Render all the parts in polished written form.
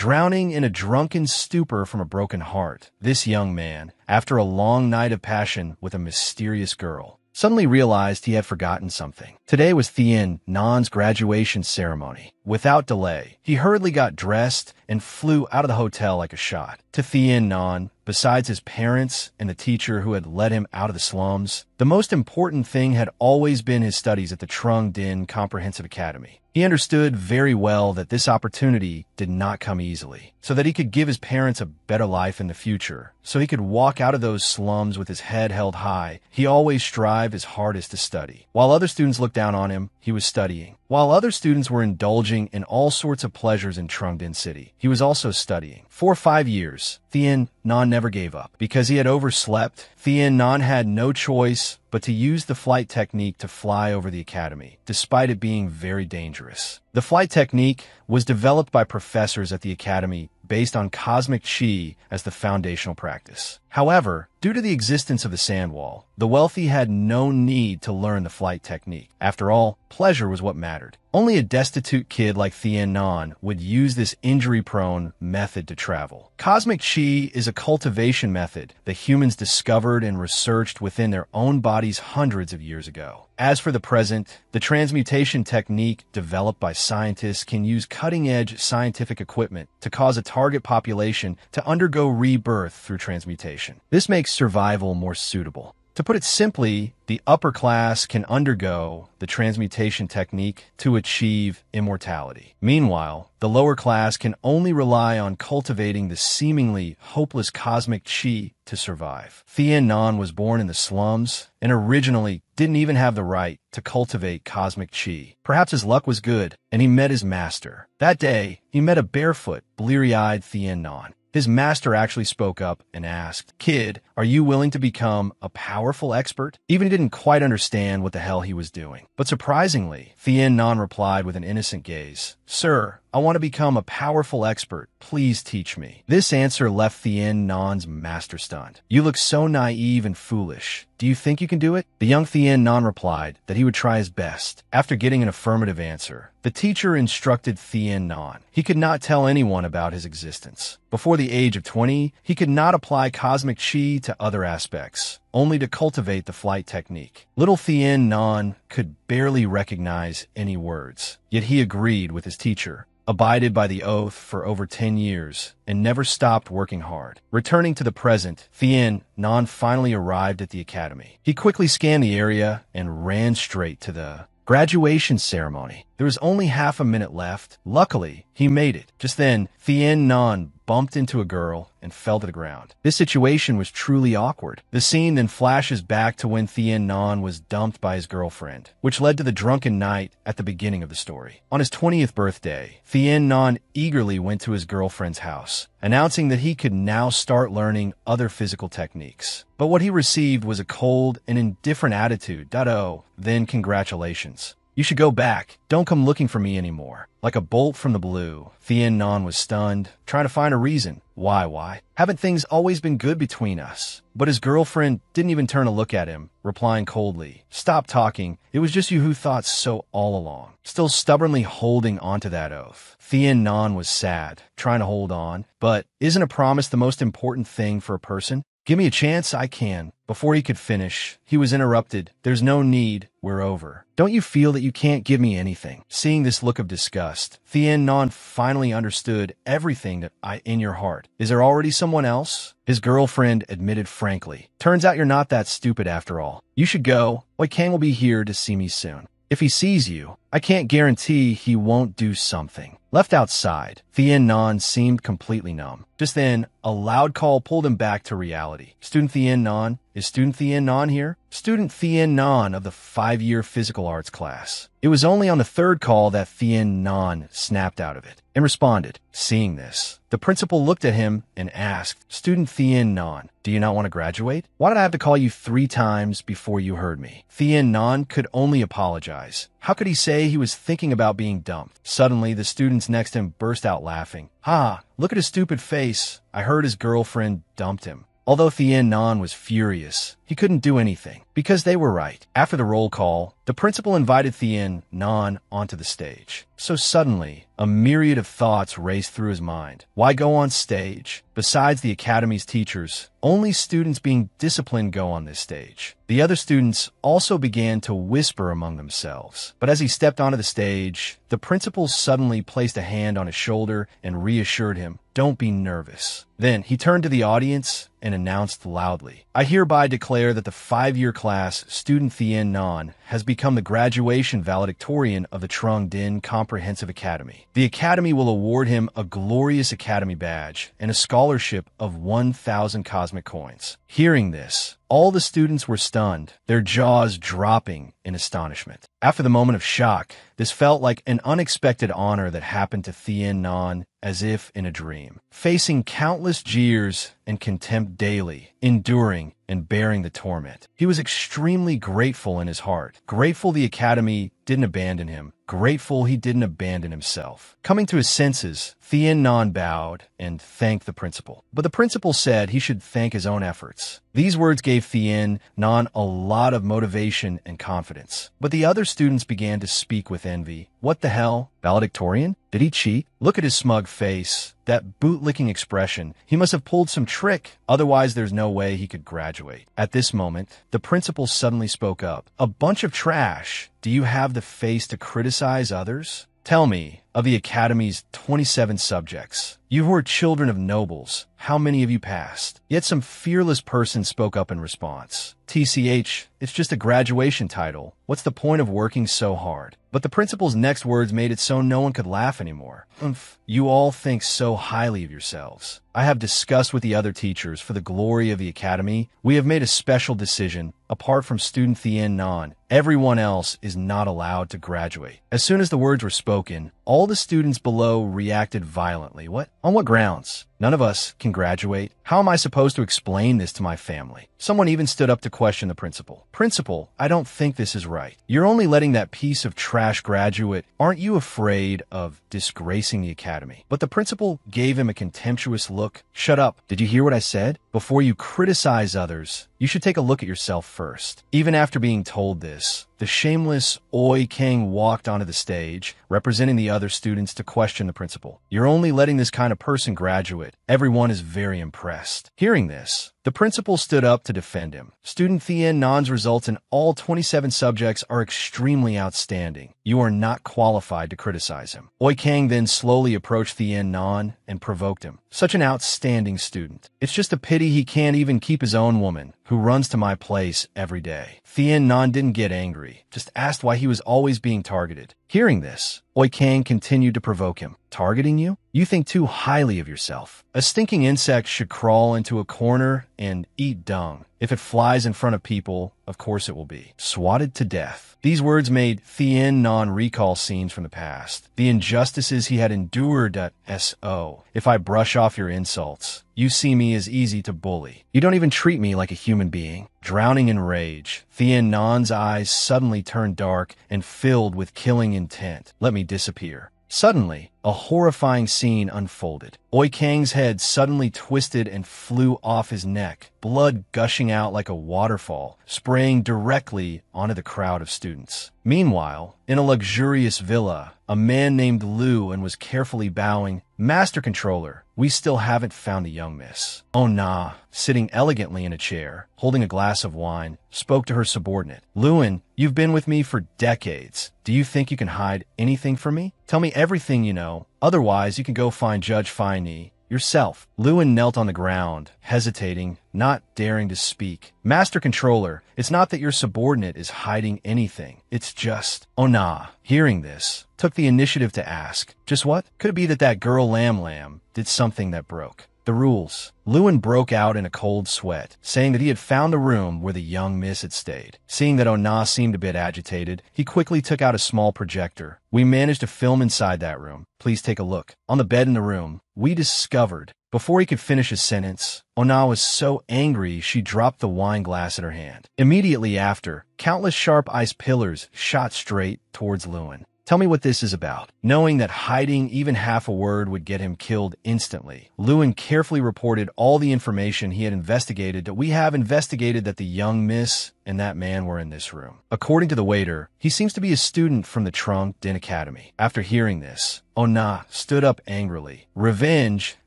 drowning in a drunken stupor from a broken heart. This young man, after a long night of passion with a mysterious girl, suddenly realized he had forgotten something. Today was Thien Nan's graduation ceremony. Without delay, he hurriedly got dressed and flew out of the hotel like a shot. To Thien Nan, besides his parents and the teacher who had led him out of the slums, the most important thing had always been his studies at the Trung Din Comprehensive Academy. He understood very well that this opportunity did not come easily, so that he could give his parents a better life in the future, so he could walk out of those slums with his head held high. He always strived his hardest to study. While other students looked down on him, he was studying. While other students were indulging in all sorts of pleasures in Trung Din City, he was also studying. For 5 years, Thien Nan never gave up. Because he had overslept, Thien Nan had no choice but to use the flight technique to fly over the academy, despite it being very dangerous. The flight technique was developed by professors at the academy based on cosmic chi as the foundational practice. However, due to the existence of the sand wall, the wealthy had no need to learn the flight technique. After all, pleasure was what mattered. Only a destitute kid like Thien Nan would use this injury-prone method to travel. Cosmic chi is a cultivation method that humans discovered and researched within their own bodies hundreds of years ago. As for the present, the transmutation technique developed by scientists can use cutting-edge scientific equipment to cause a target population to undergo rebirth through transmutation. This makes survival more suitable. To put it simply, the upper class can undergo the transmutation technique to achieve immortality. Meanwhile, the lower class can only rely on cultivating the seemingly hopeless cosmic chi to survive. Thien Nan was born in the slums and originally didn't even have the right to cultivate cosmic chi. Perhaps his luck was good and he met his master. That day, he met a barefoot, bleary-eyed Thien Nan. His master actually spoke up and asked, "Kid, are you willing to become a powerful expert?" Even he didn't quite understand what the hell he was doing. But surprisingly, Thien Nan replied with an innocent gaze, "Sir, I want to become a powerful expert. Please teach me." This answer left Thien Nan's master stunned. "You look so naive and foolish. Do you think you can do it?" The young Thien Nan replied that he would try his best. After getting an affirmative answer, the teacher instructed Thien Nan he could not tell anyone about his existence. Before the age of 20, he could not apply cosmic chi to other aspects, only to cultivate the flight technique. Little Thien Nan could barely recognize any words, yet he agreed with his teacher, abided by the oath for over 10 years, and never stopped working hard. Returning to the present, Thien Nan finally arrived at the academy. He quickly scanned the area and ran straight to the graduation ceremony. There was only half a minute left. Luckily, he made it. Just then, Thien Nan bumped into a girl and fell to the ground. This situation was truly awkward. The scene then flashes back to when Thien Nan was dumped by his girlfriend, which led to the drunken night at the beginning of the story. On his 20th birthday, Thien Nan eagerly went to his girlfriend's house, announcing that he could now start learning other physical techniques. But what he received was a cold and indifferent attitude. "Oh, then congratulations. You should go back. Don't come looking for me anymore." Like a bolt from the blue, Thien Nan was stunned, trying to find a reason. Why? Haven't things always been good between us? But his girlfriend didn't even turn to look at him, replying coldly, "Stop talking. It was just you who thought so all along." Still stubbornly holding onto that oath, Thien Nan was sad, trying to hold on. But isn't a promise the most important thing for a person? "Give me a chance, I can." Before he could finish, he was interrupted. "There's no need. We're over. Don't you feel that you can't give me anything?" Seeing this look of disgust, Thien Nan finally understood everything that in your heart. "Is there already someone else?" His girlfriend admitted frankly, "Turns out you're not that stupid after all. You should go. Wei Kang will be here to see me soon. If he sees you, I can't guarantee he won't do something." Left outside, Thien Nan seemed completely numb. Just then, a loud call pulled him back to reality. "Student Thien Nan? Is Student Thien Nan here?" Student Thien Nan of the 5-year physical arts class. It was only on the third call that Thien Nan snapped out of it and responded. Seeing this, the principal looked at him and asked, "Student Thien Nan, do you not want to graduate? Why did I have to call you 3 times before you heard me?" Thien Nan could only apologize. How could he say he was thinking about being dumped? Suddenly, the students next to him burst out laughing. "Ha! Look at his stupid face. I heard his girlfriend dumped him." Although Thien Nan was furious, he he couldn't do anything, because they were right. After the roll call, the principal invited Thien Nan onto the stage. So suddenly, a myriad of thoughts raced through his mind. Why go on stage? Besides the academy's teachers, only students being disciplined go on this stage. The other students also began to whisper among themselves. But as he stepped onto the stage, the principal suddenly placed a hand on his shoulder and reassured him, "Don't be nervous." Then he turned to the audience and announced loudly, "I hereby declare that the 5-year class, student Thien Nan, has become the graduation valedictorian of the Trung Din Comprehensive Academy. The Academy will award him a glorious Academy badge and a scholarship of 1,000 cosmic coins." Hearing this, all the students were stunned, their jaws dropping in astonishment. After the moment of shock, this felt like an unexpected honor that happened to Thien Nan as if in a dream. Facing countless jeers and contempt daily, enduring and bearing the torment, he was extremely grateful in his heart. Grateful the Academy didn't abandon him. Grateful he didn't abandon himself. Coming to his senses, Thien Nan bowed and thanked the principal. But the principal said he should thank his own efforts. These words gave Thien Nan a lot of motivation and confidence. But the other students began to speak with envy. What the hell? Valedictorian? Did he cheat? Look at his smug face. That bootlicking expression. He must have pulled some trick. Otherwise, there's no way he could graduate. At this moment, the principal suddenly spoke up. "A bunch of trash. Do you have the face to criticize others? Tell me, of the Academy's 27 subjects, you who are children of nobles, how many of you passed?" Yet some fearless person spoke up in response. "TCH, it's just a graduation title. What's the point of working so hard?" But the principal's next words made it so no one could laugh anymore. "Umph, you all think so highly of yourselves. I have discussed with the other teachers for the glory of the Academy. We have made a special decision. Apart from student Thien Nan, everyone else is not allowed to graduate." As soon as the words were spoken, all the students below reacted violently. "What? On what grounds? None of us can graduate. How am I supposed to explain this to my family?" Someone even stood up to question the principal. "Principal, I don't think this is right. You're only letting that piece of trash graduate. Aren't you afraid of disgracing the Academy?" But the principal gave him a contemptuous look. "Shut up. Did you hear what I said? Before you criticize others, you should take a look at yourself first." Even after being told this, the shameless Oi Kang walked onto the stage, representing the other students, to question the principal. "You're only letting this kind of person graduate. Everyone is very impressed." Hearing this, the principal stood up to defend him. "Student Thien Nan's results in all 27 subjects are extremely outstanding. You are not qualified to criticize him." Oi Kang then slowly approached Thien Nan and provoked him. "Such an outstanding student. It's just a pity he can't even keep his own woman, who runs to my place every day." Thien Nan didn't get angry, just asked why he was always being targeted. Hearing this, Oi Kang continued to provoke him. "Targeting you? You think too highly of yourself. A stinking insect should crawl into a corner and eat dung. If it flies in front of people, of course it will be swatted to death." These words made Thien Nan recall scenes from the past, the injustices he had endured at SO. "If I brush off your insults, you see me as easy to bully. You don't even treat me like a human being." Drowning in rage, Thien Nan's eyes suddenly turned dark and filled with killing intent. "Let me disappear." Suddenly, a horrifying scene unfolded. Oi Kang's head suddenly twisted and flew off his neck, blood gushing out like a waterfall, spraying directly onto the crowd of students. Meanwhile, in a luxurious villa, a man named Lu and was carefully bowing. "Master Controller, we still haven't found the young miss." Oh nah, sitting elegantly in a chair, holding a glass of wine, spoke to her subordinate. "Lewin, you've been with me for decades. Do you think you can hide anything from me? Tell me everything you know. Otherwise, you can go find Judge Feiney yourself." Lewin knelt on the ground, hesitating, not daring to speak. "Master Controller, it's not that your subordinate is hiding anything. It's just..." Oh nah, hearing this, took the initiative to ask, "Just what? Could it be that that girl Lam did something that broke the rules?" Lewin broke out in a cold sweat, saying that he had found the room where the young miss had stayed. Seeing that Ona seemed a bit agitated, he quickly took out a small projector. "We managed to film inside that room. Please take a look." On the bed in the room, we discovered... Before he could finish his sentence, Ona was so angry she dropped the wine glass in her hand. Immediately after, countless sharp ice pillars shot straight towards Lewin. Tell me what this is about. Knowing that hiding even half a word would get him killed instantly, Lewin carefully reported all the information he had investigated. We have investigated that the young miss and that man were in this room. According to the waiter, he seems to be a student from the Trung Din Academy. After hearing this, Ona stood up angrily. Revenge?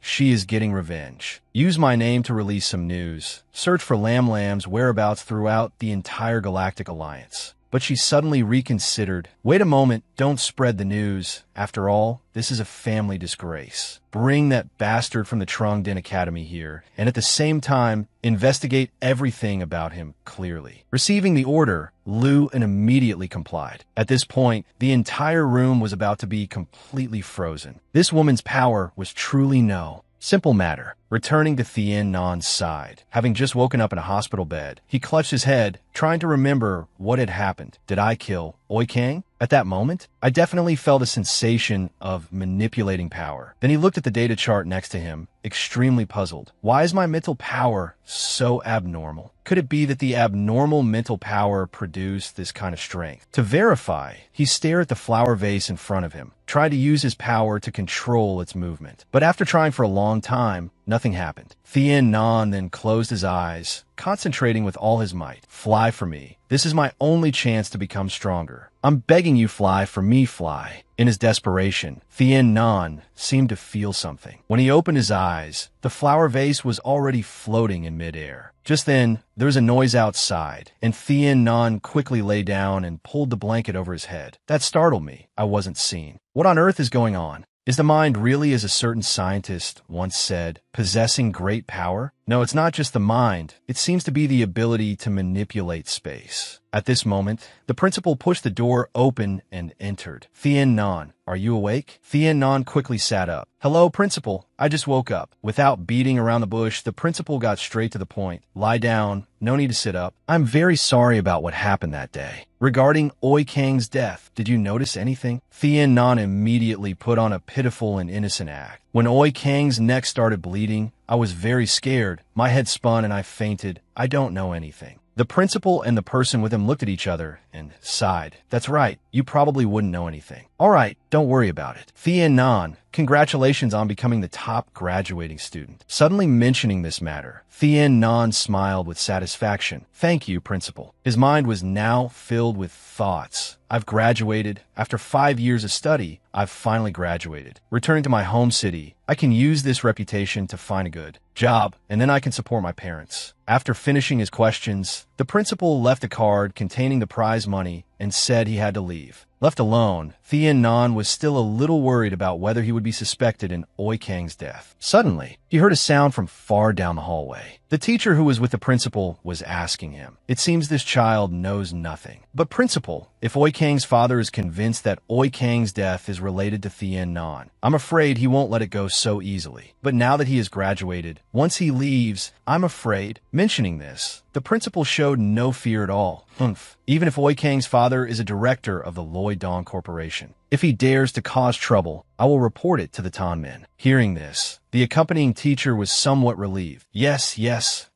She is getting revenge. Use my name to release some news. Search for Lam Lam's whereabouts throughout the entire Galactic Alliance. But she suddenly reconsidered. Wait a moment, don't spread the news. After all, this is a family disgrace. Bring that bastard from the Trung Din Academy here, and at the same time, investigate everything about him clearly. Receiving the order, Lewin immediately complied. At this point, the entire room was about to be completely frozen. This woman's power was truly no simple matter. Returning to Thien Nan's side, having just woken up in a hospital bed, he clutched his head, trying to remember what had happened. Did I kill Oi Kang? At that moment, I definitely felt a sensation of manipulating power. Then he looked at the data chart next to him, extremely puzzled. Why is my mental power so abnormal? Could it be that the abnormal mental power produced this kind of strength? To verify, he stared at the flower vase in front of him, tried to use his power to control its movement. But after trying for a long time, nothing happened. Thien Nan then closed his eyes, concentrating with all his might. Fly for me. This is my only chance to become stronger. I'm begging you, fly for me, fly. In his desperation, Thien Nan seemed to feel something. When he opened his eyes, the flower vase was already floating in midair. Just then, there was a noise outside, and Thien Nan quickly lay down and pulled the blanket over his head. That startled me. I wasn't seen. What on earth is going on? Is the mind really, as a certain scientist once said, possessing great power? No, it's not just the mind. It seems to be the ability to manipulate space. At this moment, the principal pushed the door open and entered. Thien Nan, are you awake? Thien Nan quickly sat up. Hello, principal. I just woke up. Without beating around the bush, the principal got straight to the point. Lie down. No need to sit up. I'm very sorry about what happened that day. Regarding Oi Kang's death, did you notice anything? Thien Nan immediately put on a pitiful and innocent act. When Oi Kang's neck started bleeding, I was very scared. My head spun and I fainted. I don't know anything. The principal and the person with him looked at each other and sighed. That's right. You probably wouldn't know anything. All right, don't worry about it. Thien Nan, congratulations on becoming the top graduating student. Suddenly mentioning this matter, Thien Nan smiled with satisfaction. Thank you, principal. His mind was now filled with thoughts. I've graduated. After 5 years of study, I've finally graduated. Returning to my home city, I can use this reputation to find a good job, and then I can support my parents. After finishing his questions, the principal left a card containing the prize money and said he had to leave. Left alone, Thien Nan was still a little worried about whether he would be suspected in Oi Kang's death. Suddenly, he heard a sound from far down the hallway. The teacher who was with the principal was asking him. It seems this child knows nothing. But principal, if Oi Kang's father is convinced that Oi Kang's death is related to Thien Nan, I'm afraid he won't let it go so easily. But now that he has graduated, once he leaves, I'm afraid. Mentioning this, the principal showed no fear at all. Humph. Even if Oi Kang's father is a director of the Lloyd Dong Corporation. If he dares to cause trouble, I will report it to the Tanmen. Hearing this, the accompanying teacher was somewhat relieved. Yes,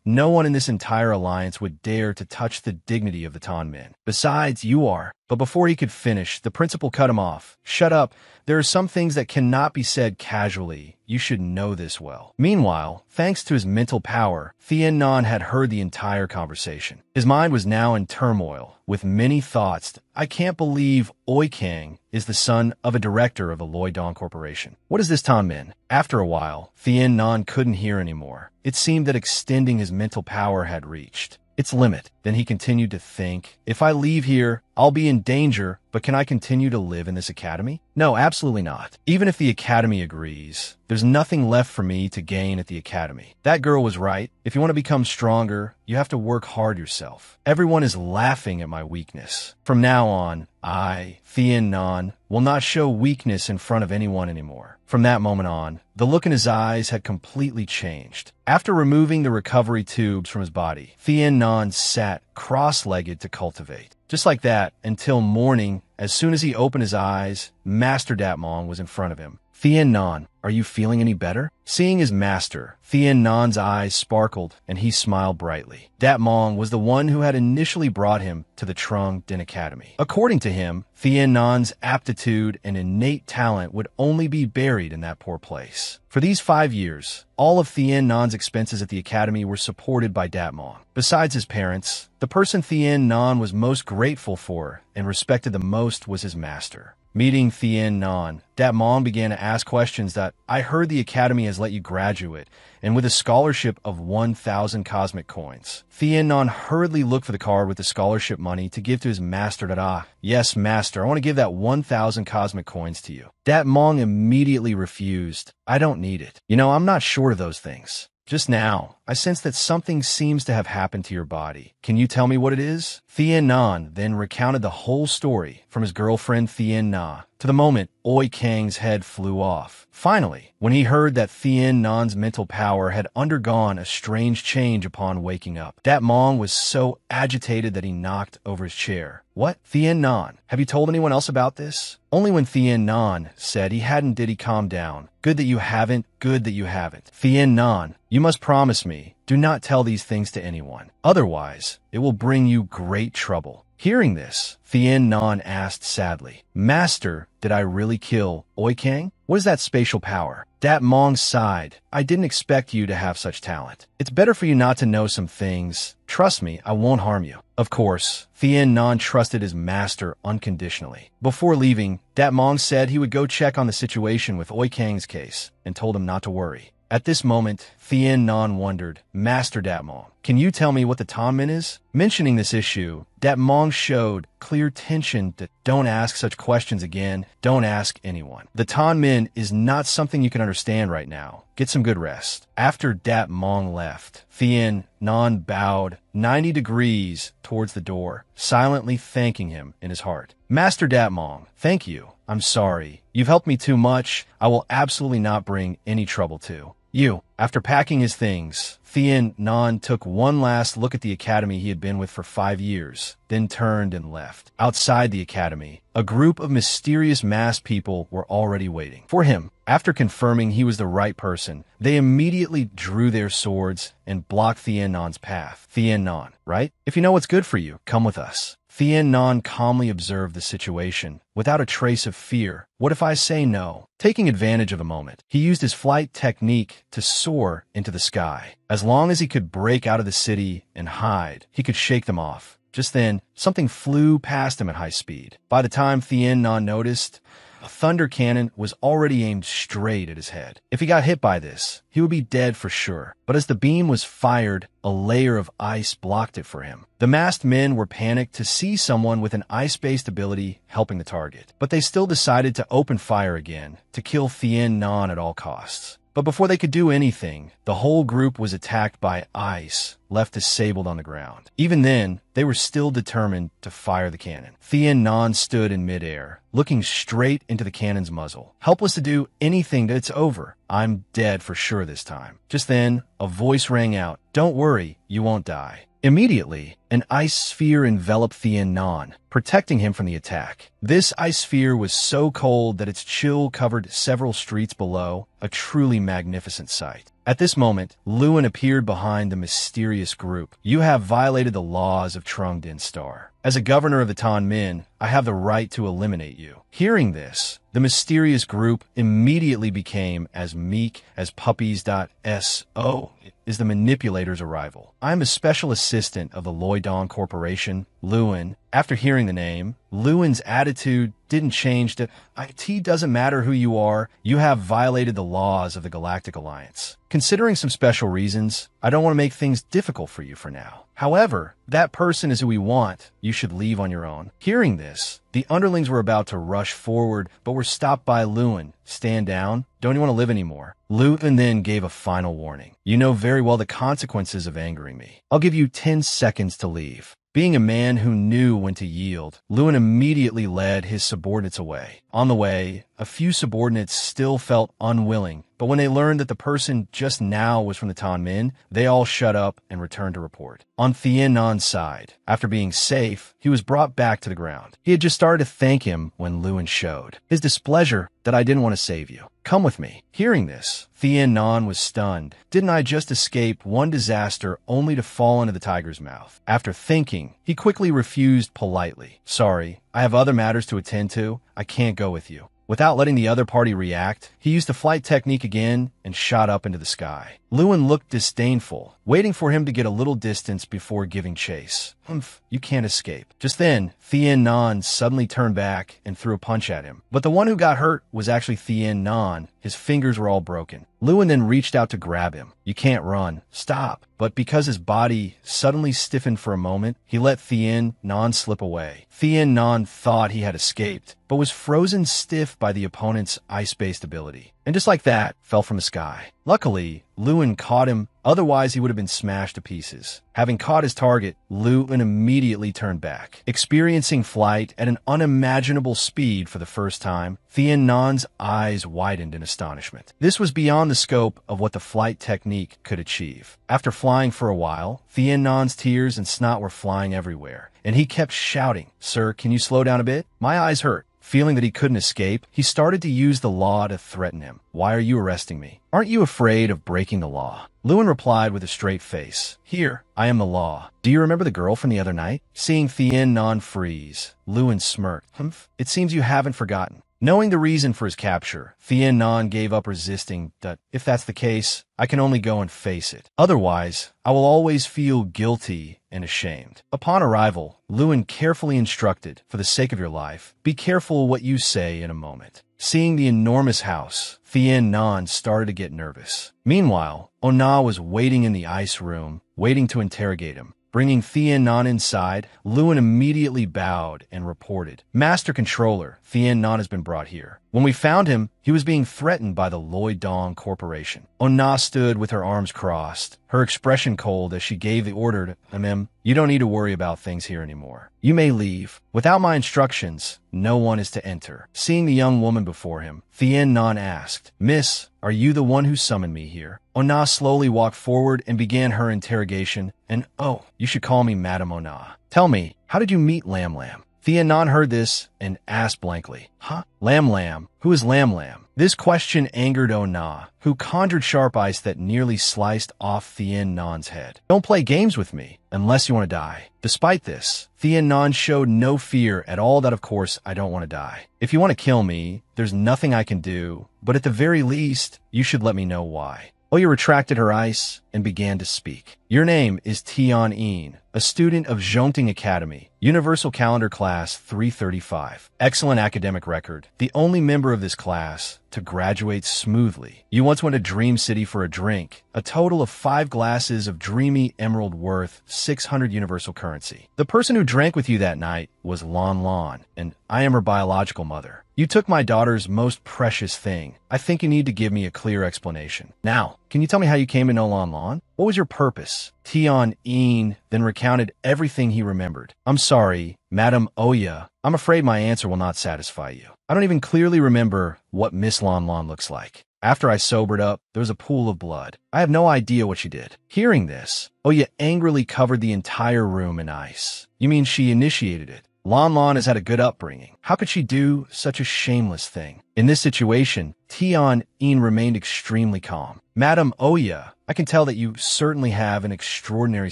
no one in this entire alliance would dare to touch the dignity of the Tanmen. Besides, you are. But before he could finish, the principal cut him off. Shut up. There are some things that cannot be said casually. You should know this well. Meanwhile, thanks to his mental power, Thien Nan had heard the entire conversation. His mind was now in turmoil, with many thoughts. I can't believe Oi Kang is the son of a director of the Lloyd Dong Corporation. What is this Tanmen? After a while, Thien Nan couldn't hear anymore. It seemed that extending his mental power had reached its limit. Then he continued to think, if I leave here, I'll be in danger, but can I continue to live in this academy? No, absolutely not. Even if the academy agrees, there's nothing left for me to gain at the academy. That girl was right. If you want to become stronger, you have to work hard yourself. Everyone is laughing at my weakness. From now on, I, Thien Nan, will not show weakness in front of anyone anymore. From that moment on, the look in his eyes had completely changed. After removing the recovery tubes from his body, Thien Nan sat cross-legged to cultivate. Just like that, until morning, as soon as he opened his eyes, Master Datmon was in front of him. Thien Nan, are you feeling any better? Seeing his master, Thien Nan's eyes sparkled and he smiled brightly. Dat Mong was the one who had initially brought him to the Trung Din Academy. According to him, Thien Nan's aptitude and innate talent would only be buried in that poor place. For these 5 years, all of Thien Nan's expenses at the academy were supported by Dat Mong. Besides his parents, the person Thien Nan was most grateful for and respected the most was his master. Meeting Thien Nan, Dat Mong began to ask questions that, I heard the academy has let you graduate, and with a scholarship of 1,000 cosmic coins. Thien Nan hurriedly looked for the card with the scholarship money to give to his master that, yes, master, I want to give that 1,000 cosmic coins to you. Dat Mong immediately refused. I don't need it. I'm not short of those things. Just now, I sense that something seems to have happened to your body. Can you tell me what it is? Thien Nan then recounted the whole story from his girlfriend Thien Na to the moment Oi Kang's head flew off. Finally, when he heard that Thien Nan's mental power had undergone a strange change upon waking up, Dat Mong was so agitated that he knocked over his chair. What? Thien Nan, have you told anyone else about this? Only when Thien Nan said he hadn't did he calm down. Good that you haven't, good that you haven't. Thien Nan, you must promise me, do not tell these things to anyone. Otherwise, it will bring you great trouble. Hearing this, Thien Nan asked sadly, Master, did I really kill Oi Kang? What is that spatial power? Dat Mong sighed. I didn't expect you to have such talent. It's better for you not to know some things. Trust me, I won't harm you. Of course, Thien Nan trusted his master unconditionally. Before leaving, Dat Mong said he would go check on the situation with Oi Kang's case and told him not to worry. At this moment, Thien Nan wondered, Master Dat Mong, can you tell me what the Tanmin is? Mentioning this issue, Dat Mong showed clear tension that don't ask such questions again, don't ask anyone. The Tanmin is not something you can understand right now. Get some good rest. After Dat Mong left, Thien Nan bowed 90 degrees towards the door, silently thanking him in his heart. Master Dat Mong, thank you. I'm sorry. You've helped me too much. I will absolutely not bring any trouble to you. After packing his things, Thien Nan took one last look at the academy he had been with for 5 years, then turned and left. Outside the academy, a group of mysterious masked people were already waiting for him. After confirming he was the right person, they immediately drew their swords and blocked Thien Nan's path. Thien Nan, right? If you know what's good for you, come with us. Thien Nan calmly observed the situation, without a trace of fear. What if I say no? Taking advantage of the moment, he used his flight technique to soar into the sky. As long as he could break out of the city and hide, he could shake them off. Just then, something flew past him at high speed. By the time Thien Nan noticed, a thunder cannon was already aimed straight at his head. If he got hit by this, he would be dead for sure. But as the beam was fired, a layer of ice blocked it for him. The masked men were panicked to see someone with an ice-based ability helping the target. But they still decided to open fire again, to kill Thien Nan at all costs. But before they could do anything, the whole group was attacked by ice, left disabled on the ground. Even then, they were still determined to fire the cannon. Thien Nan stood in midair, looking straight into the cannon's muzzle, helpless to do anything that it's over. I'm dead for sure this time. Just then, a voice rang out, Don't worry, you won't die. Immediately, an ice sphere enveloped Thien Nan, protecting him from the attack. This ice sphere was so cold that its chill covered several streets below, a truly magnificent sight. At this moment, Lewin appeared behind the mysterious group. You have violated the laws of Trung Din Star. As a governor of the Tan Min, I have the right to eliminate you. Hearing this, the mysterious group immediately became as meek as puppies. So is the manipulator's arrival. I am a special assistant of the Loi Dong Corporation, Lewin. After hearing the name, Lewin's attitude didn't change to, it doesn't matter who you are, you have violated the laws of the Galactic Alliance. Considering some special reasons, I don't want to make things difficult for you for now. However, that person is who we want. You should leave on your own. Hearing this, the underlings were about to rush forward, but were stopped by Lewin. Stand down. Don't you want to live anymore? Lewin then gave a final warning. You know very well the consequences of angering me. I'll give you 10 seconds to leave. Being a man who knew when to yield, Lewin immediately led his subordinates away. On the way, a few subordinates still felt unwilling, but when they learned that the person just now was from the Tanmin, they all shut up and returned to report. On Thien Nan's side, after being safe, he was brought back to the ground. He had just started to thank him when Lewin showed his displeasure that I didn't want to save you. Come with me. Hearing this, Thien Nan was stunned. Didn't I just escape one disaster only to fall into the tiger's mouth? After thinking, he quickly refused politely. Sorry, I have other matters to attend to. I can't go with you. Without letting the other party react, he used the flight technique again and shot up into the sky. Lewin looked disdainful, waiting for him to get a little distance before giving chase. Humph, you can't escape. Just then, Thien Nan suddenly turned back and threw a punch at him. But the one who got hurt was actually Thien Nan. His fingers were all broken. Lewin then reached out to grab him. You can't run. Stop. But because his body suddenly stiffened for a moment, he let Thien Nan slip away. Thien Nan thought he had escaped, but was frozen stiff by the opponent's ice-based ability. And just like that, fell from the sky. Luckily, Lewin caught him, otherwise he would have been smashed to pieces. Having caught his target, Lewin immediately turned back. Experiencing flight at an unimaginable speed for the first time, Thien Nan's eyes widened in astonishment. This was beyond the scope of what the flight technique could achieve. After flying for a while, Thien Nan's tears and snot were flying everywhere, and he kept shouting, "Sir, can you slow down a bit? My eyes hurt." Feeling that he couldn't escape, he started to use the law to threaten him. Why are you arresting me? Aren't you afraid of breaking the law? Lewin replied with a straight face. Here, I am the law. Do you remember the girl from the other night? Seeing Thien Nan freeze, Lewin smirked. Humph, it seems you haven't forgotten. Knowing the reason for his capture, Thien Nan gave up resisting. If that's the case, I can only go and face it. Otherwise, I will always feel guilty and ashamed. Upon arrival, Lewin carefully instructed, for the sake of your life, be careful what you say in a moment. Seeing the enormous house, Thien Nan started to get nervous. Meanwhile, Ona was waiting in the ice room, waiting to interrogate him. Bringing Thien Nan inside, Lewin immediately bowed and reported, Master Controller, Thien Nan has been brought here. When we found him, he was being threatened by the Lloyd Dong Corporation. Ona stood with her arms crossed, her expression cold as she gave the order to you don't need to worry about things here anymore. You may leave. Without my instructions, no one is to enter. Seeing the young woman before him, Thien Nan asked, Miss, are you the one who summoned me here? Ona slowly walked forward and began her interrogation, and oh, you should call me Madam Ona. Tell me, how did you meet Lam Lam? Thien Nan heard this and asked blankly, Huh? Lam Lam? Who is Lam Lam? This question angered Ona, who conjured sharp ice that nearly sliced off Thien Nan's head. Don't play games with me, unless you want to die. Despite this, Thien Nan showed no fear at all that of course I don't want to die. If you want to kill me, there's nothing I can do, but at the very least, you should let me know why. Oya retracted her ice and began to speak. Your name is Tian Een, a student of Zhongting Academy, Universal Calendar Class 335. Excellent academic record. The only member of this class to graduate smoothly. You once went to Dream City for a drink. A total of 5 glasses of dreamy emerald worth 600 universal currency. The person who drank with you that night was Lon Lon, and I am her biological mother. You took my daughter's most precious thing. I think you need to give me a clear explanation. Now, can you tell me how you came to know Lon Lon? What was your purpose? Tian Een then recounted everything he remembered. I'm sorry, Madam Oya. I'm afraid my answer will not satisfy you. I don't even clearly remember what Miss Lon Lon looks like. After I sobered up, there was a pool of blood. I have no idea what she did. Hearing this, Oya angrily covered the entire room in ice. You mean she initiated it? Lon Lon has had a good upbringing. How could she do such a shameless thing? In this situation, Tian Een remained extremely calm. Madam Oya, I can tell that you certainly have an extraordinary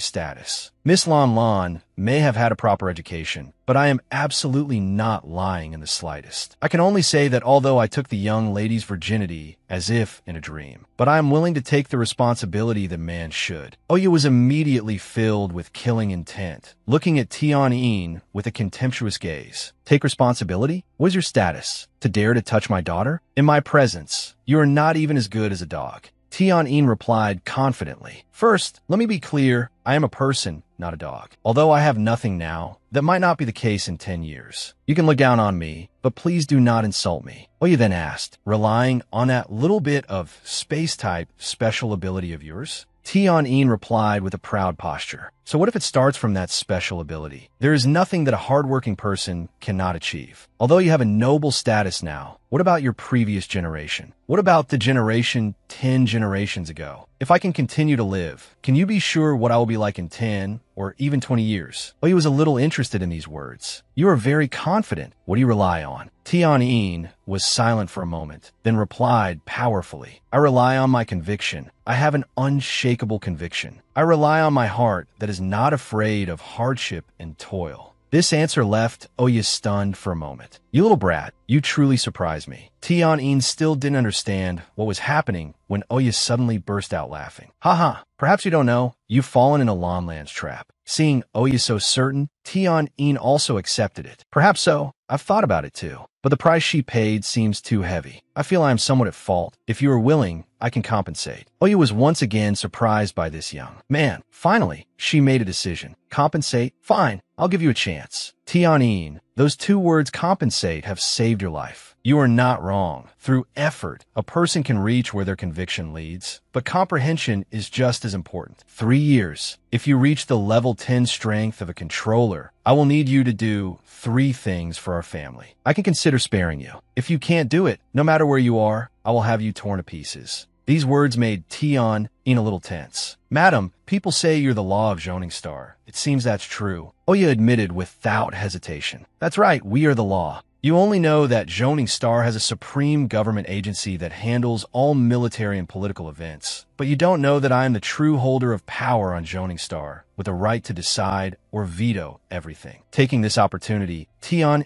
status. Miss Lon Lon may have had a proper education, but I am absolutely not lying in the slightest. I can only say that although I took the young lady's virginity as if in a dream, but I am willing to take the responsibility that man should. Oya was immediately filled with killing intent, looking at Tian Een with a contemptuous gaze. Take responsibility? What is your status? To dare to touch my daughter? In my presence, you are not even as good as a dog. Tian Een replied confidently. First, let me be clear, I am a person, not a dog. Although I have nothing now, that might not be the case in 10 years. You can look down on me, but please do not insult me. Oya then asked, relying on that little bit of space-type special ability of yours? Tian Een replied with a proud posture. So what if it starts from that special ability? There is nothing that a hardworking person cannot achieve. Although you have a noble status now, what about your previous generation? What about the generation 10 generations ago? If I can continue to live, can you be sure what I will be like in 10 or even 20 years? He was a little interested in these words. You are very confident. What do you rely on? Tian was silent for a moment, then replied powerfully. I rely on my conviction. I have an unshakable conviction. I rely on my heart that is not afraid of hardship and toil. This answer left Oya stunned for a moment. You little brat, you truly surprised me. Tian still didn't understand what was happening when Oya suddenly burst out laughing. Haha, perhaps you don't know, you've fallen in a Lanlan's trap. Seeing Oya so certain, Tian also accepted it. Perhaps so, I've thought about it too. But the price she paid seems too heavy. I feel I am somewhat at fault. If you are willing, I can compensate. Oya was once again surprised by this young man. Finally, she made a decision. Compensate? Fine, I'll give you a chance. Tian, those two words compensate have saved your life. You are not wrong. Through effort, a person can reach where their conviction leads, but comprehension is just as important. 3 years. If you reach the level 10 strength of a controller, I will need you to do 3 things for our family. I can consider sparing you. If you can't do it, no matter where you are, I will have you torn to pieces. These words made Tian a little tense. Madam, people say you're the law of Zoning Star. It seems that's true. Oya admitted without hesitation. That's right, we are the law. You only know that Zoning Star has a supreme government agency that handles all military and political events. But you don't know that I am the true holder of power on Zoning Star, with a right to decide or veto everything. Taking this opportunity, Tian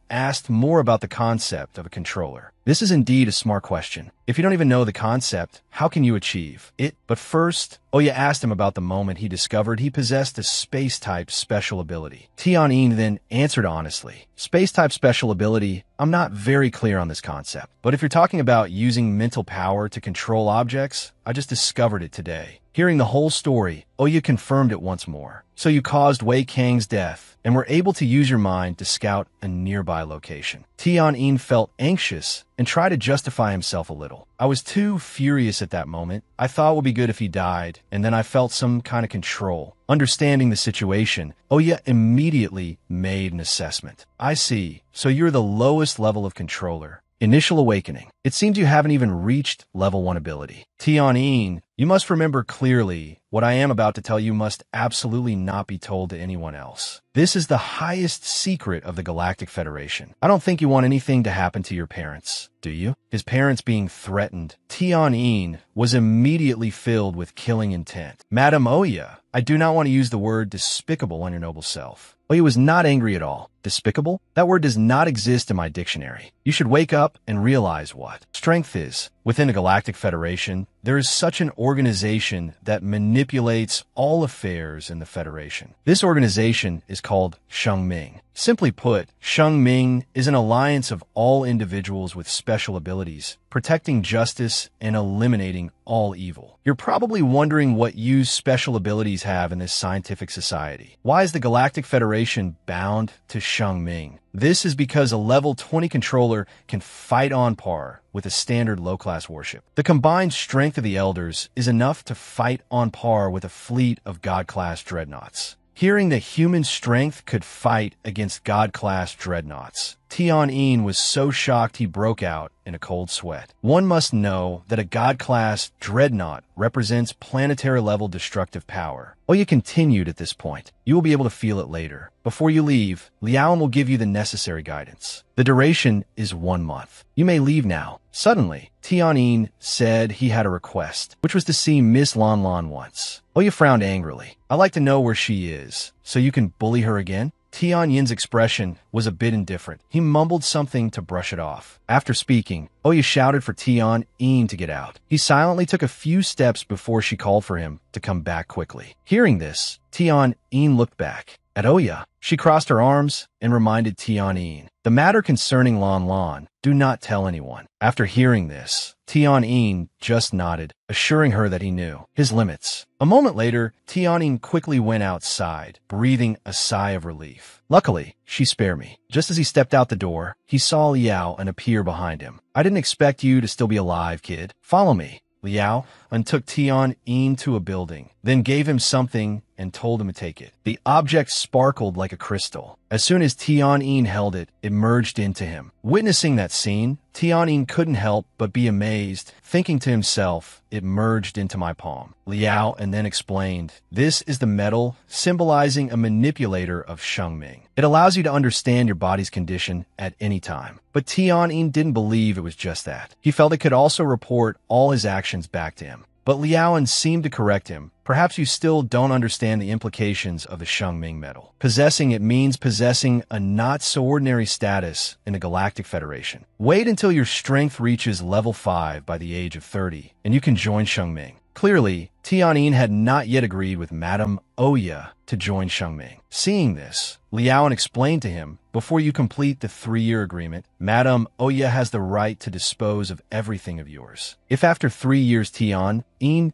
asked more about the concept of a controller. This is indeed a smart question. If you don't even know the concept, how can you achieve it? But first, Oya asked him about the moment he discovered he possessed a space-type special ability. Tian then answered honestly. Space-type special ability, I'm not very clear on this concept. But if you're talking about using mental power to control objects, I just discovered it today. Hearing the whole story, Oya confirmed it once more. So you caused Wei Kang's death and were able to use your mind to scout a nearby location. Tian felt anxious and tried to justify himself a little. I was too furious at that moment. I thought it would be good if he died, and then I felt some kind of control. Understanding the situation, Oya immediately made an assessment. I see. So you're the lowest level of controller. Initial awakening. It seems you haven't even reached level 1 ability. Tian, you must remember clearly, what I am about to tell you must absolutely not be told to anyone else. This is the highest secret of the Galactic Federation. I don't think you want anything to happen to your parents, do you? His parents being threatened. Tian was immediately filled with killing intent. Madam Oya, I do not want to use the word despicable on your noble self. Oya was not angry at all. Despicable? That word does not exist in my dictionary. You should wake up and realize what strength is. Within the Galactic Federation, there is such an organization that manipulates all affairs in the Federation. This organization is called Shengming. Simply put, Shengming is an alliance of all individuals with special abilities, protecting justice and eliminating all evil. You're probably wondering what use special abilities have in this scientific society. Why is the Galactic Federation bound to Shengming? This is because a level 20 controller can fight on par with a standard low-class warship. The combined strength of the elders is enough to fight on par with a fleet of God-class dreadnoughts. Hearing that human strength could fight against God-class dreadnoughts, Tian was so shocked he broke out in a cold sweat. One must know that a God-class dreadnought represents planetary-level destructive power. Oya continued at this point. You will be able to feel it later. Before you leave, Liao will give you the necessary guidance. The duration is 1 month. You may leave now. Suddenly, Tian said he had a request, which was to see Miss Lanlan once. Oya frowned angrily. I'd like to know where she is, so you can bully her again? Tian's expression was a bit indifferent. He mumbled something to brush it off. After speaking, Oya shouted for Tian to get out. He silently took a few steps before she called for him to come back quickly. Hearing this, Tian looked back at Oya. She crossed her arms and reminded Tian, the matter concerning Lanlan, do not tell anyone. After hearing this, Tian just nodded, assuring her that he knew his limits. A moment later, Tian quickly went outside, breathing a sigh of relief. Luckily, she spared me. Just as he stepped out the door, he saw Liao and appear behind him. I didn't expect you to still be alive, kid. Follow me. Liao, and took Tian to a building, then gave him something and told him to take it. The object sparkled like a crystal. As soon as Tian held it, it merged into him. Witnessing that scene, Tian couldn't help but be amazed, thinking to himself, "It merged into my palm." Liao and then explained, "This is the metal symbolizing a manipulator of Shengming. It allows you to understand your body's condition at any time." But Tian didn't believe it was just that. He felt it could also report all his actions back to him. But Liao seemed to correct him. "Perhaps you still don't understand the implications of the Shengming metal. Possessing it means possessing a not-so-ordinary status in the Galactic Federation. Wait until your strength reaches level 5 by the age of 30, and you can join Shengming." Clearly, Tian had not yet agreed with Madame Oya to join Shengming. Seeing this, Liao explained to him, "Before you complete the 3-year agreement, Madame Oya has the right to dispose of everything of yours. If after 3 years Tian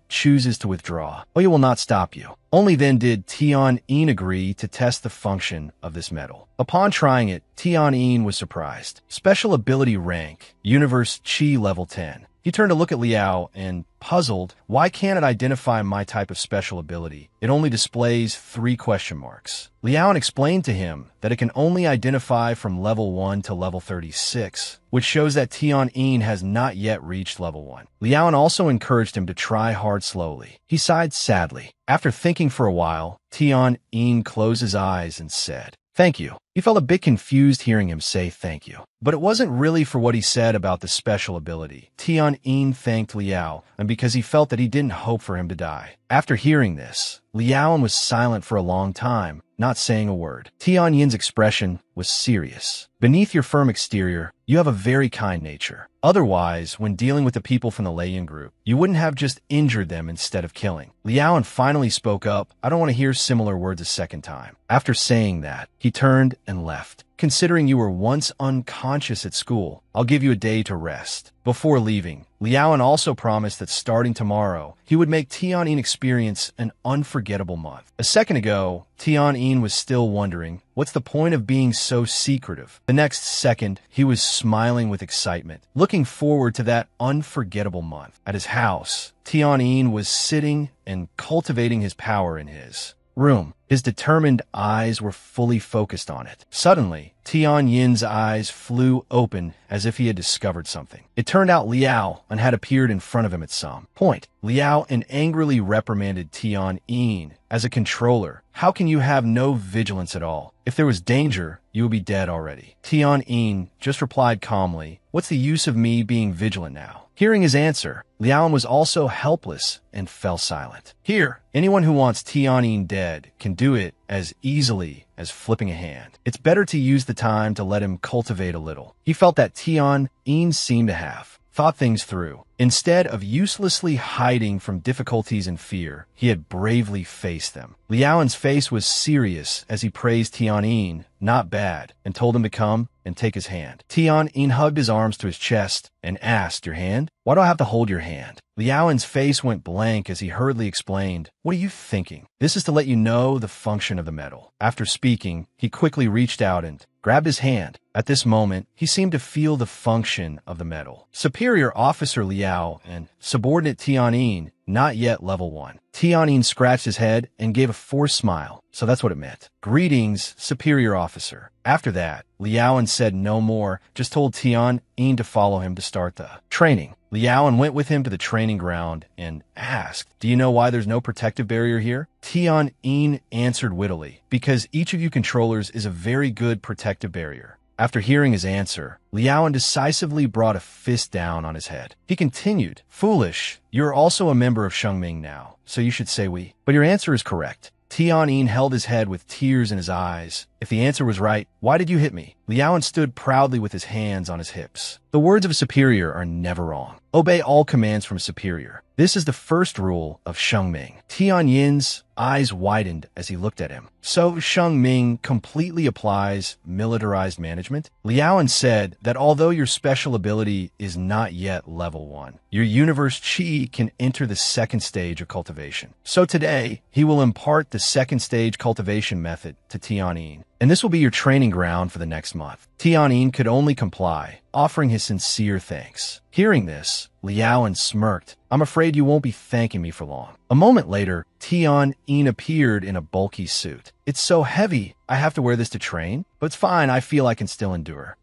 chooses to withdraw, Oya will not stop you." Only then did Tian agree to test the function of this metal. Upon trying it, Tian was surprised. Special ability rank, Universe Chi level 10. He turned to look at Liao and, puzzled, "Why can't it identify my type of special ability? It only displays 3 question marks. Liao explained to him that it can only identify from level 1 to level 36, which shows that Tian has not yet reached level 1. Liao also encouraged him to try hard slowly. He sighed sadly. After thinking for a while, Tian closed his eyes and said, "Thank you." He felt a bit confused hearing him say thank you. But it wasn't really for what he said about the special ability. Tian thanked Liao, and because he felt that he didn't hope for him to die. After hearing this, Liao was silent for a long time, not saying a word. Tian's expression was serious. "Beneath your firm exterior, you have a very kind nature. Otherwise, when dealing with the people from the Leian group, you wouldn't have just injured them instead of killing." Liao finally spoke up, "I don't want to hear similar words a second time." After saying that, he turned and left. "Considering you were once unconscious at school, I'll give you a day to rest." Before leaving, Liao also promised that starting tomorrow, he would make Tian experience an unforgettable month. A second ago, Tian was still wondering, what's the point of being so secretive? The next second, he was smiling with excitement, looking forward to that unforgettable month. At his house, Tian was sitting and cultivating his power in his room. His determined eyes were fully focused on it. Suddenly, Tian's eyes flew open as if he had discovered something. It turned out Liao had appeared in front of him at some point. Liao angrily reprimanded Tian. "As a controller, how can you have no vigilance at all? If there was danger, you would be dead already." Tian just replied calmly, "What's the use of me being vigilant now?" Hearing his answer, Liao was also helpless and fell silent. Here, anyone who wants Tian dead can do it as easily as flipping a hand. It's better to use the time to let him cultivate a little. He felt that Tian seemed to have thought things through. Instead of uselessly hiding from difficulties and fear, he had bravely faced them. Liao's face was serious as he praised Tian, not bad, and told him to come and take his hand. Tian hugged his arms to his chest and asked, "Your hand? Why do I have to hold your hand?" Liao's face went blank as he hurriedly explained, "What are you thinking? This is to let you know the function of the metal." After speaking, he quickly reached out and grabbed his hand. At this moment, he seemed to feel the function of the metal. Superior Officer Liao and subordinate Tian, not yet level 1. Tian scratched his head and gave a forced smile, so that's what it meant. "Greetings, Superior Officer." After that, Liao said no more, just told Tian to follow him to start the training. Liao went with him to the training ground and asked, "Do you know why there's no protective barrier here?" Tian answered wittily, "Because each of you controllers is a very good protective barrier." After hearing his answer, Liao decisively brought a fist down on his head. He continued, "Foolish, you're also a member of Shengming now, so you should say we. But your answer is correct." Tian held his head with tears in his eyes. "If the answer was right, why did you hit me?" Liao stood proudly with his hands on his hips. The words of a superior are never wrong. Obey all commands from a superior. This is the first rule of Shengming. Tian's eyes widened as he looked at him. "So Shengming completely applies militarized management?" Liao said that although your special ability is not yet level 1, your universe chi can enter the second stage of cultivation. So today, he will impart the second stage cultivation method to Tianyin, and this will be your training ground for the next month. Tianyin could only comply, offering his sincere thanks. Hearing this, Liao smirked. I'm afraid you won't be thanking me for long. A moment later, Tianyin appeared in a bulky suit. It's so heavy, I have to wear this to train, but it's fine, I feel I can still endure.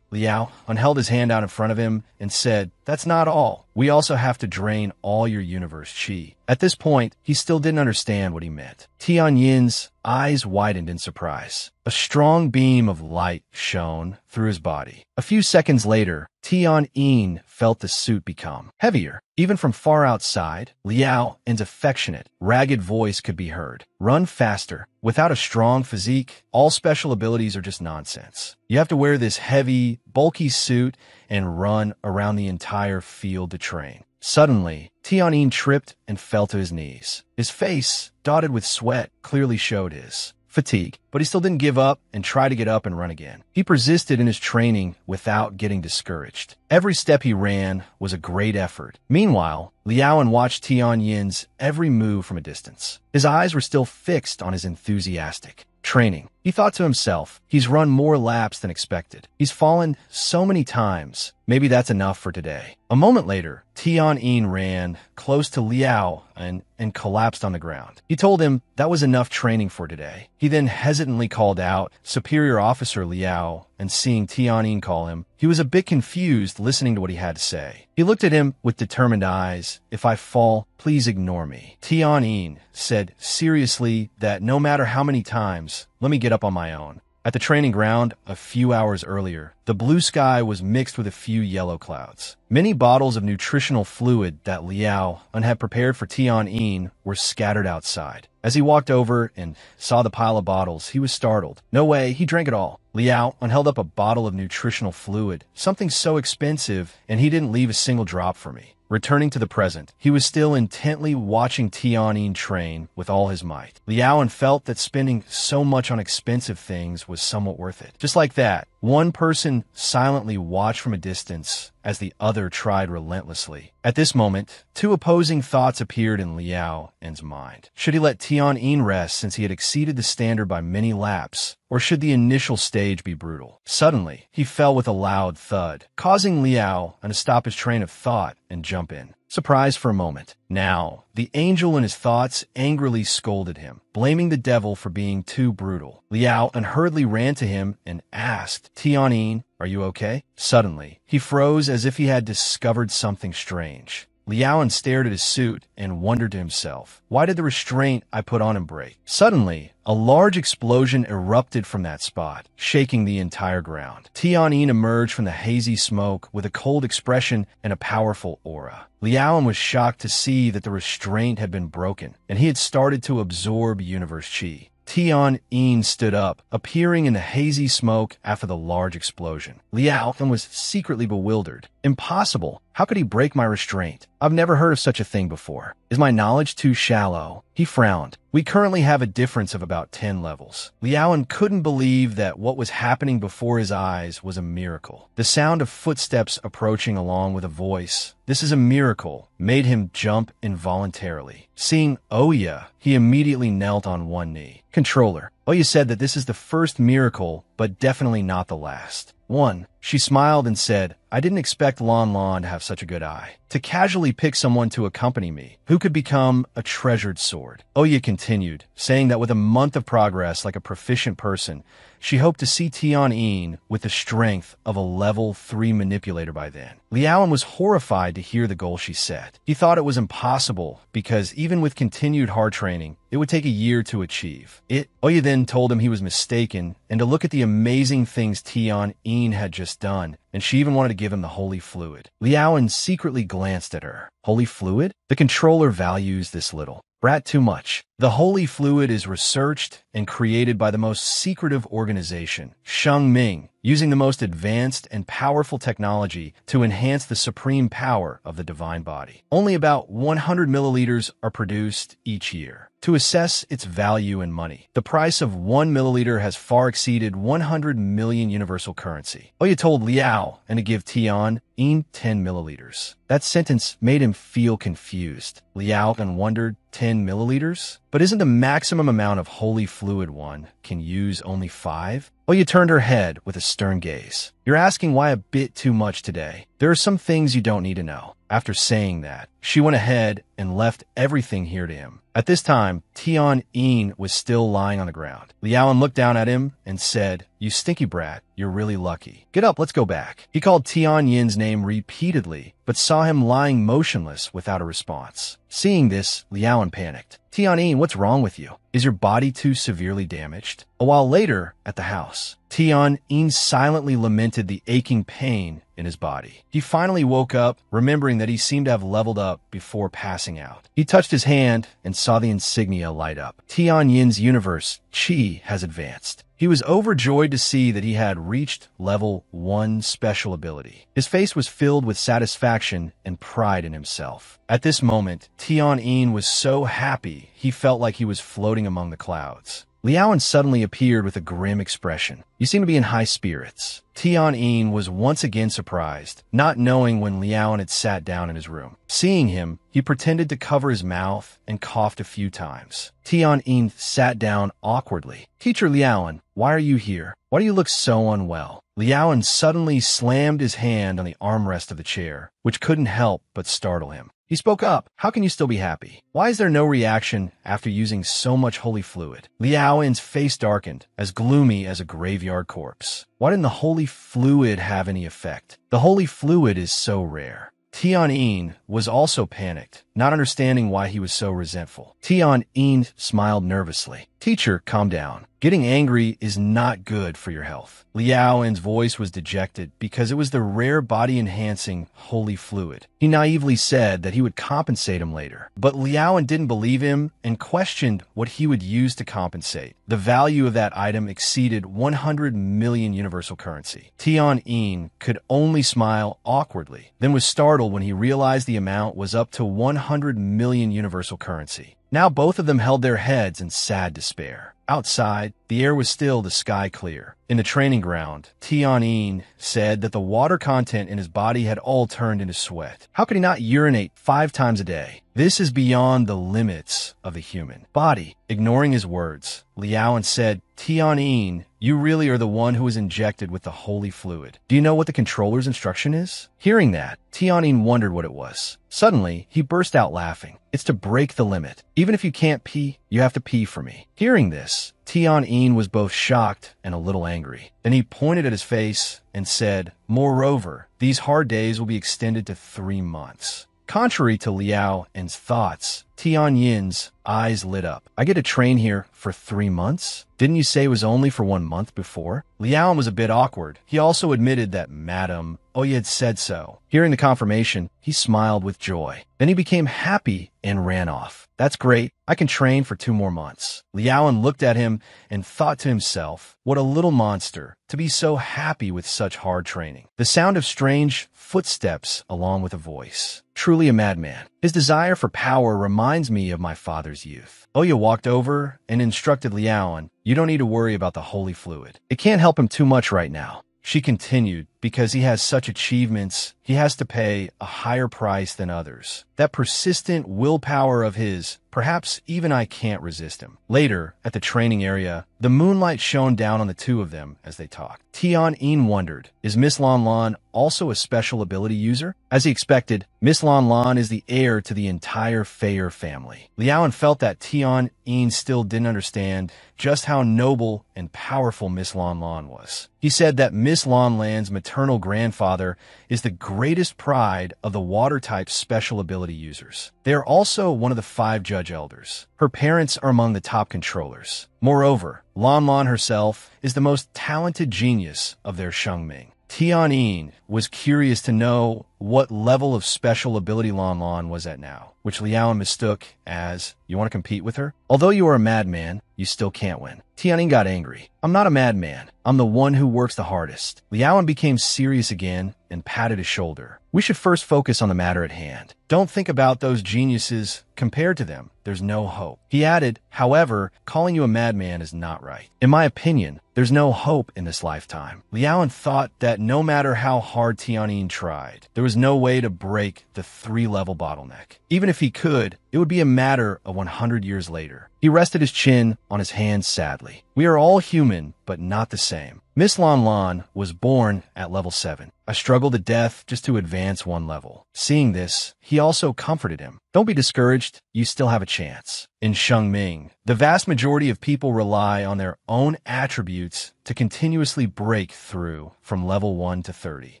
Liao held his hand out in front of him and said, that's not all. We also have to drain all your universe chi. At this point, he still didn't understand what he meant. Tianyin's eyes widened in surprise. A strong beam of light shone through his body. A few seconds later, Tianyin felt the suit become heavier. Even from far outside, Liao's affectionate, ragged voice could be heard. Run faster. Without a strong physique, all special abilities are just nonsense. You have to wear this heavy, bulky suit and run around the entire field to train. Suddenly, Tianyin tripped and fell to his knees. His face, dotted with sweat, clearly showed his fatigue, but he still didn't give up and try to get up and run again. He persisted in his training without getting discouraged. Every step he ran was a great effort. Meanwhile, Liao watched Tianyin's every move from a distance. His eyes were still fixed on his enthusiastic training. He thought to himself, he's run more laps than expected. He's fallen so many times. Maybe that's enough for today. A moment later, Tianyin ran close to Liao and collapsed on the ground. He told him that was enough training for today. He then hesitantly called out Superior Officer Liao, and seeing Tianyin call him, he was a bit confused listening to what he had to say. He looked at him with determined eyes. If I fall, please ignore me. Tianyin said seriously that no matter how many times, let me get up on my own. At the training ground, a few hours earlier, the blue sky was mixed with a few yellow clouds. Many bottles of nutritional fluid that Liao had prepared for Tianyin were scattered outside. As he walked over and saw the pile of bottles, he was startled. No way, he drank it all. Liao held up a bottle of nutritional fluid, something so expensive, and he didn't leave a single drop for me. Returning to the present, he was still intently watching Tianyin train with all his might. Liao felt that spending so much on expensive things was somewhat worth it. Just like that, one person silently watched from a distance as the other tried relentlessly. At this moment, two opposing thoughts appeared in Liao's mind. Should he let Tianyin rest since he had exceeded the standard by many laps, or should the initial stage be brutal? Suddenly, he fell with a loud thud, causing Liao to stop his train of thought and jump in. Surprised for a moment. Now, the angel in his thoughts angrily scolded him, blaming the devil for being too brutal. Liao hurriedly ran to him and asked, Tianyin, are you okay? Suddenly, he froze as if he had discovered something strange. Liao stared at his suit and wondered to himself, why did the restraint I put on him break? Suddenly, a large explosion erupted from that spot, shaking the entire ground. Tianyin emerged from the hazy smoke with a cold expression and a powerful aura. Liao was shocked to see that the restraint had been broken, and he had started to absorb universe chi. Tianyin stood up, appearing in the hazy smoke after the large explosion. Liao was secretly bewildered. Impossible. How could he break my restraint? I've never heard of such a thing before. Is my knowledge too shallow? He frowned. We currently have a difference of about 10 levels. Liao couldn't believe that what was happening before his eyes was a miracle. The sound of footsteps approaching along with a voice, "This is a miracle," made him jump involuntarily. Seeing Oya, he immediately knelt on one knee. Controller, Oya said that this is the first miracle, but definitely not the last. 1. She smiled and said, I didn't expect Lon Lon to have such a good eye. To casually pick someone to accompany me, who could become a treasured sword. Oya continued, saying that with a month of progress like a proficient person, she hoped to see Tianyin with the strength of a level 3 manipulator by then. Liao was horrified to hear the goal she set. He thought it was impossible because even with continued hard training, it would take a year to achieve it. Oya then told him he was mistaken and to look at the amazing things Tianyin had just done, and she even wanted to give him the holy fluid. Liao secretly glanced at her. Holy fluid? The controller values this little. Brat too much. The holy fluid is researched and created by the most secretive organization, Sheng Ming, using the most advanced and powerful technology to enhance the supreme power of the divine body. Only about 100 milliliters are produced each year. to assess its value in money. The price of 1 milliliter has far exceeded 100 million universal currency. Oya told Liao and to give Tian 10 milliliters. That sentence made him feel confused. Liao then wondered, 10 milliliters? But isn't the maximum amount of holy fluid one can use only 5? Oya turned her head with a stern gaze. You're asking why a bit too much today. There are some things you don't need to know. After saying that, she went ahead and left everything here to him. At this time, Tian was still lying on the ground. Liaoan looked down at him and said, "You stinky brat, you're really lucky. Get up, let's go back." He called Tian Yin's name repeatedly, but saw him lying motionless without a response. Seeing this, Liaoan panicked. "Tian Yin, what's wrong with you? Is your body too severely damaged?" A while later, at the house, Tian Yin silently lamented the aching pain in his body. He finally woke up, remembering that he seemed to have leveled up before passing out. He touched his hand and saw the insignia light up. Tian Yin's universe, Qi, has advanced. He was overjoyed to see that he had reached level 1 special ability. His face was filled with satisfaction and pride in himself. At this moment, Tian Yin was so happy he felt like he was floating among the clouds. Liaoan suddenly appeared with a grim expression. "You seem to be in high spirits." Tian Yin was once again surprised, not knowing when Liaoan had sat down in his room. Seeing him, he pretended to cover his mouth and coughed a few times. Tian Yin sat down awkwardly. "Teacher Liaoan, why are you here? Why do you look so unwell?" Liaoan suddenly slammed his hand on the armrest of the chair, which couldn't help but startle him. He spoke up. "How can you still be happy? Why is there no reaction after using so much holy fluid?" Liaoan's face darkened, as gloomy as a graveyard corpse. "Why didn't the holy fluid have any effect? The holy fluid is so rare." Tian Yin was also panicked, not understanding why he was so resentful. Tian Yin smiled nervously. "Teacher, calm down. Getting angry is not good for your health." Liaoan's voice was dejected because it was the rare body-enhancing holy fluid. He naively said that he would compensate him later. But Liaoan didn't believe him and questioned what he would use to compensate. The value of that item exceeded 100 million universal currency. Tian Yin could only smile awkwardly, then was startled when he realized the amount was up to 100 million universal currency. Now both of them held their heads in sad despair. Outside, the air was still the sky clear. In the training ground, Tian Yin said that the water content in his body had all turned into sweat. How could he not urinate 5 times a day? This is beyond the limits of the human body. Ignoring his words, Liaoan said, "Tian Yin, you really are the one who was injected with the holy fluid. Do you know what the controller's instruction is?" Hearing that, Tian Yin wondered what it was. Suddenly, he burst out laughing. "It's to break the limit. Even if you can't pee, you have to pee for me." Hearing this, Tian Yin was both shocked and a little angry. Then he pointed at his face and said, "Moreover, these hard days will be extended to 3 months." Contrary to Liao and's thoughts, Tian Yin's eyes lit up. "I get to train here for 3 months? Didn't you say it was only for 1 month before?" Liao was a bit awkward. He also admitted that Madam Oya had said so. Hearing the confirmation, he smiled with joy. Then he became happy and ran off. "That's great. I can train for 2 more months." Liaoan looked at him and thought to himself, what a little monster to be so happy with such hard training. The sound of strange footsteps along with a voice. Truly a madman. His desire for power reminds me of my father's youth. Oya walked over and instructed Liaoan, "You don't need to worry about the holy fluid. It can't help him too much right now." She continued, "Because he has such achievements, he has to pay a higher price than others. That persistent willpower of his, perhaps even I can't resist him." Later, at the training area, the moonlight shone down on the two of them as they talked. Tian Yin wondered, is Miss Lan Lan also a special ability user? As he expected, Miss Lan Lan is the heir to the entire Feier family. Liaoan felt that Tian Yin still didn't understand just how noble and powerful Miss Lan Lan was. He said that Miss Lan Lan's maternal grandfather is the greatest pride of the water-type special ability users. They are also one of the 5 judge elders. Her parents are among the top controllers. Moreover, Lan Lan herself is the most talented genius of their Shengming. Tian Yin was curious to know what level of special ability Lan Lan was at now, which Liaoan mistook as, "You want to compete with her? Although you are a madman, you still can't win." Tian Yin got angry. "I'm not a madman. I'm the one who works the hardest." Liaoan became serious again and patted his shoulder. We should first focus on the matter at hand. Don't think about those geniuses. Compared to them, there's no hope. He added, however, calling you a madman is not right. In my opinion, there's no hope in this lifetime. Liaoan thought that no matter how hard Tianyin tried, there was no way to break the 3-level bottleneck. Even if he could, it would be a matter of 100 years later. He rested his chin on his hands sadly. We are all human, but not the same. Miss Lan Lan was born at level 7. I struggled to death just to advance 1 level. Seeing this, he also comforted him. Don't be discouraged, you still have a chance. In Shengming, the vast majority of people rely on their own attributes to continuously break through from level 1 to 30.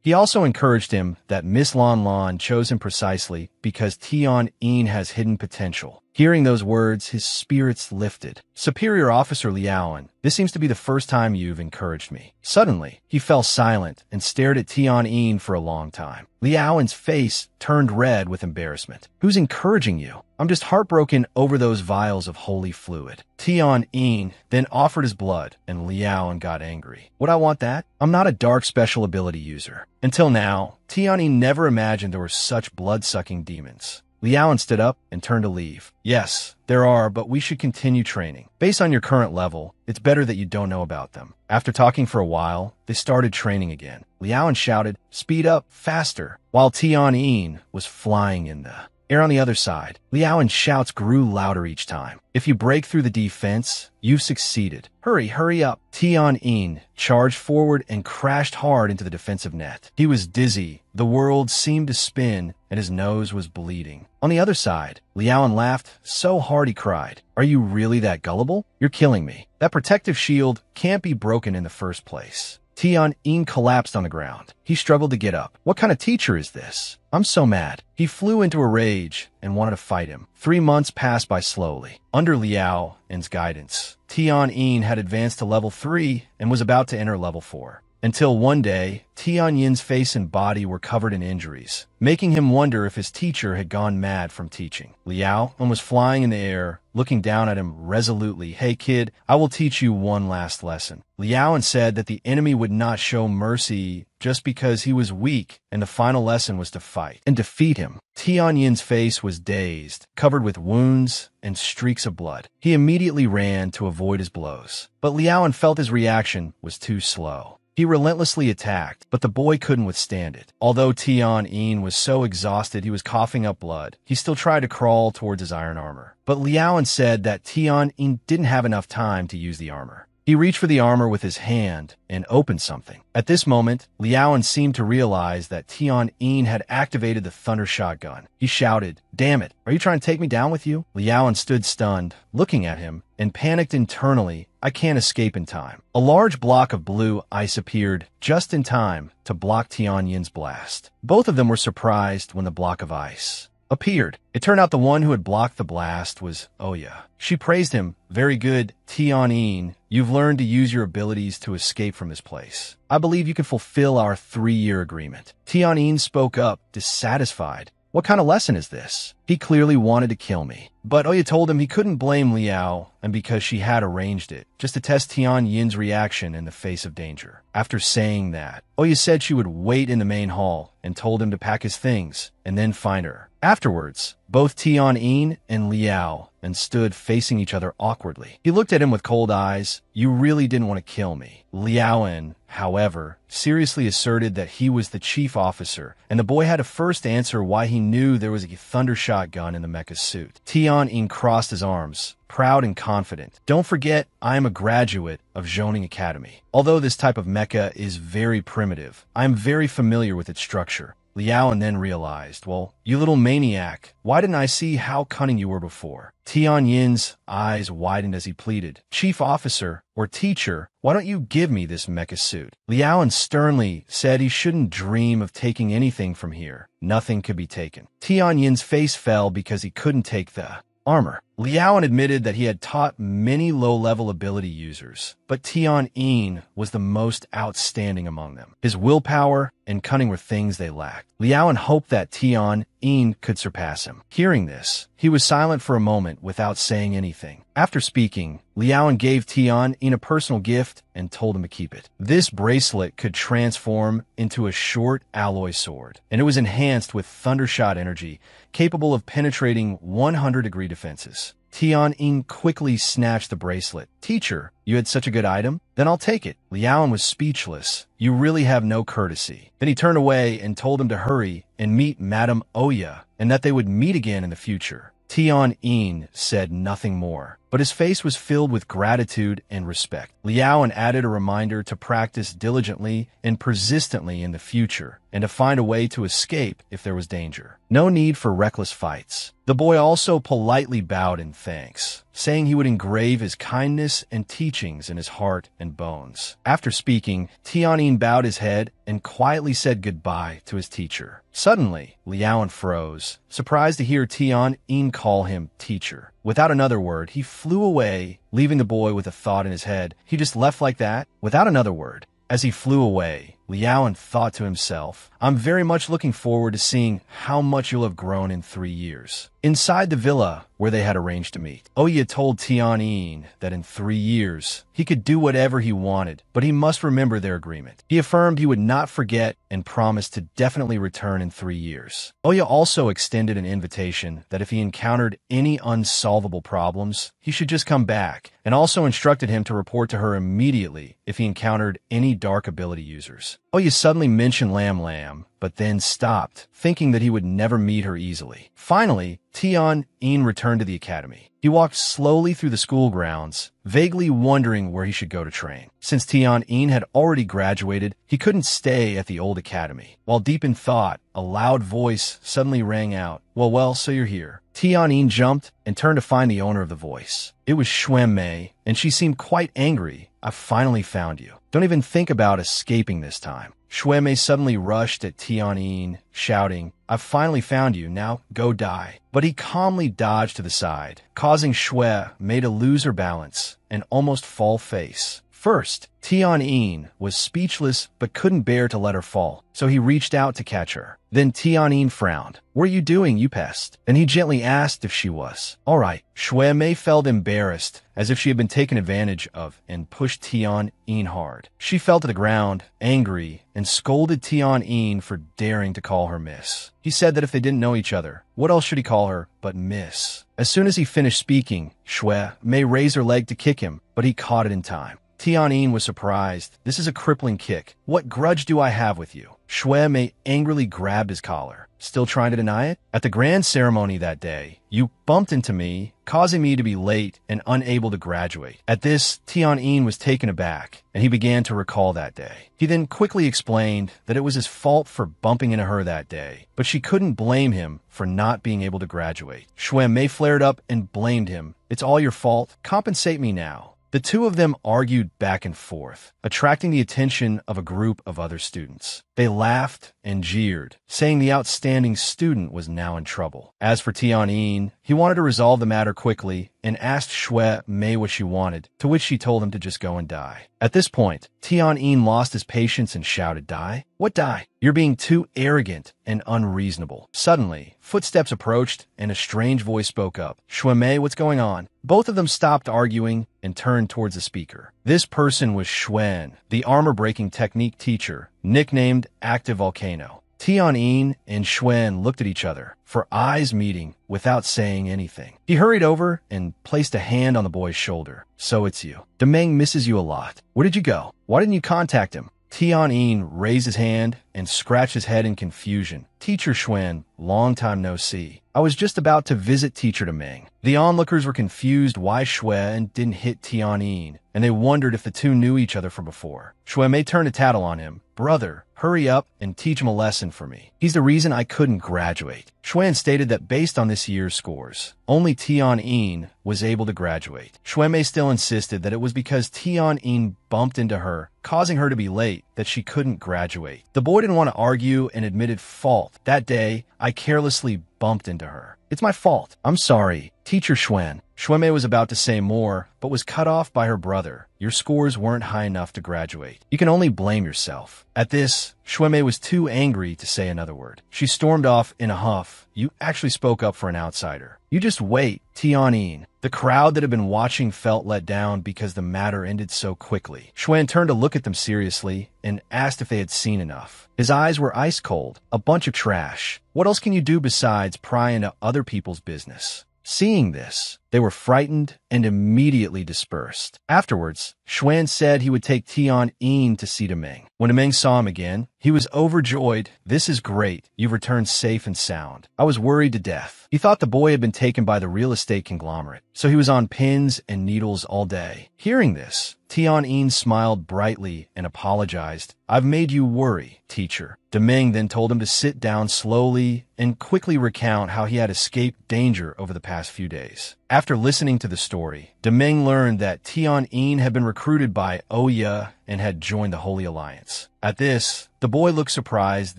He also encouraged him that Miss Lan Lan chose him precisely because Tianyin has hidden potential. Hearing those words, his spirits lifted. Superior Officer Liaoan, this seems to be the first time you've encouraged me. Suddenly, he fell silent and stared at Tianyin for a long time. Liaoan's face turned red with embarrassment. Who's encouraging you? I'm just heartbroken over those vials of holy fluid. Tianyin then offered his blood, and Liaoan got angry. Would I want that? I'm not a dark special ability user. Until now, Tianyin never imagined there were such blood-sucking demons. Liaoan stood up and turned to leave. Yes, there are, but we should continue training. Based on your current level, it's better that you don't know about them. After talking for a while, they started training again. Liaoan shouted, speed up, faster, while Tianyin was flying in the air on the other side. Liaoan's shouts grew louder each time. If you break through the defense, you've succeeded. Hurry, hurry up. Tianyin charged forward and crashed hard into the defensive net. He was dizzy. The world seemed to spin, and his nose was bleeding. On the other side, Liaoan laughed so hard he cried. Are you really that gullible? You're killing me. That protective shield can't be broken in the first place. Tianyin collapsed on the ground. He struggled to get up. What kind of teacher is this? I'm so mad. He flew into a rage and wanted to fight him. 3 months passed by slowly. Under Liaoan's guidance, Tianyin had advanced to level 3 and was about to enter level 4. Until one day, Tianyin's face and body were covered in injuries, making him wonder if his teacher had gone mad from teaching. Liaoan was flying in the air, looking down at him resolutely. Hey kid, I will teach you one last lesson. Liaoan said that the enemy would not show mercy just because he was weak, and the final lesson was to fight and defeat him. Tianyin's face was dazed, covered with wounds and streaks of blood. He immediately ran to avoid his blows, but Liaoan felt his reaction was too slow. He relentlessly attacked, but the boy couldn't withstand it. Although Tianyin was so exhausted he was coughing up blood, he still tried to crawl towards his iron armor. But Liaoan said that Tianyin didn't have enough time to use the armor. He reached for the armor with his hand and opened something. At this moment, Liaoan seemed to realize that Tianyin had activated the thunder shotgun. He shouted, "Damn it, are you trying to take me down with you?" Liaoan stood stunned, looking at him, and panicked internally. I can't escape in time. A large block of blue ice appeared just in time to block Tianyin's blast. Both of them were surprised when the block of ice appeared. It turned out the one who had blocked the blast was Oya. She praised him. Very good, Tianyin. You've learned to use your abilities to escape from this place. I believe you can fulfill our 3-year agreement. Tianyin spoke up, dissatisfied. What kind of lesson is this? He clearly wanted to kill me. But Oya told him he couldn't blame Liao, and because she had arranged it, just to test Tianyin's reaction in the face of danger. After saying that, Oya said she would wait in the main hall and told him to pack his things and then find her. Afterwards, both Tianyin and Liao and stood facing each other awkwardly. He looked at him with cold eyes. You really didn't want to kill me. Liaoan, however, seriously asserted that he was the chief officer, and the boy had to first answer why he knew there was a thunder shotgun in the mecha suit. Tianyin crossed his arms, proud and confident. Don't forget, I am a graduate of Zhoning Academy. Although this type of mecha is very primitive, I am very familiar with its structure. Liaoan then realized, well, you little maniac, why didn't I see how cunning you were before? Tianyin's eyes widened as he pleaded, Chief Officer, or Teacher, why don't you give me this mecha suit? Liaoan sternly said he shouldn't dream of taking anything from here. Nothing could be taken. Tianyin's face fell because he couldn't take the armor. Liaoan admitted that he had taught many low-level ability users, but Tian-Yin was the most outstanding among them. His willpower and cunning were things they lacked. Liaoan hoped that Tian-Yin could surpass him. Hearing this, he was silent for a moment without saying anything. After speaking, Liaoan gave Tian-Yin a personal gift and told him to keep it. This bracelet could transform into a short alloy sword, and it was enhanced with thundershot energy, capable of penetrating 100-degree defenses. Tian-Yin quickly snatched the bracelet. "Teacher, you had such a good item? Then I'll take it." Liaoan was speechless. "You really have no courtesy." Then he turned away and told him to hurry and meet Madame Oya, and that they would meet again in the future. Tian-Yin said nothing more, but his face was filled with gratitude and respect. Liaoan added a reminder to practice diligently and persistently in the future, and to find a way to escape if there was danger. No need for reckless fights. The boy also politely bowed in thanks, saying he would engrave his kindness and teachings in his heart and bones. After speaking, Tian-Yin bowed his head and quietly said goodbye to his teacher. Suddenly, Liaoan froze, surprised to hear Tian-Yin call him teacher. Without another word, he flew away, leaving the boy with a thought in his head. He just left like that, without another word. As he flew away, Liaoan thought to himself, "I'm very much looking forward to seeing how much you'll have grown in 3 years." Inside the villa where they had arranged to meet, Oya told Tian-Yin that in 3 years, he could do whatever he wanted, but he must remember their agreement. He affirmed he would not forget and promised to definitely return in 3 years. Oya also extended an invitation that if he encountered any unsolvable problems, he should just come back, and also instructed him to report to her immediately if he encountered any dark ability users. Oya suddenly mentioned Lam Lam, but then stopped, thinking that he would never meet her easily. Finally, Tian-Yin returned to the academy. He walked slowly through the school grounds, vaguely wondering where he should go to train. Since Tian-Yin had already graduated, he couldn't stay at the old academy. While deep in thought, a loud voice suddenly rang out. Well, so you're here." Tian-Yin jumped and turned to find the owner of the voice. It was Xuanmei, and she seemed quite angry. "I finally found you. Don't even think about escaping this time." Xuanmei suddenly rushed at Tian-Yin, shouting, "I've finally found you, now go die." But he calmly dodged to the side, causing Xuanmei to lose her balance and almost fall face. First, Tian-Yin was speechless but couldn't bear to let her fall, so he reached out to catch her. Then Tian-Yin frowned. "What are you doing, you pest?" And he gently asked if she was. "All right." Xuanmei felt embarrassed, as if she had been taken advantage of, and pushed Tian-Yin hard. She fell to the ground, angry, and scolded Tian-Yin for daring to call her miss. He said that if they didn't know each other, what else should he call her but miss? As soon as he finished speaking, Xuanmei raised her leg to kick him, but he caught it in time. Tian-Yin was surprised. "This is a crippling kick. What grudge do I have with you?" Xuanmei angrily grabbed his collar. "Still trying to deny it? At the grand ceremony that day, you bumped into me, causing me to be late and unable to graduate." At this, Tian-Yin was taken aback, and he began to recall that day. He then quickly explained that it was his fault for bumping into her that day, but she couldn't blame him for not being able to graduate. Xuanmei flared up and blamed him. "It's all your fault. Compensate me now." The two of them argued back and forth, attracting the attention of a group of other students. They laughed and jeered, saying the outstanding student was now in trouble. As for Tian-Yin, he wanted to resolve the matter quickly and asked Xuanmei what she wanted, to which she told him to just go and die. At this point, Tian-Yin lost his patience and shouted, "Die? What die? You're being too arrogant and unreasonable." Suddenly, footsteps approached and a strange voice spoke up. "Xuanmei, what's going on?" Both of them stopped arguing and turned towards the speaker. This person was Xuan, the armor-breaking technique teacher, nicknamed Active Volcano. Tian-Yin and Xuan looked at each other, for eyes meeting, without saying anything. He hurried over and placed a hand on the boy's shoulder. "So it's you. Demeng misses you a lot. Where did you go? Why didn't you contact him?" Tian-Yin raised his hand and scratched his head in confusion. "Teacher Xuan, long time no see. I was just about to visit Teacher Demeng." The onlookers were confused why Xuan didn't hit Tian-Yin, and they wondered if the two knew each other from before. Xuanmei turned to tattle on him. "Brother, hurry up and teach him a lesson for me. He's the reason I couldn't graduate." Xuan stated that based on this year's scores, only Tian-Yin was able to graduate. Xuanmei still insisted that it was because Tian-Yin bumped into her, causing her to be late, that she couldn't graduate. The boy didn't want to argue and admitted fault. "That day, I carelessly bumped into her. It's my fault. I'm sorry, Teacher Xuan. Xuanmei was about to say more, but was cut off by her brother. Your scores weren't high enough to graduate. You can only blame yourself. At this, Xuanmei was too angry to say another word. She stormed off in a huff. You actually spoke up for an outsider. You just wait, Tianyin. The crowd that had been watching felt let down because the matter ended so quickly. Xuan turned to look at them seriously and asked if they had seen enough. His eyes were ice cold. A bunch of trash. What else can you do besides pry into other people's business? Seeing this, they were frightened and immediately dispersed. Afterwards, Xuan said he would take Tianyin to see Demeng. When Demeng saw him again, he was overjoyed. This is great. You've returned safe and sound. I was worried to death. He thought the boy had been taken by the real estate conglomerate, so he was on pins and needles all day. Hearing this, Tianyin smiled brightly and apologized. I've made you worry, teacher. Demeng then told him to sit down slowly and quickly recount how he had escaped danger over the past few days. After listening to the story, Demeng learned that Tianyin had been recruited by Oya and had joined the Holy Alliance. At this, the boy looked surprised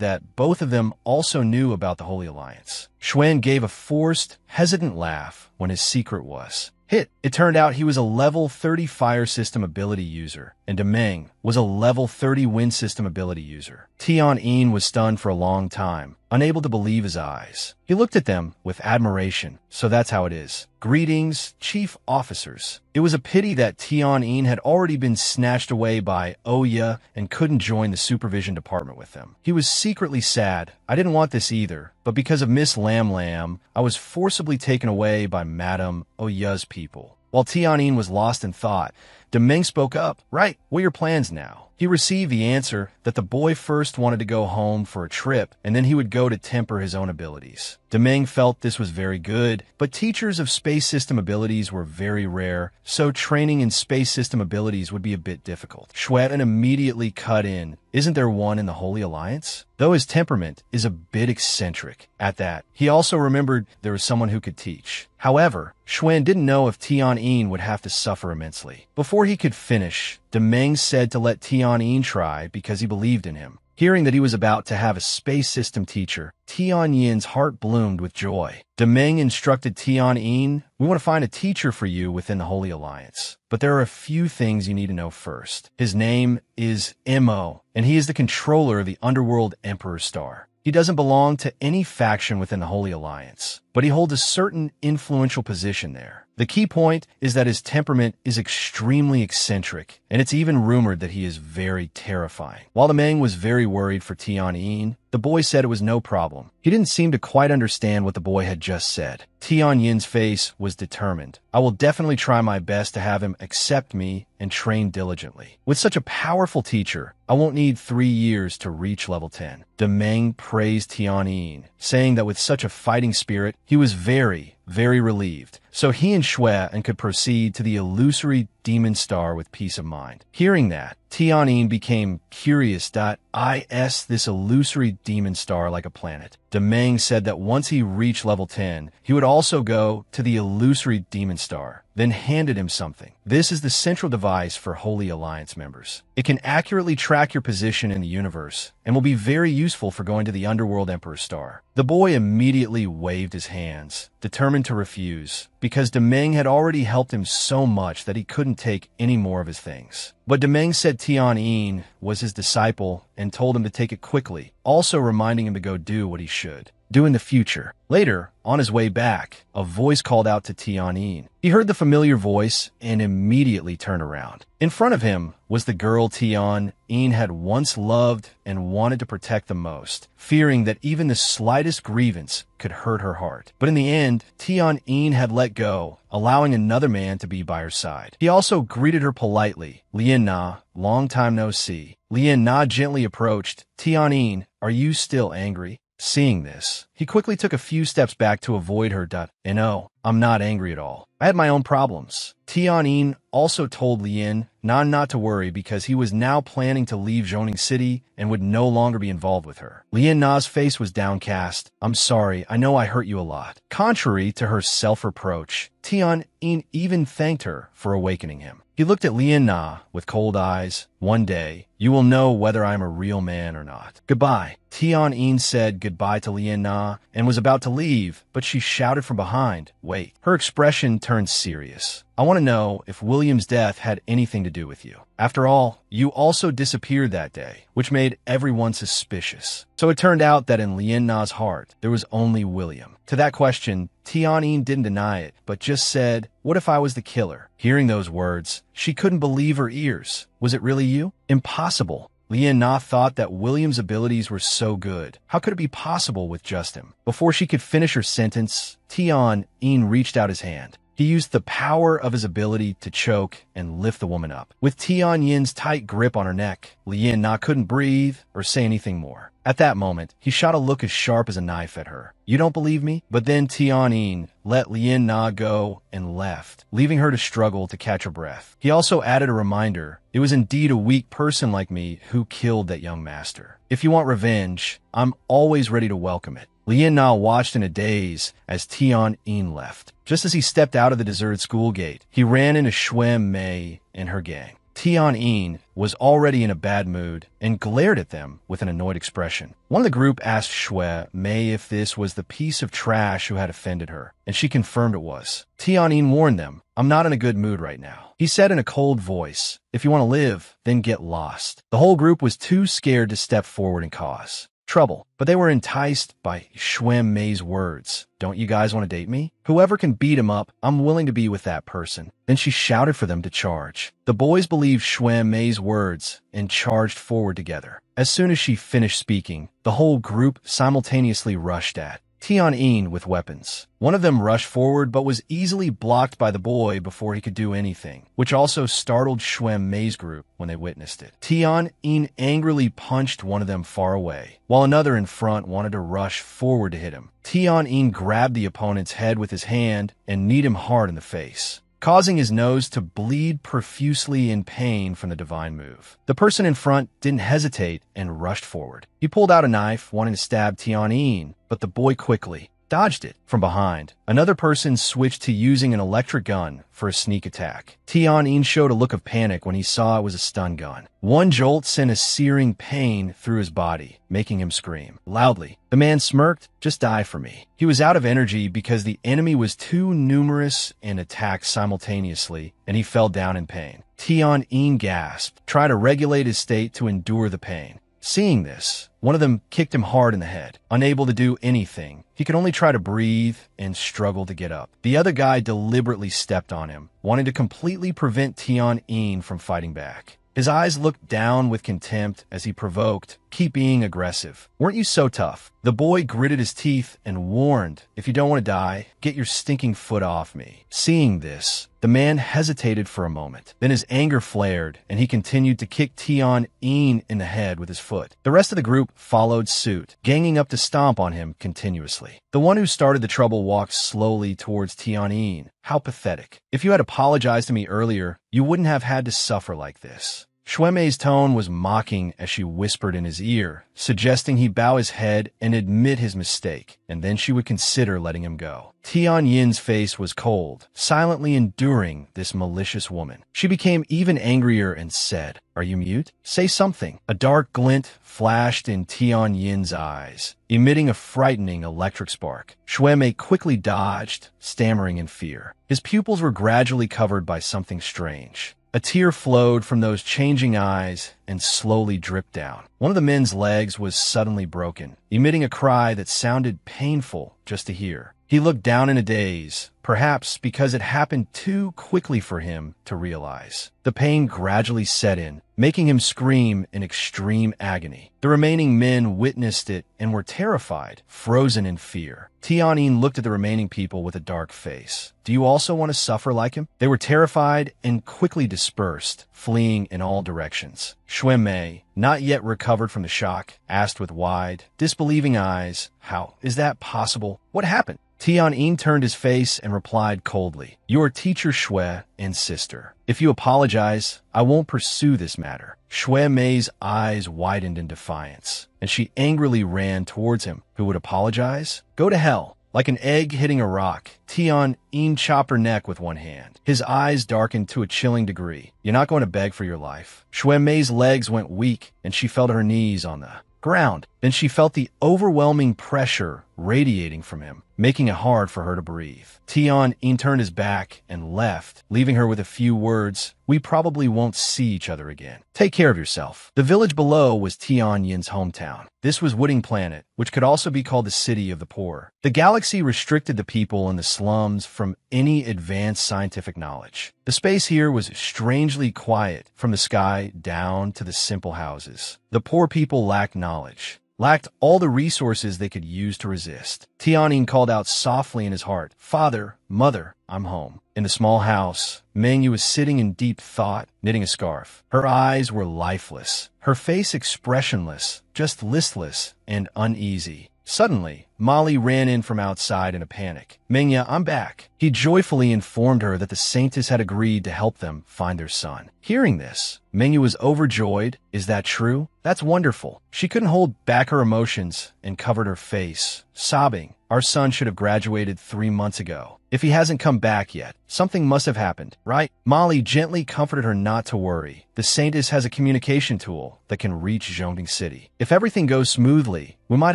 that both of them also knew about the Holy Alliance. Xuan gave a forced, hesitant laugh when his secret was hit. It turned out he was a level 30 fire system ability user, and Demeng was a level 30 wind system ability user. Tianyin was stunned for a long time, unable to believe his eyes. He looked at them with admiration. So that's how it is. Greetings, chief officers. It was a pity that Tianyin had already been snatched away by Oya and couldn't join the supervision department with them. He was secretly sad. I didn't want this either, but because of Miss Lam Lam, I was forcibly taken away by Madame Oya's people. While Tianyin was lost in thought, Demeng spoke up. Right, what are your plans now? He received the answer that the boy first wanted to go home for a trip, and then he would go to temper his own abilities. Demeng felt this was very good, but teachers of space system abilities were very rare, so training in space system abilities would be a bit difficult. Xuan immediately cut in. Isn't there one in the Holy Alliance? Though his temperament is a bit eccentric. At that, he also remembered there was someone who could teach. However, Xuan didn't know if Tianyin would have to suffer immensely. Before he could finish, Demeng said to let Tianyin try because he believed in him. Hearing that he was about to have a space system teacher, Tianyin's heart bloomed with joy. Demeng instructed Tianyin, we want to find a teacher for you within the Holy Alliance. But there are a few things you need to know first. His name is Mo, and he is the controller of the Underworld Emperor Star. He doesn't belong to any faction within the Holy Alliance, but he holds a certain influential position there. The key point is that his temperament is extremely eccentric, and it's even rumored that he is very terrifying. While Demeng was very worried for Tianyin, the boy said it was no problem. He didn't seem to quite understand what the boy had just said. Tianyin's face was determined. I will definitely try my best to have him accept me and train diligently. With such a powerful teacher, I won't need 3 years to reach level 10. Demeng praised Tianyin, saying that with such a fighting spirit, he was very relieved. So he and Xuan could proceed to the illusory demon star with peace of mind. Hearing that, Tianyin became curious. Is this illusory demon star like a planet? Demeng said that once he reached level 10, he would also go to the illusory demon star, then handed him something. This is the central device for Holy Alliance members. It can accurately track your position in the universe and will be very useful for going to the Underworld Emperor Star. The boy immediately waved his hands, determined to refuse, because Demeng had already helped him so much that he couldn't take any more of his things. But Demeng said Tianyin was his disciple and told him to take it quickly, also reminding him to go do what he should do in the future. Later, on his way back, a voice called out to Tianyin. He heard the familiar voice and immediately turned around. In front of him was the girl Tianyin had once loved and wanted to protect the most, fearing that even the slightest grievance could hurt her heart. But in the end, Tianyin had let go, allowing another man to be by her side. He also greeted her politely. Lian Na, long time no see. Lian Na gently approached. Tianyin, are you still angry? Seeing this, he quickly took a few steps back to avoid her. No, I'm not angry at all. I had my own problems. Tianyin also told Lian Na not to worry because he was now planning to leave Zhoning City and would no longer be involved with her. Lian Na's face was downcast. I'm sorry, I know I hurt you a lot. Contrary to her self-reproach, Tian-in even thanked her for awakening him. He looked at Lien Na with cold eyes. One day, you will know whether I am a real man or not. Goodbye. Tian-in said goodbye to Lien Na and was about to leave, but she shouted from behind, wait. Her expression turned serious. I want to know if William's death had anything to do with you. After all, you also disappeared that day, which made everyone suspicious. So it turned out that in Lien Na's heart, there was only William. To that question, Tian-in didn't deny it, but just said, what if I was the killer? Hearing those words, she couldn't believe her ears. Was it really you? Impossible. Lien Na thought that William's abilities were so good. How could it be possible with just him? Before she could finish her sentence, Tian-in reached out his hand. He used the power of his ability to choke and lift the woman up. With Tian-yin's tight grip on her neck, Lien Na couldn't breathe or say anything more. At that moment, he shot a look as sharp as a knife at her. You don't believe me? But then Tian-in let Lien Na go and left, leaving her to struggle to catch her breath. He also added a reminder, it was indeed a weak person like me who killed that young master. If you want revenge, I'm always ready to welcome it. Lien Na watched in a daze as Tian-in left. Just as he stepped out of the deserted school gate, he ran into Shui Mei and her gang. Tian-in was already in a bad mood and glared at them with an annoyed expression. One of the group asked Shui Mei if this was the piece of trash who had offended her, and she confirmed it was. Tian-in warned them, I'm not in a good mood right now. He said in a cold voice, if you want to live, then get lost. The whole group was too scared to step forward and cause trouble, but they were enticed by Shui Mei's words. Don't you guys want to date me? Whoever can beat him up, I'm willing to be with that person. Then she shouted for them to charge. The boys believed Shui Mei's words and charged forward together. As soon as she finished speaking, the whole group simultaneously rushed at Tian-in with weapons. One of them rushed forward but was easily blocked by the boy before he could do anything, which also startled Shui Mei's group when they witnessed it. Tian-in angrily punched one of them far away, while another in front wanted to rush forward to hit him. Tian-in grabbed the opponent's head with his hand and kneed him hard in the face, causing his nose to bleed profusely in pain from the divine move. The person in front didn't hesitate and rushed forward. He pulled out a knife, wanting to stab Tian-in, but the boy quickly dodged it. From behind, another person switched to using an electric gun for a sneak attack. Tian-in showed a look of panic when he saw it was a stun gun. One jolt sent a searing pain through his body, making him scream loudly. The man smirked, just die for me. He was out of energy because the enemy was too numerous and attacked simultaneously, and he fell down in pain. Tian-in gasped, tried to regulate his state to endure the pain. Seeing this, one of them kicked him hard in the head. Unable to do anything, he could only try to breathe and struggle to get up. The other guy deliberately stepped on him, wanting to completely prevent Tian-in from fighting back. His eyes looked down with contempt as he provoked, keep being aggressive. Weren't you so tough? The boy gritted his teeth and warned, if you don't want to die, get your stinking foot off me. Seeing this, the man hesitated for a moment. Then his anger flared, and he continued to kick Tian-in in the head with his foot. The rest of the group followed suit, ganging up to stomp on him continuously. The one who started the trouble walked slowly towards Tian-in. How pathetic. If you had apologized to me earlier, you wouldn't have had to suffer like this. Shui Mei's tone was mocking as she whispered in his ear, suggesting he bow his head and admit his mistake, and then she would consider letting him go. Tian-yin's face was cold, silently enduring this malicious woman. She became even angrier and said, are you mute? Say something. A dark glint flashed in Tian-yin's eyes, emitting a frightening electric spark. Shui Mei quickly dodged, stammering in fear. His pupils were gradually covered by something strange. A tear flowed from those changing eyes and slowly dripped down. One of the men's legs was suddenly broken, emitting a cry that sounded painful just to hear. He looked down in a daze, perhaps because it happened too quickly for him to realize. The pain gradually set in, making him scream in extreme agony. The remaining men witnessed it and were terrified, frozen in fear. Tian-in looked at the remaining people with a dark face. Do you also want to suffer like him? They were terrified and quickly dispersed, fleeing in all directions. Shui Mei, not yet recovered from the shock, asked with wide, disbelieving eyes, how is that possible? What happened? Tian-in turned his face and replied coldly, your teacher Shui and sister. If you apologize, I won't pursue this matter. Shui Mei's eyes widened in defiance, and she angrily ran towards him. Who would apologize? Go to hell. Like an egg hitting a rock, Tion chopped her neck with one hand. His eyes darkened to a chilling degree. You're not going to beg for your life. Xue Mei's legs went weak, and she felt her knees on the ground. Then she felt the overwhelming pressure radiating from him, making it hard for her to breathe. Tion turned his back and left, leaving her with a few words. We probably won't see each other again. Take care of yourself. The village below was Tianyin's hometown. This was Wooding Planet, which could also be called the City of the Poor. The galaxy restricted the people in the slums from any advanced scientific knowledge. The space here was strangely quiet, from the sky down to the simple houses. The poor people lacked knowledge, lacked all the resources they could use to resist. Tianyin called out softly in his heart, "Father, Mother, I'm home." In the small house, Mengyu was sitting in deep thought, knitting a scarf. Her eyes were lifeless, her face expressionless, just listless and uneasy. Suddenly, Molly ran in from outside in a panic. "Mengya, I'm back." He joyfully informed her that the Saintess had agreed to help them find their son. Hearing this, Mengya was overjoyed. Is that true? That's wonderful. She couldn't hold back her emotions and covered her face, sobbing. Our son should have graduated 3 months ago. If he hasn't come back yet, something must have happened, right? Molly gently comforted her not to worry. The Saintess has a communication tool that can reach Zhongding City. If everything goes smoothly, we might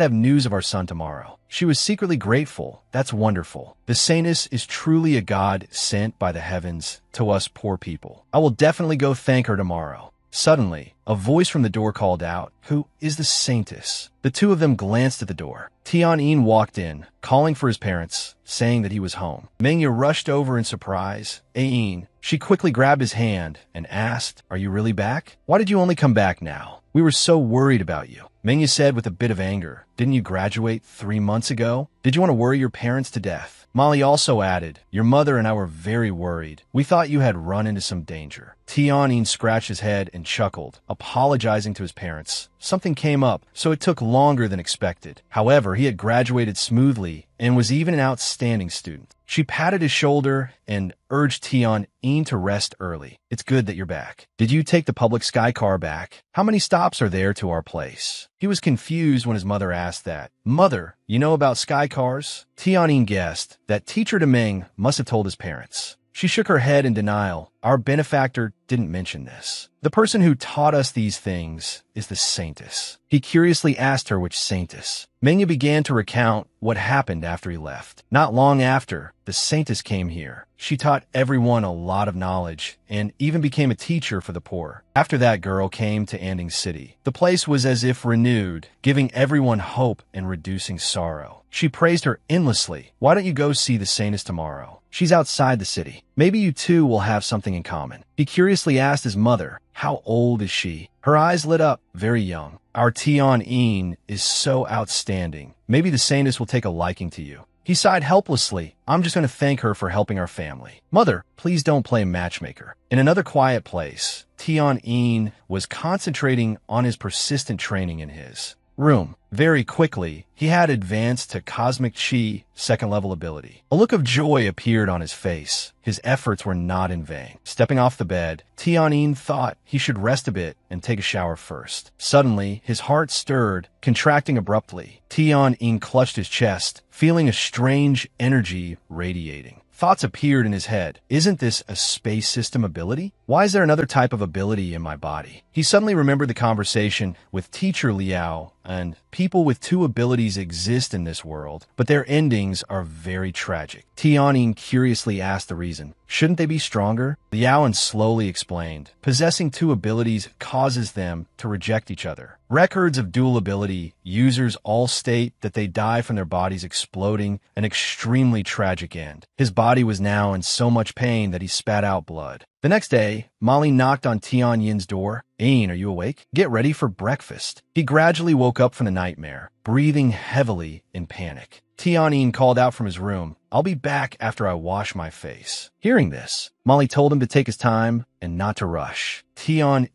have news of our son tomorrow. She was secretly grateful. That's wonderful. The Saintess is truly a god sent by the heavens to us poor people. I will definitely go thank her tomorrow. Suddenly, a voice from the door called out, "Who is the Saintess?" The two of them glanced at the door. Tianyin walked in, calling for his parents, saying that he was home. Mengya rushed over in surprise. "Ain." She quickly grabbed his hand and asked, "Are you really back? Why did you only come back now? We were so worried about you." Mengya said with a bit of anger, "Didn't you graduate 3 months ago? Did you want to worry your parents to death?" Molly also added, "Your mother and I were very worried. We thought you had run into some danger." Tianyin scratched his head and chuckled, apologizing to his parents. Something came up, so it took longer than expected. However, he had graduated smoothly and was even an outstanding student. She patted his shoulder and urged Tianyin to rest early. "It's good that you're back. Did you take the public sky car back? How many stops are there to our place?" He was confused when his mother asked that. "Mother, you know about sky cars?" Tianyin guessed that Teacher Deming must have told his parents. She shook her head in denial. "Our benefactor didn't mention this. The person who taught us these things is the Saintess." He curiously asked her which Saintess. Mengya began to recount what happened after he left. Not long after, the Saintess came here. She taught everyone a lot of knowledge and even became a teacher for the poor. After that girl came to Anding City, the place was as if renewed, giving everyone hope and reducing sorrow. She praised her endlessly. "Why don't you go see the Saintess tomorrow? She's outside the city. Maybe you two will have something in common." He curiously asked his mother, "How old is she?" Her eyes lit up. "Very young." "Our Tianyin is so outstanding. Maybe the Saintess will take a liking to you." He sighed helplessly. "I'm just going to thank her for helping our family." "Mother, please don't play matchmaker." In another quiet place, Tianyin was concentrating on his persistent training in his room. Very quickly, he had advanced to Cosmic Chi, second-level ability. A look of joy appeared on his face. His efforts were not in vain. Stepping off the bed, Tianyin thought he should rest a bit and take a shower first. Suddenly, his heart stirred, contracting abruptly. Tianyin clutched his chest, feeling a strange energy radiating. Thoughts appeared in his head. Isn't this a space system ability? Why is there another type of ability in my body? He suddenly remembered the conversation with Teacher Liao, and people with 2 abilities exist in this world, but their endings are very tragic. Tianyin curiously asked the reason. Shouldn't they be stronger? Liao slowly explained. Possessing 2 abilities causes them to reject each other. Records of dual ability users all state that they die from their bodies exploding, an extremely tragic end. His body was now in so much pain that he spat out blood. The next day, Molly knocked on Tianyin's door. "Ain, are you awake? Get ready for breakfast." He gradually woke up from the nightmare, breathing heavily in panic. Tianyin called out from his room, "I'll be back after I wash my face." Hearing this, Molly told him to take his time and not to rush. Tion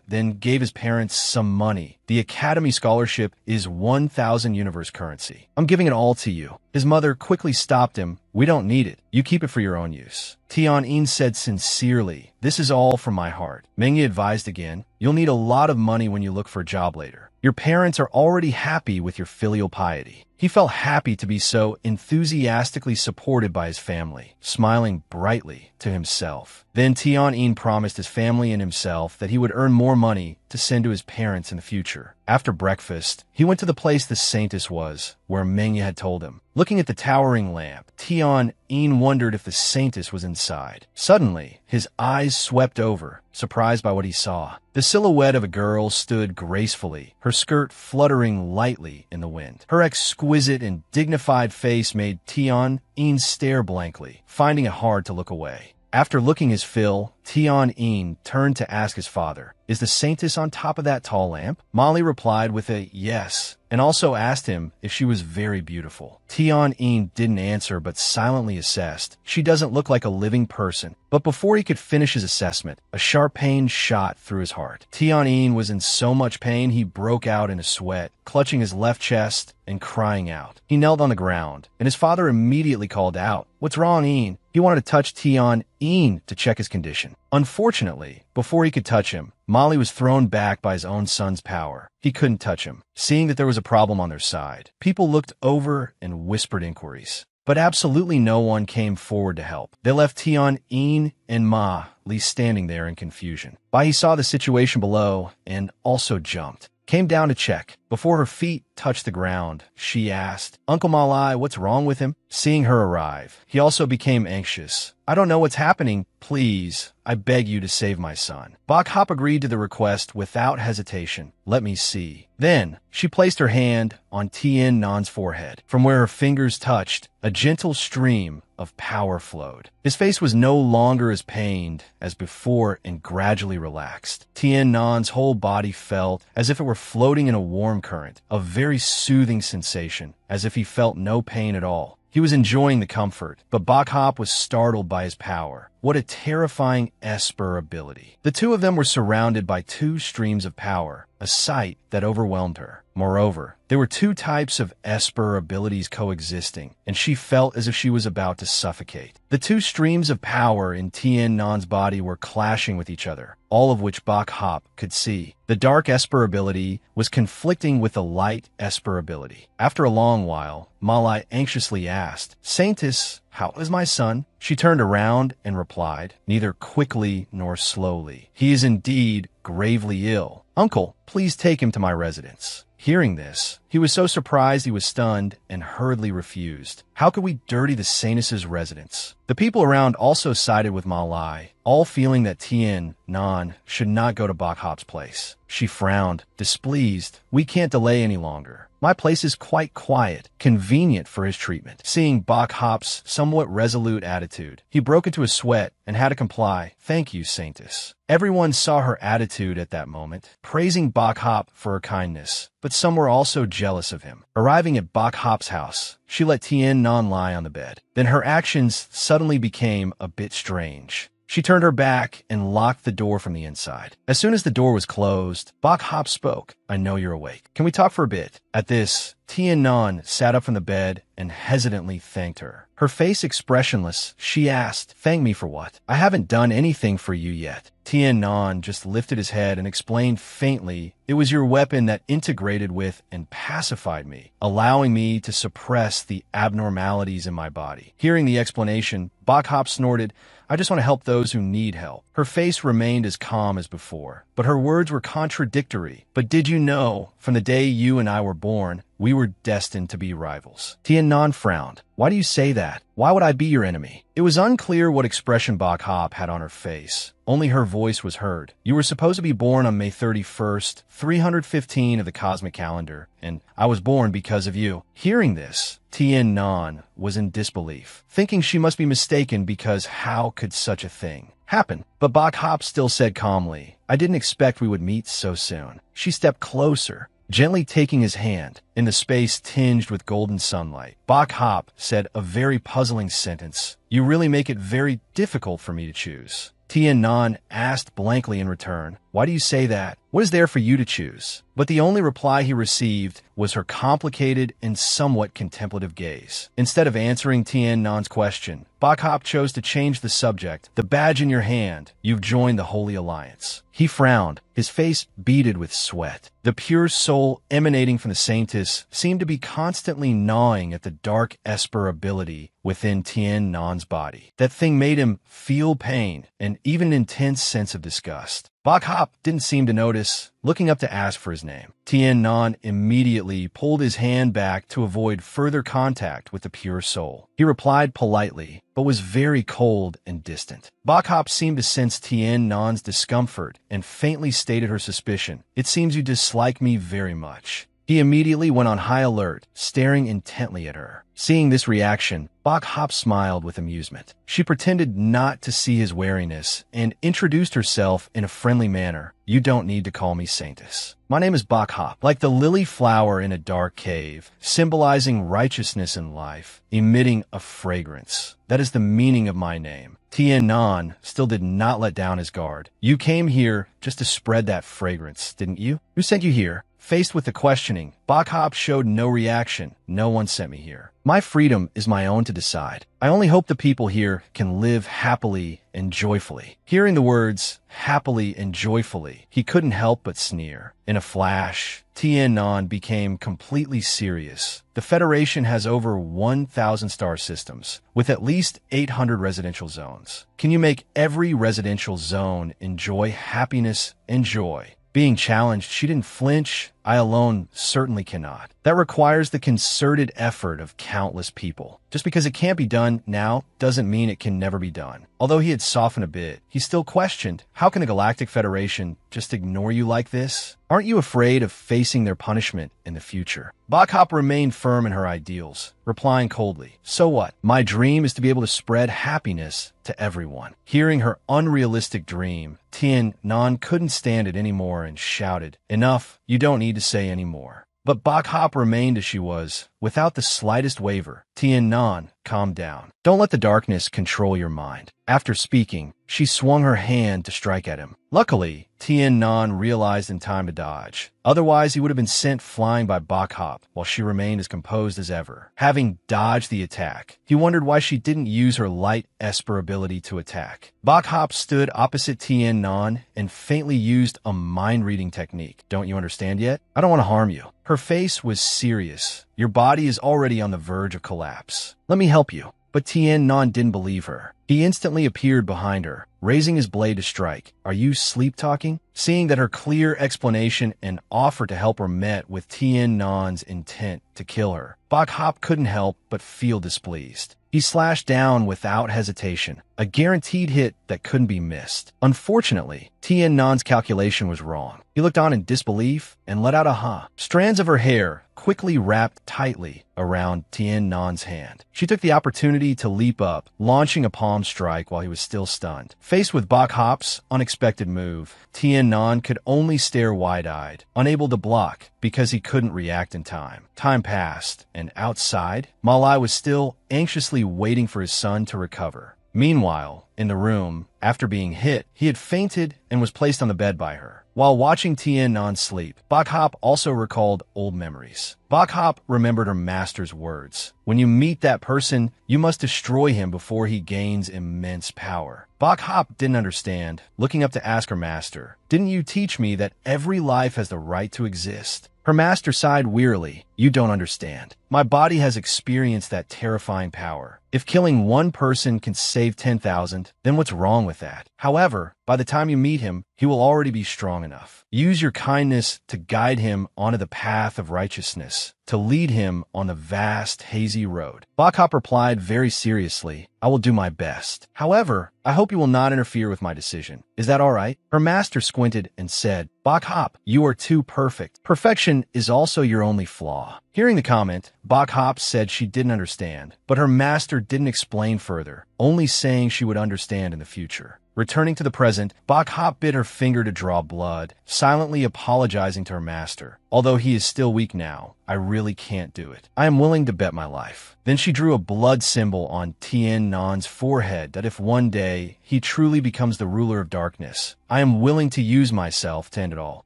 then gave his parents some money. The Academy scholarship is 1,000 universe currency. I'm giving it all to you. His mother quickly stopped him. We don't need it. You keep it for your own use. Tion said sincerely, this is all from my heart. Manga advised again, you'll need a lot of money when you look for a job later. Your parents are already happy with your filial piety. He felt happy to be so enthusiastically supported by his family, smiling brightly to himself. Then Tion promised his family and himself that he would earn more money to send to his parents in the future. After breakfast, he went to the place the Saintess was, where Manga had told him. Looking at the towering lamp, Tion wondered if the Saintess was inside. Suddenly, his eyes swept over, surprised by what he saw. The silhouette of a girl stood gracefully, her skirt fluttering lightly in the wind. Her exquisite and dignified face made Tion stare blankly, finding it hard to look away. After looking his fill, Tion turned to ask his father, is the Saintess on top of that tall lamp? Molly replied with a yes, and also asked him if she was very beautiful. Tion didn't answer but silently assessed, she doesn't look like a living person. But before he could finish his assessment, a sharp pain shot through his heart. Tion was in so much pain he broke out in a sweat, clutching his left chest and crying out. He knelt on the ground, and his father immediately called out, what's wrong, Ian? He wanted to touch Tion to check his condition. Unfortunately, before he could touch him, Molly was thrown back by his own son's power. He couldn't touch him. Seeing that there was a problem on their side, people looked over and whispered inquiries. But absolutely no one came forward to help. They left Tion and Ma Lee standing there in confusion. Bai saw the situation below and also jumped. Came down to check. Before her feet touched the ground, she asked, Uncle Malai, what's wrong with him? Seeing her arrive, he also became anxious. I don't know what's happening. Please, I beg you to save my son. Bok Hop agreed to the request without hesitation. Let me see. Then, she placed her hand on Tien Nan's forehead. From where her fingers touched, a gentle stream of power flowed. His face was no longer as pained as before and gradually relaxed. Tien Nan's whole body felt as if it were floating in a warm current, a very soothing sensation, as if he felt no pain at all. He was enjoying the comfort, but Bok Hop was startled by his power. What a terrifying Esper ability. The two of them were surrounded by two streams of power, a sight that overwhelmed her. Moreover, there were two types of Esper abilities coexisting, and she felt as if she was about to suffocate. The two streams of power in Tien Nan's body were clashing with each other, all of which Bok Hop could see. The dark Esper ability was conflicting with the light Esper ability. After a long while, Malai anxiously asked, Saintess, how is my son? She turned around and replied, neither quickly nor slowly. He is indeed gravely ill. Uncle, please take him to my residence. Hearing this, he was so surprised he was stunned and hurriedly refused. How could we dirty the Saintess's residence? The people around also sided with Malai, all feeling that Tien Nan should not go to Bok Hop's place. She frowned, displeased. We can't delay any longer. My place is quite quiet, convenient for his treatment. Seeing Bok Hop's somewhat resolute attitude, he broke into a sweat and had to comply. Thank you, Saintess. Everyone saw her attitude at that moment, praising Bok Hop for her kindness, but some were also jealous of him. Arriving at Bok Hop's house, she let Tien Nan lie on the bed. Then her actions suddenly became a bit strange. She turned her back and locked the door from the inside. As soon as the door was closed, Bok Hop spoke. I know you're awake. Can we talk for a bit? At this, Tien Nan sat up from the bed and hesitantly thanked her. Her face expressionless, she asked, thank me for what? I haven't done anything for you yet. Tien Nan just lifted his head and explained faintly, it was your weapon that integrated with and pacified me, allowing me to suppress the abnormalities in my body. Hearing the explanation, Bok Hop snorted, I just want to help those who need help. Her face remained as calm as before, but her words were contradictory. But did you know, from the day you and I were born, we were destined to be rivals? Tien Nan frowned. Why do you say that? Why would I be your enemy? It was unclear what expression Bok Hop had on her face. Only her voice was heard. You were supposed to be born on May 31st, 315 of the cosmic calendar, and I was born because of you. Hearing this, Tien Nan was in disbelief, thinking she must be mistaken because how could such a thing happen? But Bok Hop still said calmly, I didn't expect we would meet so soon. She stepped closer. gently taking his hand in the space tinged with golden sunlight. Bok Hop said a very puzzling sentence. You really make it very difficult for me to choose. Tien Nan asked blankly in return, why do you say that? What is there for you to choose? But the only reply he received was her complicated and somewhat contemplative gaze. Instead of answering Tien Nan's question, Bok Hop chose to change the subject. The badge in your hand, you've joined the Holy Alliance. He frowned, his face beaded with sweat. The pure soul emanating from the Saintess seemed to be constantly gnawing at the dark esper ability within Tien Nan's body. That thing made him feel pain and even an intense sense of disgust. Bok Hop didn't seem to notice, looking up to ask for his name. Tien Nan immediately pulled his hand back to avoid further contact with the pure soul. He replied politely, but was very cold and distant. Bok Hop seemed to sense Tien Nan's discomfort and faintly stated her suspicion. It seems you dislike me very much. He immediately went on high alert, staring intently at her. Seeing this reaction, Bok Hop smiled with amusement. She pretended not to see his wariness and introduced herself in a friendly manner. You don't need to call me Saintess. My name is Bok Hop, like the lily flower in a dark cave, symbolizing righteousness in life, emitting a fragrance. That is the meaning of my name. Tien Nan still did not let down his guard. You came here just to spread that fragrance, didn't you? Who sent you here? Faced with the questioning, Bok Hop showed no reaction. No one sent me here. My freedom is my own to decide. I only hope the people here can live happily and joyfully. Hearing the words, happily and joyfully, he couldn't help but sneer. In a flash, Tien Nan became completely serious. The Federation has over 1,000 star systems, with at least 800 residential zones. Can you make every residential zone enjoy happiness and joy? Being challenged, she didn't flinch. I alone certainly cannot. That requires the concerted effort of countless people. Just because it can't be done now doesn't mean it can never be done. Although he had softened a bit, he still questioned, how can the Galactic Federation just ignore you like this? Aren't you afraid of facing their punishment in the future? Bok Hop remained firm in her ideals, replying coldly, so what? My dream is to be able to spread happiness to everyone. Hearing her unrealistic dream, Tien Nan couldn't stand it anymore and shouted, enough, you don't need to say any more. But Bok Hop remained as she was, without the slightest waver. Tien Nan calmed down. Don't let the darkness control your mind. After speaking, she swung her hand to strike at him. Luckily, Tien Nan realized in time to dodge. Otherwise, he would have been sent flying by Bok Hop, while she remained as composed as ever. Having dodged the attack, he wondered why she didn't use her light esper ability to attack. Bok Hop stood opposite Tien Nan and faintly used a mind-reading technique. Don't you understand yet? I don't want to harm you. Her face was serious. Your body is already on the verge of collapse. Let me help you. But Tien Nan didn't believe her. He instantly appeared behind her, raising his blade to strike. Are you sleep-talking? Seeing that her clear explanation and offer to help were met with Tien Nan's intent to kill her, Bok Hop couldn't help but feel displeased. He slashed down without hesitation, a guaranteed hit that couldn't be missed. Unfortunately, Tien Nan's calculation was wrong. He looked on in disbelief and let out a huh. Strands of her hair quickly wrapped tightly around Tien Nan's hand. She took the opportunity to leap up, launching a palm strike while he was still stunned. Faced with Bok Hop's unexpected move, Tien Nan could only stare wide-eyed, unable to block because he couldn't react in time. Time passed, and outside, Malai was still anxiously waiting for his son to recover. Meanwhile, in the room, after being hit, he had fainted and was placed on the bed by her. While watching Tien Nan sleep, Bok Hop also recalled old memories. Bok Hop remembered her master's words. When you meet that person, you must destroy him before he gains immense power. Bok Hop didn't understand, looking up to ask her master, didn't you teach me that every life has the right to exist? Her master sighed wearily. You don't understand. My body has experienced that terrifying power. If killing one person can save 10,000, then what's wrong with that? However, by the time you meet him, he will already be strong enough. Use your kindness to guide him onto the path of righteousness, to lead him on the vast, hazy road. Bok Hop replied very seriously, I will do my best. However, I hope you will not interfere with my decision. Is that all right? Her master squinted and said, Bok Hop, you are too perfect. Perfection is also your only flaw. Hearing the comment, Bok Hop said she didn't understand, but her master didn't explain further, only saying she would understand in the future. Returning to the present, Bok Hop bit her finger to draw blood, silently apologizing to her master. Although he is still weak now, I really can't do it. I am willing to bet my life. Then she drew a blood symbol on Tien Nan's forehead that if one day he truly becomes the ruler of darkness, I am willing to use myself to end it all.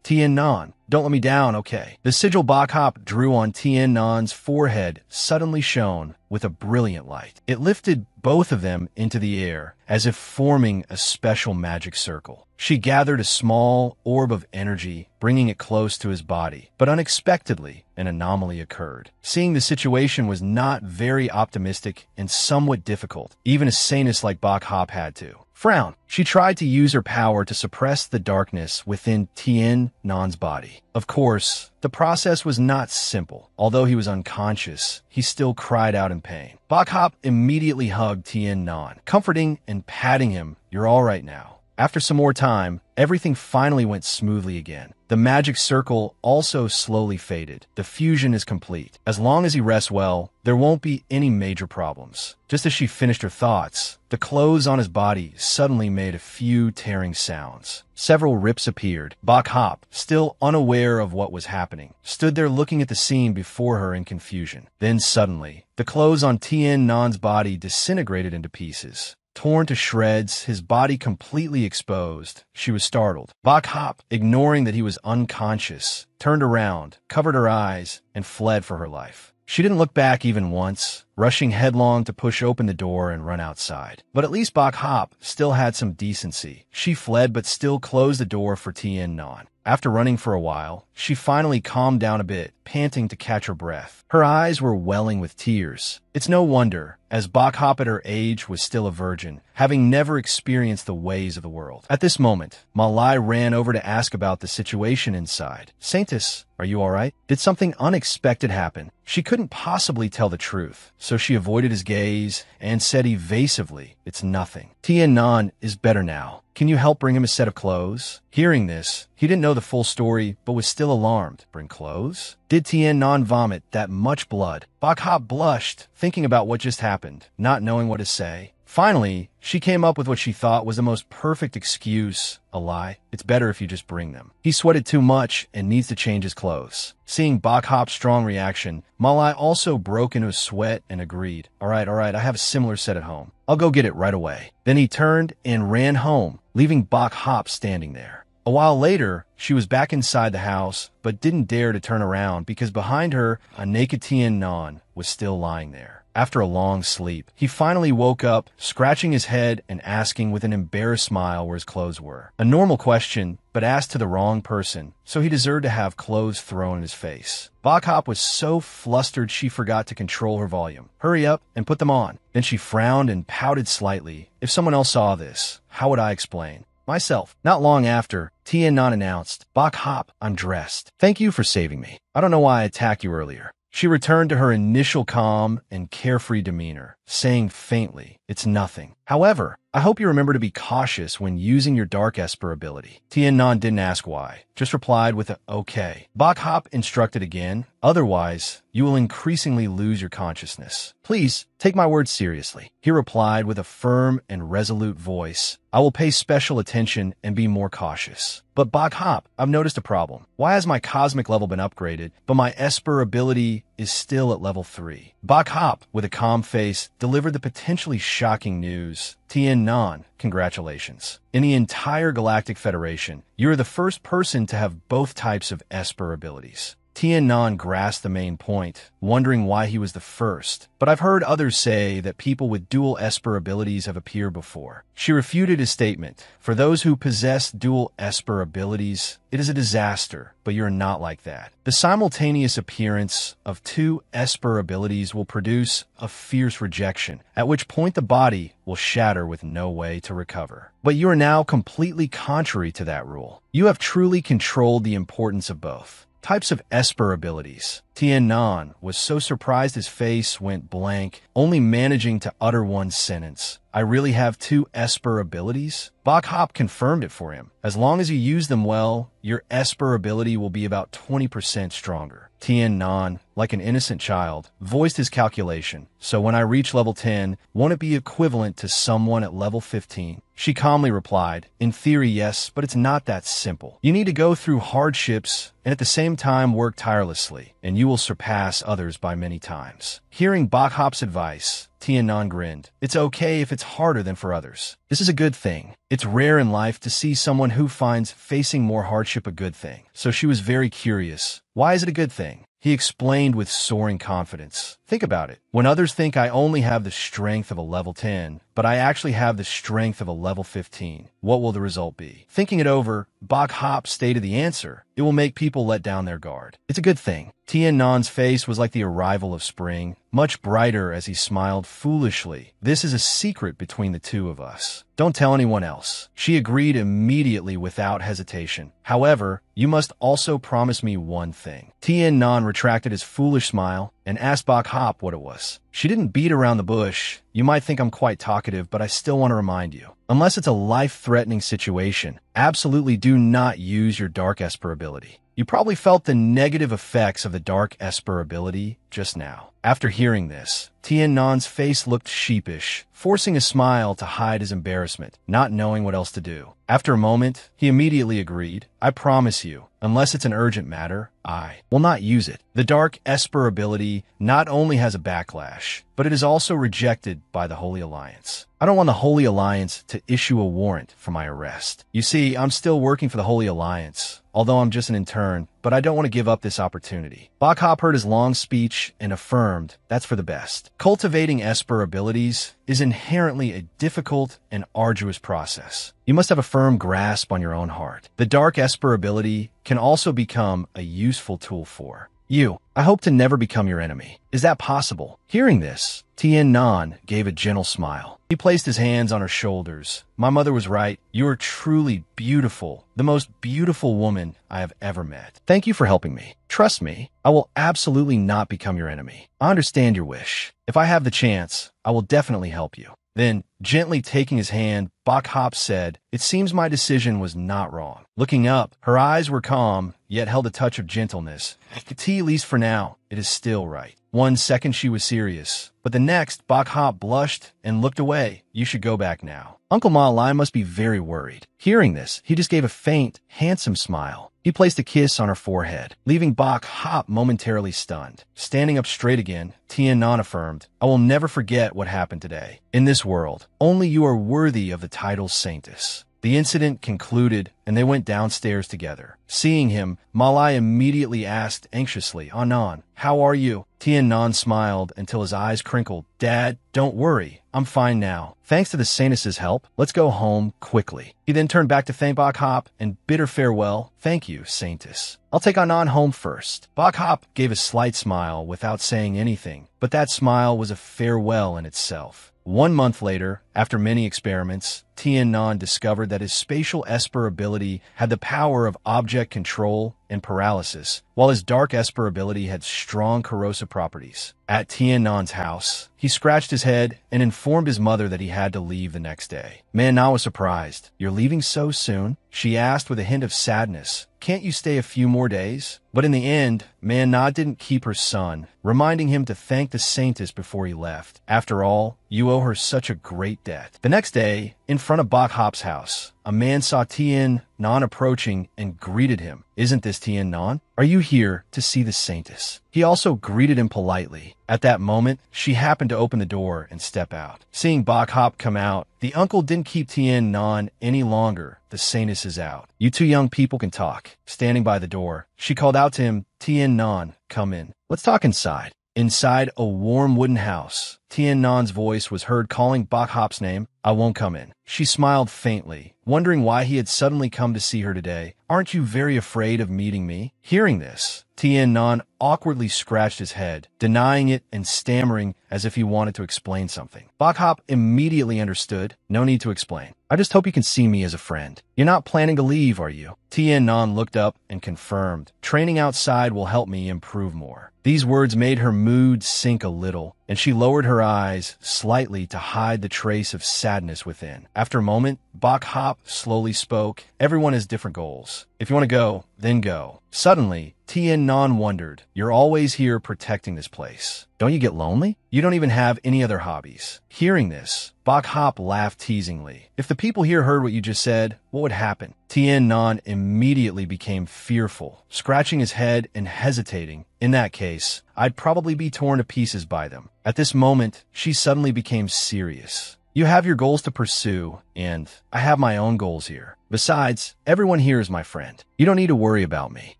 Tien Nan, don't let me down, okay? The sigil Bok Hop drew on Tien Nan's forehead suddenly shone with a brilliant light. It lifted both of them into the air, as if forming a special magic circle. She gathered a small orb of energy, bringing it close to his body. But unexpectedly, an anomaly occurred. Seeing the situation was not very optimistic and somewhat difficult. Even a sanist like Bok Hop had to frown. She tried to use her power to suppress the darkness within Tien Nan's body. Of course, the process was not simple. Although he was unconscious, he still cried out in pain. Bok Hop immediately hugged Tien Nan, comforting and patting him. "You're all right now." After some more time, everything finally went smoothly again. The magic circle also slowly faded. The fusion is complete. As long as he rests well, there won't be any major problems. Just as she finished her thoughts, the clothes on his body suddenly made a few tearing sounds. Several rips appeared. Bok Hop, still unaware of what was happening, stood there looking at the scene before her in confusion. Then suddenly, the clothes on Tien Nan's body disintegrated into pieces. Torn to shreds, his body completely exposed. She was startled. Bok Hop, ignoring that he was unconscious, turned around, covered her eyes, and fled for her life. She didn't look back even once, rushing headlong to push open the door and run outside. But at least Bok Hop still had some decency. She fled but still closed the door for Tien Nan. After running for a while, she finally calmed down a bit, panting to catch her breath. Her eyes were welling with tears. It's no wonder, as Bok Hop at her age was still a virgin, having never experienced the ways of the world. At this moment, Malai ran over to ask about the situation inside. "Saintus, are you all right? Did something unexpected happen?" She couldn't possibly tell the truth, so she avoided his gaze and said evasively, "It's nothing. Tien Nan is better now. Can you help bring him a set of clothes?" Hearing this, he didn't know the full story, but was still alarmed. Bring clothes? Did Tien Nan vomit that much blood? Bok Hop blushed, thinking about what just happened, not knowing what to say. Finally, she came up with what she thought was the most perfect excuse. A lie. "It's better if you just bring them. He sweated too much and needs to change his clothes." Seeing Bok Hop's strong reaction, Malai also broke into a sweat and agreed. All right, I have a similar set at home. I'll go get it right away." Then he turned and ran home, leaving Bok Hop standing there. A while later, she was back inside the house, but didn't dare to turn around because behind her, a naked Tien Nan was still lying there. After a long sleep, he finally woke up, scratching his head and asking with an embarrassed smile where his clothes were. A normal question, but asked to the wrong person, so he deserved to have clothes thrown in his face. Bok Hop was so flustered she forgot to control her volume. "Hurry up and put them on." Then she frowned and pouted slightly. "If someone else saw this, how would I explain?" "Myself." Not long after, Tien Nan announced, "Bok Hop, I'm dressed. Thank you for saving me. I don't know why I attacked you earlier." She returned to her initial calm and carefree demeanor, saying faintly, "It's nothing. However, I hope you remember to be cautious when using your Dark Esper ability." Tien Nan didn't ask why, just replied with a "okay." Bok Hop instructed again, "Otherwise, you will increasingly lose your consciousness. Please, take my words seriously." He replied with a firm and resolute voice, "I will pay special attention and be more cautious." "But Bok Hop, I've noticed a problem. Why has my cosmic level been upgraded, but my Esper ability is still at level 3? Bok Hop, with a calm face, delivered the potentially shocking news. Tien Nan, congratulations. In the entire Galactic Federation, you are the first person to have both types of Esper abilities. Tien Nan grasped the main point, wondering why he was the first, but I've heard others say that people with dual Esper abilities have appeared before. She refuted his statement. For those who possess dual Esper abilities, it is a disaster, but you're not like that. The simultaneous appearance of two Esper abilities will produce a fierce rejection, at which point the body will shatter with no way to recover. But you are now completely contrary to that rule. You have truly controlled the importance of both types of Esper abilities. Tien Nan was so surprised his face went blank, only managing to utter one sentence. I really have 2 Esper abilities? Bok Hop confirmed it for him. As long as you use them well, your Esper ability will be about 20% stronger. Tien Nan, like an innocent child, voiced his calculation. So when I reach level 10, won't it be equivalent to someone at level 15? She calmly replied, in theory, yes, but it's not that simple. You need to go through hardships and at the same time work tirelessly, and you will surpass others by many times. Hearing Bok Hop's advice, Tien Nan grinned. It's okay if it's harder than for others. This is a good thing. It's rare in life to see someone who finds facing more hardship a good thing. So she was very curious. Why is it a good thing? He explained with soaring confidence. Think about it. When others think I only have the strength of a level 10, but I actually have the strength of a level 15, what will the result be? Thinking it over, Bok Hop stated the answer. It will make people let down their guard. It's a good thing. Tien Nan's face was like the arrival of spring, much brighter as he smiled foolishly. This is a secret between the two of us. Don't tell anyone else. She agreed immediately without hesitation. However, you must also promise me one thing. Tien Nan retracted his foolish smile and asked Bok Hop what it was. She didn't beat around the bush. You might think I'm quite talkative, but I still want to remind you. Unless it's a life-threatening situation, absolutely do not use your Dark Esper ability. You probably felt the negative effects of the Dark Esper ability just now. After hearing this, Tien Nan's face looked sheepish, forcing a smile to hide his embarrassment, not knowing what else to do. After a moment, he immediately agreed. I promise you, unless it's an urgent matter, I will not use it. The Dark Esper ability not only has a backlash, but it is also rejected by the Holy Alliance. I don't want the Holy Alliance to issue a warrant for my arrest. You see, I'm still working for the Holy Alliance, although I'm just an intern, but I don't want to give up this opportunity. Bok Hop heard his long speech and affirmed that's for the best. Cultivating Esper abilities is inherently a difficult and arduous process. You must have a firm grasp on your own heart. The Dark Esper ability can also become a useful tool for you. I hope to never become your enemy. Is that possible? Hearing this, Tien Nan gave a gentle smile. He placed his hands on her shoulders. My mother was right. You are truly beautiful, the most beautiful woman I have ever met. Thank you for helping me. Trust me, I will absolutely not become your enemy. I understand your wish. If I have the chance, I will definitely help you. Then, gently taking his hand, Bok Hop said, it seems my decision was not wrong. Looking up, her eyes were calm, yet held a touch of gentleness. At least for now, it is still right. 1 second she was serious, but the next, Bok Hop blushed and looked away. You should go back now. Uncle Ma Lai must be very worried. Hearing this, he just gave a faint, handsome smile. He placed a kiss on her forehead, leaving Bok Hop momentarily stunned. Standing up straight again, Tien Nan affirmed, I will never forget what happened today. In this world, only you are worthy of the title Saintess. The incident concluded, and they went downstairs together. Seeing him, Malai immediately asked anxiously, Anan, how are you? Tien Nan smiled until his eyes crinkled. Dad, don't worry. I'm fine now. Thanks to the Saintess's help, let's go home quickly. He then turned back to thank Bok Hop and bid her farewell. Thank you, Saintess. I'll take Anan home first. Bok Hop gave a slight smile without saying anything, but that smile was a farewell in itself. 1 month later, after many experiments, Tien Nan discovered that his spatial Esper ability had the power of object control and paralysis, while his Dark Esper ability had strong corrosive properties. At Tien Nan's house, he scratched his head and informed his mother that he had to leave the next day. Manhwa was surprised. You're leaving so soon? She asked with a hint of sadness. Can't you stay a few more days? But in the end, Manhwa didn't keep her son, reminding him to thank the Saintess before he left. After all, you owe her such a great debt. The next day, in front of Bok Hop's house, a man saw Tien Nan approaching and greeted him. Isn't this Tien Nan? Are you here to see the Saintess? He also greeted him politely. At that moment, she happened to open the door and step out. Seeing Bok Hop come out, the uncle didn't keep Tien Nan any longer. The Saintess is out. You two young people can talk. Standing by the door, she called out to him, Tien Nan, come in. Let's talk inside. Inside a warm wooden house, Tien Nan's voice was heard calling Bok Hop's name. I won't come in. She smiled faintly, wondering why he had suddenly come to see her today. Aren't you very afraid of meeting me? Hearing this, Tien Nan awkwardly scratched his head, denying it and stammering as if he wanted to explain something. Bok Hop immediately understood. No need to explain. I just hope you can see me as a friend. You're not planning to leave, are you? Tien Nan looked up and confirmed. Training outside will help me improve more. These words made her mood sink a little, and she lowered her eyes slightly to hide the trace of sadness within. After a moment, Bok Hop slowly spoke. Everyone has different goals. If you want to go, then go. Suddenly, Tien Non wondered, you're always here protecting this place. Don't you get lonely? You don't even have any other hobbies. Hearing this, Bok Hop laughed teasingly. If the people here heard what you just said, what would happen? Tien Non immediately became fearful, scratching his head and hesitating. In that case, I'd probably be torn to pieces by them. At this moment, she suddenly became serious. You have your goals to pursue, and I have my own goals here. Besides, everyone here is my friend. You don't need to worry about me.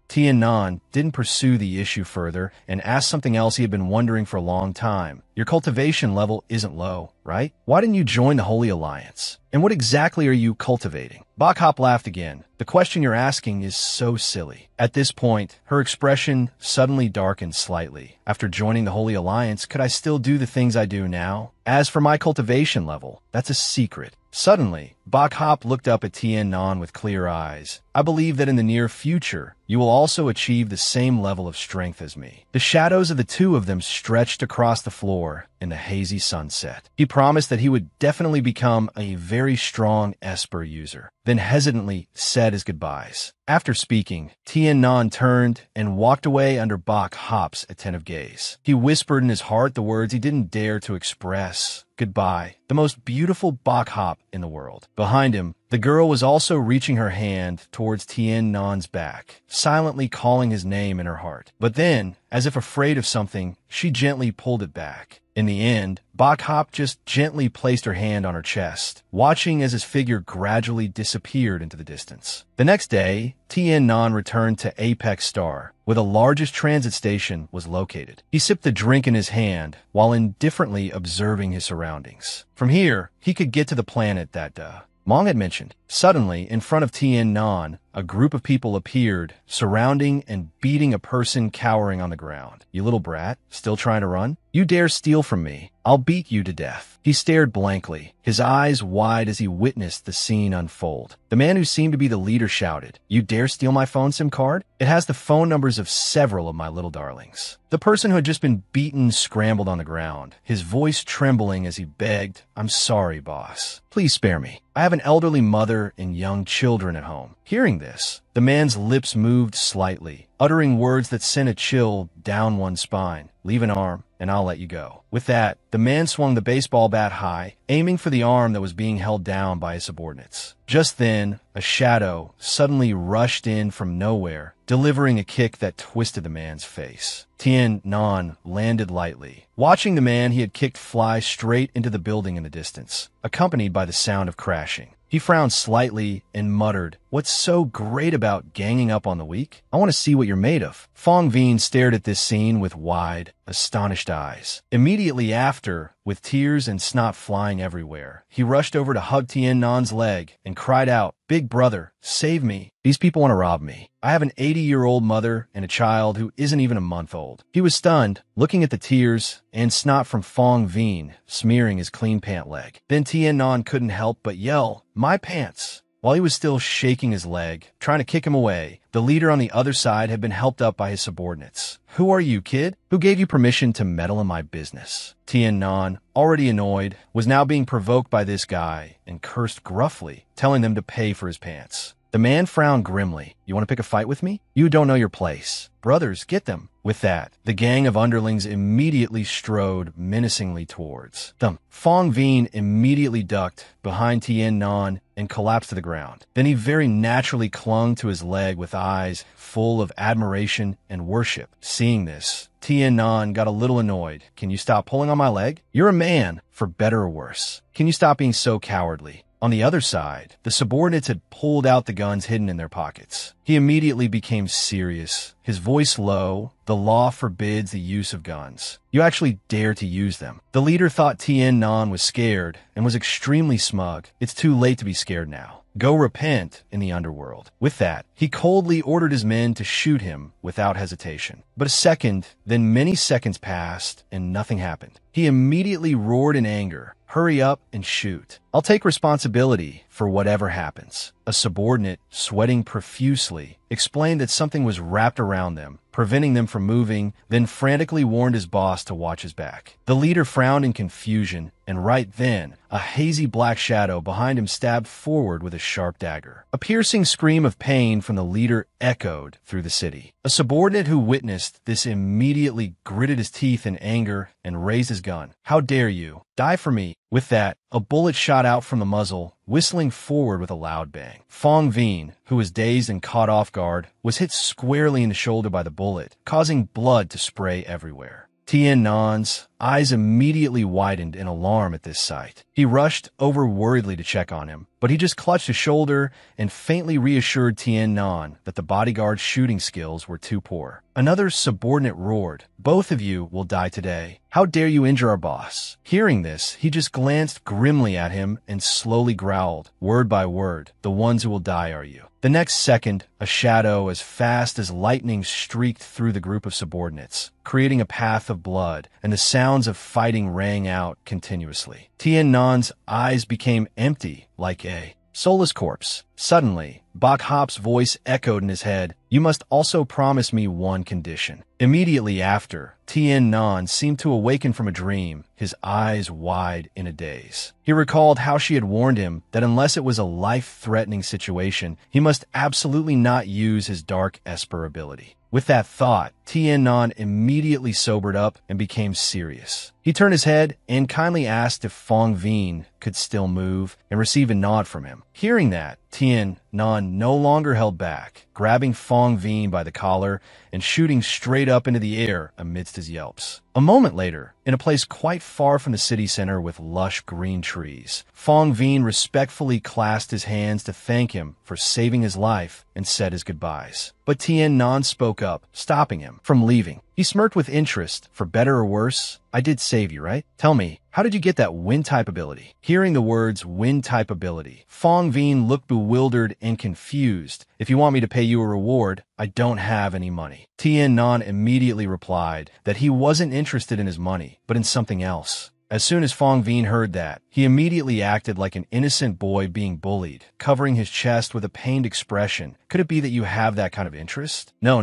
Tien Non didn't pursue the issue further and asked something else he had been wondering for a long time. Your cultivation level isn't low, right? Why didn't you join the Holy Alliance? And what exactly are you cultivating? Bok Hop laughed again. The question you're asking is so silly. At this point, her expression suddenly darkened slightly. After joining the Holy Alliance, could I still do the things I do now? As for my cultivation level, that's a secret. Suddenly, Bok Hop looked up at Tien Non with clear eyes. I believe that in the near future, you will also achieve the same level of strength as me. The shadows of the two of them stretched across the floor in the hazy sunset. He promised that he would definitely become a very strong Esper user, then hesitantly said his goodbyes. After speaking, Tien Non turned and walked away under Bok Hop's attentive gaze. He whispered in his heart the words he didn't dare to express. Goodbye, the most beautiful Bok Hop in the world. Behind him, the girl was also reaching her hand towards Tien Non's back, silently calling his name in her heart. But then, as if afraid of something, she gently pulled it back. In the end, Bok Hop just gently placed her hand on her chest, watching as his figure gradually disappeared into the distance. The next day, Tien Non returned to Apex Star, where the largest transit station was located. He sipped the drink in his hand while indifferently observing his surroundings. From here, he could get to the planet that Manga had mentioned. Suddenly, in front of Tien Non, a group of people appeared, surrounding and beating a person cowering on the ground. You little brat, still trying to run? You dare steal from me, I'll beat you to death. He stared blankly, his eyes wide as he witnessed the scene unfold. The man who seemed to be the leader shouted, You dare steal my phone SIM card? It has the phone numbers of several of my little darlings. The person who had just been beaten scrambled on the ground, his voice trembling as he begged, I'm sorry, boss. Please spare me. I have an elderly mother and young children at home. Hearing this, the man's lips moved slightly, uttering words that sent a chill down one's spine. Leave an arm, and I'll let you go. With that, the man swung the baseball bat high, aiming for the arm that was being held down by his subordinates. Just then, a shadow suddenly rushed in from nowhere, delivering a kick that twisted the man's face. Tien Non landed lightly, watching the man he had kicked fly straight into the building in the distance, accompanied by the sound of crashing. He frowned slightly and muttered, What's so great about ganging up on the weak? I want to see what you're made of. Fong Vien stared at this scene with wide, astonished eyes. Immediately after, with tears and snot flying everywhere, he rushed over to hug Tien Non's leg and cried out, Big brother, save me. These people want to rob me. I have an 80-year-old mother and a child who isn't even a month old. He was stunned, looking at the tears and snot from Fong Vien smearing his clean pant leg. Then Tien Non couldn't help but yell, My pants! While he was still shaking his leg, trying to kick him away, the leader on the other side had been helped up by his subordinates. Who are you, kid? Who gave you permission to meddle in my business? Tien Non, already annoyed, was now being provoked by this guy and cursed gruffly, telling them to pay for his pants. The man frowned grimly. You want to pick a fight with me? You don't know your place. Brothers, get them. With that, the gang of underlings immediately strode menacingly towards them. Fong Vien immediately ducked behind Tien Non and collapsed to the ground. Then he very naturally clung to his leg with eyes full of admiration and worship. Seeing this, Tien Non got a little annoyed. Can you stop pulling on my leg? You're a man, for better or worse. Can you stop being so cowardly? On the other side, the subordinates had pulled out the guns hidden in their pockets. He immediately became serious, his voice low. The law forbids the use of guns. You actually dare to use them. The leader thought Tien Non was scared and was extremely smug. It's too late to be scared now. Go repent in the underworld. With that, he coldly ordered his men to shoot him without hesitation. But a second, then many seconds passed, and nothing happened. He immediately roared in anger. Hurry up and shoot. I'll take responsibility for whatever happens. A subordinate, sweating profusely, explained that something was wrapped around them, preventing them from moving, then frantically warned his boss to watch his back. The leader frowned in confusion, and right then, a hazy black shadow behind him stabbed forward with a sharp dagger. A piercing scream of pain from the leader echoed through the city. A subordinate who witnessed this immediately gritted his teeth in anger and raised his gun. "How dare you? Die for me!" With that, a bullet shot out from the muzzle, whistling forward with a loud bang. Fong Veen, who was dazed and caught off guard, was hit squarely in the shoulder by the bullet, causing blood to spray everywhere. Tien Nan's eyes immediately widened in alarm at this sight. He rushed over worriedly to check on him, but he just clutched his shoulder and faintly reassured Tien Nan that the bodyguard's shooting skills were too poor. Another subordinate roared, "Both of you will die today. How dare you injure our boss?" Hearing this, he just glanced grimly at him and slowly growled, word by word, "The ones who will die are you." The next second, a shadow as fast as lightning streaked through the group of subordinates, creating a path of blood, and the sounds of fighting rang out continuously. Tien Nan's eyes became empty, like a soulless corpse. Suddenly, Bok Hop's voice echoed in his head, "You must also promise me one condition." Immediately after, Tien Nan seemed to awaken from a dream, his eyes wide in a daze. He recalled how she had warned him that unless it was a life-threatening situation, he must absolutely not use his dark Esper ability. With that thought, Tien Nan immediately sobered up and became serious. He turned his head and kindly asked if Fong Veen could still move and received a nod from him. Hearing that, Tien Nan no longer held back, grabbing Fong Veen by the collar and shooting straight up into the air amidst his yelps. A moment later, in a place quite far from the city center with lush green trees, Fong Veen respectfully clasped his hands to thank him for saving his life and said his goodbyes. But Tien Nan spoke up, stopping him from leaving. He smirked with interest. "For better or worse, I did save you, right? Tell me, how did you get that wind-type ability?" Hearing the words wind-type ability, Fong Veen looked bewildered and confused. "If you want me to pay you a reward, I don't have any money." Tien Nan immediately replied that he wasn't interested in his money, but in something else. As soon as Fong Veen heard that, he immediately acted like an innocent boy being bullied, covering his chest with a pained expression. "Could it be that you have that kind of interest?" No,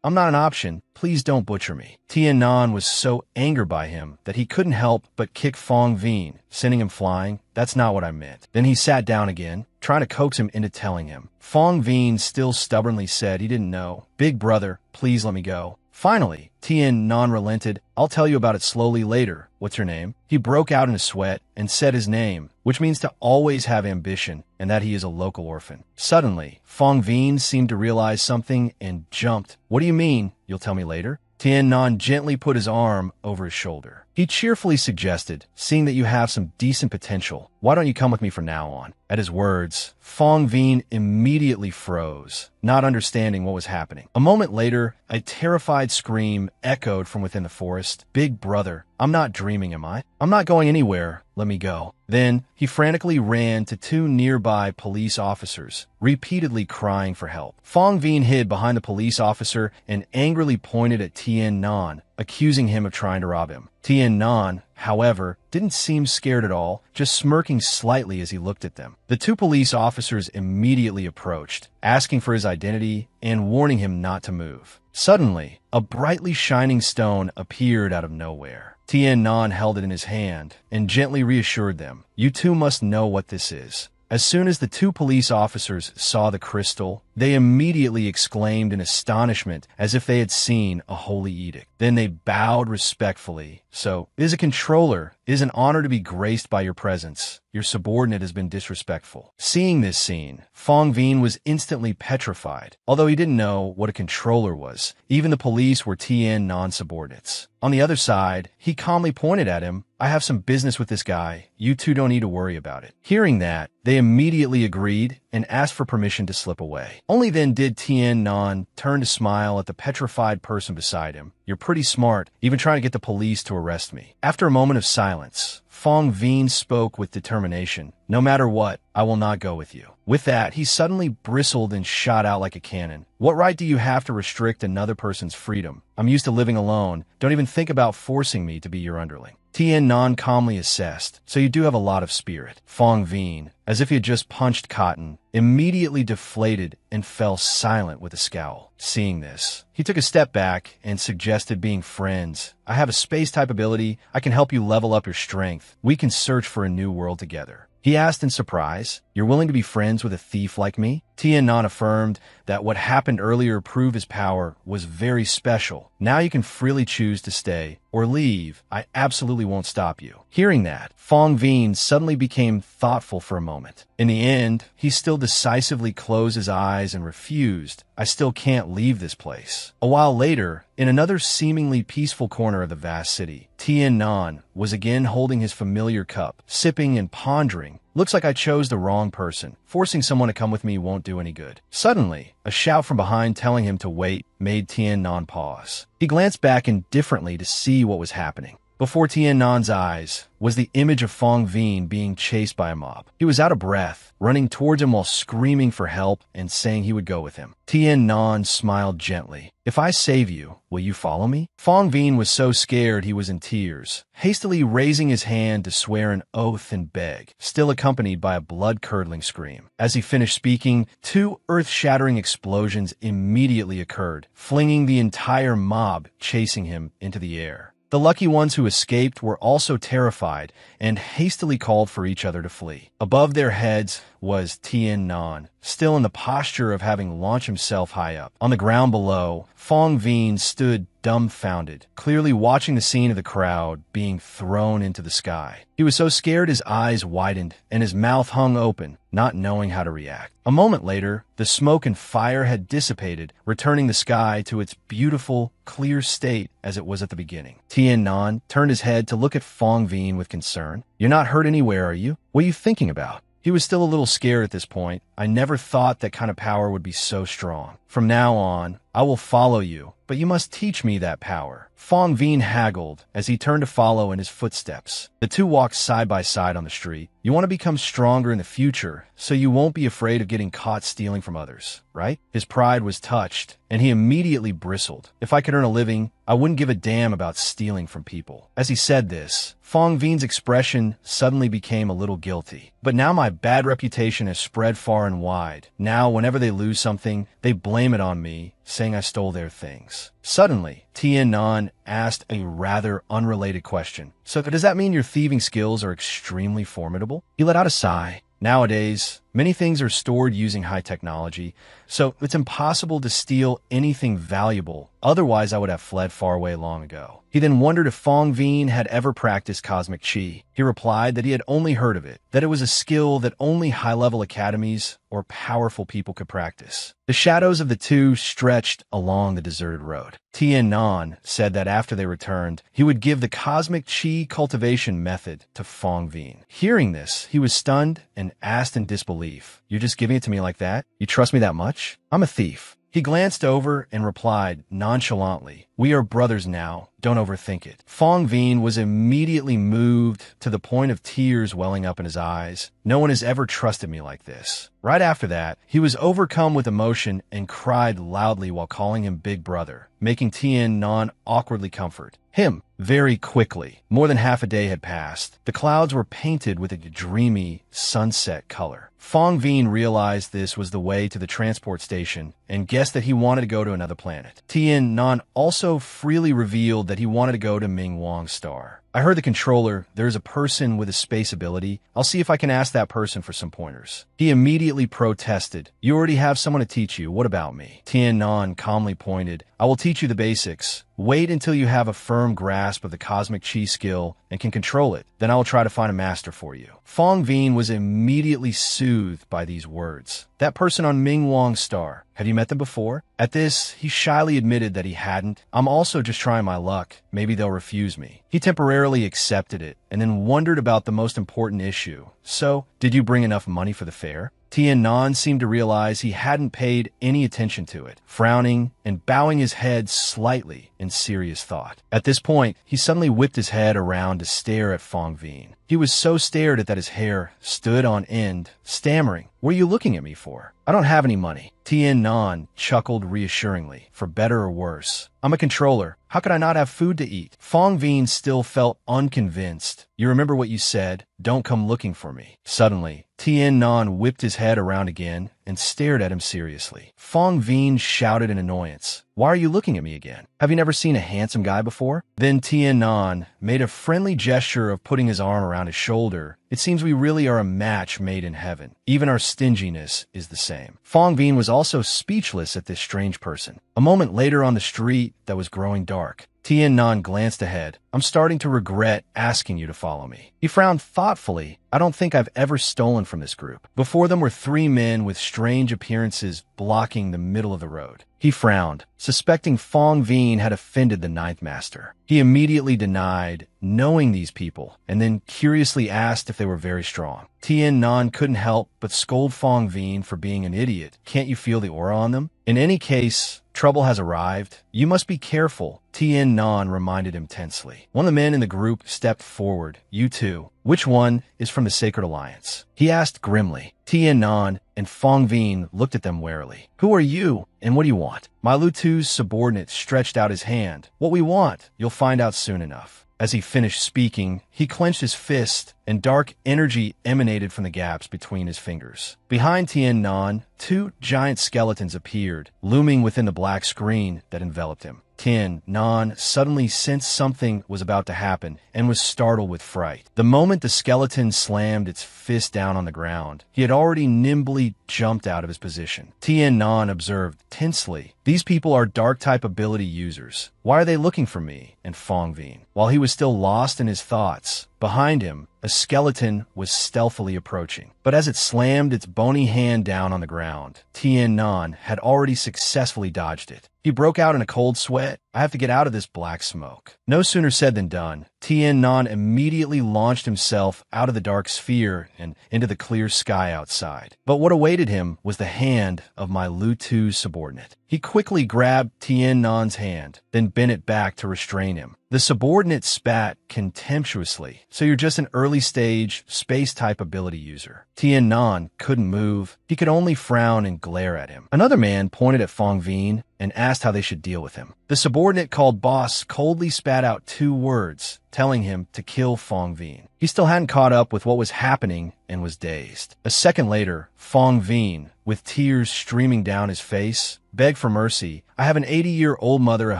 I'm not an option. Please don't butcher me." Tien Nan was so angered by him that he couldn't help but kick Fong Veen, sending him flying. "That's not what I meant." Then he sat down again, trying to coax him into telling him. Fong Veen still stubbornly said he didn't know. "Big brother, please let me go." Finally, Tien Nan relented. "I'll tell you about it slowly later. What's your name?" He broke out in a sweat and said his name, which means to always have ambition, and that he is a local orphan. Suddenly, Fong Veen seemed to realize something and jumped. "What do you mean? You'll tell me later?" Tien Nan gently put his arm over his shoulder. He cheerfully suggested, "Seeing that you have some decent potential, why don't you come with me from now on?" At his words, Fong Veen immediately froze, not understanding what was happening. A moment later, a terrified scream echoed from within the forest. "Big brother, I'm not dreaming, am I? I'm not going anywhere. Let me go." Then, he frantically ran to two nearby police officers, repeatedly crying for help. Fong Veen hid behind the police officer and angrily pointed at Tien Nan, accusing him of trying to rob him. Tien Nan, however, didn't seem scared at all, just smirking slightly as he looked at them. The two police officers immediately approached, asking for his identity and warning him not to move. Suddenly, a brightly shining stone appeared out of nowhere. Tien Nan held it in his hand and gently reassured them, "You two must know what this is." As soon as the two police officers saw the crystal, they immediately exclaimed in astonishment as if they had seen a holy edict. Then they bowed respectfully. "So, it is a controller. It is an honor to be graced by your presence. Your subordinate has been disrespectful." Seeing this scene, Fong Veen was instantly petrified. Although he didn't know what a controller was, even the police were Tien Nan subordinates. On the other side, he calmly pointed at him, "I have some business with this guy. You two don't need to worry about it." Hearing that, they immediately agreed and asked for permission to slip away. Only then did Tien Nan turn to smile at the petrified person beside him. "You're pretty smart, even trying to get the police to arrest me." After a moment of silence, Fong Veen spoke with determination. "No matter what, I will not go with you." With that, he suddenly bristled and shot out like a cannon. "What right do you have to restrict another person's freedom? I'm used to living alone. Don't even think about forcing me to be your underling." Tien Non calmly assessed, so you do have a lot of spirit. Fong Vien, as if he had just punched cotton, immediately deflated and fell silent with a scowl. Seeing this, he took a step back and suggested being friends. I have a space-type ability. I can help you level up your strength. We can search for a new world together. He asked in surprise, "You're willing to be friends with a thief like me?" Tien Non affirmed that what happened earlier proved his power was very special. Now you can freely choose to stay or leave. I absolutely won't stop you. Hearing that, Fong Vien suddenly became thoughtful for a moment. In the end, he still decisively closed his eyes and refused. I still can't leave this place. A while later, in another seemingly peaceful corner of the vast city, Tien Non was again holding his familiar cup, sipping and pondering. Looks like I chose the wrong person. Forcing someone to come with me won't do any good. Suddenly, a shout from behind telling him to wait made Tien Non pause. He glanced back indifferently to see what was happening. Before Tien Non's eyes was the image of Fong Vien being chased by a mob. He was out of breath, running towards him while screaming for help and saying he would go with him. Tien Non smiled gently. "If I save you, will you follow me?" Fong Vien was so scared he was in tears, hastily raising his hand to swear an oath and beg, still accompanied by a blood-curdling scream. As he finished speaking, two earth-shattering explosions immediately occurred, flinging the entire mob chasing him into the air. The lucky ones who escaped were also terrified and hastily called for each other to flee. Above their heads was Tien Non, still in the posture of having launched himself high up. On the ground below, Fong Vien stood dumbfounded, clearly watching the scene of the crowd being thrown into the sky. He was so scared his eyes widened and his mouth hung open, not knowing how to react. A moment later, the smoke and fire had dissipated, returning the sky to its beautiful, clear state as it was at the beginning. Tien Non turned his head to look at Fong Vien with concern. "You're not hurt anywhere, are you? What are you thinking about?" He was still a little scared at this point. "I never thought that kind of power would be so strong. From now on, I will follow you, but you must teach me that power." Fong Vien haggled as he turned to follow in his footsteps. The two walked side by side on the street. "You want to become stronger in the future, so you won't be afraid of getting caught stealing from others, right?" His pride was touched, and he immediately bristled. "If I could earn a living, I wouldn't give a damn about stealing from people." As he said this, Fong Vien's expression suddenly became a little guilty. "But now my bad reputation has spread far and wide. Now, whenever they lose something, they blame it on me, saying I stole their things." Suddenly, Tien Non asked a rather unrelated question. "So does that mean your thieving skills are extremely formidable?" He let out a sigh. Nowadays, many things are stored using high technology, so it's impossible to steal anything valuable. Otherwise, I would have fled far away long ago. He then wondered if Fong Vien had ever practiced cosmic chi. He replied that he had only heard of it, that it was a skill that only high-level academies or powerful people could practice. The shadows of the two stretched along the deserted road. Tien Non said that after they returned, he would give the cosmic chi cultivation method to Fong Vien. Hearing this, he was stunned and asked in disbelief, "You're just giving it to me like that? You trust me that much? I'm a thief." He glanced over and replied nonchalantly, "We are brothers now. Don't overthink it." Fong Vien was immediately moved to the point of tears welling up in his eyes. "No one has ever trusted me like this." Right after that, he was overcome with emotion and cried loudly while calling him Big Brother, making Tien Non awkwardly comfort him. Very quickly, more than half a day had passed. The clouds were painted with a dreamy sunset color. Fong Vien realized this was the way to the transport station and guessed that he wanted to go to another planet. Tien Non also freely revealed that he wanted to go to Ming Wang's star. "I heard the controller, there's a person with a space ability. I'll see if I can ask that person for some pointers." He immediately protested. "You already have someone to teach you. What about me?" Tien Non calmly pointed. "I will teach you the basics. Wait until you have a firm grasp of the cosmic chi skill and can control it. Then I will try to find a master for you." Fong Vien was immediately soothed by these words. "That person on Ming Wang's star, have you met them before?" At this, he shyly admitted that he hadn't. "I'm also just trying my luck. Maybe they'll refuse me." He temporarily accepted it and then wondered about the most important issue. "So, did you bring enough money for the fare?" Tian Nan seemed to realize he hadn't paid any attention to it, frowning and bowing his head slightly in serious thought. At this point, he suddenly whipped his head around to stare at Fong Veen. He was so stared at that his hair stood on end, stammering, "What are you looking at me for?" "I don't have any money." Tian Nan chuckled reassuringly, "For better or worse. I'm a controller. How could I not have food to eat?" Fong Veen still felt unconvinced. "You remember what you said? Don't come looking for me." Suddenly, Tian Nan whipped his head around again and stared at him seriously. Fong Veen shouted in annoyance, "Why are you looking at me again? Have you never seen a handsome guy before?" Then Tian Nan made a friendly gesture of putting his arm around his shoulder. "It seems we really are a match made in heaven. Even our stinginess is the same." Fong Veen was also speechless at this strange person. A moment later on the street that was growing dark, Tian Nan glanced ahead. "I'm starting to regret asking you to follow me." He frowned thoughtfully. "I don't think I've ever stolen from this group." Before them were three men with strange appearances blocking the middle of the road. He frowned, suspecting Fong Veen had offended the ninth master. He immediately denied knowing these people, and then curiously asked if they were very strong. Tian Nan couldn't help but scold Fong Veen for being an idiot. "Can't you feel the aura on them? In any case, trouble has arrived. You must be careful," Tian Nan reminded him tensely. One of the men in the group stepped forward. "You two. Which one is from the Sacred Alliance?" he asked grimly. Tian Nan and Fong Veen looked at them warily. "Who are you, and what do you want?" My Lutu's subordinate stretched out his hand. "What we want, you'll find out soon enough." As he finished speaking, he clenched his fist, and dark energy emanated from the gaps between his fingers. Behind Tian Nan, two giant skeletons appeared, looming within the black screen that enveloped him. Tian Nan suddenly sensed something was about to happen and was startled with fright. The moment the skeleton slammed its fist down on the ground, he had already nimbly jumped out of his position. Tian Nan observed tensely, "These people are dark-type ability users. Why are they looking for me and Fong Veen?" While he was still lost in his thoughts, behind him, a skeleton was stealthily approaching. But as it slammed its bony hand down on the ground, Tian Nan had already successfully dodged it. He broke out in a cold sweat. "I have to get out of this black smoke." No sooner said than done. Tian Nan immediately launched himself out of the dark sphere and into the clear sky outside. But what awaited him was the hand of my Lutu's subordinate. He quickly grabbed Tian Nan's hand, then bent it back to restrain him. The subordinate spat contemptuously. "So you're just an early-stage, space-type ability user." Tian Nan couldn't move. He could only frown and glare at him. Another man pointed at Fong Veen and asked how they should deal with him. The subordinate called boss coldly spat out 2 words, telling him to kill Fong Veen. He still hadn't caught up with what was happening and was dazed. A second later, Fong Veen, with tears streaming down his face, begged for mercy. "I have an 80-year-old mother at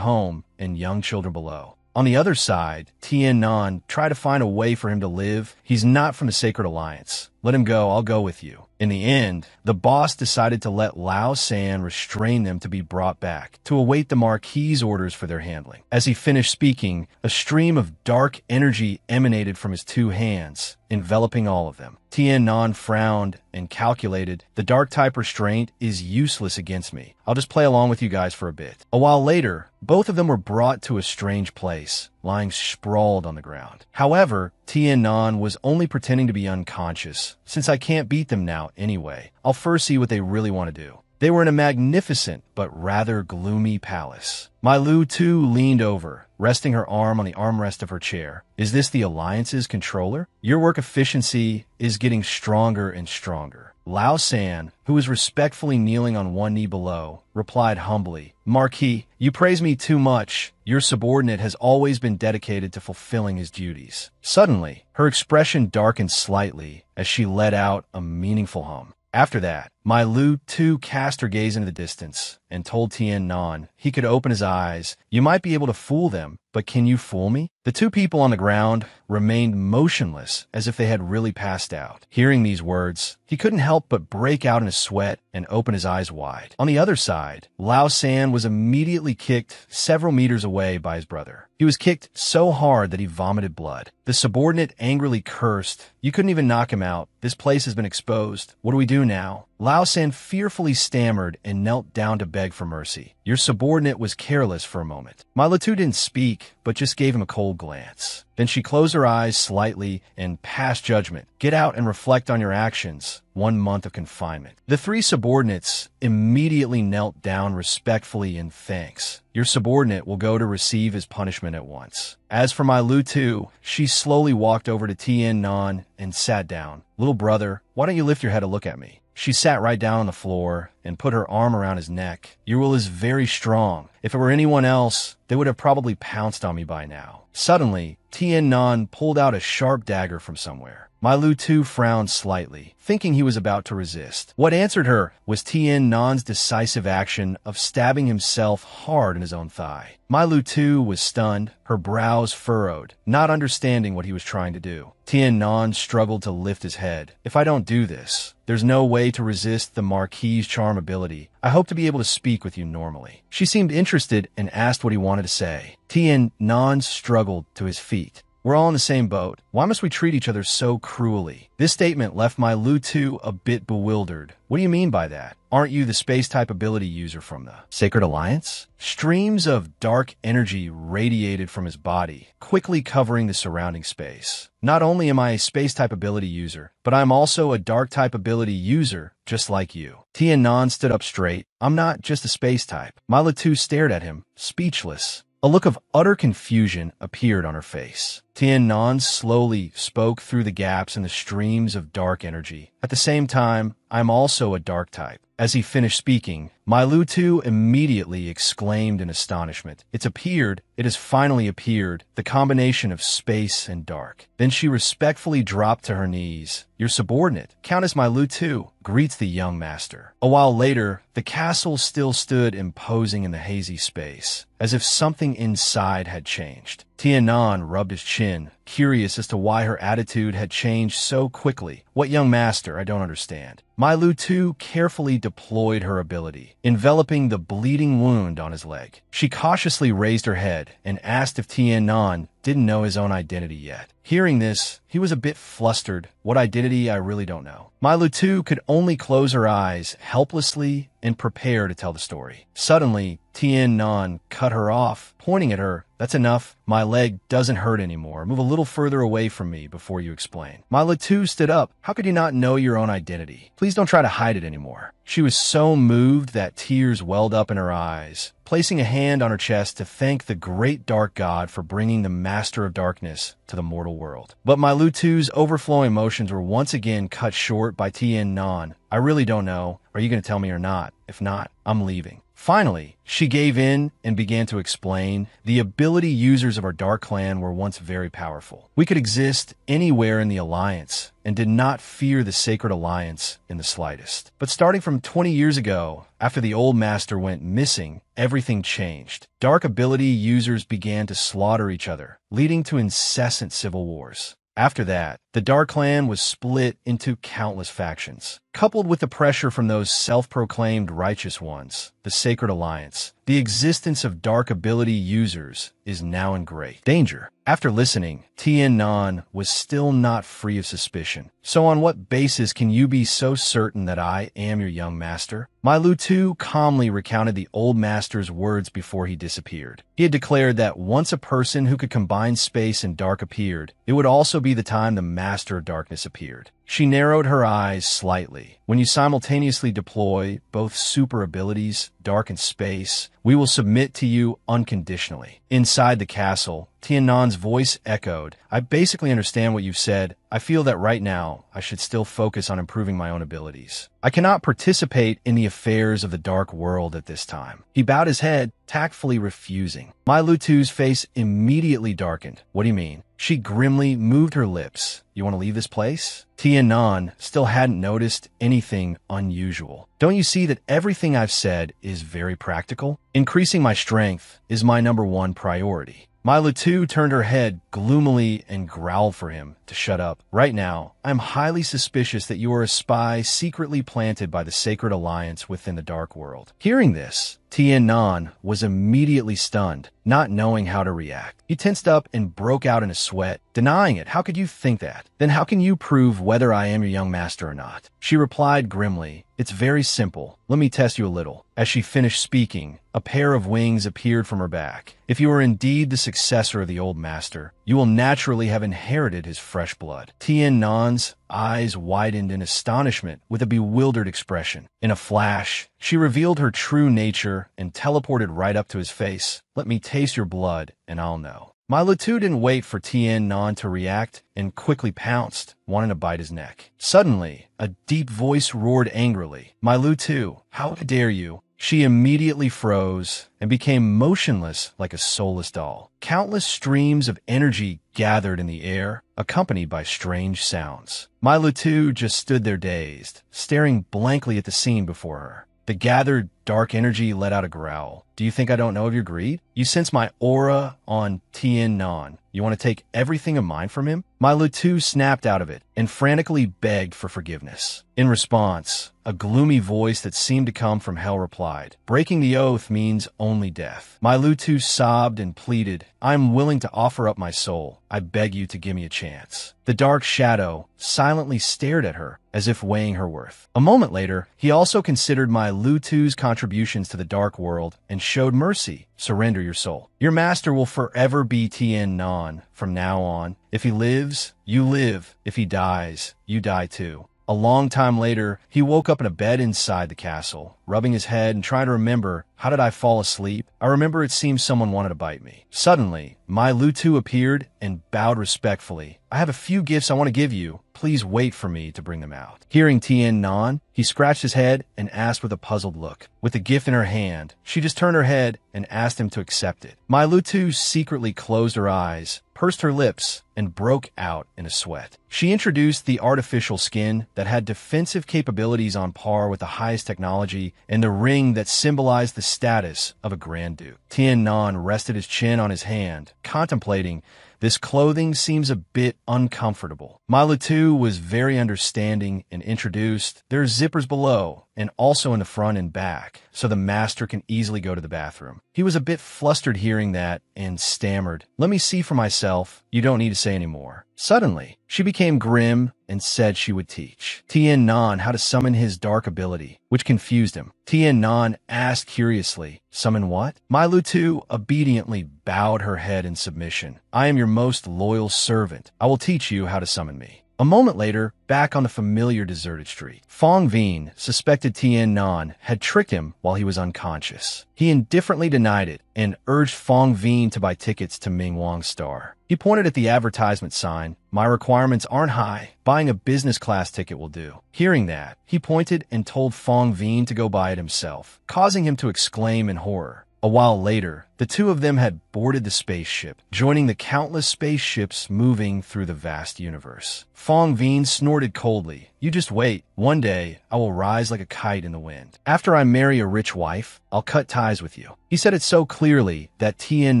home and young children below." On the other side, Tian Nan tried to find a way for him to live. "He's not from the Sacred Alliance. Let him go, I'll go with you." In the end, the boss decided to let Lao San restrain them to be brought back, to await the Marquis's orders for their handling. As he finished speaking, a stream of dark energy emanated from his 2 hands, enveloping all of them. Tian Nan frowned and calculated, "The dark-type restraint is useless against me. I'll just play along with you guys for a bit." A while later, both of them were brought to a strange place, lying sprawled on the ground. However, Tian Nan was only pretending to be unconscious. "Since I can't beat them now anyway, I'll first see what they really want to do." They were in a magnificent but rather gloomy palace. My Lutu leaned over, resting her arm on the armrest of her chair. "Is this the Alliance's controller? Your work efficiency is getting stronger and stronger." Lao San, who was respectfully kneeling on one knee below, replied humbly, "Marquis, you praise me too much. Your subordinate has always been dedicated to fulfilling his duties." Suddenly, her expression darkened slightly as she let out a meaningful hum. After that, my Lutu cast her gaze into the distance and told Tian Nan he could open his eyes. "You might be able to fool them, but can you fool me?" The 2 people on the ground remained motionless as if they had really passed out. Hearing these words, he couldn't help but break out in a sweat and open his eyes wide. On the other side, Lao San was immediately kicked several meters away by his brother. He was kicked so hard that he vomited blood. The subordinate angrily cursed, "You couldn't even knock him out. This place has been exposed. What do we do now?" Lao San fearfully stammered and knelt down to beg for mercy. Your subordinate was careless for a moment. My Latu didn't speak, but just gave him a cold glance. Then she closed her eyes slightly and passed judgment. Get out and reflect on your actions. 1 month of confinement. The 3 subordinates immediately knelt down respectfully in thanks. Your subordinate will go to receive his punishment at once. As for my Lutu, she slowly walked over to Tien Nan and sat down. Little brother, why don't you lift your head to look at me? She sat right down on the floor and put her arm around his neck. Your will is very strong. If it were anyone else, they would have probably pounced on me by now. Suddenly, Tien Nan pulled out a sharp dagger from somewhere. My Lutu frowned slightly, thinking he was about to resist. What answered her was Tien Nan's decisive action of stabbing himself hard in his own thigh. My Lutu was stunned, her brows furrowed, not understanding what he was trying to do. Tien Nan struggled to lift his head. If I don't do this, there's no way to resist the Marquis's charm ability. I hope to be able to speak with you normally. She seemed interested and asked what he wanted to say. Tien Nan struggled to his feet. We're all in the same boat. Why must we treat each other so cruelly? This statement left my Lutu a bit bewildered. What do you mean by that? Aren't you the space-type ability user from the Sacred Alliance? Streams of dark energy radiated from his body, quickly covering the surrounding space. Not only am I a space-type ability user, but I'm also a dark-type ability user, just like you. Tien Nan stood up straight. I'm not just a space-type. My Lutu stared at him, speechless. A look of utter confusion appeared on her face. Tien Nan slowly spoke through the gaps in the streams of dark energy. At the same time, I'm also a dark type. As he finished speaking, my Lutu immediately exclaimed in astonishment. It's appeared, it has finally appeared, the combination of space and dark. Then she respectfully dropped to her knees. Your subordinate, Countess my Lutu, greets the young master. A while later, the castle still stood imposing in the hazy space, as if something inside had changed. Tien Nan rubbed his chin, curious as to why her attitude had changed so quickly. What young master? I don't understand. My Lutu carefully deployed her ability, enveloping the bleeding wound on his leg. She cautiously raised her head and asked if Tien Nan didn't know his own identity yet. Hearing this, he was a bit flustered. What identity, I really don't know. My Lutu could only close her eyes helplessly and prepare to tell the story. Suddenly, Tien Nan cut her off, pointing at her. That's enough. My leg doesn't hurt anymore. Move a little further away from me before you explain. My Lutu stood up. How could you not know your own identity? Please don't try to hide it anymore. She was so moved that tears welled up in her eyes, placing a hand on her chest to thank the great dark god for bringing the Master of Darkness to the mortal world. But my Lutu's overflowing emotions were once again cut short by Tien Nan. I really don't know. Are you going to tell me or not? If not, I'm leaving. Finally, she gave in and began to explain. The ability users of our Dark Clan were once very powerful. We could exist anywhere in the Alliance and did not fear the Sacred Alliance in the slightest. But starting from 20 years ago, after the old master went missing, everything changed. Dark ability users began to slaughter each other, leading to incessant civil wars. After that, the Dark Clan was split into countless factions. Coupled with the pressure from those self-proclaimed righteous ones, the Sacred Alliance, the existence of dark ability users is now in great danger. After listening, Tien Nan was still not free of suspicion. So on what basis can you be so certain that I am your young master? My Lutu calmly recounted the old master's words before he disappeared. He had declared that once a person who could combine space and dark appeared, it would also be the time the Master of Darkness appeared. She narrowed her eyes slightly. When you simultaneously deploy both super abilities, dark and space, we will submit to you unconditionally. Inside the castle, Tien Nan's voice echoed. I basically understand what you've said. I feel that right now, I should still focus on improving my own abilities. I cannot participate in the affairs of the dark world at this time. He bowed his head, tactfully refusing. My Lutu's face immediately darkened. What do you mean? She grimly moved her lips. You want to leave this place? Tien Nan still hadn't noticed anything unusual. Don't you see that everything I've said is very practical? Increasing my strength is my #1 priority. My Lutu turned her head gloomily and growled for him to to shut up. Right now, I am highly suspicious that you are a spy secretly planted by the Sacred Alliance within the Dark World. Hearing this, Tien Nan was immediately stunned, not knowing how to react. He tensed up and broke out in a sweat, denying it. How could you think that? Then how can you prove whether I am your young master or not? She replied grimly, "It's very simple. Let me test you a little." As she finished speaking, a pair of wings appeared from her back. If you are indeed the successor of the old master, you will naturally have inherited his fresh blood. Tien Nan's eyes widened in astonishment with a bewildered expression. In a flash, she revealed her true nature and teleported right up to his face. "Let me taste your blood, and I'll know." My Lutu didn't wait for Tien Nan to react and quickly pounced, wanting to bite his neck. Suddenly, a deep voice roared angrily, "My Lutu, how dare you?" She immediately froze and became motionless like a soulless doll. Countless streams of energy gathered in the air, accompanied by strange sounds. My Lutu just stood there dazed, staring blankly at the scene before her. The gathered dark energy let out a growl. "Do you think I don't know of your greed? You sense my aura on Tien Nan. You want to take everything of mine from him?" My Lutu snapped out of it and frantically begged for forgiveness. In response, a gloomy voice that seemed to come from hell replied, "Breaking the oath means only death." My Lutu sobbed and pleaded, "I am willing to offer up my soul. I beg you to give me a chance." The dark shadow silently stared at her, as if weighing her worth. A moment later, he also considered my Lutu's contributions to the Dark World and showed mercy. "Surrender your soul. Your master will forever be Tien Nan from now on. If he lives, you live. If he dies, you die too." A long time later, he woke up in a bed inside the castle, rubbing his head and trying to remember, how did I fall asleep? I remember it seemed someone wanted to bite me. Suddenly, my Lutu appeared and bowed respectfully. "I have a few gifts I want to give you. Please wait for me to bring them out." Hearing Tien Nan, he scratched his head and asked with a puzzled look. With the gift in her hand, she just turned her head and asked him to accept it. My Lutu secretly closed her eyes, pursed her lips, and broke out in a sweat. She introduced the artificial skin that had defensive capabilities on par with the highest technology and the ring that symbolized the status of a Grand Duke. Tien Nan rested his chin on his hand, contemplating, "This clothing seems a bit uncomfortable." My Lutu was very understanding and introduced, "There's zippers below and also in the front and back, so the master can easily go to the bathroom." He was a bit flustered hearing that and stammered, "Let me see for myself. You don't need to say any more." Suddenly, she became grim and said she would teach Tien Nan how to summon his dark ability, which confused him. Tien Nan asked curiously, "Summon what?" My Lutu obediently bowed her head in submission. "I am your most loyal servant. I will teach you how to summon me." A moment later, back on the familiar deserted street, Fong Vien suspected Tien Nan had tricked him while he was unconscious. He indifferently denied it and urged Fong Vien to buy tickets to Ming Wang's star. He pointed at the advertisement sign. "My requirements aren't high. Buying a business class ticket will do." Hearing that, he pointed and told Fong Vien to go buy it himself, causing him to exclaim in horror. A while later, the two of them had boarded the spaceship, joining the countless spaceships moving through the vast universe. Fong Vien snorted coldly. "You just wait. One day, I will rise like a kite in the wind. After I marry a rich wife, I'll cut ties with you." He said it so clearly that Tien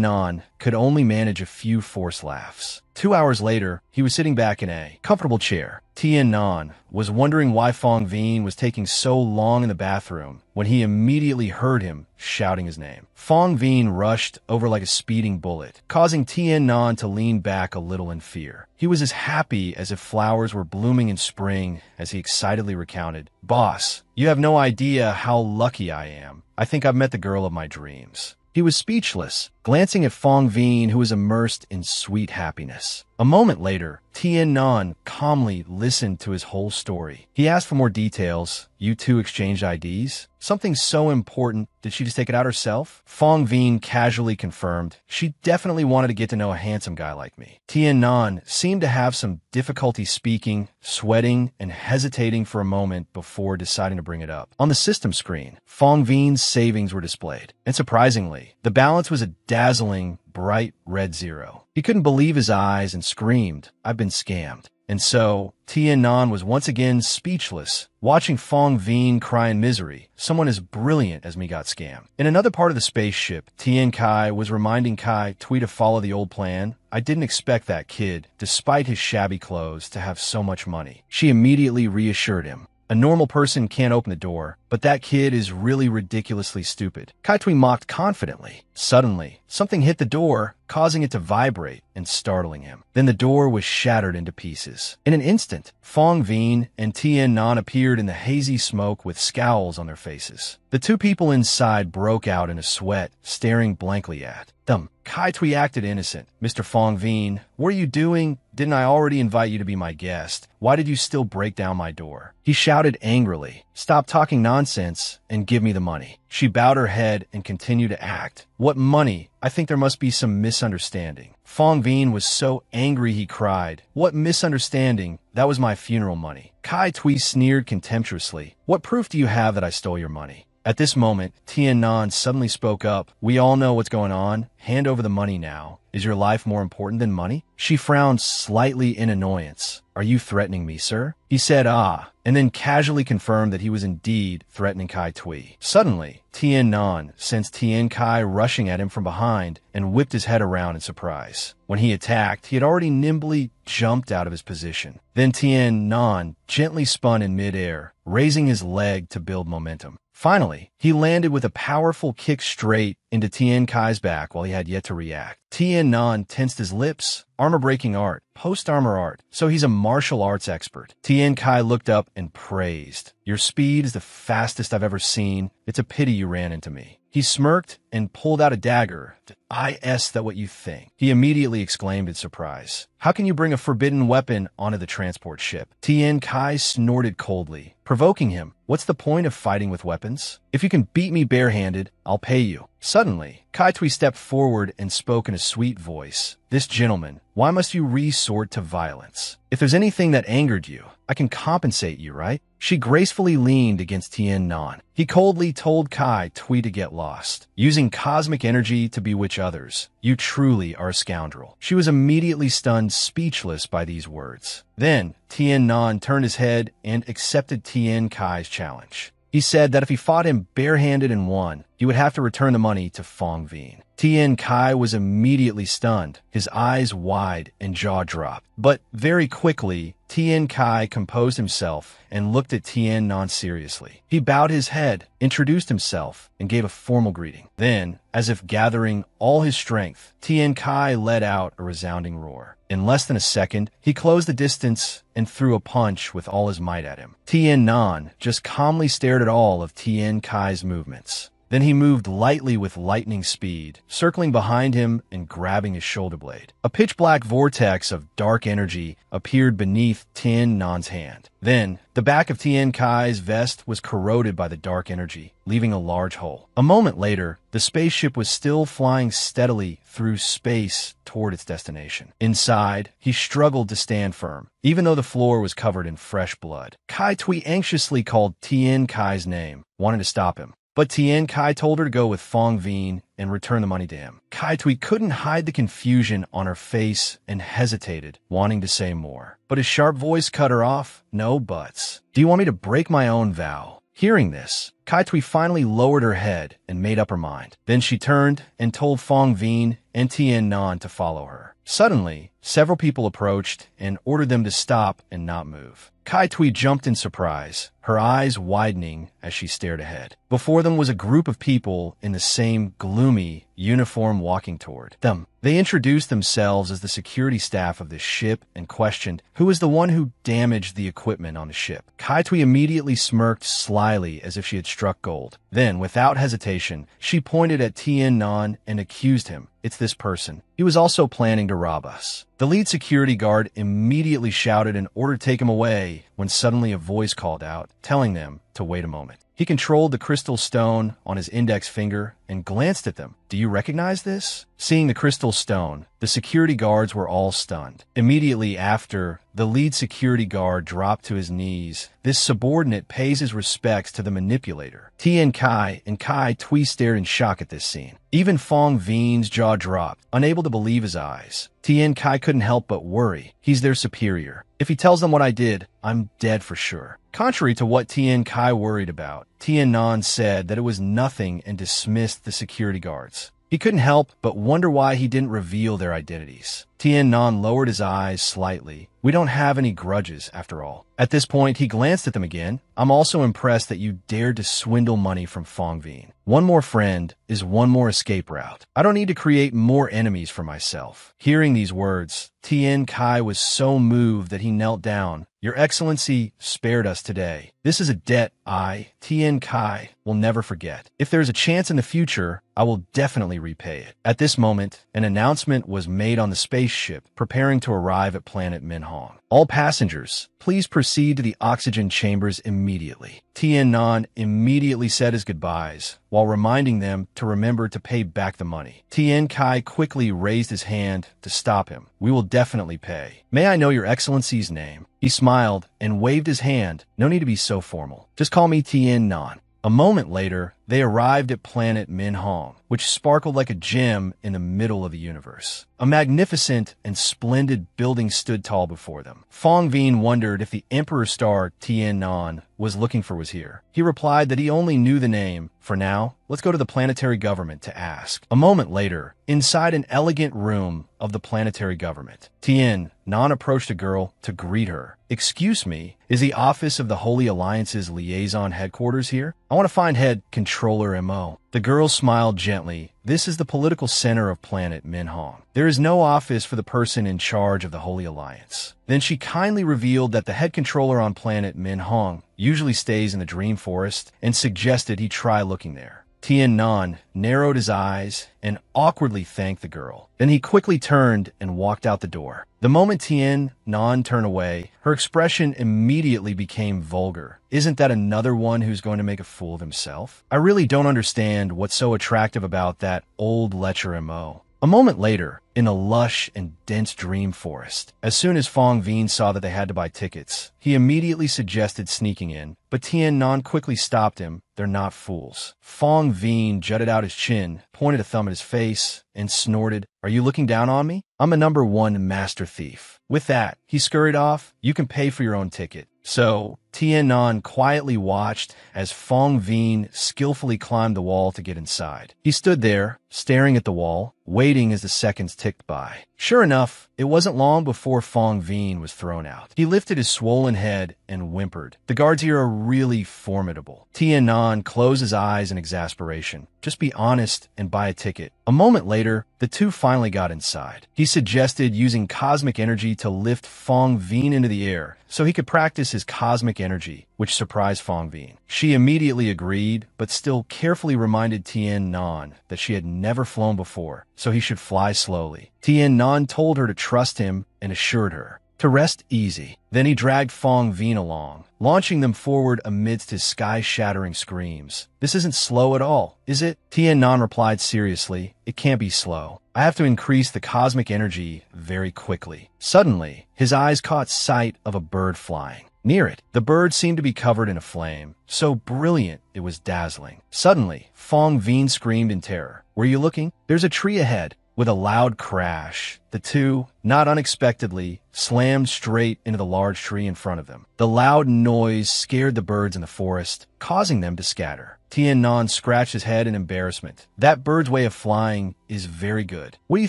Nan could only manage a few forced laughs. 2 hours later, he was sitting back in a comfortable chair. Tien Nan was wondering why Fong Vien was taking so long in the bathroom when he immediately heard him shouting his name. Fong Vien rushed over like a speeding bullet, causing Tien Nan to lean back a little in fear. He was as happy as if flowers were blooming in spring as he excitedly recounted, "Boss, you have no idea how lucky I am. I think I've met the girl of my dreams." He was speechless, glancing at Fong Vien, who was immersed in sweet happiness. A moment later, Tien Nan calmly listened to his whole story. He asked for more details. "You two exchanged IDs? Something so important, did she just take it out herself?" Fong Vien casually confirmed, "She definitely wanted to get to know a handsome guy like me." Tien Nan seemed to have some difficulty speaking, sweating, and hesitating for a moment before deciding to bring it up. On the system screen, Fong Vien's savings were displayed, and surprisingly, the balance was a dazzling, bright red zero. He couldn't believe his eyes and screamed, "I've been scammed." And so, Tien Nan was once again speechless, watching Fong Veen cry in misery. Someone as brilliant as me got scammed. In another part of the spaceship, Tien Kai was reminding Kai Tui to follow the old plan. I didn't expect that kid, despite his shabby clothes, to have so much money. She immediately reassured him. A normal person can't open the door, but that kid is really ridiculously stupid. Kai Tui mocked confidently. Suddenly, something hit the door, causing it to vibrate and startling him. Then the door was shattered into pieces. In an instant, Fong Veen and Tien Nan appeared in the hazy smoke with scowls on their faces. The two people inside broke out in a sweat, staring blankly at them. Kai Tui acted innocent. Mr. Fong Veen, what are you doing? Didn't I already invite you to be my guest? Why did you still break down my door? He shouted angrily. Stop talking nonsense and give me the money. She bowed her head and continued to act. What money? I think there must be some misunderstanding. Fong Veen was so angry he cried. What misunderstanding? That was my funeral money. Kai Tui sneered contemptuously. What proof do you have that I stole your money? At this moment, Tien Nan suddenly spoke up. We all know what's going on. Hand over the money now. Is your life more important than money? She frowned slightly in annoyance. Are you threatening me, sir? He said, and then casually confirmed that he was indeed threatening Kai Tui. Suddenly, Tien Nan sensed Tien Kai rushing at him from behind and whipped his head around in surprise. When he attacked, he had already nimbly jumped out of his position. Then Tien Nan gently spun in midair, raising his leg to build momentum. Finally, he landed with a powerful kick straight into Tien Kai's back while he had yet to react. Tien Nan tensed his lips. Armor-breaking art, post-armor art, so he's a martial arts expert. Tien Kai looked up and praised. Your speed is the fastest I've ever seen. It's a pity you ran into me. He smirked and pulled out a dagger. Is that what you think? He immediately exclaimed in surprise. How can you bring a forbidden weapon onto the transport ship? Tien Kai snorted coldly, provoking him. What's the point of fighting with weapons? If you can beat me barehanded, I'll pay you. Suddenly, Kai Tui stepped forward and spoke in a sweet voice. This gentleman, why must you resort to violence? If there's anything that angered you, I can compensate you, right? She gracefully leaned against Tien Nan. He coldly told Kai Tui to get lost, using cosmic energy to bewitch others. You truly are a scoundrel. She was immediately stunned, speechless by these words. Then, Tien Nan turned his head and accepted Tien Kai's challenge. He said that if he fought him barehanded and won, he would have to return the money to Fong Veen. Tien Kai was immediately stunned, his eyes wide and jaw dropped. But very quickly, Tien Kai composed himself and looked at Tien Nan seriously. He bowed his head, introduced himself, and gave a formal greeting. Then, as if gathering all his strength, Tien Kai let out a resounding roar. In less than a second, he closed the distance and threw a punch with all his might at him. Tien Nan just calmly stared at all of Tien Kai's movements. Then he moved lightly with lightning speed, circling behind him and grabbing his shoulder blade. A pitch-black vortex of dark energy appeared beneath Tien Nan's hand. Then, the back of Tien Kai's vest was corroded by the dark energy, leaving a large hole. A moment later, the spaceship was still flying steadily through space toward its destination. Inside, he struggled to stand firm, even though the floor was covered in fresh blood. Kai Tui anxiously called Tien Kai's name, wanting to stop him. But Tien Kai told her to go with Fong Veen and return the money to him. Kai Tui couldn't hide the confusion on her face and hesitated, wanting to say more. But his sharp voice cut her off. No buts. Do you want me to break my own vow? Hearing this, Kai Tui finally lowered her head and made up her mind. Then she turned and told Fong Veen and Tien Nan to follow her. Suddenly, several people approached and ordered them to stop and not move. Kai Tui jumped in surprise, her eyes widening as she stared ahead. Before them was a group of people in the same gloomy uniform walking toward them. They introduced themselves as the security staff of the ship and questioned who was the one who damaged the equipment on the ship. Kai Tui immediately smirked slyly as if she had struck gold. Then, without hesitation, she pointed at Tien Nan and accused him. It's this person. He was also planning to rob us. The lead security guard immediately shouted an order to take him away when suddenly a voice called out, telling them, to wait a moment. He controlled the crystal stone on his index finger and glanced at them. Do you recognize this? Seeing the crystal stone, the security guards were all stunned. Immediately after, the lead security guard dropped to his knees. This subordinate pays his respects to the manipulator. Tien Kai and Kai Tui stared in shock at this scene. Even Fong Vin's jaw dropped, unable to believe his eyes. Tien Kai couldn't help but worry. He's their superior. If he tells them what I did, I'm dead for sure. Contrary to what Tien Kai worried about, Tien Nan said that it was nothing and dismissed the security guards. He couldn't help but wonder why he didn't reveal their identities. Tien Nan lowered his eyes slightly. We don't have any grudges, after all. At this point, he glanced at them again. I'm also impressed that you dared to swindle money from Fong Vin. One more friend is one more escape route. I don't need to create more enemies for myself. Hearing these words, Tien Kai was so moved that he knelt down. Your Excellency spared us today. This is a debt I, Tien Kai, will never forget. If there's a chance in the future, I will definitely repay it. At this moment, an announcement was made on the spaceship preparing to arrive at planet Minhong. All passengers, please proceed to the oxygen chambers immediately. Tien Nan immediately said his goodbyes, while reminding them to remember to pay back the money. Tien Kai quickly raised his hand to stop him. We will definitely pay. May I know your Excellency's name? He smiled and waved his hand. No need to be so formal. Just call me Tien Nan. A moment later, they arrived at planet Minhong, which sparkled like a gem in the middle of the universe. A magnificent and splendid building stood tall before them. Fong Vin wondered if the Emperor Star Tien Nan was looking for was here. He replied that he only knew the name. For now, let's go to the planetary government to ask. A moment later, inside an elegant room of the planetary government, Tien Nan approached a girl to greet her. Excuse me, is the office of the Holy Alliance's liaison headquarters here? I want to find head controller MO. The girl smiled gently. This is the political center of planet Minhong. There is no office for the person in charge of the Holy Alliance. Then she kindly revealed that the head controller on planet Minhong usually stays in the Dream Forest and suggested he try looking there. Tien Nan narrowed his eyes and awkwardly thanked the girl. Then he quickly turned and walked out the door. The moment Tien Nan turned away, her expression immediately became vulgar. Isn't that another one who's going to make a fool of himself? I really don't understand what's so attractive about that old lecher MO. A moment later, in a lush and dense dream forest, as soon as Fong Vin saw that they had to buy tickets, he immediately suggested sneaking in, but Tien Nan quickly stopped him. They're not fools. Fong Vin jutted out his chin, pointed a thumb at his face, and snorted, Are you looking down on me? I'm a #1 master thief. With that, he scurried off. You can pay for your own ticket. So, Tien Nan quietly watched as Fong Vin skillfully climbed the wall to get inside. He stood there, staring at the wall, waiting as the seconds ticked by. Sure enough, it wasn't long before Fong Vin was thrown out. He lifted his swollen head and whimpered. The guards here are really formidable. Tien Nan closed his eyes in exasperation. Just be honest and buy a ticket. A moment later, the two finally got inside. He suggested using cosmic energy to lift Fong Vin into the air so he could practice his cosmic energy, which surprised Fong Vin. She immediately agreed, but still carefully reminded Tien Nan that she had never flown before, so he should fly slowly. Tien Nan told her to trust him and assured her to rest easy. Then he dragged Fong Vin along, launching them forward amidst his sky-shattering screams. This isn't slow at all, is it? Tien Nan replied seriously. It can't be slow. I have to increase the cosmic energy very quickly. Suddenly, his eyes caught sight of a bird flying. Near it, the bird seemed to be covered in a flame, so brilliant it was dazzling. Suddenly, Fong Vin screamed in terror. Were you looking? There's a tree ahead. With a loud crash, the two, not unexpectedly, slammed straight into the large tree in front of them. The loud noise scared the birds in the forest, causing them to scatter. Tien Nan scratched his head in embarrassment. That bird's way of flying is very good. What do you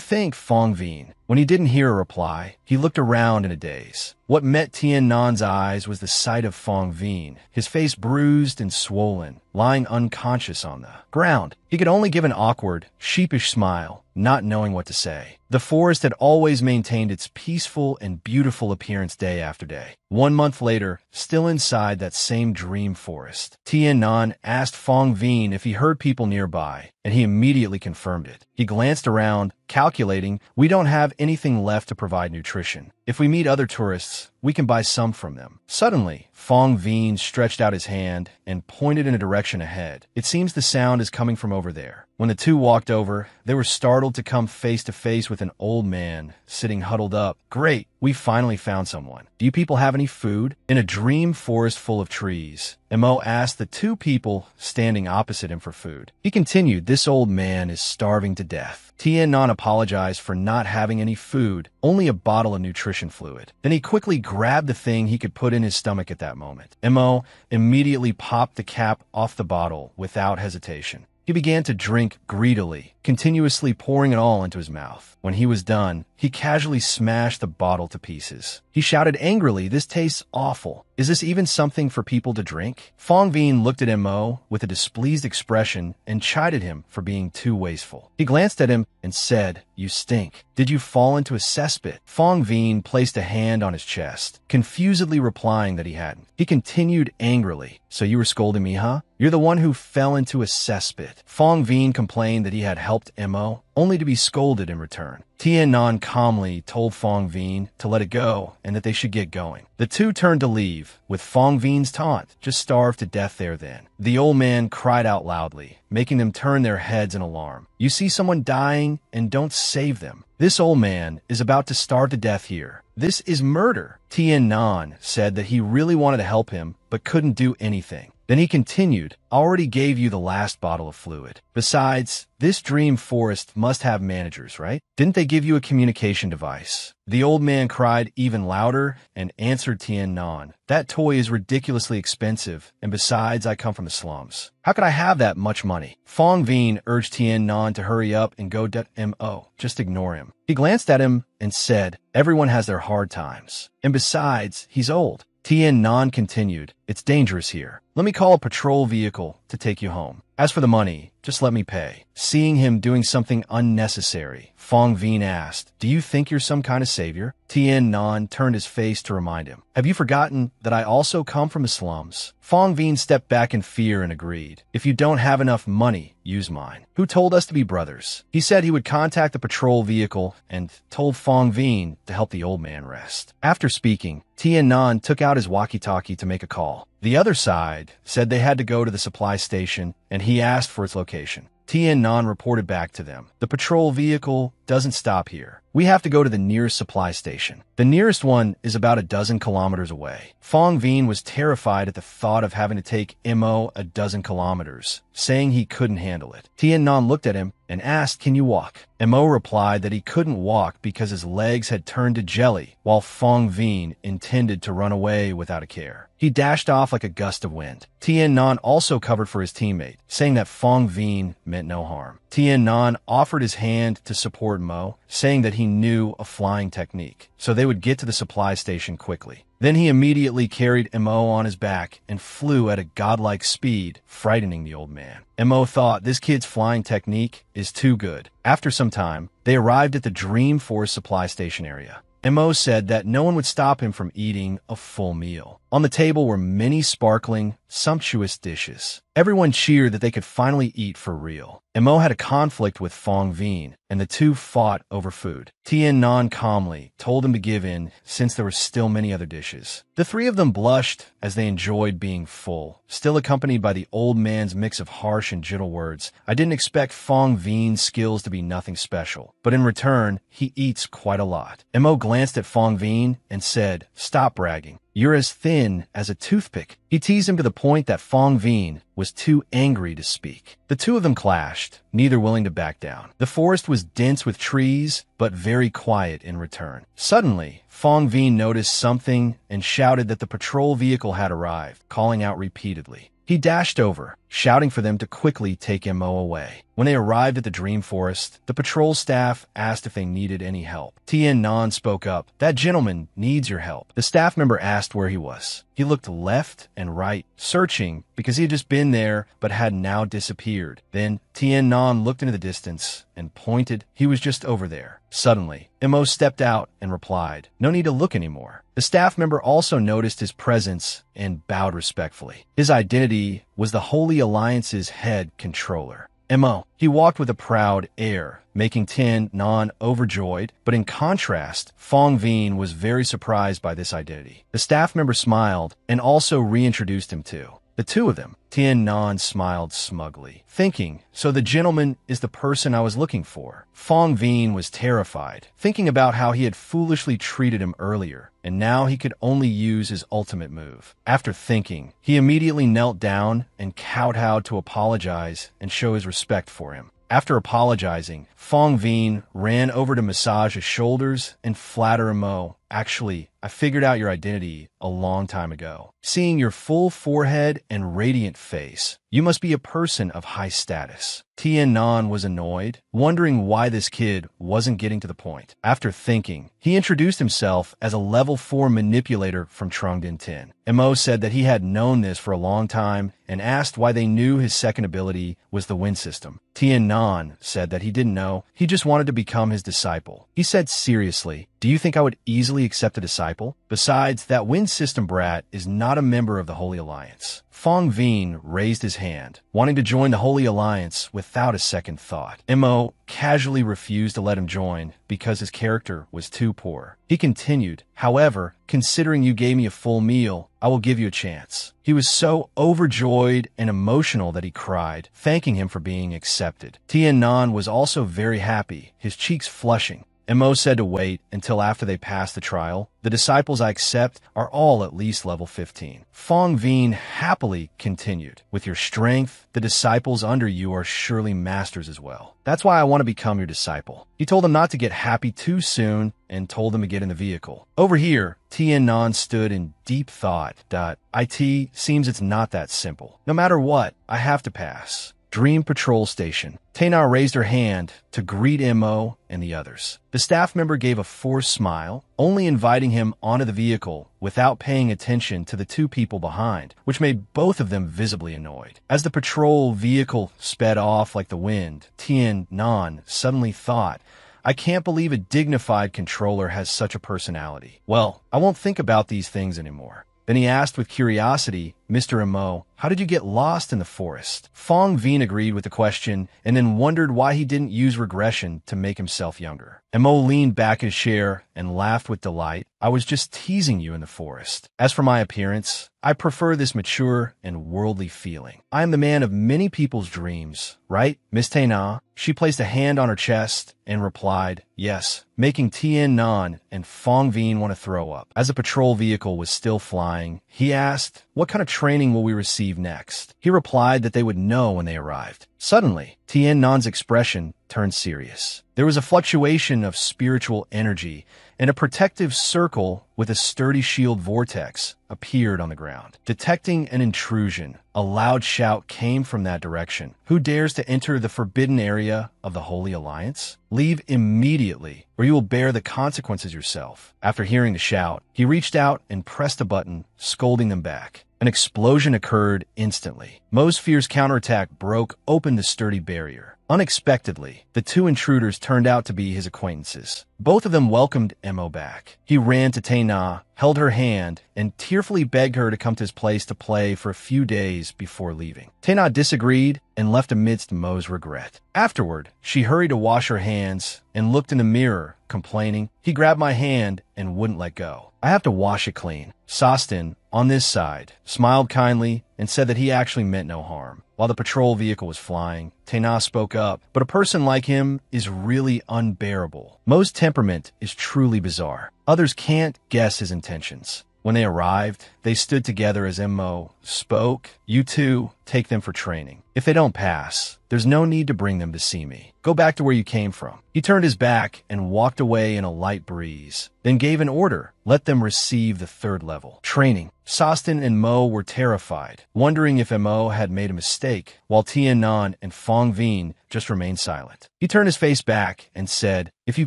think, Fong Vin? When he didn't hear a reply, he looked around in a daze. What met Tien Nan's eyes was the sight of Fong Vin, his face bruised and swollen, lying unconscious on the ground. He could only give an awkward, sheepish smile, not knowing what to say. The forest had always maintained its peaceful and beautiful appearance day after day. 1 month later, still inside that same dream forest, Tien Nan asked Fong Vin if he heard people nearby, and he immediately confirmed it. He glanced around, calculating, we don't have anything left to provide nutrition. If we meet other tourists, we can buy some from them. Suddenly, Fong Veen stretched out his hand and pointed in a direction ahead. It seems the sound is coming from over there. When the two walked over, they were startled to come face to face with an old man sitting huddled up. Great, we finally found someone. Do you people have any food? In a dream forest full of trees, Mo asked the two people standing opposite him for food. He continued, this old man is starving to death. Tian-nan apologized for not having any food, only a bottle of nutrition fluid. Then he quickly grabbed the thing he could put in his stomach at that moment. Mo immediately popped the cap off the bottle without hesitation. He began to drink greedily, continuously pouring it all into his mouth. When he was done, he casually smashed the bottle to pieces. He shouted angrily, this tastes awful. Is this even something for people to drink? Fong Veen looked at Mo with a displeased expression and chided him for being too wasteful. He glanced at him and said, you stink. Did you fall into a cesspit? Fong Veen placed a hand on his chest, confusedly replying that he hadn't. He continued angrily, so you were scolding me, huh? You're the one who fell into a cesspit. Fong Veen complained that he had helped Mo, only to be scolded in return. Tian-nan calmly told Fong Veen to let it go and that they should get going. The two turned to leave, with Fong Veen's taunt, just starve to death there then. The old man cried out loudly, making them turn their heads in alarm. You see someone dying and don't save them. This old man is about to starve to death here. This is murder. Tian-nan said that he really wanted to help him, but couldn't do anything. Then he continued, I already gave you the last bottle of fluid. Besides, this dream forest must have managers, right? Didn't they give you a communication device? The old man cried even louder and answered Tian-nan. That toy is ridiculously expensive, and besides, I come from the slums. How could I have that much money? Fong Veen urged Tian-nan to hurry up and go Mo. Just ignore him. He glanced at him and said, everyone has their hard times. And besides, he's old. Tian-nan continued, it's dangerous here. Let me call a patrol vehicle to take you home. As for the money, just let me pay. Seeing him doing something unnecessary, Fong Veen asked, do you think you're some kind of savior? Tian-nan turned his face to remind him. Have you forgotten that I also come from the slums? Fong Veen stepped back in fear and agreed. If you don't have enough money, use mine. Who told us to be brothers? He said he would contact the patrol vehicle and told Fong Veen to help the old man rest. After speaking, Tian-nan took out his walkie-talkie to make a call. The other side said they had to go to the supply station, and he asked for its location. Tian-nan reported back to them. The patrol vehicle doesn't stop here. We have to go to the nearest supply station. The nearest one is about a dozen kilometers away. Fong Veen was terrified at the thought of having to take Mo a dozen kilometers, saying he couldn't handle it. Tian-nan looked at him and asked, can you walk? Mo replied that he couldn't walk because his legs had turned to jelly, while Fong Veen intended to run away without a care. He dashed off like a gust of wind. Tian-nan also covered for his teammate, saying that Fong Veen meant no harm. Tian-nan offered his hand to support Mo, saying that he knew a flying technique, so they would get to the supply station quickly. Then he immediately carried Mo on his back and flew at a godlike speed, frightening the old man. Mo thought this kid's flying technique is too good. After some time, they arrived at the Dream Force supply station area. Mo said that no one would stop him from eating a full meal. On the table were many sparkling, sumptuous dishes. Everyone cheered that they could finally eat for real. Mo had a conflict with Fong Veen, and the two fought over food. Tian-nan calmly told him to give in since there were still many other dishes. The three of them blushed as they enjoyed being full, still accompanied by the old man's mix of harsh and gentle words. I didn't expect Fong Veen's skills to be nothing special, but in return, he eats quite a lot. Mo glanced at Fong Veen and said, stop bragging. You're as thin as a toothpick. He teased him to the point that Fong Veen was too angry to speak. The two of them clashed, neither willing to back down. The forest was dense with trees, but very quiet in return. Suddenly, Fong Veen noticed something and shouted that the patrol vehicle had arrived, calling out repeatedly. He dashed over, shouting for them to quickly take Mo away. When they arrived at the Dream Forest, the patrol staff asked if they needed any help. Tian-nan spoke up. That gentleman needs your help. The staff member asked where he was. He looked left and right, searching because he had just been there but had now disappeared. Then Tian-nan looked into the distance and pointed. He was just over there. Suddenly, Mo stepped out and replied, no need to look anymore. The staff member also noticed his presence and bowed respectfully. His identity was the Holy Alliance's head controller. Mo. He walked with a proud air, making Tien Nan overjoyed, but in contrast, Fong Vien was very surprised by this identity. The staff member smiled and also reintroduced him to the two of them. Tien Nan smiled smugly, thinking, so the gentleman is the person I was looking for. Fong Vien was terrified, thinking about how he had foolishly treated him earlier, and now he could only use his ultimate move. After thinking, he immediately knelt down and kowtowed to apologize and show his respect for him. After apologizing, Fong Vien ran over to massage his shoulders and flatter Mo. Actually, I figured out your identity a long time ago. Seeing your full forehead and radiant face, you must be a person of high status. Tien Nan was annoyed, wondering why this kid wasn't getting to the point. After thinking, he introduced himself as a level 4 manipulator from Trungden 10. Mo said that he had known this for a long time and asked why they knew his second ability was the wind system. Tien Nan said that he didn't know, he just wanted to become his disciple. He said seriously, do you think I would easily accept a disciple? Besides, that wind system brat is not a member of the Holy Alliance. Fong Vien raised his hand, wanting to join the Holy Alliance without a second thought. Mo casually refused to let him join because his character was too poor. He continued, however, considering you gave me a full meal, I will give you a chance. He was so overjoyed and emotional that he cried, thanking him for being accepted. Tien Nan was also very happy, his cheeks flushing. Mo said to wait until after they passed the trial. The disciples I accept are all at least level 15. Fong Vien happily continued, with your strength, the disciples under you are surely masters as well. That's why I want to become your disciple. He told them not to get happy too soon and told them to get in the vehicle. Over here, Tien Nan stood in deep thought. It seems it's not that simple. No matter what, I have to pass. Dream Patrol Station. Taina raised her hand to greet Mo and the others. The staff member gave a forced smile, only inviting him onto the vehicle without paying attention to the two people behind, which made both of them visibly annoyed. As the patrol vehicle sped off like the wind, Tien Nan suddenly thought, I can't believe a dignified controller has such a personality. Well, I won't think about these things anymore. Then he asked with curiosity, Mr. Mo, how did you get lost in the forest? Fong Vien agreed with the question and then wondered why he didn't use regression to make himself younger. Mo leaned back in his chair and laughed with delight. I was just teasing you in the forest. As for my appearance, I prefer this mature and worldly feeling. I am the man of many people's dreams, right, Miss Taina? She placed a hand on her chest and replied, yes, making Tien Nan and Fong Vien want to throw up. As the patrol vehicle was still flying, he asked, what kind of training will we receive next? He replied that they would know when they arrived. Suddenly, Tien Nan's expression turned serious. There was a fluctuation of spiritual energy, and a protective circle with a sturdy shield vortex appeared on the ground. Detecting an intrusion, a loud shout came from that direction. Who dares to enter the forbidden area of the Holy Alliance? Leave immediately, or you will bear the consequences yourself. After hearing the shout, he reached out and pressed a button, scolding them back. An explosion occurred instantly. Mo's fierce counterattack broke open the sturdy barrier. Unexpectedly, the two intruders turned out to be his acquaintances. Both of them welcomed Mo back. He ran to Taina, held her hand, and tearfully begged her to come to his place to play for a few days before leaving. Taina disagreed and left amidst Mo's regret. Afterward, she hurried to wash her hands and looked in the mirror, complaining, he grabbed my hand and wouldn't let go. I have to wash it clean. Sostin, on this side, smiled kindly and said that he actually meant no harm. While the patrol vehicle was flying, Taina spoke up, but a person like him is really unbearable. Mo's temperament is truly bizarre. Others can't guess his intentions. When they arrived, they stood together as Mo spoke. You two, take them for training. If they don't pass, there's no need to bring them to see me. Go back to where you came from. He turned his back and walked away in a light breeze, then gave an order. Let them receive the third level training. Sostin and Mo were terrified, wondering if Mo had made a mistake, while Tien Nan and Fong Vien just remained silent. He turned his face back and said, if you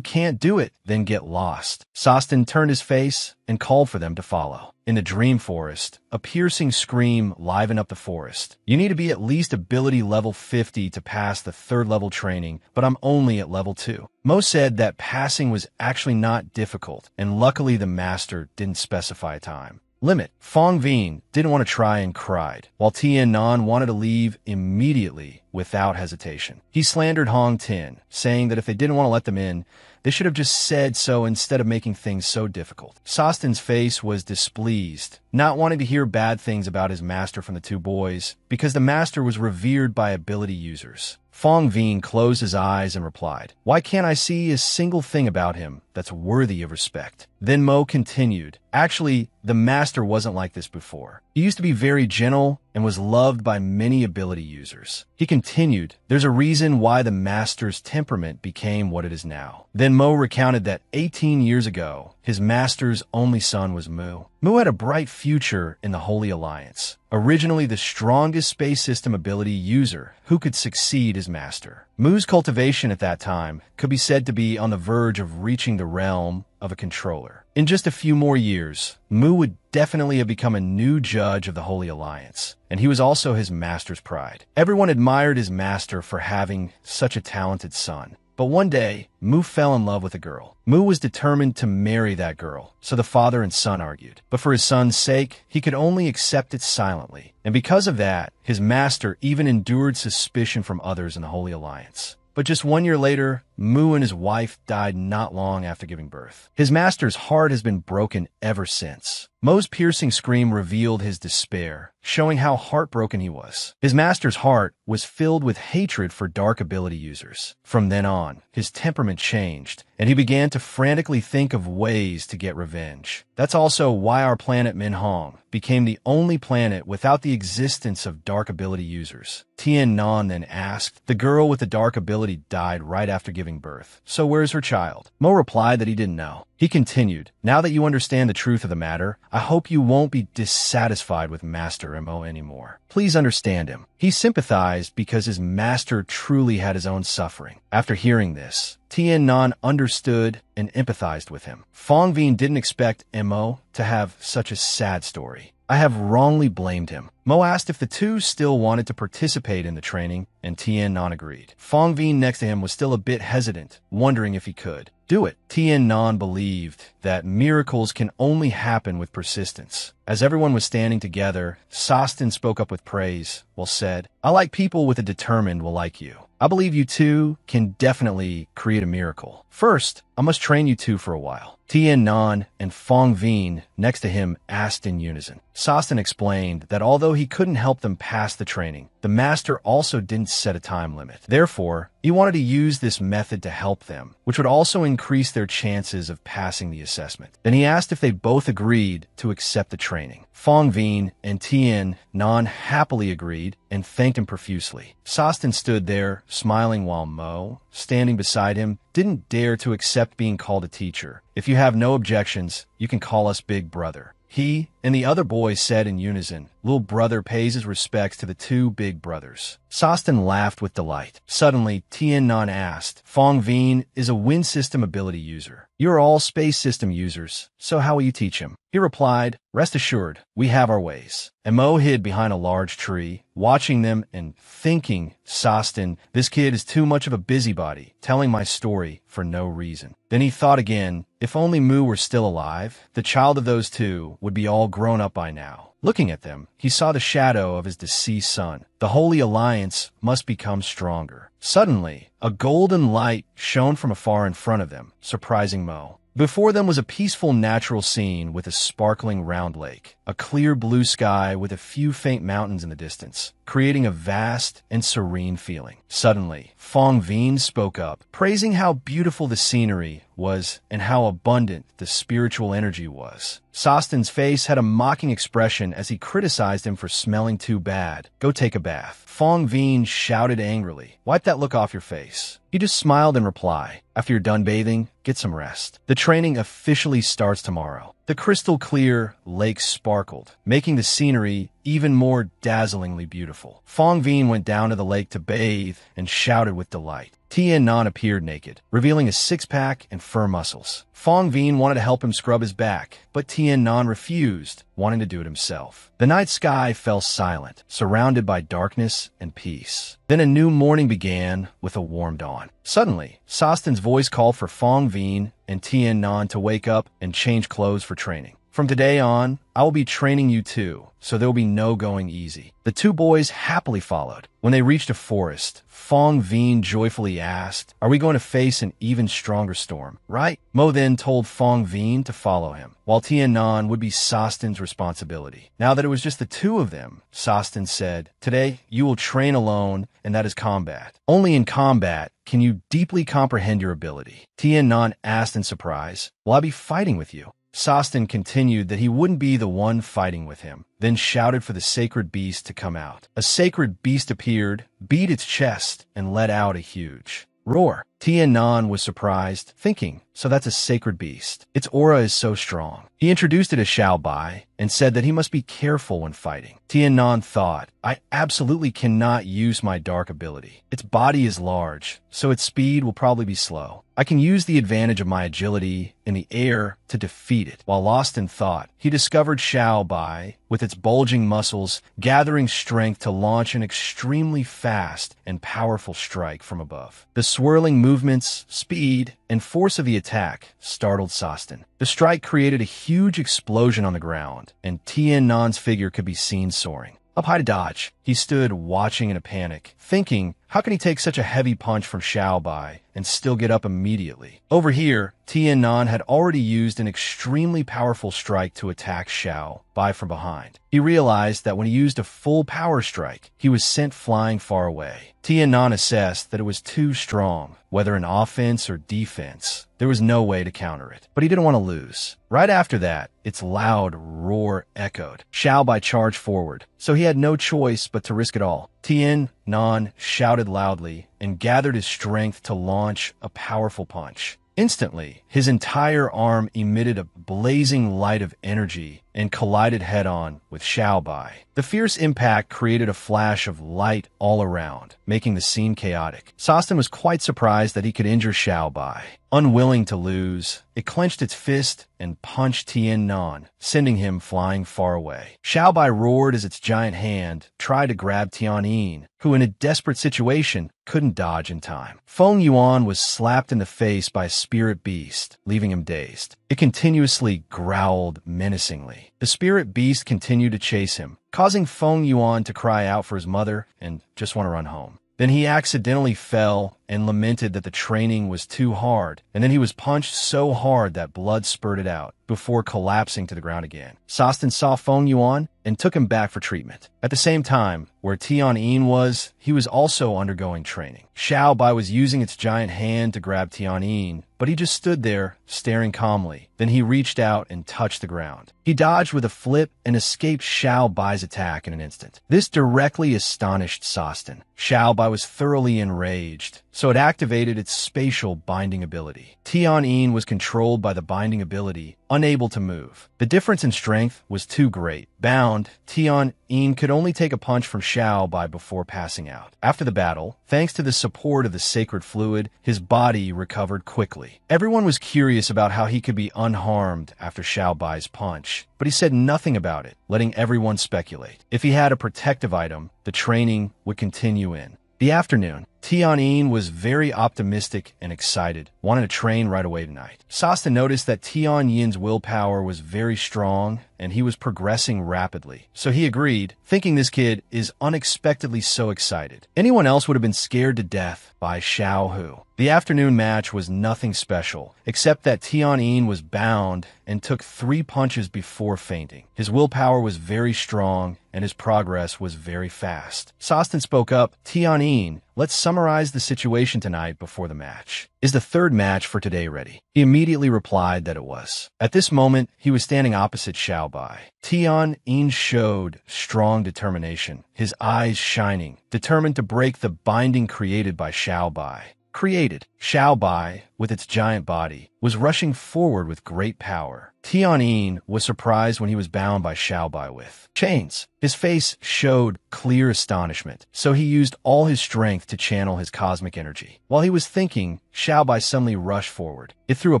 can't do it, then get lost. Sostin turned his face and called for them to follow. In the dream forest, a piercing scream livened up the forest. You need to be at least ability level 50 to pass the third level training, but I'm only at level 2. Mo said that passing was actually not difficult, and luckily the master didn't specify a time. limit. Fong Veen didn't want to try and cried, while Tien Nan wanted to leave immediately without hesitation. He slandered Hong Tin, saying that if they didn't want to let them in, they should have just said so instead of making things so difficult. Sostin's face was displeased, not wanting to hear bad things about his master from the two boys, because the master was revered by ability users. Fong Veen closed his eyes and replied, "Why can't I see a single thing about him that's worthy of respect?" Then Mo continued, "Actually, the master wasn't like this before. He used to be very gentle and was loved by many ability users." He continued, "There's a reason why the master's temperament became what it is now." Then Mo recounted that 18 years ago, his master's only son was Mu. Mu had a bright future in the Holy Alliance, originally the strongest space system ability user who could succeed his master. Mu's cultivation at that time could be said to be on the verge of reaching the realm of a controller. In just a few more years, Mu would definitely have become a new judge of the Holy Alliance, and he was also his master's pride. Everyone admired his master for having such a talented son. But one day, Mu fell in love with a girl. Mu was determined to marry that girl, so the father and son argued. But for his son's sake, he could only accept it silently. And because of that, his master even endured suspicion from others in the Holy Alliance. But just 1 year later, Mu and his wife died not long after giving birth. His master's heart has been broken ever since. Mo's piercing scream revealed his despair, showing how heartbroken he was. His master's heart was filled with hatred for dark ability users. From then on, his temperament changed, and he began to frantically think of ways to get revenge. That's also why our planet Minhong became the only planet without the existence of dark ability users. Tien Nan then asked, "The girl with the dark ability died right after giving birth. So where's her child?" Mo replied that he didn't know. He continued, "Now that you understand the truth of the matter, I hope you won't be dissatisfied with Master Mo anymore. Please understand him. He sympathized because his master truly had his own suffering." After hearing this, Tien Nan understood and empathized with him. Fong Veen didn't expect Mo to have such a sad story. "I have wrongly blamed him." Mo asked if the two still wanted to participate in the training, and Tien Nan agreed. Fong Veen next to him was still a bit hesitant, wondering if he could do it. Tien Nan believed that miracles can only happen with persistence. As everyone was standing together, Sostin spoke up with praise, said, "I like people with a determined will like you. I believe you two can definitely create a miracle. First, I must train you two for a while." Tien Nan and Fong Veen next to him asked in unison. Sostin explained that although he couldn't help them pass the training, the master also didn't set a time limit. Therefore, he wanted to use this method to help them, which would also increase their chances of passing the assessment. Then he asked if they both agreed to accept the training. Fong Veen and Tien Nan happily agreed and thanked him profusely. Sostin stood there, smiling, while Mo, standing beside him, didn't dare to accept being called a teacher. "If you have no objections, you can call us Big Brother." He and the other boys said in unison, "Little brother pays his respects to the two big brothers." Sostin laughed with delight. Suddenly, Tien Nan asked, "Fong Veen is a wind system ability user. You are all space system users, so how will you teach him?" He replied, "Rest assured, we have our ways." And Mo hid behind a large tree, watching them and thinking, "Sostin, this kid is too much of a busybody, telling my story for no reason." Then he thought again, if only Mu were still alive, the child of those two would be all grown up by now. Looking at them, he saw the shadow of his deceased son. The Holy Alliance must become stronger. Suddenly, a golden light shone from afar in front of them, surprising Mo. Before them was a peaceful natural scene with a sparkling round lake, a clear blue sky with a few faint mountains in the distance, creating a vast and serene feeling. Suddenly, Fong Veen spoke up, praising how beautiful the scenery was and how abundant the spiritual energy was. Sostin's face had a mocking expression as he criticized him for smelling too bad. "Go take a bath." Fong Veen shouted angrily, "Wipe that look off your face." He just smiled in reply, "After you're done bathing, get some rest. The training officially starts tomorrow." The crystal clear lake sparkled, making the scenery even more dazzlingly beautiful. Fong Veen went down to the lake to bathe and shouted with delight. Tien Nan appeared naked, revealing a six-pack and firm muscles. Fong Veen wanted to help him scrub his back, but Tien Nan refused, wanting to do it himself. The night sky fell silent, surrounded by darkness and peace. Then a new morning began with a warm dawn. Suddenly, Sostin's voice called for Fong Veen and Tien Nan to wake up and change clothes for training. From today on, I will be training you too, so there will be no going easy. The two boys happily followed. When they reached a forest, Fong Veen joyfully asked, "Are we going to face an even stronger storm, right?" Mo then told Fong Veen to follow him, while Tian Nan would be Sosten's responsibility. Now that it was just the two of them, Sosten said, "Today, you will train alone, and that is combat. Only in combat can you deeply comprehend your ability." Tian Nan asked in surprise, "Will I be fighting with you?" Sosten continued that he wouldn't be the one fighting with him, then shouted for the sacred beast to come out. A sacred beast appeared, beat its chest, and let out a huge roar. Tian Nan was surprised, thinking, "So that's a sacred beast. Its aura is so strong." He introduced it as Xiao Bai and said that he must be careful when fighting. Tian Nan thought, "I absolutely cannot use my dark ability. Its body is large, so its speed will probably be slow. I can use the advantage of my agility in the air to defeat it." While lost in thought, he discovered Xiao Bai, with its bulging muscles, gathering strength to launch an extremely fast and powerful strike from above. The swirling movements, speed, and force of the attack startled Sosten. The strike created a huge explosion on the ground, and Tian Nan's figure could be seen soaring. Up high to dodge, he stood watching in a panic, thinking, how can he take such a heavy punch from Xiao Bai and still get up immediately? Over here, Tian Nan had already used an extremely powerful strike to attack Xiao Bai from behind. He realized that when he used a full power strike, he was sent flying far away. Tian Nan assessed that it was too strong, whether in offense or defense. There was no way to counter it, but he didn't want to lose. Right after that, its loud roar echoed. Xiao Bai charged forward, so he had no choice but to risk it all. Tian Nan shouted loudly and gathered his strength to launch a powerful punch. Instantly, his entire arm emitted a blazing light of energy and collided head-on with Xiao Bai. The fierce impact created a flash of light all around, making the scene chaotic. Sosten was quite surprised that he could injure Xiao Bai. Unwilling to lose, it clenched its fist and punched Tian Nan, sending him flying far away. Xiao Bai roared as its giant hand tried to grab Tian Yin, who in a desperate situation couldn't dodge in time. Feng Yuan was slapped in the face by a spirit beast, leaving him dazed. It continuously growled menacingly. The spirit beast continued to chase him, causing Feng Yuan to cry out for his mother and just want to run home. Then he accidentally fell and lamented that the training was too hard, and then he was punched so hard that blood spurted out before collapsing to the ground again. Sosten saw Feng Yuan and took him back for treatment. At the same time, where Tian Yin was, he was also undergoing training. Xiao Bai was using its giant hand to grab Tian Yin, but he just stood there, staring calmly. Then he reached out and touched the ground. He dodged with a flip and escaped Xiao Bai's attack in an instant. This directly astonished Sosten. Xiao Bai was thoroughly enraged, so it activated its spatial binding ability. Tian Yin was controlled by the binding ability, unable to move. The difference in strength was too great. Bound, Tian Yin could only take a punch from Xiao Bai before passing out. After the battle, thanks to the support of the sacred fluid, his body recovered quickly. Everyone was curious about how he could be unharmed after Xiao Bai's punch, but he said nothing about it, letting everyone speculate. If he had a protective item, the training would continue in. The afternoon, Tian Yin was very optimistic and excited, wanted to train right away tonight. Sosten noticed that Tian Yin's willpower was very strong and he was progressing rapidly, so he agreed, thinking this kid is unexpectedly so excited. Anyone else would have been scared to death by Xiao Hu. The afternoon match was nothing special, except that Tian Yin was bound and took 3 punches before fainting. His willpower was very strong and his progress was very fast. Sosten spoke up, "Tian Yin, let's summarize the situation tonight before the match. Is the third match for today ready?" He immediately replied that it was. At this moment, he was standing opposite Xiao Bai. Tian Yin showed strong determination, his eyes shining, determined to break the binding created by Xiao Bai. Xiao Bai, with its giant body, was rushing forward with great power. Tian Yin was surprised when he was bound by Xiao Bai with chains. His face showed clear astonishment, so he used all his strength to channel his cosmic energy. While he was thinking, Xiao Bai suddenly rushed forward. It threw a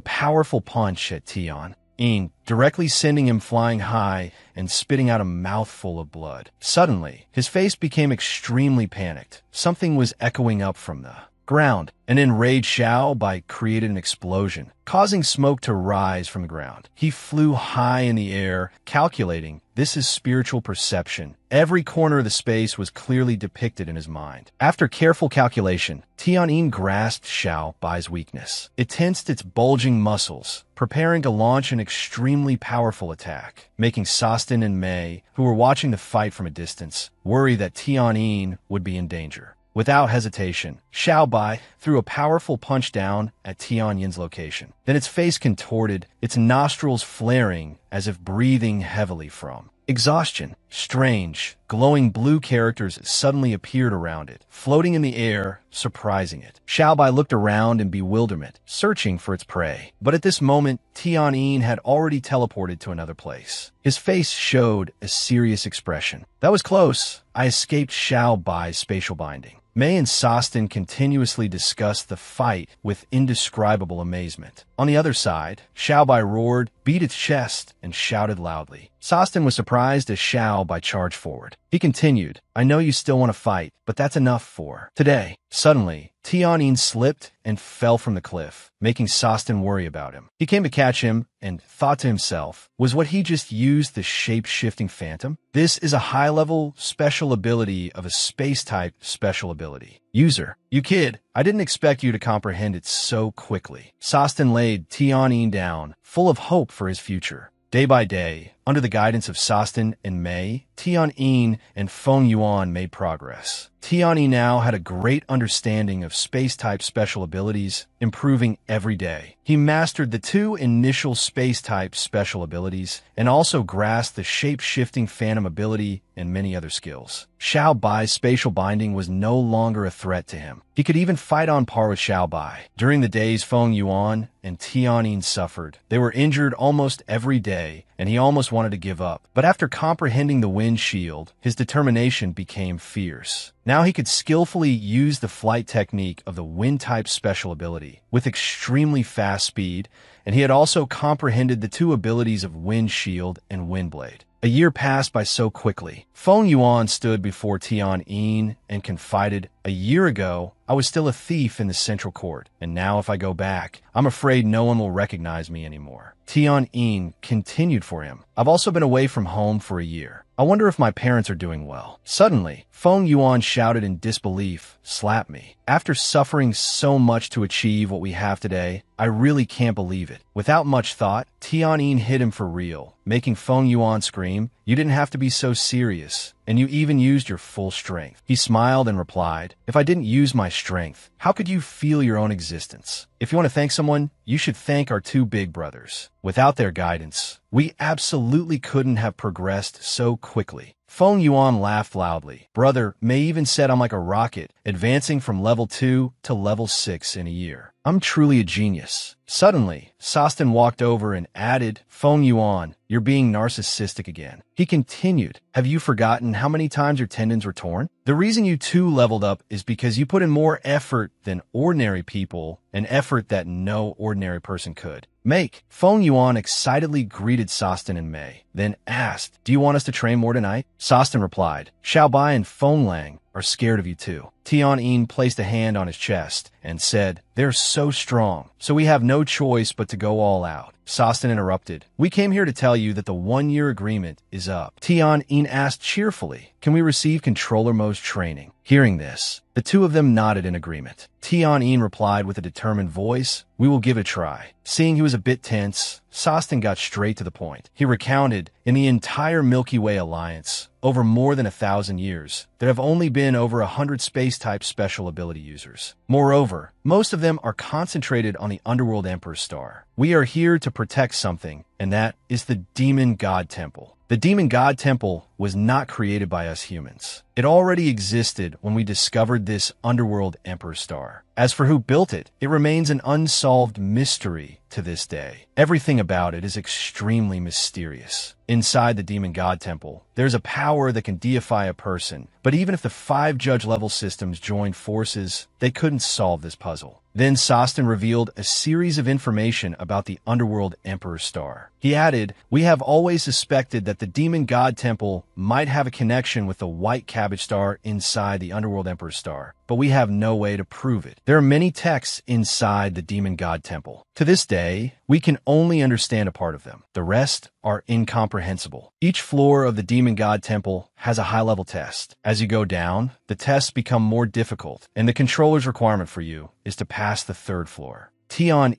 powerful punch at Tian Yin, directly sending him flying high and spitting out a mouthful of blood. Suddenly, his face became extremely panicked. Something was echoing up from the ground. An enraged Xiaobai created an explosion, causing smoke to rise from the ground. He flew high in the air, calculating. This is spiritual perception. Every corner of the space was clearly depicted in his mind. After careful calculation, Tianyin grasped Xiaobai's weakness. It tensed its bulging muscles, preparing to launch an extremely powerful attack, making Sastin and Mei, who were watching the fight from a distance, worry that Tianyin would be in danger. Without hesitation, Xiaobai threw a powerful punch down at Tianyin's location. Then its face contorted, its nostrils flaring as if breathing heavily from exhaustion. Strange, glowing blue characters suddenly appeared around it, floating in the air, surprising it. Xiaobai looked around in bewilderment, searching for its prey. But at this moment, Tianyin had already teleported to another place. His face showed a serious expression. That was close. I escaped Xiaobai's spatial binding. Mei and Sastin continuously discussed the fight with indescribable amazement. On the other side, Xiaobai roared, beat its chest, and shouted loudly. Sastin was surprised as Xiaobai charged forward. He continued, I know you still want to fight, but that's enough for today. Suddenly, Tianyin slipped and fell from the cliff, making Sastin worry about him. He came to catch him and thought to himself, was what he just used the shape-shifting phantom? This is a high-level special ability of a space-type special ability. User, you kid, I didn't expect you to comprehend it so quickly. Sastin laid Tianyin down, full of hope for his future. Day by day, under the guidance of Sastin and Mei, Tianyin and Feng Yuan made progress. Tianyin now had a great understanding of space-type special abilities, improving every day. He mastered the two initial space-type special abilities and also grasped the shape-shifting phantom ability and many other skills. Xiaobai's spatial binding was no longer a threat to him. He could even fight on par with Xiaobai. During the days Feng Yuan and Tianyin suffered, they were injured almost every day, and he almost wanted to give up. But after comprehending the wind shield, his determination became fierce. Now he could skillfully use the flight technique of the wind-type special ability with extremely fast speed, and he had also comprehended the two abilities of wind shield and wind blade. A year passed by so quickly. Feng Yuan stood before Tianyin and confided, a year ago, I was still a thief in the central court, and now if I go back, I'm afraid no one will recognize me anymore. Tianyin continued for him. I've also been away from home for a year. I wonder if my parents are doing well. Suddenly, Feng Yuan shouted in disbelief, slap me. After suffering so much to achieve what we have today, I really can't believe it. Without much thought, Tianyin hit him for real, making Feng Yuan scream, you didn't have to be so serious, and you even used your full strength. He smiled and replied, if I didn't use my strength, how could you feel your own existence? If you want to thank someone, you should thank our two big brothers. Without their guidance, we absolutely couldn't have progressed so quickly. Feng Yuan laughed loudly. Brother, Mei even said I'm like a rocket, advancing from level 2 to level 6 in a year. I'm truly a genius. Suddenly, Sastin walked over and added, Feng Yuan, you're being narcissistic again. He continued, have you forgotten how many times your tendons were torn? The reason you two leveled up is because you put in more effort than ordinary people, an effort that no ordinary person could make. Feng Yuan excitedly greeted Sastin and Mei, then asked, do you want us to train more tonight? Sastin replied, Xiaobai and Feng Lang are scared of you too. Tianyin placed a hand on his chest and said, they're so strong, so we have no choice but to go all out. Sastin interrupted, we came here to tell you that the 1-year agreement is up. Tianyin asked cheerfully, can we receive controller mode's training? Hearing this, the two of them nodded in agreement. Tianyin replied with a determined voice, we will give it a try. Seeing he was a bit tense, Sastin got straight to the point. He recounted, in the entire Milky Way alliance, over more than 1,000 years, there have only been over 100 space-type special ability users. Moreover, most of them are concentrated on the Underworld Emperor's star. We are here to protect something, and that is the Demon God Temple. The Demon God Temple was not created by us humans. It already existed when we discovered this Underworld Emperor star. As for who built it, it remains an unsolved mystery to this day. Everything about it is extremely mysterious. Inside the Demon God Temple, there's a power that can deify a person, but even if the 5 judge-level systems joined forces, they couldn't solve this puzzle. Then Sastin revealed a series of information about the Underworld Emperor star. He added, we have always suspected that the Demon God Temple might have a connection with the white cabbage star inside the Underworld Emperor's star, but we have no way to prove it. There are many texts inside the demon god temple. To this day, we can only understand a part of them. The rest are incomprehensible. Each floor of the demon god temple has a high-level test. As you go down, the tests become more difficult, and the controller's requirement for you is to pass the third floor. Tion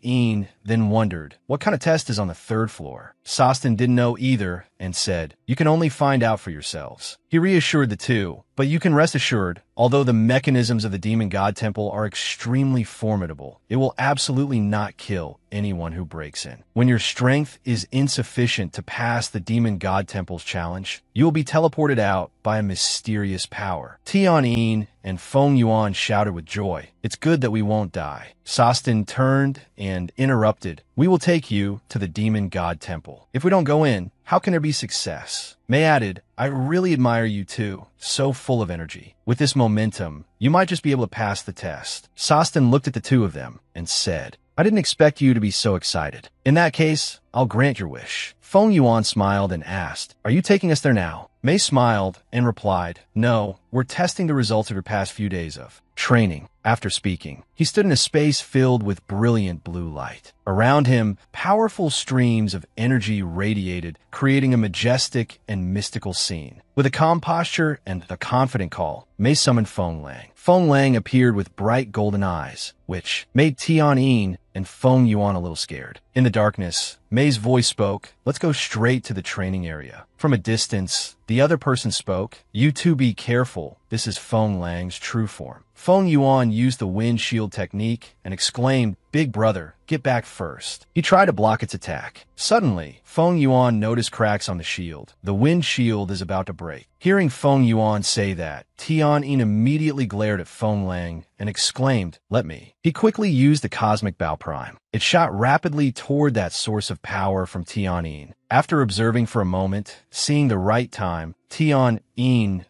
then wondered, what kind of test is on the third floor? Sostin didn't know either and said, you can only find out for yourselves. He reassured the two, but you can rest assured, although the mechanisms of the demon god temple are extremely formidable, it will absolutely not kill anyone who breaks in. When your strength is insufficient to pass the demon god temple's challenge, you will be teleported out by a mysterious power. Tion and Feng Yuan shouted with joy, it's good that we won't die. Sostin turned and interrupted, we will take you to the demon god temple. If we don't go in, how can there be success? Mei added, I really admire you too, so full of energy. With this momentum, you might just be able to pass the test. Sostin looked at the two of them and said, I didn't expect you to be so excited. In that case, I'll grant your wish. Feng Yuan smiled and asked, are you taking us there now? Mei smiled and replied, no, we're testing the results of your past few days of training. After speaking, he stood in a space filled with brilliant blue light. Around him, powerful streams of energy radiated, creating a majestic and mystical scene. With a calm posture and a confident call, Mei summoned Feng Lang. Feng Lang appeared with bright golden eyes, which made Tion and Feng Yuan a little scared. In the darkness, Mei's voice spoke, let's go straight to the training area. From a distance, the other person spoke, you two be careful, this is Feng Lang's true form. Feng Yuan used the wind shield technique and exclaimed, big brother, get back first. He tried to block its attack. Suddenly, Feng Yuan noticed cracks on the shield. The wind shield is about to break. Hearing Feng Yuan say that, Tion immediately glared at Feng Lang and exclaimed, let me. He quickly used the cosmic bow prime. It shot rapidly toward that source of power from Tion. After observing for a moment, seeing the right time, Tion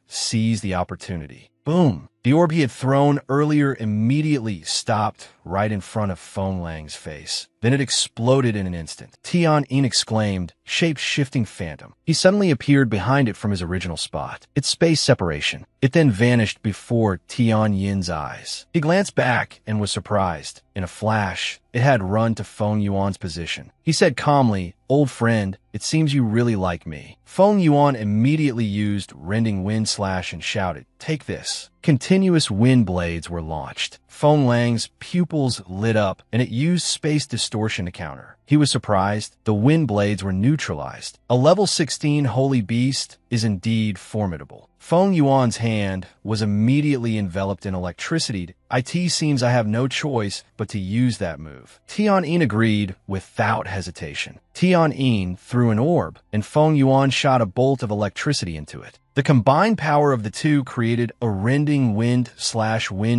seized the opportunity. Boom! The orb he had thrown earlier immediately stopped right in front of Feng Lang's face. Then it exploded in an instant. Tion exclaimed, shape-shifting phantom. He suddenly appeared behind it from his original spot. It's space separation. It then vanished before Tion Yin's eyes. He glanced back and was surprised. In a flash, it had run to Feng Yuan's position. He said calmly, old friend, it seems you really like me. Feng Yuan immediately used Rending Wind Slash and shouted, take this. Continuous wind blades were launched. Feng Lang's pupils lit up, and it used space distortion to counter. He was surprised. The wind blades were neutralized. A level 16 holy beast is indeed formidable. Feng Yuan's hand was immediately enveloped in electricity. It seems I have no choice but to use that move. Tion agreed without hesitation. Tion threw an orb, and Feng Yuan shot a bolt of electricity into it. The combined power of the two created a rending wind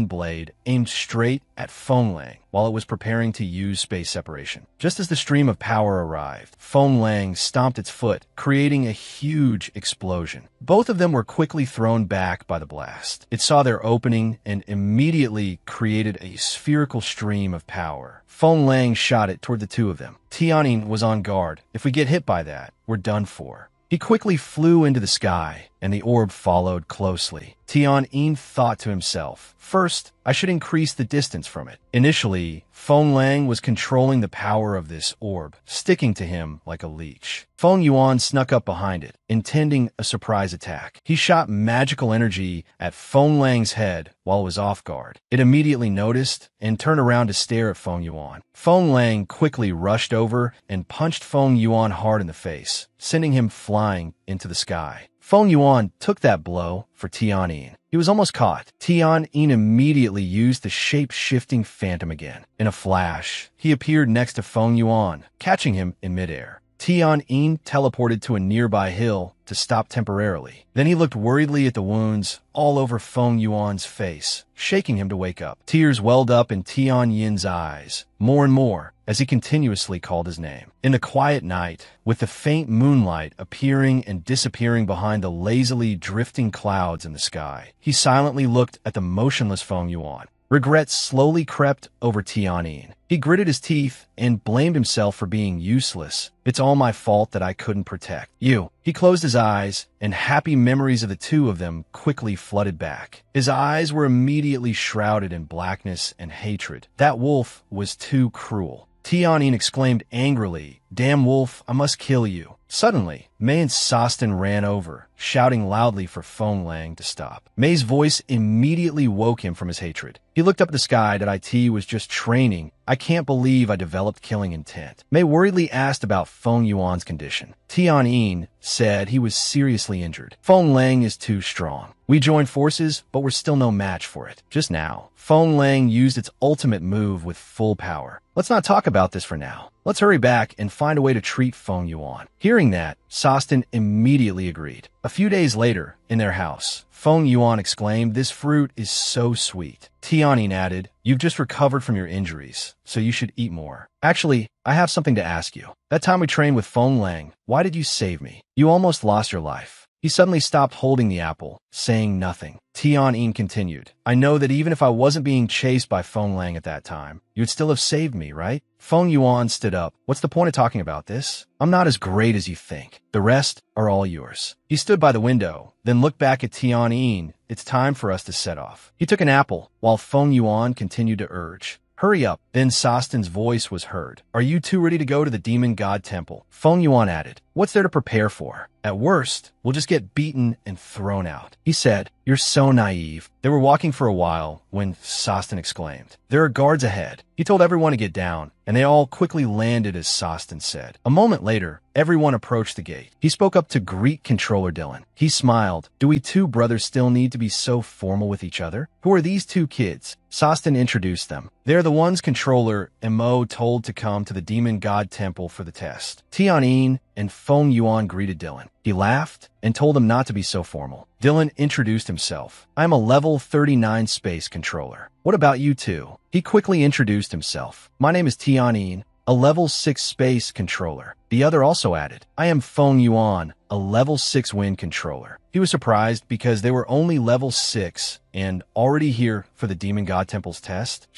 blade aimed straight at Feng Lang while it was preparing to use space separation. Just as the stream of power arrived, Feng Lang stomped its foot, creating a huge explosion. Both of them were quickly thrown back by the blast. It saw their opening and immediately created a spherical stream of power. Feng Lang shot it toward the two of them. Tion was on guard. If we get hit by that, we're done for. He quickly flew into the sky, and the orb followed closely. Tion thought to himself, first, I should increase the distance from it. Initially, Feng Lang was controlling the power of this orb, sticking to him like a leech. Feng Yuan snuck up behind it, intending a surprise attack. He shot magical energy at Feng Lang's head while it was off guard. It immediately noticed and turned around to stare at Feng Yuan. Feng Lang quickly rushed over and punched Feng Yuan hard in the face, sending him flying into the sky. Feng Yuan took that blow for Tion. He was almost caught. Tion immediately used the shape-shifting phantom again. In a flash, he appeared next to Feng Yuan, catching him in midair. Tion teleported to a nearby hill to stop temporarily. Then he looked worriedly at the wounds all over Feng Yuan's face, shaking him to wake up. Tears welled up in Tion Yin's eyes, more and more, as he continuously called his name. In the quiet night, with the faint moonlight appearing and disappearing behind the lazily drifting clouds in the sky, he silently looked at the motionless Feng Yuan. Regret slowly crept over Tianyin. He gritted his teeth and blamed himself for being useless. It's all my fault that I couldn't protect you. He closed his eyes, and happy memories of the two of them quickly flooded back. His eyes were immediately shrouded in blackness and hatred. That wolf was too cruel. Tianyin exclaimed angrily, "Damn wolf, I must kill you." Suddenly, Mei and Sostin ran over, shouting loudly for Feng Lang to stop. Mei's voice immediately woke him from his hatred. He looked up at the sky that IT was just training. "I can't believe I developed killing intent." Mei worriedly asked about Feng Yuan's condition. Tianyin said he was seriously injured. Feng Lang is too strong. We joined forces, but we're still no match for it. Just now, Feng Lang used its ultimate move with full power. Let's not talk about this for now. Let's hurry back and find a way to treat Feng Yuan. Hearing that, Sostin immediately agreed. A few days later, in their house, Feng Yuan exclaimed, "This fruit is so sweet." Tianyin added, "You've just recovered from your injuries, so you should eat more. Actually, I have something to ask you. That time we trained with Feng Lang, why did you save me? You almost lost your life." He suddenly stopped holding the apple, saying nothing. Tianyin continued, "I know that even if I wasn't being chased by Feng Lang at that time, you'd still have saved me, right?" Feng Yuan stood up. "What's the point of talking about this? I'm not as great as you think. The rest are all yours." He stood by the window, then looked back at Tianyin. "It's time for us to set off." He took an apple, while Feng Yuan continued to urge, "Hurry up." Then Sostin's voice was heard. "Are you two ready to go to the demon god temple?" Feng Yuan added, "What's there to prepare for? At worst, we'll just get beaten and thrown out." He said, "You're so naive." They were walking for a while when Sostin exclaimed, "There are guards ahead." He told everyone to get down, and they all quickly landed as Sostin said. A moment later, everyone approached the gate. He spoke up to greet controller Dylan. He smiled. "Do we two brothers still need to be so formal with each other? Who are these two kids?" Sostin introduced them. "They're the ones controller Mo told to come to the demon god temple for the test." Tianyin and Feng Yuan greeted Dylan. He laughed and told them not to be so formal. Dylan introduced himself. "I'm a level 39 space controller. What about you two?" He quickly introduced himself. "My name is Tianyin, a level 6 space controller." The other also added, "I am Feng Yuan, a level 6 wind controller." He was surprised because they were only level 6 and already here for the Demon God Temple's test.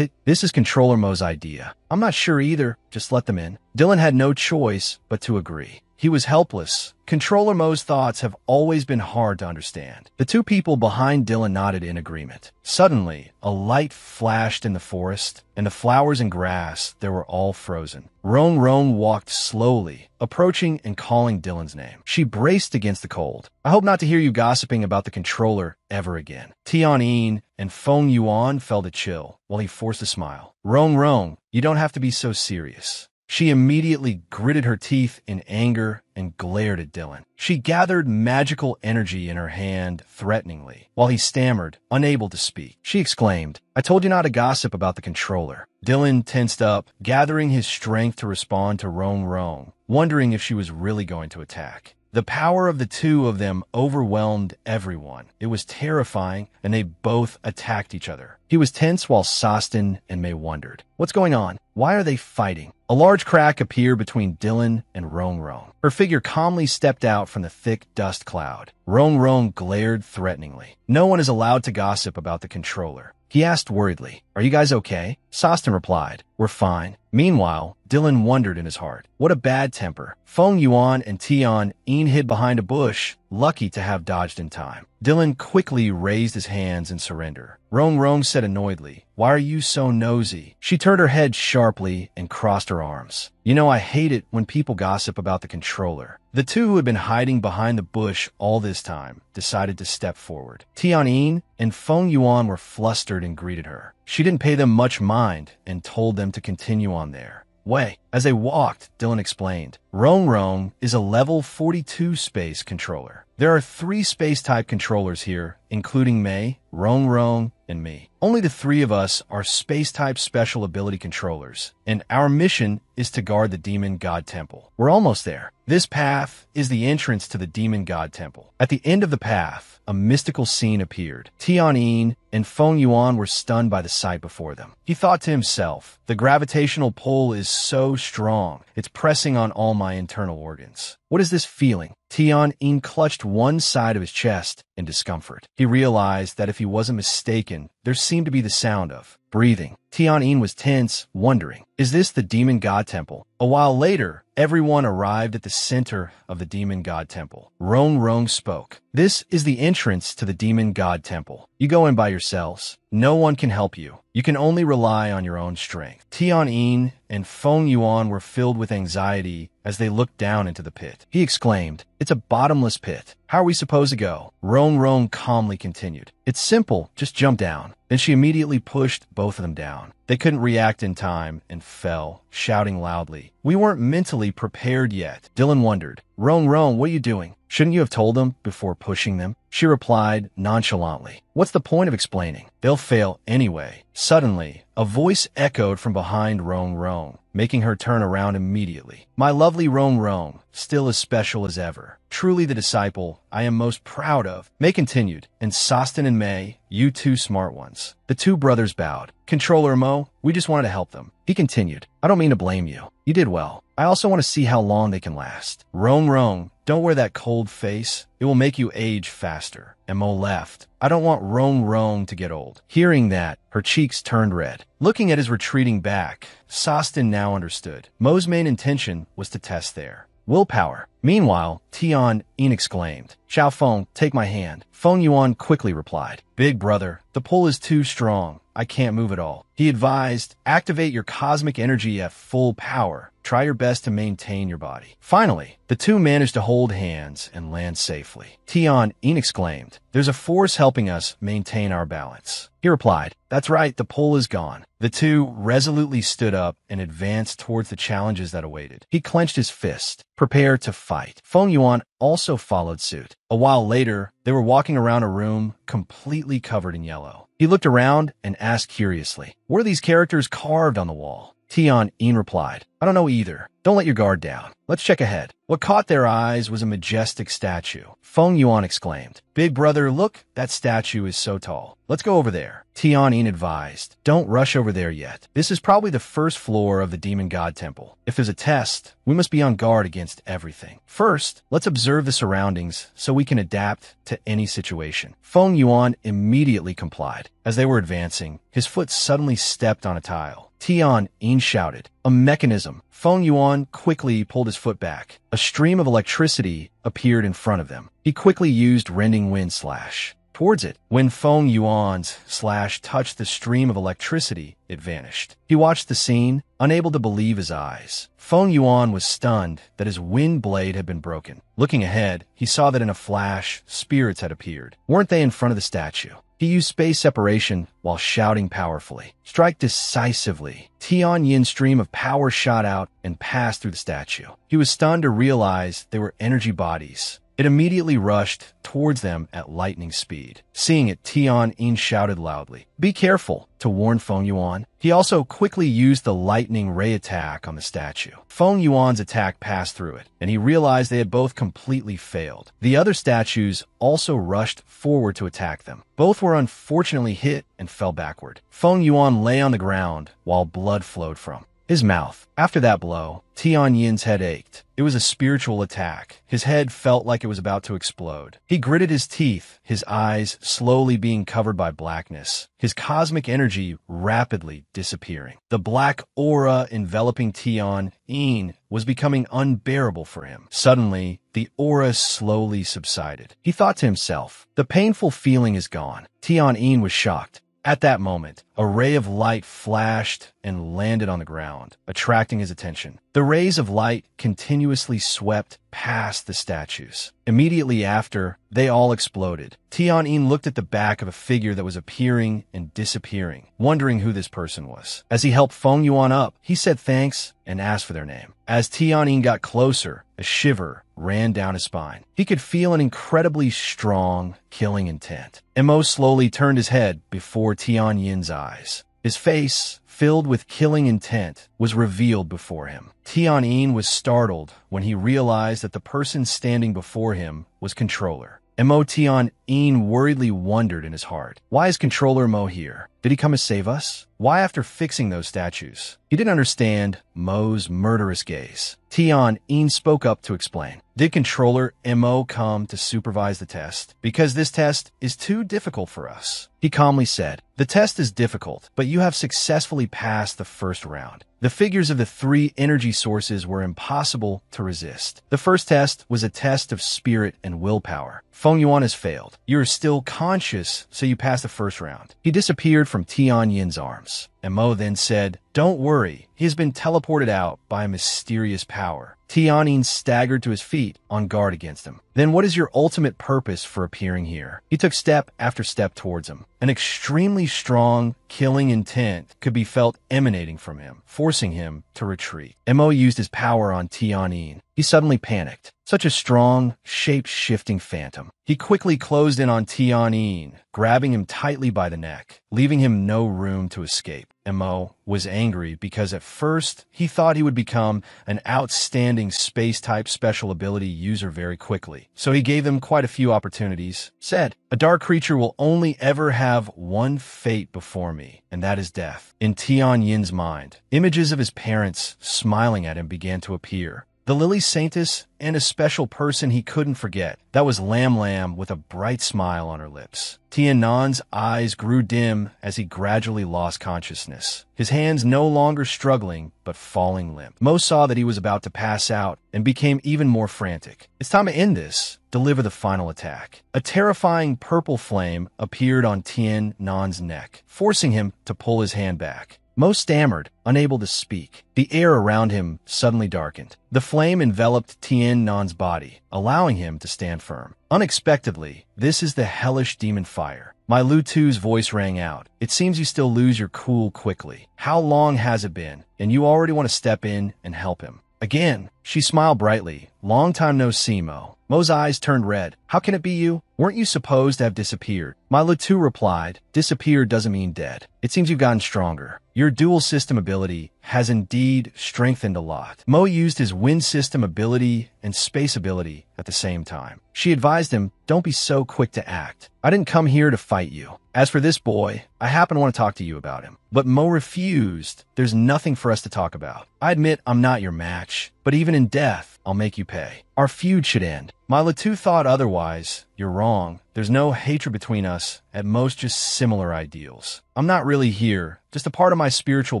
This is Controller Mo's idea. "I'm not sure either, just let them in." Dylan had no choice but to agree. He was helpless. Controller Mo's thoughts have always been hard to understand. The two people behind Dylan nodded in agreement. Suddenly, a light flashed in the forest, and the flowers and grass, they were all frozen. Rong walked slowly, approaching and calling Dylan's name. She braced against the cold. "I hope not to hear you gossiping about the controller ever again." Tianyin and Feng Yuan felt a chill, while he forced a smile. Rong, you don't have to be so serious." She immediately gritted her teeth in anger and glared at Dylan. She gathered magical energy in her hand threateningly, while he stammered, unable to speak. She exclaimed, "I told you not to gossip about the controller." Dylan tensed up, gathering his strength to respond to Rong, wondering if she was really going to attack. The power of the two of them overwhelmed everyone. It was terrifying, and they both attacked each other. He was tense while Sostin and Mei wondered, "What's going on? Why are they fighting?" A large crack appeared between Dylan and Rong. Her figure calmly stepped out from the thick dust cloud. Rong glared threateningly. "No one is allowed to gossip about the controller." He asked worriedly, "Are you guys okay?" Sostin replied, "We're fine." Meanwhile, Dylan wondered in his heart, what a bad temper. Feng Yuan and Tianyin hid behind a bush, lucky to have dodged in time. Dylan quickly raised his hands in surrender. Rong said annoyedly, "Why are you so nosy?" She turned her head sharply and crossed her arms. "You know, I hate it when people gossip about the controller." The two who had been hiding behind the bush all this time decided to step forward. Tianyin and Feng Yuan were flustered and greeted her. She didn't pay them much mind and told them to continue on their way. As they walked, Dylan explained, Rong is a level 42 space controller. There are 3 space-type controllers here, including Mei, Rong, and me. Only the 3 of us are space-type special ability controllers, and our mission is to guard the Demon God Temple. We're almost there. This path is the entrance to the Demon God Temple. At the end of the path, a mystical scene appeared. Tianyin and Feng Yuan were stunned by the sight before them. He thought to himself, the gravitational pull is so strong, it's pressing on all my internal organs. What is this feeling? Tian-in clutched one side of his chest in discomfort. He realized that if he wasn't mistaken, there seemed to be the sound of breathing. Tian-in was tense, wondering, is this the demon god temple? A while later, everyone arrived at the center of the demon god temple. Rong Rong spoke. This is the entrance to the demon god temple. You go in by yourselves. No one can help you. You can only rely on your own strength. Tian-in and Feng Yuan were filled with anxiety as they looked down into the pit. He exclaimed, "It's a bottomless pit. How are we supposed to go?" Rong Rong calmly continued, "It's simple. Just jump down." Then she immediately pushed both of them down. They couldn't react in time and fell, shouting loudly. "We weren't mentally prepared yet." Dylan wondered, "Rong Rong, what are you doing? Shouldn't you have told them before pushing them?" She replied nonchalantly, "What's the point of explaining? They'll fail anyway." Suddenly, a voice echoed from behind Rong Rong, making her turn around immediately. "My lovely Rong Rong, still as special as ever. Truly the disciple I am most proud of." May continued, "And Sostin and May, you two smart ones." The two brothers bowed. "Controller Mo, we just wanted to help them." He continued, "I don't mean to blame you. You did well. I also want to see how long they can last." Rong Rong, don't wear that cold face. It will make you age faster. And Mo left. "I don't want Rong Rong to get old." Hearing that, her cheeks turned red. Looking at his retreating back, Sostin now understood. Mo's main intention was to test their willpower. Meanwhile, Tian-in exclaimed, "Xiao Feng, take my hand." Feng Yuan quickly replied, "Big brother, the pull is too strong. I can't move at all." He advised, "Activate your cosmic energy at full power. Try your best to maintain your body." Finally, the two managed to hold hands and land safely. Tian-in exclaimed, "There's a force helping us maintain our balance." He replied, "That's right, the pull is gone." The two resolutely stood up and advanced towards the challenges that awaited. He clenched his fist, prepared to fight. Feng Yuan also followed suit. A while later, they were walking around a room completely covered in yellow. He looked around and asked curiously, "What are these characters carved on the wall?" Tian-in replied, "I don't know either. Don't let your guard down. Let's check ahead." What caught their eyes was a majestic statue. Feng Yuan exclaimed, "Big brother, look, that statue is so tall. Let's go over there." Tian-in advised, "Don't rush over there yet. This is probably the first floor of the demon god temple. If there's a test, we must be on guard against everything. First, let's observe the surroundings so we can adapt to any situation." Feng Yuan immediately complied. As they were advancing, his foot suddenly stepped on a tile. Tian-in shouted, "A mechanism!" Feng Yuan quickly pulled his foot back. A stream of electricity appeared in front of them. He quickly used rending wind slash towards it. When Feng Yuan's slash touched the stream of electricity, it vanished. He watched the scene, unable to believe his eyes. Feng Yuan was stunned that his wind blade had been broken. Looking ahead, he saw that in a flash, spirits had appeared. Weren't they in front of the statue? He used space separation while shouting powerfully, "Strike decisively." Tian-yin's stream of power shot out and passed through the statue. He was stunned to realize they were energy bodies. It immediately rushed towards them at lightning speed. Seeing it, Tian-in shouted loudly, "Be careful," to warn Feng Yuan. He also quickly used the lightning ray attack on the statue. Feng Yuan's attack passed through it, and he realized they had both completely failed. The other statues also rushed forward to attack them. Both were unfortunately hit and fell backward. Feng Yuan lay on the ground while blood flowed from his mouth. After that blow, Tian-yin's head ached. It was a spiritual attack. His head felt like it was about to explode. He gritted his teeth, his eyes slowly being covered by blackness, his cosmic energy rapidly disappearing. The black aura enveloping Tian-yin was becoming unbearable for him. Suddenly, the aura slowly subsided. He thought to himself, "The painful feeling is gone." Tian-yin was shocked. At that moment, a ray of light flashed and landed on the ground, attracting his attention. The rays of light continuously swept past the statues. Immediately after, they all exploded. Tian-in looked at the back of a figure that was appearing and disappearing, wondering who this person was. As he helped Feng Yuan up, he said thanks and asked for their name. As Tian-in got closer, a shiver ran down his spine. He could feel an incredibly strong, killing intent. Mo slowly turned his head before Tian-yin's eyes. His face, filled with killing intent, was revealed before him. Tian-in was startled when he realized that the person standing before him was Controller. Mo Tian-in worriedly wondered in his heart, "Why is Controller Mo here? Did he come to save us? Why after fixing those statues?" He didn't understand Mo's murderous gaze. Tian spoke up to explain. Did controller Mo come to supervise the test? Because this test is too difficult for us. He calmly said, the test is difficult, but you have successfully passed the first round. The figures of the 3 energy sources were impossible to resist. The first test was a test of spirit and willpower. Feng Yuan has failed. You are still conscious, so you passed the first round. He disappeared from Tian Yin's arms. And Mo then said, don't worry, he has been teleported out by a mysterious power. Tianyin staggered to his feet, on guard against him. Then what is your ultimate purpose for appearing here? He took step after step towards him. An extremely strong, killing intent could be felt emanating from him, forcing him to retreat. Mo used his power on Tianyin. He suddenly panicked. Such a strong, shape-shifting phantom. He quickly closed in on Tianyin, grabbing him tightly by the neck, leaving him no room to escape. Mo was angry because at first he thought he would become an outstanding space-type special ability user very quickly. So he gave them quite a few opportunities. Said, a dark creature will only ever have one fate before me, and that is death. In Tian Yin's mind, images of his parents smiling at him began to appear. The Lily Saintess and a special person he couldn't forget. That was Lam Lam with a bright smile on her lips. Tian Nan's eyes grew dim as he gradually lost consciousness, his hands no longer struggling but falling limp. Mo saw that he was about to pass out and became even more frantic. It's time to end this. Deliver the final attack. A terrifying purple flame appeared on Tian Nan's neck, forcing him to pull his hand back. Mo stammered, unable to speak. The air around him suddenly darkened. The flame enveloped Tian Nan's body, allowing him to stand firm. Unexpectedly, this is the hellish demon fire. My Lu Tu's voice rang out. It seems you still lose your cool quickly. How long has it been? And you already want to step in and help him. Again, she smiled brightly. Long time no see, Mo. Mo's eyes turned red. How can it be you? Weren't you supposed to have disappeared? My Lu Tu replied, disappeared doesn't mean dead. It seems you've gotten stronger. Your dual system ability has indeed strengthened a lot. Mo used his wind system ability and space ability at the same time. She advised him, don't be so quick to act. I didn't come here to fight you. As for this boy, I happen to want to talk to you about him. But Mo refused. There's nothing for us to talk about. I admit I'm not your match, but even in death, I'll make you pay. Our feud should end. My Lu Tu thought otherwise. You're wrong. There's no hatred between us, at most just similar ideals. I'm not really here. Just a part of my spiritual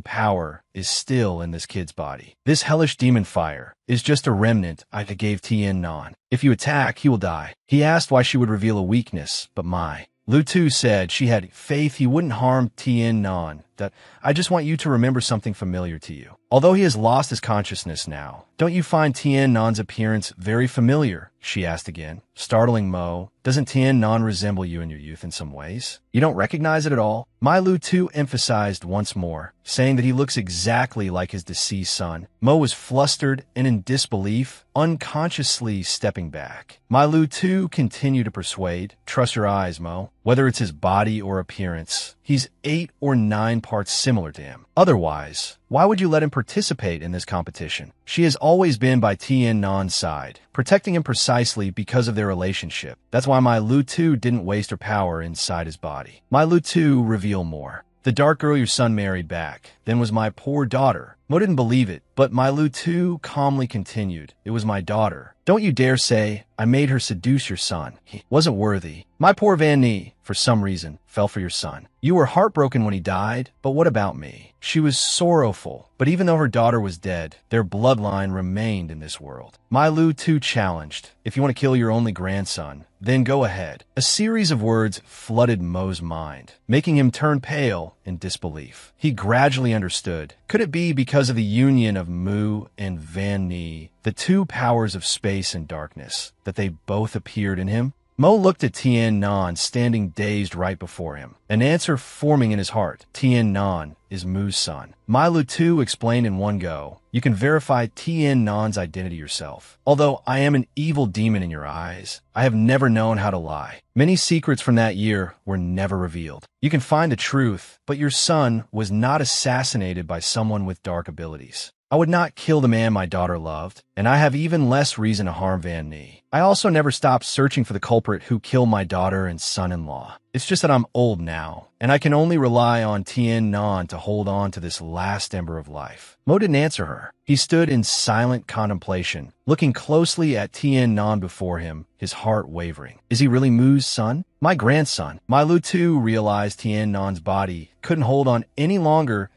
power is still in this kid's body. This hellish demon fire is just a remnant I gave Tian Nan. If you attack, he will die. He asked why she would reveal a weakness, but Lu Tu said she had faith he wouldn't harm Tian Nan, that I just want you to remember something familiar to you. Although he has lost his consciousness now, don't you find Tian Nan's appearance very familiar? She asked again, startling Mo. Doesn't Tian Nan resemble you in your youth in some ways? You don't recognize it at all? My Lu Tu emphasized once more, saying that he looks exactly like his deceased son. Mo was flustered and in disbelief, unconsciously stepping back. My Lu Tu continued to persuade, trust your eyes, Mo. Whether it's his body or appearance, he's 8 or 9 parts similar to him. Otherwise, why would you let him participate in this competition? She has always been by Tian Nan's side, protecting him precisely because of their relationship. That's why my Lu Tu didn't waste her power inside his body. My Lu Tu revealed more. The dark girl your son married back, then was my poor daughter. Mo didn't believe it, but my Lu Tu calmly continued. It was my daughter. Don't you dare say I made her seduce your son. He wasn't worthy. My poor Van Nee, for some reason, fell for your son. You were heartbroken when he died, but what about me? She was sorrowful, but even though her daughter was dead, their bloodline remained in this world. My Lu Tu challenged, if you want to kill your only grandson, then go ahead. A series of words flooded Mo's mind, making him turn pale in disbelief. He gradually understood. Could it be because of the union of Mu and Van Nee, the two powers of space and darkness, that they both appeared in him? Mo looked at Tian Nan standing dazed right before him, an answer forming in his heart. Tian Nan is Mu's son. My Lu Tu explained in one go, you can verify Tian Nan's identity yourself. Although I am an evil demon in your eyes, I have never known how to lie. Many secrets from that year were never revealed. You can find the truth, but your son was not assassinated by someone with dark abilities. I would not kill the man my daughter loved, and I have even less reason to harm Van Nee. I also never stopped searching for the culprit who killed my daughter and son-in-law. It's just that I'm old now, and I can only rely on Tien Nan to hold on to this last ember of life." Mo didn't answer her. He stood in silent contemplation, looking closely at Tien Nan before him, his heart wavering. Is he really Mu's son? My grandson. My Lu too realized Tien Nan's body couldn't hold on any longer.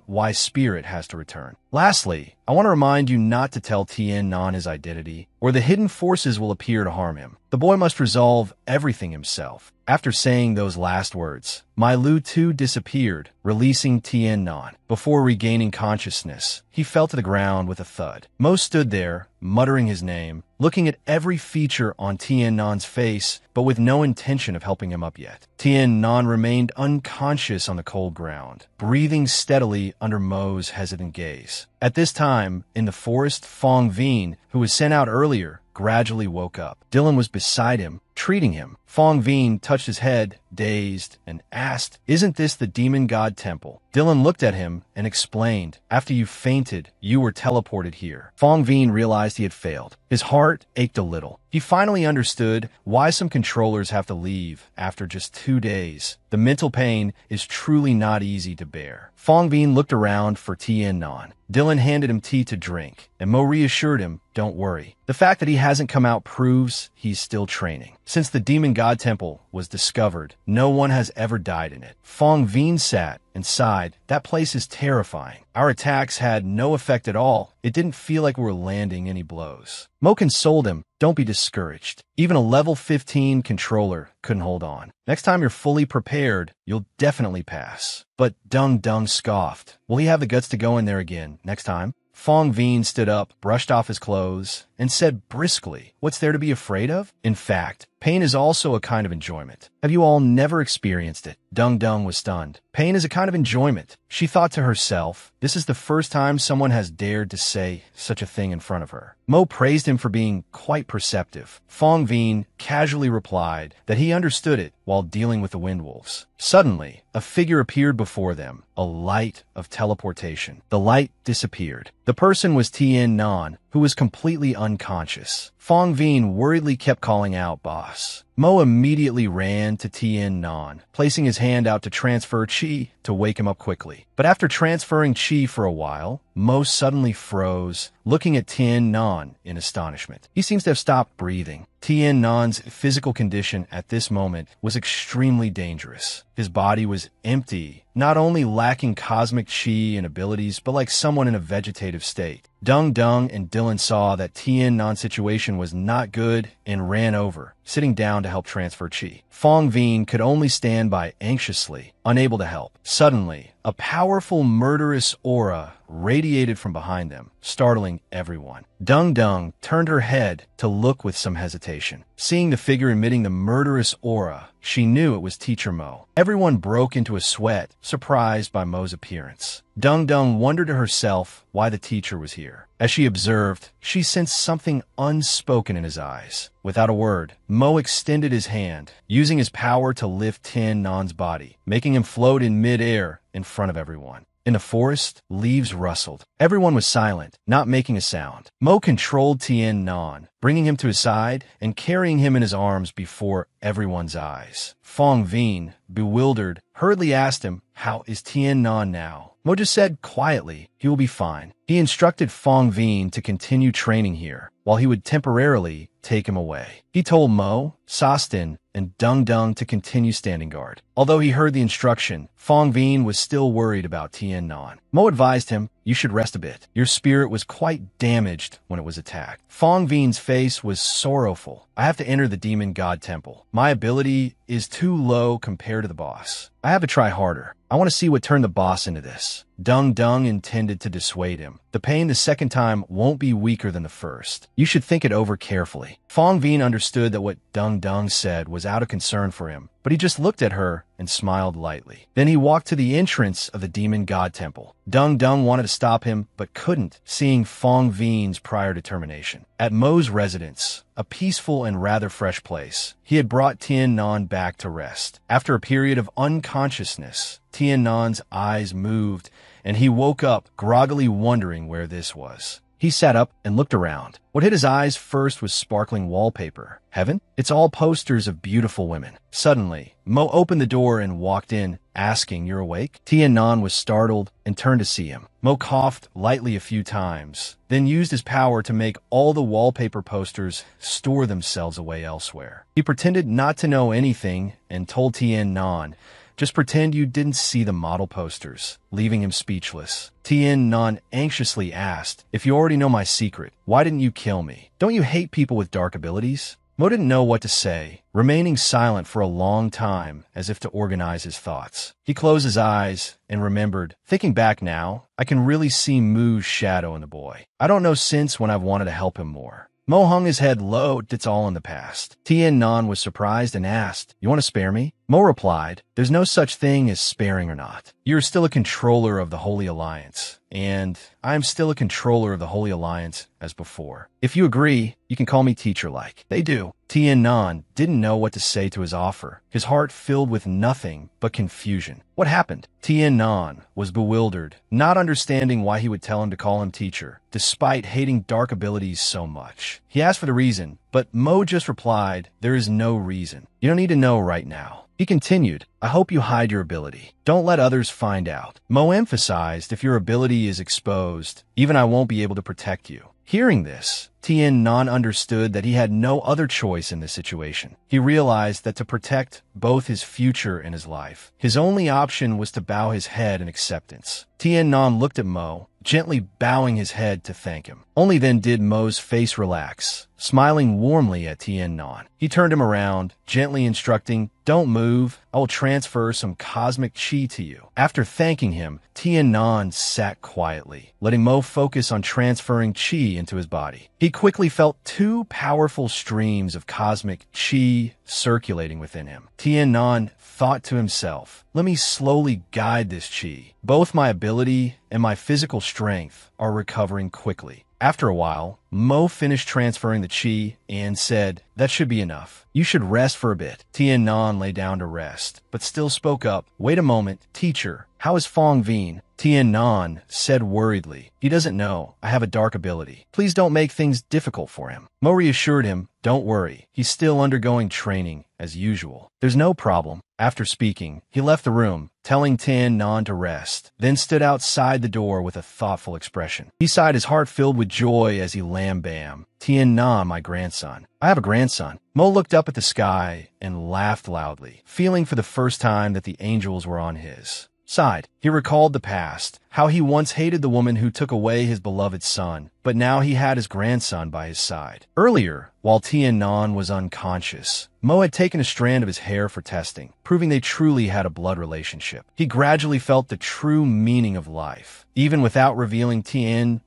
Why spirit has to return. Lastly, I want to remind you not to tell Tien Nan his identity, or the hidden forces will appear to harm him. The boy must resolve everything himself. After saying those last words, my Lu too disappeared, releasing Tien Nan. Before regaining consciousness, he fell to the ground with a thud. Mo stood there, muttering his name, looking at every feature on Tien Nan's face, but with no intention of helping him up yet. Tien Nan remained unconscious on the cold ground, breathing steadily under Mo's hesitant gaze. At this time, in the forest, Fong Vien, who was sent out earlier, gradually woke up. Dylan was beside him, treating him. Fong Vien touched his head, dazed, and asked, "Isn't this the demon god temple?" Dylan looked at him and explained, "After you fainted, you were teleported here." Fong Vien realized he had failed. His heart ached a little. He finally understood why some controllers have to leave after just 2 days. The mental pain is truly not easy to bear. Fong Vien looked around for Tien Nan. Dylan handed him tea to drink, and Mo reassured him, "Don't worry. The fact that he hasn't come out proves he's still training. Since the Demon God Temple was discovered, no one has ever died in it." Fong Vien sat and sighed. "That place is terrifying. Our attacks had no effect at all. It didn't feel like we were landing any blows." Mo consoled him, "Don't be discouraged. Even a level 15 controller couldn't hold on. Next time you're fully prepared, you'll definitely pass." But Dung Dung scoffed. "Will he have the guts to go in there again next time?" Fong Vien stood up, brushed off his clothes, and said briskly, "What's there to be afraid of? In fact, pain is also a kind of enjoyment. Have you all never experienced it?" Dung Dung was stunned. Pain is a kind of enjoyment. She thought to herself, this is the first time someone has dared to say such a thing in front of her. Mo praised him for being quite perceptive. Fong Vien casually replied that he understood it while dealing with the wind wolves. Suddenly, a figure appeared before them, a light of teleportation. The light disappeared. The person was Tien Nan, who was completely unconscious. Fong Vien worriedly kept calling out, "Boss." Mo immediately ran to Tien Nan, placing his hand out to transfer chi to wake him up quickly. But after transferring chi for a while, Mo suddenly froze, looking at Tien Nan in astonishment. He seems to have stopped breathing. Tien Nan's physical condition at this moment was extremely dangerous. His body was empty, not only lacking cosmic chi and abilities, but like someone in a vegetative state. Dung Dung and Dylan saw that Tien Nan's situation was not good and ran over, sitting down to help transfer chi. Fong Vien could only stand by anxiously, unable to help. Suddenly, a powerful murderous aura radiated from behind them, startling everyone. Dung Dung turned her head to look with some hesitation. Seeing the figure emitting the murderous aura, she knew it was Teacher Mo. Everyone broke into a sweat, surprised by Mo's appearance. Dung Dung wondered to herself why the teacher was here. As she observed, she sensed something unspoken in his eyes. Without a word, Mo extended his hand, using his power to lift Tien Nan's body, making him float in mid-air in front of everyone. In the forest, leaves rustled. Everyone was silent, not making a sound. Mo controlled Tien Nan, bringing him to his side and carrying him in his arms before everyone's eyes. Fong Vien, bewildered, hurriedly asked him, "How is Tien Nan now?" Mo just said quietly, "He will be fine." He instructed Fong Vien to continue training here, while he would temporarily take him away. He told Mo, Sostin, and Dung Dung to continue standing guard. Although he heard the instruction, Fong Vien was still worried about Tien Nan. Mo advised him, "You should rest a bit. Your spirit was quite damaged when it was attacked." Fong Vien's face was sorrowful. "I have to enter the Demon God Temple. My ability is too low compared to the boss. I have to try harder. I want to see what turned the boss into this." Dung Dung intended to dissuade him. "The pain the second time won't be weaker than the first. You should think it over carefully." Fong Vien understood that what Dung Dung said was out of concern for him, but he just looked at her and smiled lightly. Then he walked to the entrance of the Demon God Temple. Dung Dung wanted to stop him, but couldn't, seeing Fong Vien's prior determination. At Mo's residence, a peaceful and rather fresh place, he had brought Tien Nan back to rest. After a period of unconsciousness, Tien Nan's eyes moved, and he woke up, groggily wondering where this was. He sat up and looked around. What hit his eyes first was sparkling wallpaper. Heaven? It's all posters of beautiful women. Suddenly, Mo opened the door and walked in, asking, "You're awake?" Nan was startled and turned to see him. Mo coughed lightly a few times, then used his power to make all the wallpaper posters store themselves away elsewhere. He pretended not to know anything and told Nan, "Just pretend you didn't see the model posters," leaving him speechless. Nan anxiously asked, "If you already know my secret, why didn't you kill me? Don't you hate people with dark abilities?" Mo didn't know what to say, remaining silent for a long time as if to organize his thoughts. He closed his eyes and remembered, "Thinking back now, I can really see Mu's shadow in the boy. I don't know since when I've wanted to help him more." Mo hung his head low. It's all in the past. Nan was surprised and asked, "You want to spare me?" Mo replied, "There's no such thing as sparing or not. You're still a controller of the Holy Alliance, and I'm still a controller of the Holy Alliance as before. If you agree, you can call me teacher-like." They do. Nan didn't know what to say to his offer, his heart filled with nothing but confusion. What happened? Nan was bewildered, not understanding why he would tell him to call him teacher, despite hating dark abilities so much. He asked for the reason, but Mo just replied, "There is no reason. You don't need to know right now." He continued, "I hope you hide your ability. Don't let others find out." Mo emphasized, "If your ability is exposed, even I won't be able to protect you." Hearing this, Nan understood that he had no other choice in this situation. He realized that to protect both his future and his life, his only option was to bow his head in acceptance. Nan looked at Mo, gently bowing his head to thank him. Only then did Mo's face relax, smiling warmly at Nan. He turned him around, gently instructing, "Don't move. I will transfer some cosmic chi to you." After thanking him, Nan sat quietly, letting Mo focus on transferring chi into his body. He quickly felt two powerful streams of cosmic chi circulating within him. Nan thought to himself, "Let me slowly guide this chi. Both my ability and my physical strength are recovering quickly." After a while, Mo finished transferring the chi and said, "That should be enough. You should rest for a bit." Nan lay down to rest, but still spoke up, "Wait a moment, teacher. How is Fong Veen?" Nan said worriedly, "He doesn't know. I have a dark ability. Please don't make things difficult for him." Mo reassured him, "Don't worry. He's still undergoing training as usual. There's no problem." After speaking, he left the room, telling Nan to rest, then stood outside the door with a thoughtful expression. He sighed, his heart filled with joy as he lam-bam. "Nan, my grandson. I have a grandson." Mo looked up at the sky and laughed loudly, feeling for the first time that the angels were on his side. He recalled the past, how he once hated the woman who took away his beloved son, but now he had his grandson by his side. Earlier, while Nan was unconscious, Mo had taken a strand of his hair for testing, proving they truly had a blood relationship. He gradually felt the true meaning of life, even without revealing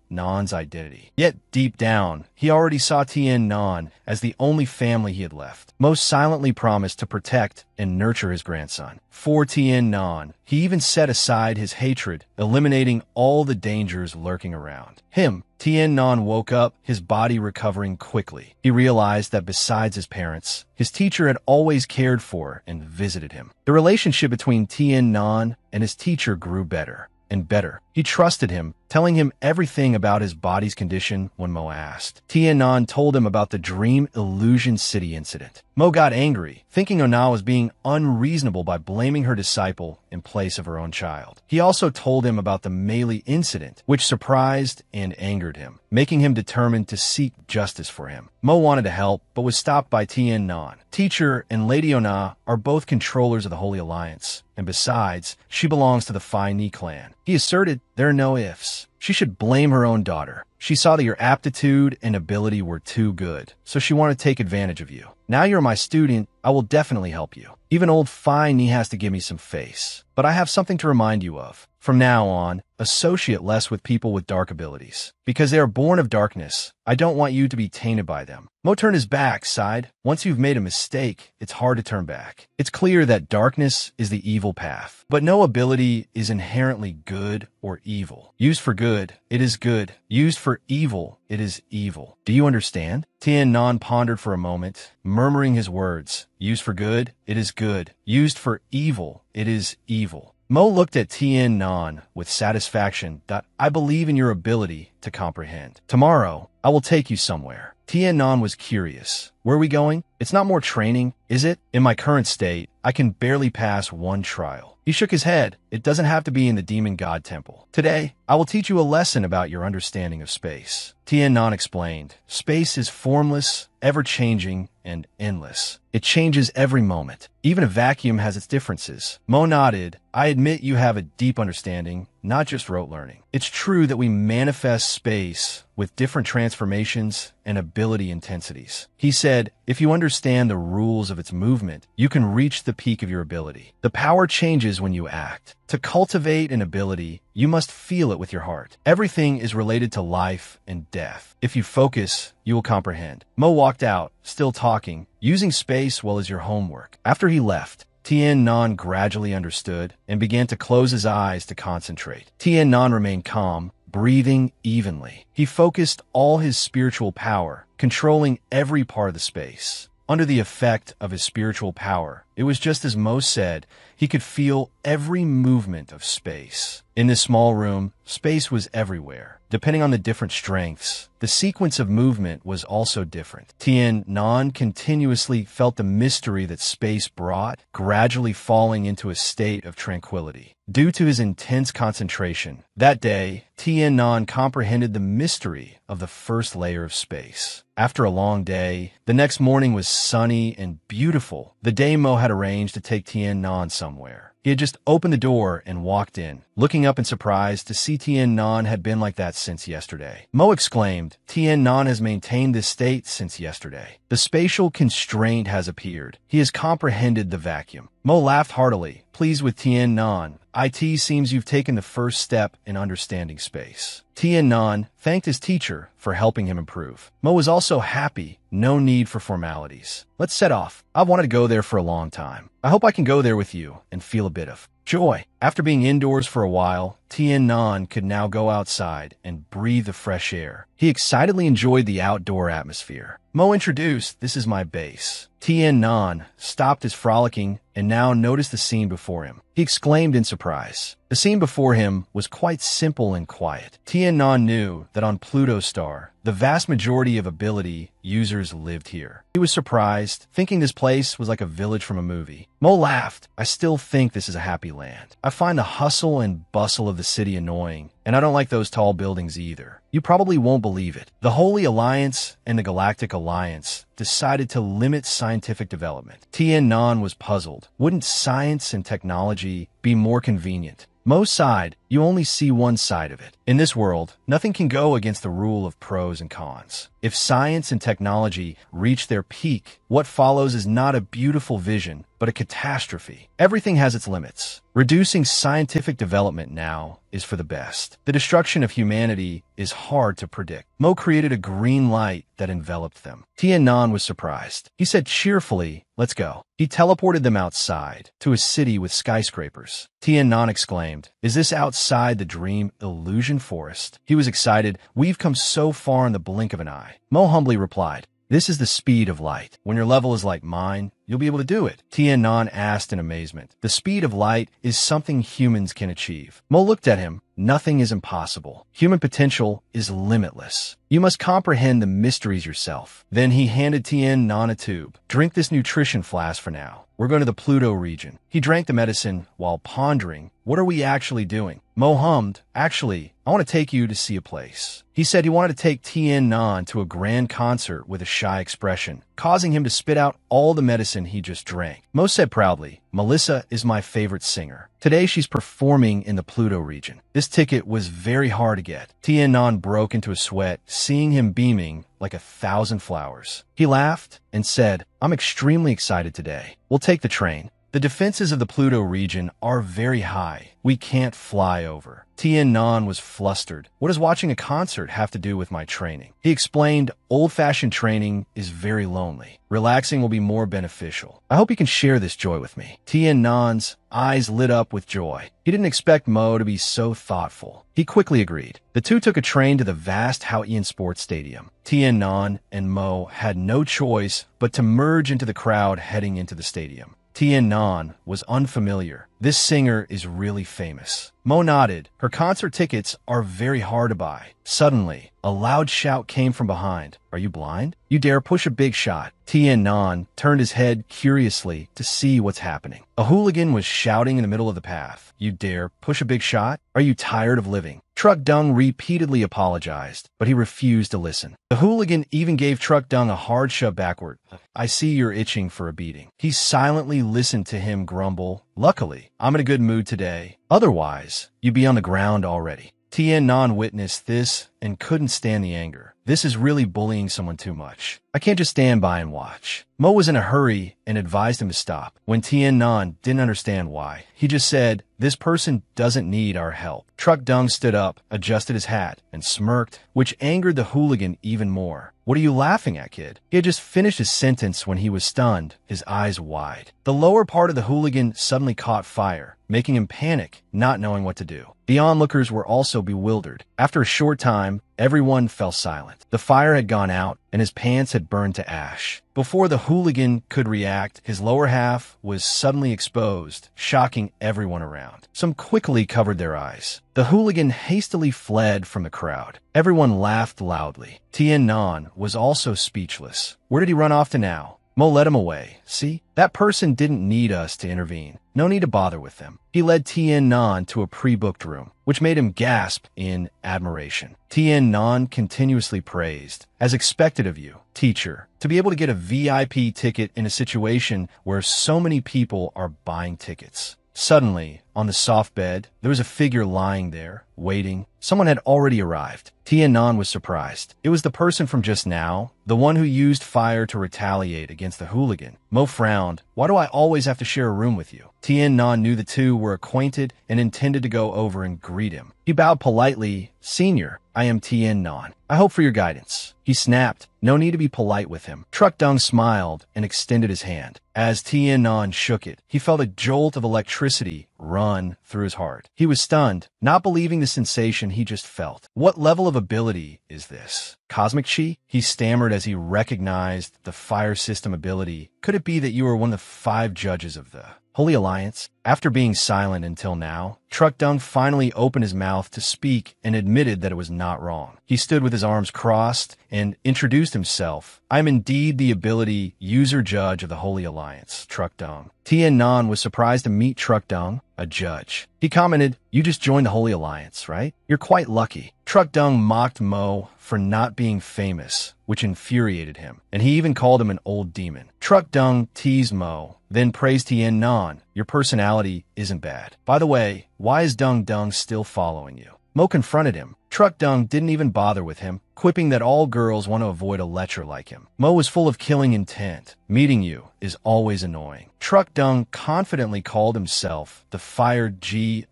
Nan's identity. Yet, deep down, he already saw Nan as the only family he had left. Mo silently promised to protect and nurture his grandson. For Nan, he even set aside his hatred, eliminating all the dangers lurking around him. Nan woke up, his body recovering quickly. He realized that besides his parents, his teacher had always cared for and visited him. The relationship between Nan and his teacher grew better and better. He trusted him, telling him everything about his body's condition when Mo asked. Nan told him about the Dream Illusion City incident. Mo got angry, thinking Ona was being unreasonable by blaming her disciple in place of her own child. He also told him about the Meili incident, which surprised and angered him, making him determined to seek justice for him. Mo wanted to help, but was stopped by Nan. Teacher and Lady Ona are both controllers of the Holy Alliance, and besides, she belongs to the Phi Ni clan. He asserted there are no ifs. She should blame her own daughter. She saw that your aptitude and ability were too good, so she wanted to take advantage of you. Now you're my student, I will definitely help you. Even old Phi Ni has to give me some face. But I have something to remind you of. From now on, associate less with people with dark abilities. Because they are born of darkness, I don't want you to be tainted by them. Mo turned his back, sighed. Once you've made a mistake, it's hard to turn back. It's clear that darkness is the evil path. But no ability is inherently good or evil. Used for good, it is good. Used for evil, it is evil. Do you understand? Nan pondered for a moment, murmuring his words. Used for good, it is good. Used for evil, it is evil. Mo looked at Tien Nan with satisfaction. I believe in your ability to comprehend. Tomorrow, I will take you somewhere. Tien Nan was curious. Where are we going? It's not more training, is it? In my current state, I can barely pass one trial. He shook his head. It doesn't have to be in the demon god temple. Today, I will teach you a lesson about your understanding of space. Tien Nan explained. Space is formless, ever-changing, and endless. It changes every moment. Even a vacuum has its differences. Mo nodded. I admit you have a deep understanding, not just rote learning. It's true that we manifest space with different transformations and ability intensities. He said, if you understand the rules of its movement, you can reach the peak of your ability. The power changes when you act. To cultivate an ability, you must feel it with your heart. Everything is related to life and death. If you focus, you will comprehend. Mo walked out, still talking, using space well as your homework. After he left, Tien Nan gradually understood and began to close his eyes to concentrate. Tien Nan remained calm, breathing evenly. He focused all his spiritual power, controlling every part of the space. Under the effect of his spiritual power, it was just as Mo said, he could feel every movement of space. In this small room, space was everywhere. Depending on the different strengths, the sequence of movement was also different. Tien Nan continuously felt the mystery that space brought, gradually falling into a state of tranquility. Due to his intense concentration, that day, Tien Nan comprehended the mystery of the first layer of space. After a long day, the next morning was sunny and beautiful. The day Mo had arranged to take Tien Nan somewhere. He had just opened the door and walked in, looking up in surprise to see Tien Nan had been like that since yesterday. Mo exclaimed, Tien Nan has maintained this state since yesterday. The spatial constraint has appeared. He has comprehended the vacuum. Mo laughed heartily, pleased with Tien Nan. It seems you've taken the first step in understanding space. Tien Nan thanked his teacher for helping him improve. Mo was also happy. No need for formalities. Let's set off. I've wanted to go there for a long time. I hope I can go there with you and feel a bit of joy. After being indoors for a while, Tien Nan could now go outside and breathe the fresh air. He excitedly enjoyed the outdoor atmosphere. Mo introduced, this is my base. Tien Nan stopped his frolicking and now noticed the scene before him. He exclaimed in surprise. The scene before him was quite simple and quiet. Tien Nan knew that on Pluto Star, the vast majority of ability users lived here. He was surprised, thinking this place was like a village from a movie. Mo laughed. I still think this is a happy land. I find the hustle and bustle of the city annoying, and I don't like those tall buildings either. You probably won't believe it. The Holy Alliance and the Galactic Alliance decided to limit scientific development. Tien Nan was puzzled. Wouldn't science and technology be more convenient? Mo sighed. You only see one side of it. In this world, nothing can go against the rule of pros and cons. If science and technology reach their peak, what follows is not a beautiful vision, but a catastrophe. Everything has its limits. Reducing scientific development now is for the best. The destruction of humanity is hard to predict. Mo created a green light that enveloped them. Tien Nan was surprised. He said cheerfully, let's go. He teleported them outside to a city with skyscrapers. Tien Nan exclaimed, is this outside the dream illusion forest? He was excited. We've come so far in the blink of an eye. Mo humbly replied, this is the speed of light. When your level is like mine, you'll be able to do it. Tien Nan asked in amazement. The speed of light is something humans can achieve. Mo looked at him. Nothing is impossible. Human potential is limitless. You must comprehend the mysteries yourself. Then he handed Tien Nan a tube. Drink this nutrition flask for now. We're going to the Pluto region. He drank the medicine while pondering, what are we actually doing? Mo hummed, actually, I want to take you to see a place. He said he wanted to take Tien Nan to a grand concert with a shy expression, causing him to spit out all the medicine he just drank. Mo said proudly, Melissa is my favorite singer. Today she's performing in the Pluto region. This ticket was very hard to get. Tien Nan broke into a sweat, seeing him beaming like 1,000 flowers. He laughed and said, I'm extremely excited today. We'll take the train. The defenses of the Pluto region are very high. We can't fly over. Tien Nan was flustered. What does watching a concert have to do with my training? He explained, old-fashioned training is very lonely. Relaxing will be more beneficial. I hope you can share this joy with me. Tien Nan's eyes lit up with joy. He didn't expect Mo to be so thoughtful. He quickly agreed. The two took a train to the vast Houyian Sports Stadium. Tien Nan and Mo had no choice but to merge into the crowd heading into the stadium. Tien Non was unfamiliar. This singer is really famous. Mo nodded. Her concert tickets are very hard to buy. Suddenly, a loud shout came from behind. Are you blind? You dare push a big shot. Tien Non turned his head curiously to see what's happening. A hooligan was shouting in the middle of the path. You dare push a big shot? Are you tired of living? Truck Dung repeatedly apologized, but he refused to listen. The hooligan even gave Truck Dung a hard shove backward. I see you're itching for a beating. He silently listened to him grumble. Luckily, I'm in a good mood today. Otherwise, you'd be on the ground already. Tien Non witnessed this and couldn't stand the anger. This is really bullying someone too much. I can't just stand by and watch. Mo was in a hurry and advised him to stop. When Tien Non didn't understand why, he just said, this person doesn't need our help. Truck Dung stood up, adjusted his hat, and smirked, which angered the hooligan even more. What are you laughing at, kid? He had just finished his sentence when he was stunned, his eyes wide. The lower part of the hooligan suddenly caught fire, making him panic, not knowing what to do. The onlookers were also bewildered. After a short time, everyone fell silent. The fire had gone out, and his pants had burned to ash. Before the hooligan could react, his lower half was suddenly exposed, shocking everyone around. Some quickly covered their eyes. The hooligan hastily fled from the crowd. Everyone laughed loudly. Tien Non was also speechless. Where did he run off to now? Mo led him away. See? That person didn't need us to intervene. No need to bother with them. He led Tien Non to a pre-booked room, which made him gasp in admiration. Tien Non continuously praised, as expected of you, teacher, to be able to get a VIP ticket in a situation where so many people are buying tickets. Suddenly, on the soft bed, there was a figure lying there, waiting. Someone had already arrived. Tien Non was surprised. It was the person from just now, the one who used fire to retaliate against the hooligan. Mo frowned. Why do I always have to share a room with you? Tien Non knew the two were acquainted and intended to go over and greet him. He bowed politely. Senior, I am Tien Non. I hope for your guidance. He snapped. No need to be polite with him. Truck Dung smiled and extended his hand. As Tien Non shook it, he felt a jolt of electricity run through his heart. He was stunned, not believing the sensation he just felt. What level of ability is this? Cosmic Chi? He stammered as he recognized the fire system ability. Could it be that you were one of the 5 judges of the Holy Alliance? After being silent until now, Truck Dung finally opened his mouth to speak and admitted that it was not wrong. He stood with his arms crossed and introduced himself. I am indeed the ability user judge of the Holy Alliance, Truck Dung. Tien Non was surprised to meet Truck Dung, a judge. He commented, you just joined the Holy Alliance, right? You're quite lucky. Truck Dung mocked Mo for not being famous, which infuriated him, and he even called him an old demon. Truck Dung teased Mo, then praised Tien Non. Your personality isn't bad. By the way, why is Dung Dung still following you? Mo confronted him. Truck Dung didn't even bother with him, quipping that all girls want to avoid a lecher like him. Mo was full of killing intent. Meeting you is always annoying. Truck Dung confidently called himself the fired God.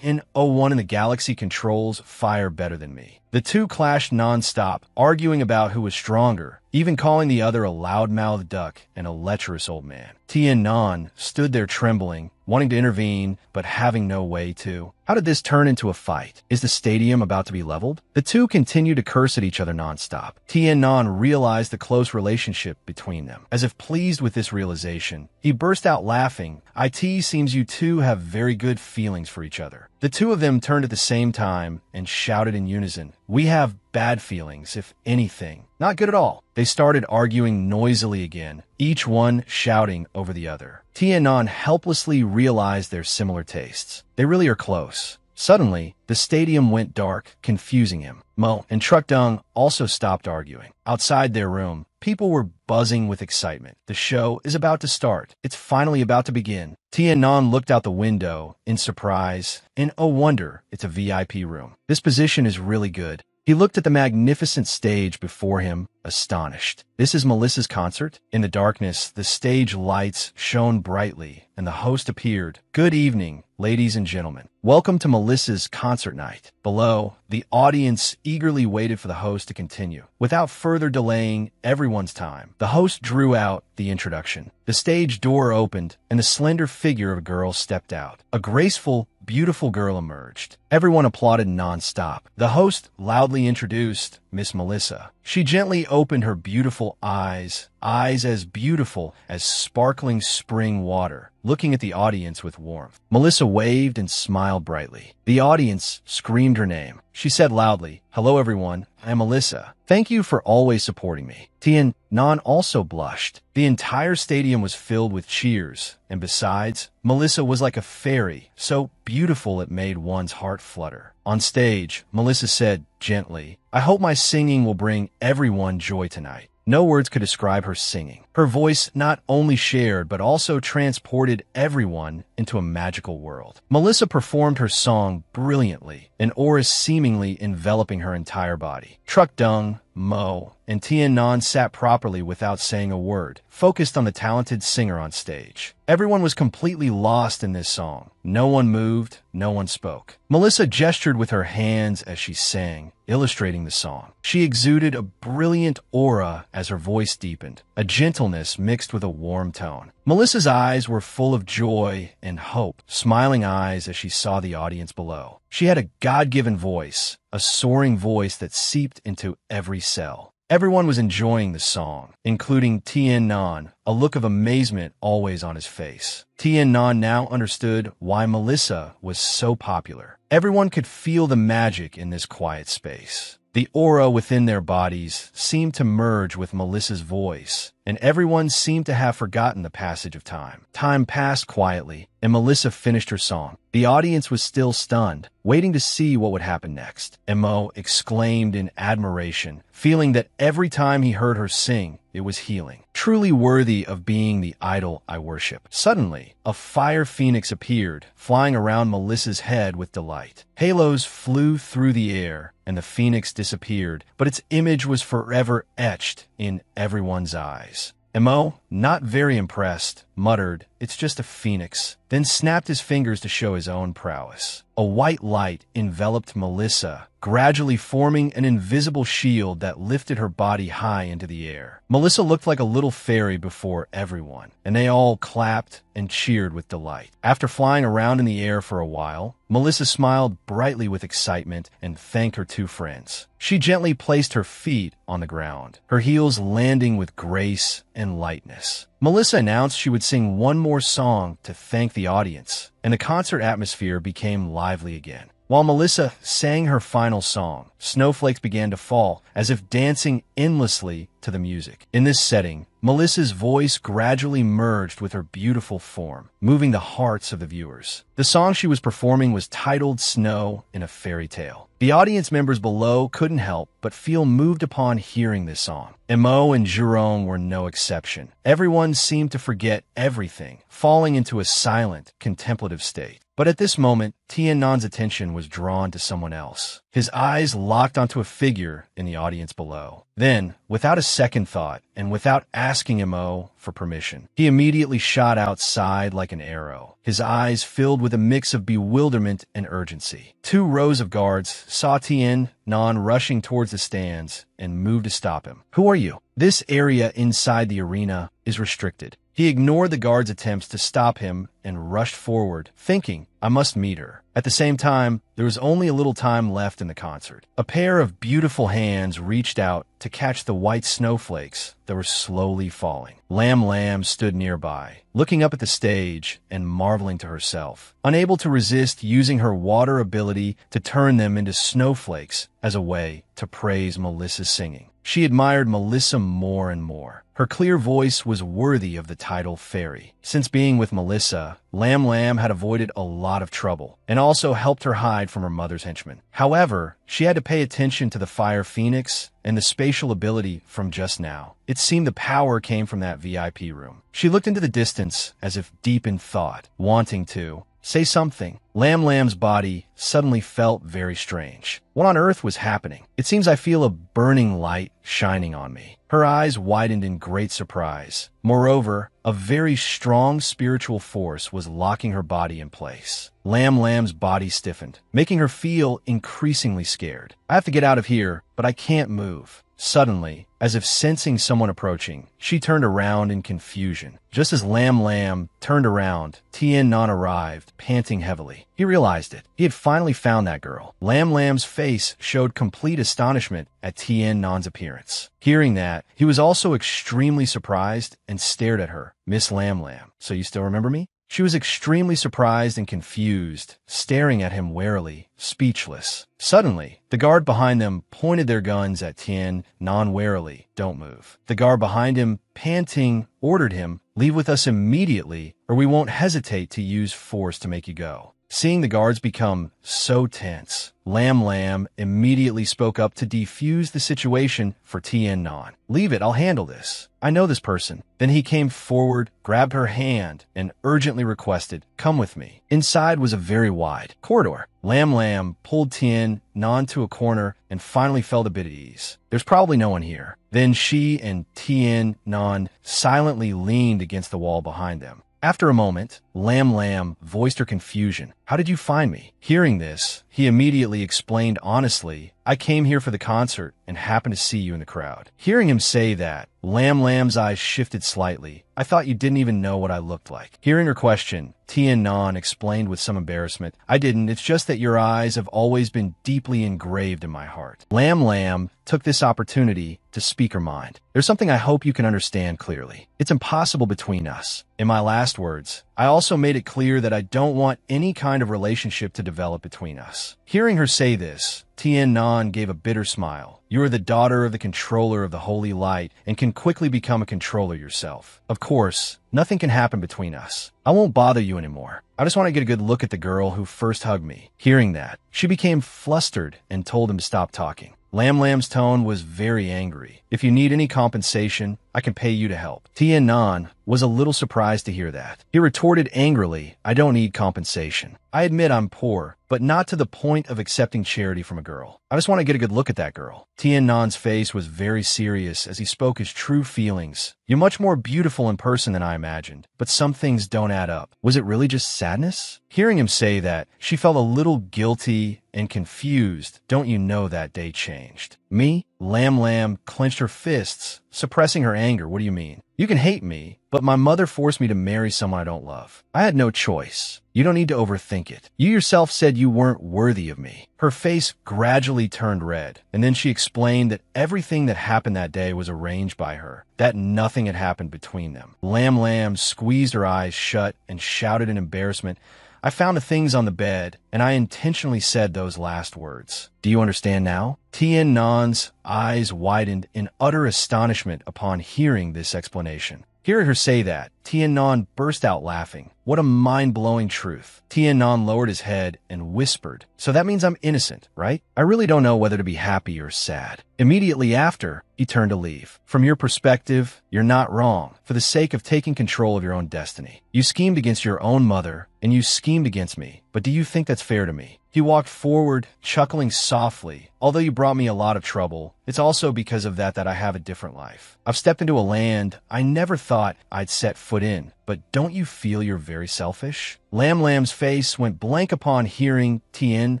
In 01 in the galaxy controls fire better than me. The two clashed non-stop, arguing about who was stronger, even calling the other a loud-mouthed duck and a lecherous old man. Tien Non stood there trembling, wanting to intervene, but having no way to. How did this turn into a fight? Is the stadium about to be leveled? The two continued to curse at each other non-stop. Tien Non realized the close relationship between them. As if pleased with this realization, he burst out laughing. It seems you two have very good feelings for each other. The two of them turned at the same time and shouted in unison, we have bad feelings, if anything. Not good at all. They started arguing noisily again, each one shouting over the other. Tien Non helplessly realized their similar tastes. They really are close. Suddenly, the stadium went dark, confusing him. Mo and Truck Dung also stopped arguing. Outside their room, people were buzzing with excitement. The show is about to start. It's finally about to begin. Tien Non looked out the window in surprise, and oh wonder, it's a VIP room. This position is really good. He looked at the magnificent stage before him, astonished. This is Melissa's concert? In the darkness, the stage lights shone brightly, and the host appeared. Good evening, ladies and gentlemen. Welcome to Melissa's concert night. Below, the audience eagerly waited for the host to continue. Without further delaying everyone's time, the host drew out the introduction. The stage door opened, and the slender figure of a girl stepped out. A graceful, beautiful girl emerged. Everyone applauded non-stop. The host loudly introduced Miss Melissa. She gently opened her beautiful eyes as beautiful as sparkling spring water, looking at the audience with warmth. Melissa waved and smiled brightly. The audience screamed her name. She said loudly, "Hello everyone, I am Melissa. Thank you for always supporting me." Tien Nan also blushed. The entire stadium was filled with cheers, and besides, Melissa was like a fairy, so beautiful it made one's heart flutter. On stage, Melissa said gently, "I hope my singing will bring everyone joy tonight." No words could describe her singing. Her voice not only shared but also transported everyone into a magical world. Melissa performed her song brilliantly, an aura seemingly enveloping her entire body. Truck Dung, Mo, and Tien Nan sat properly without saying a word, focused on the talented singer on stage. Everyone was completely lost in this song. No one moved, no one spoke. Melissa gestured with her hands as she sang, illustrating the song. She exuded a brilliant aura as her voice deepened, a gentleness mixed with a warm tone. Melissa's eyes were full of joy and hope, smiling eyes as she saw the audience below. She had a God-given voice, a soaring voice that seeped into every cell. Everyone was enjoying the song, including Tien Nan, a look of amazement always on his face. Tien Nan now understood why Melissa was so popular. Everyone could feel the magic in this quiet space. The aura within their bodies seemed to merge with Melissa's voice, and everyone seemed to have forgotten the passage of time. Time passed quietly, and Melissa finished her song. The audience was still stunned, waiting to see what would happen next. Mo exclaimed in admiration, feeling that every time he heard her sing, it was healing. Truly worthy of being the idol I worship. Suddenly, a fire phoenix appeared, flying around Melissa's head with delight. Halos flew through the air, and the phoenix disappeared, but its image was forever etched in everyone's eyes. Mo, not very impressed, muttered, "It's just a phoenix," then snapped his fingers to show his own prowess. A white light enveloped Melissa, gradually forming an invisible shield that lifted her body high into the air. Melissa looked like a little fairy before everyone, and they all clapped and cheered with delight. After flying around in the air for a while, Melissa smiled brightly with excitement and thanked her two friends. She gently placed her feet on the ground, her heels landing with grace and lightness. Melissa announced she would sing one more song to thank the audience, and the concert atmosphere became lively again. While Melissa sang her final song, snowflakes began to fall, as if dancing endlessly to the music. In this setting, Melissa's voice gradually merged with her beautiful form, moving the hearts of the viewers. The song she was performing was titled Snow in a Fairy Tale. The audience members below couldn't help but feel moved upon hearing this song. Mo and Jerome were no exception. Everyone seemed to forget everything, falling into a silent, contemplative state. But at this moment, Tien Nan's attention was drawn to someone else. His eyes locked onto a figure in the audience below. Then, without a second thought, and without asking Mo for permission, he immediately shot outside like an arrow, his eyes filled with a mix of bewilderment and urgency. 2 rows of guards saw Tien Nan rushing towards the stands and moved to stop him. "Who are you? This area inside the arena is restricted." He ignored the guards' attempts to stop him and rushed forward, thinking, "I must meet her." At the same time, there was only a little time left in the concert. A pair of beautiful hands reached out to catch the white snowflakes that were slowly falling. Lam Lam stood nearby, looking up at the stage and marveling to herself, unable to resist using her water ability to turn them into snowflakes as a way to praise Melissa's singing. She admired Melissa more and more. Her clear voice was worthy of the title Fairy. Since being with Melissa, Lam Lam had avoided a lot of trouble and also helped her hide from her mother's henchmen. However, she had to pay attention to the Fire Phoenix and the spatial ability from just now. It seemed the power came from that VIP room. She looked into the distance as if deep in thought, wanting to say something. Lam Lam's body suddenly felt very strange. What on earth was happening? It seems I feel a burning light shining on me. Her eyes widened in great surprise. Moreover, a very strong spiritual force was locking her body in place. Lam Lam's body stiffened, making her feel increasingly scared. "I have to get out of here, but I can't move," Suddenly, as if sensing someone approaching, she turned around in confusion. Just as Lam Lam turned around, Tien Nan arrived, panting heavily. He realized it. He had finally found that girl. Lam Lam's face showed complete astonishment at Tien Nan's appearance. Hearing that, he was also extremely surprised and stared at her. Miss Lam Lam, so you still remember me? She was extremely surprised and confused, staring at him warily, speechless. Suddenly, the guard behind them pointed their guns at Tien Nan warily. Don't move. The guard behind him, panting, ordered him, leave with us immediately, or we won't hesitate to use force to make you go. Seeing the guards become so tense, Lam Lam immediately spoke up to defuse the situation for Tien Nan. Leave it, I'll handle this. I know this person. Then he came forward, grabbed her hand, and urgently requested, come with me. Inside was a very wide corridor. Lam Lam pulled Tien Nan to a corner and finally felt a bit at ease. There's probably no one here. Then she and Tien Nan silently leaned against the wall behind them. After a moment, Lam Lam voiced her confusion. How did you find me? Hearing this, he immediately explained honestly, I came here for the concert and happened to see you in the crowd. Hearing him say that, Lam Lam's eyes shifted slightly. I thought you didn't even know what I looked like. Hearing her question, Tien Nan explained with some embarrassment, I didn't, it's just that your eyes have always been deeply engraved in my heart. Lam Lam took this opportunity to speak her mind. There's something I hope you can understand clearly. It's impossible between us. In my last words, I also made it clear that I don't want any kind of relationship to develop between us. Hearing her say this, Tien Nan gave a bitter smile. You are the daughter of the controller of the holy light and can quickly become a controller yourself. Of course, nothing can happen between us. I won't bother you anymore. I just want to get a good look at the girl who first hugged me. Hearing that, she became flustered and told him to stop talking. Lam Lam's tone was very angry. If you need any compensation, I can pay you to help. Tien Nan was a little surprised to hear that. He retorted angrily, I don't need compensation. I admit I'm poor, but not to the point of accepting charity from a girl. I just want to get a good look at that girl. Tien Nan's face was very serious as he spoke his true feelings. You're much more beautiful in person than I imagined, but some things don't add up. Was it really just sadness? Hearing him say that, she felt a little guilty and confused. Don't you know that day changed? Me? Lam Lam clenched her fists, suppressing her anger. What do you mean? You can hate me, but my mother forced me to marry someone I don't love. I had no choice. You don't need to overthink it. You yourself said you weren't worthy of me. Her face gradually turned red, and then she explained that everything that happened that day was arranged by her, that nothing had happened between them. Lam Lam squeezed her eyes shut and shouted in embarrassment, I found the things on the bed, and I intentionally said those last words. Do you understand now? Tien Nan's eyes widened in utter astonishment upon hearing this explanation. Hearing her say that, Tien Nan burst out laughing. What a mind-blowing truth. Tien Nan lowered his head and whispered, so that means I'm innocent, right? I really don't know whether to be happy or sad. Immediately after, he turned to leave. From your perspective, you're not wrong, for the sake of taking control of your own destiny. You schemed against your own mother, and you schemed against me, but do you think that's fair to me? He walked forward, chuckling softly. Although you brought me a lot of trouble, it's also because of that I have a different life. I've stepped into a land I never thought I'd set foot in, but don't you feel you're very selfish? Lam Lam's face went blank upon hearing Tien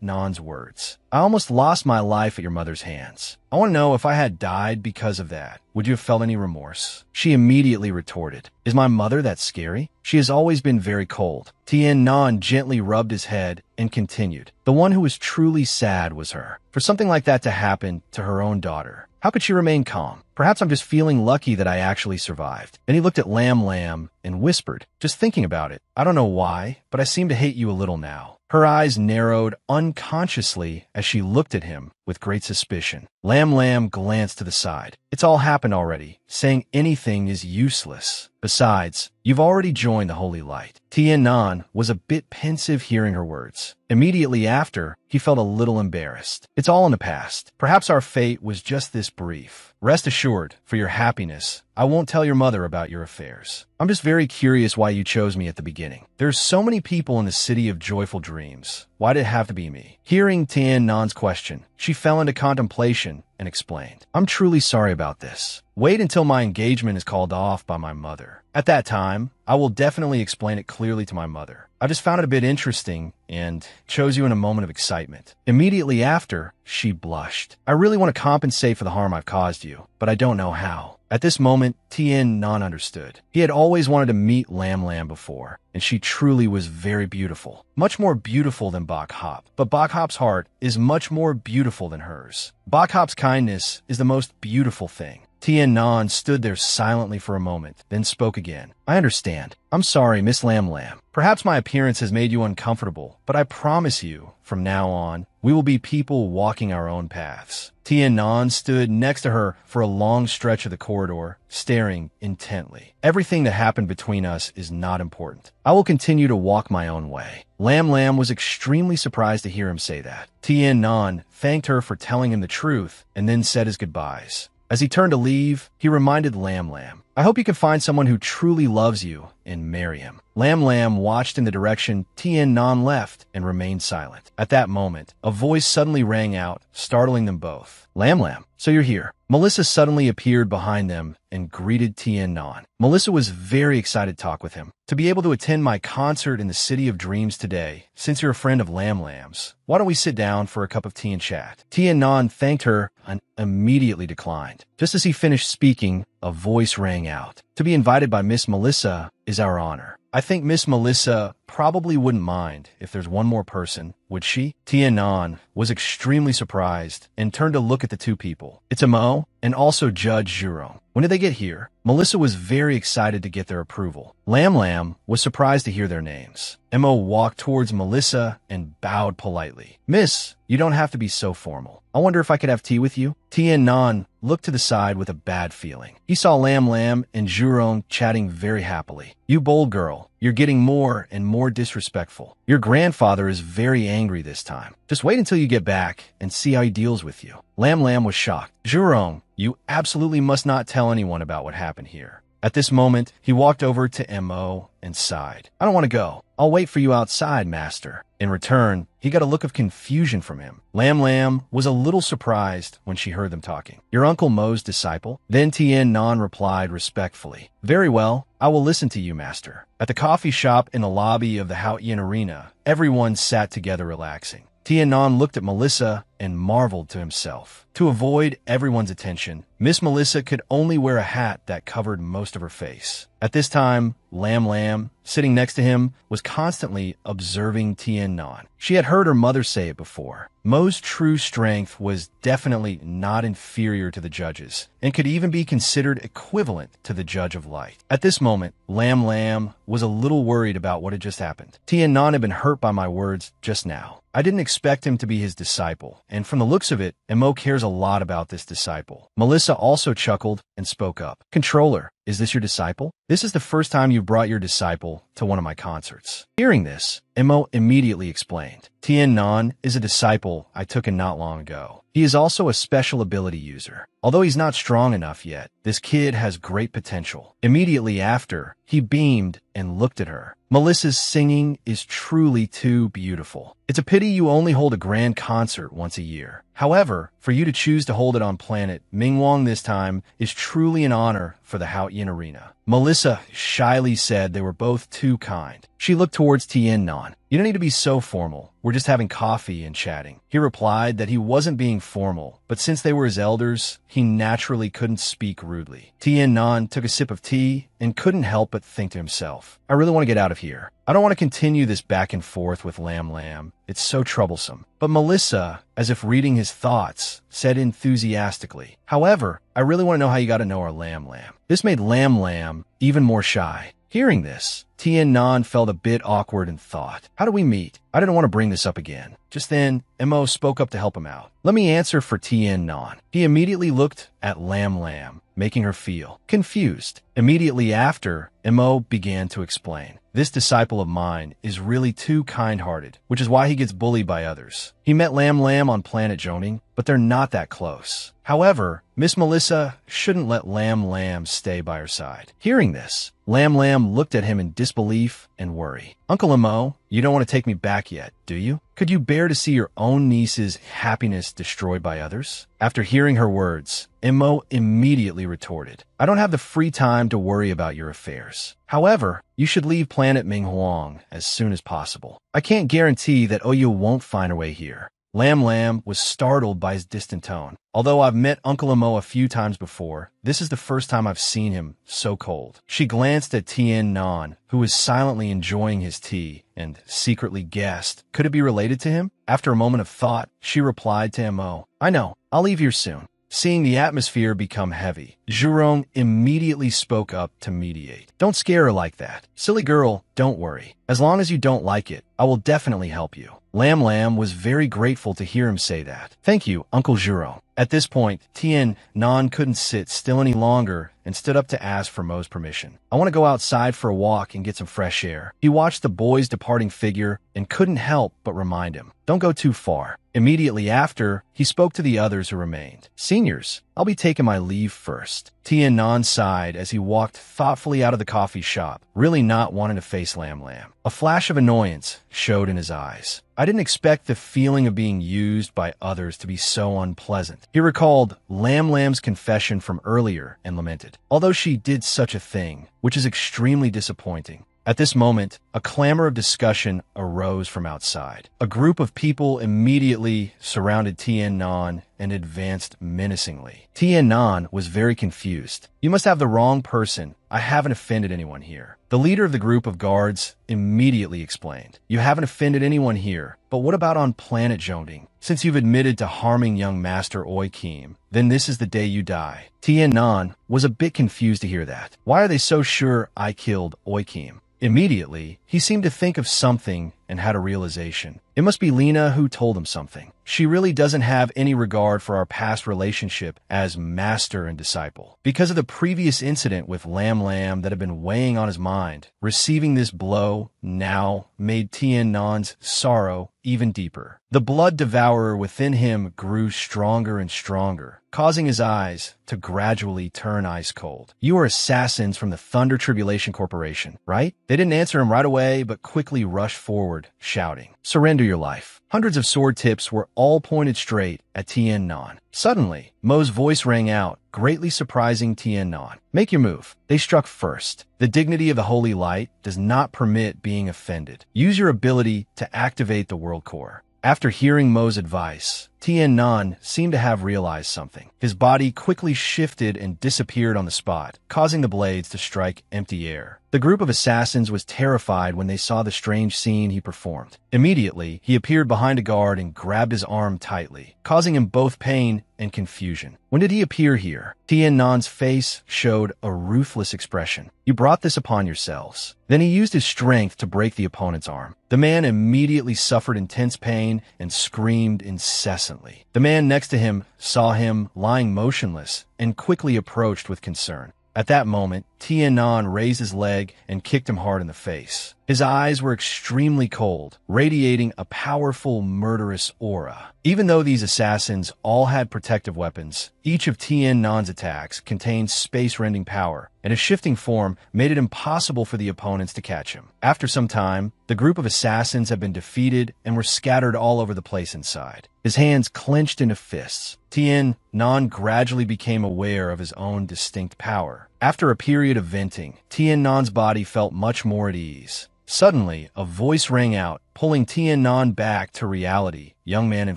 Nan's words. I almost lost my life at your mother's hands. I want to know if I had died because of that. Would you have felt any remorse? She immediately retorted, Is my mother that scary? She has always been very cold. Tien Nan gently rubbed his head and continued. The one who was truly sad was her. For something like that to happen to her own daughter, how could she remain calm? Perhaps I'm just feeling lucky that I actually survived. Then he looked at Lam Lam and whispered, just thinking about it. I don't know why, but I seem to hate you a little now. Her eyes narrowed unconsciously as she looked at him with great suspicion. Lam Lam glanced to the side. It's all happened already. Saying anything is useless. Besides, you've already joined the holy light. Tien Nan was a bit pensive hearing her words. Immediately after, he felt a little embarrassed. It's all in the past. Perhaps our fate was just this brief. Rest assured, for your happiness, I won't tell your mother about your affairs. I'm just very curious why you chose me at the beginning. There's so many people in the city of joyful dreams. Why did it have to be me? Hearing Tien Nan's question, she fell into contemplation and explained, I'm truly sorry about this. Wait until my engagement is called off by my mother. At that time, I will definitely explain it clearly to my mother. I just found it a bit interesting and chose you in a moment of excitement. Immediately after, she blushed. I really want to compensate for the harm I've caused you, but I don't know how. At this moment, Tien Nan understood. He had always wanted to meet Lam Lam before, and she truly was very beautiful. Much more beautiful than Bok Hop. But Bok Hop's heart is much more beautiful than hers. Bok Hop's kindness is the most beautiful thing. Tien Nan stood there silently for a moment, then spoke again. I understand. I'm sorry, Miss Lam Lam. Perhaps my appearance has made you uncomfortable, but I promise you, from now on, we will be people walking our own paths. Tien Nan stood next to her for a long stretch of the corridor, staring intently. Everything that happened between us is not important. I will continue to walk my own way. Lam Lam was extremely surprised to hear him say that. Tien Nan thanked her for telling him the truth and then said his goodbyes. As he turned to leave, he reminded Lam Lam, I hope you can find someone who truly loves you and marry him. Lam Lam watched in the direction Tien Nan left and remained silent. At that moment, a voice suddenly rang out, startling them both. Lam Lam, so you're here. Melissa suddenly appeared behind them and greeted Tien Nan. Melissa was very excited to talk with him. To be able to attend my concert in the City of Dreams today, since you're a friend of Lam Lam's, why don't we sit down for a cup of tea and chat? Tien Nan thanked her and immediately declined. Just as he finished speaking, a voice rang out. To be invited by Miss Melissa is our honor. I think Miss Melissa probably wouldn't mind if there's one more person, would she? Tien Nan was extremely surprised and turned to look at the two people. It's Mo and also Judge Jurong. When did they get here? Melissa was very excited to get their approval. Lam Lam was surprised to hear their names. Mo walked towards Melissa and bowed politely. Miss, you don't have to be so formal. I wonder if I could have tea with you? Tien Nan looked to the side with a bad feeling. He saw Lam Lam and Jurong chatting very happily. You bold girl, you're getting more and more disrespectful. Your grandfather is very angry this time. Just wait until you get back and see how he deals with you. Lam Lam was shocked. Jurong, you absolutely must not tell anyone about what happened here. At this moment, he walked over to Mo and sighed. I don't want to go. I'll wait for you outside, master. In return, he got a look of confusion from him. Lam Lam was a little surprised when she heard them talking. Your Uncle Mo's disciple? Then Tien Nan replied respectfully. Very well, I will listen to you, master. At the coffee shop in the lobby of the Hao-Yin Arena, everyone sat together relaxing. Tien Nan looked at Melissa and marveled to himself. To avoid everyone's attention, Miss Melissa could only wear a hat that covered most of her face. At this time, Lam Lam, sitting next to him, was constantly observing Tien Nan. She had heard her mother say it before. Mo's true strength was definitely not inferior to the judge's, and could even be considered equivalent to the Judge of Light. At this moment, Lam Lam was a little worried about what had just happened. Tien Nan had been hurt by my words just now. I didn't expect him to be his disciple, and from the looks of it, Mo cares a lot about this disciple. Melissa also chuckled and spoke up. Controller, is this your disciple? This is the first time you've brought your disciple to one of my concerts. Hearing this, Mo immediately explained. Tien Nan is a disciple I took in not long ago. He is also a special ability user. Although he's not strong enough yet, this kid has great potential. Immediately after, he beamed and looked at her. Melissa's singing is truly too beautiful. It's a pity you only hold a grand concert once a year. However, for you to choose to hold it on planet Mingwang this time is truly an honor for the Hao-Yin Arena. Melissa shyly said they were both too kind. She looked towards Tien Nan. You don't need to be so formal. We're just having coffee and chatting. He replied that he wasn't being formal, but since they were his elders, he naturally couldn't speak rudely. Tien Nan took a sip of tea and couldn't help but think to himself, I really want to get out of here. I don't want to continue this back and forth with Lam Lam. It's so troublesome. But Melissa, as if reading his thoughts, said enthusiastically, however, I really want to know how you got to know our Lam Lam. This made Lam Lam even more shy. Hearing this, Tien Nan felt a bit awkward and thought, how do we meet? I didn't want to bring this up again. Just then, Mo spoke up to help him out. Let me answer for Tien Nan. He immediately looked at Lam Lam, making her feel confused. Immediately after, Mo began to explain. This disciple of mine is really too kind-hearted, which is why he gets bullied by others. He met Lam Lam on planet Joning, but they're not that close. However, Miss Melissa shouldn't let Lam Lam stay by her side. Hearing this, Lam Lam looked at him in disbelief and worry. Uncle Mo, you don't want to take me back yet, do you? Could you bear to see your own niece's happiness destroyed by others? After hearing her words, Mo immediately retorted, I don't have the free time to worry about your affairs. However, you should leave planet Minghuang as soon as possible. I can't guarantee that Oyu won't find her way here. Lam Lam was startled by his distant tone. Although I've met Uncle Mo a few times before, this is the first time I've seen him so cold. She glanced at Tien Nan, who was silently enjoying his tea, and secretly guessed, could it be related to him? After a moment of thought, she replied to Mo, I know, I'll leave here soon. Seeing the atmosphere become heavy, Zhurong immediately spoke up to mediate. Don't scare her like that. Silly girl, don't worry. As long as you don't like it, I will definitely help you. Lam Lam was very grateful to hear him say that. Thank you, Uncle Zhurong. At this point, Tien Nan couldn't sit still any longer and stood up to ask for Mo's permission. I want to go outside for a walk and get some fresh air. He watched the boy's departing figure and couldn't help but remind him, don't go too far. Immediately after, he spoke to the others who remained. Seniors, I'll be taking my leave first. Tien Nan sighed as he walked thoughtfully out of the coffee shop, really not wanting to face Lam Lam. A flash of annoyance showed in his eyes. I didn't expect the feeling of being used by others to be so unpleasant. He recalled Lam Lam's confession from earlier and lamented, although she did such a thing, which is extremely disappointing. At this moment, a clamor of discussion arose from outside. A group of people immediately surrounded Tien Nan and advanced menacingly. Tien Nan was very confused. You must have the wrong person. I haven't offended anyone here. The leader of the group of guards immediately explained. You haven't offended anyone here, but what about on planet Zhongding? Since you've admitted to harming young Master Oi Kim, then this is the day you die. Tien Nan was a bit confused to hear that. Why are they so sure I killed Oi Kim? Immediately, he seemed to think of something and had a realization. It must be Lena who told him something. She really doesn't have any regard for our past relationship as master and disciple. Because of the previous incident with Lam Lam that had been weighing on his mind, receiving this blow now made Tien Nan's sorrow even deeper. The blood devourer within him grew stronger and stronger, causing his eyes to gradually turn ice cold. You are assassins from the Thunder Tribulation Corporation, right? They didn't answer him right away, but quickly rushed forward, shouting, surrender your life. Hundreds of sword tips were all pointed straight at Tien Nan. Suddenly, Mo's voice rang out, greatly surprising Tien Nan. Make your move. They struck first. The dignity of the Holy Light does not permit being offended. Use your ability to activate the World Core. After hearing Mo's advice, Tien Nan seemed to have realized something. His body quickly shifted and disappeared on the spot, causing the blades to strike empty air. The group of assassins was terrified when they saw the strange scene he performed. Immediately, he appeared behind a guard and grabbed his arm tightly, causing him both pain and confusion. When did he appear here? Tien Nan's face showed a ruthless expression. You brought this upon yourselves. Then he used his strength to break the opponent's arm. The man immediately suffered intense pain and screamed incessantly. The man next to him saw him lying motionless and quickly approached with concern. At that moment, Tien Nan raised his leg and kicked him hard in the face. His eyes were extremely cold, radiating a powerful, murderous aura. Even though these assassins all had protective weapons, each of Tien Nan's attacks contained space-rending power, and his shifting form made it impossible for the opponents to catch him. After some time, the group of assassins had been defeated and were scattered all over the place inside. His hands clenched into fists. Tien Nan gradually became aware of his own distinct power. After a period of venting, Tien Nan's body felt much more at ease. Suddenly, a voice rang out, pulling Tien Nan back to reality, young man in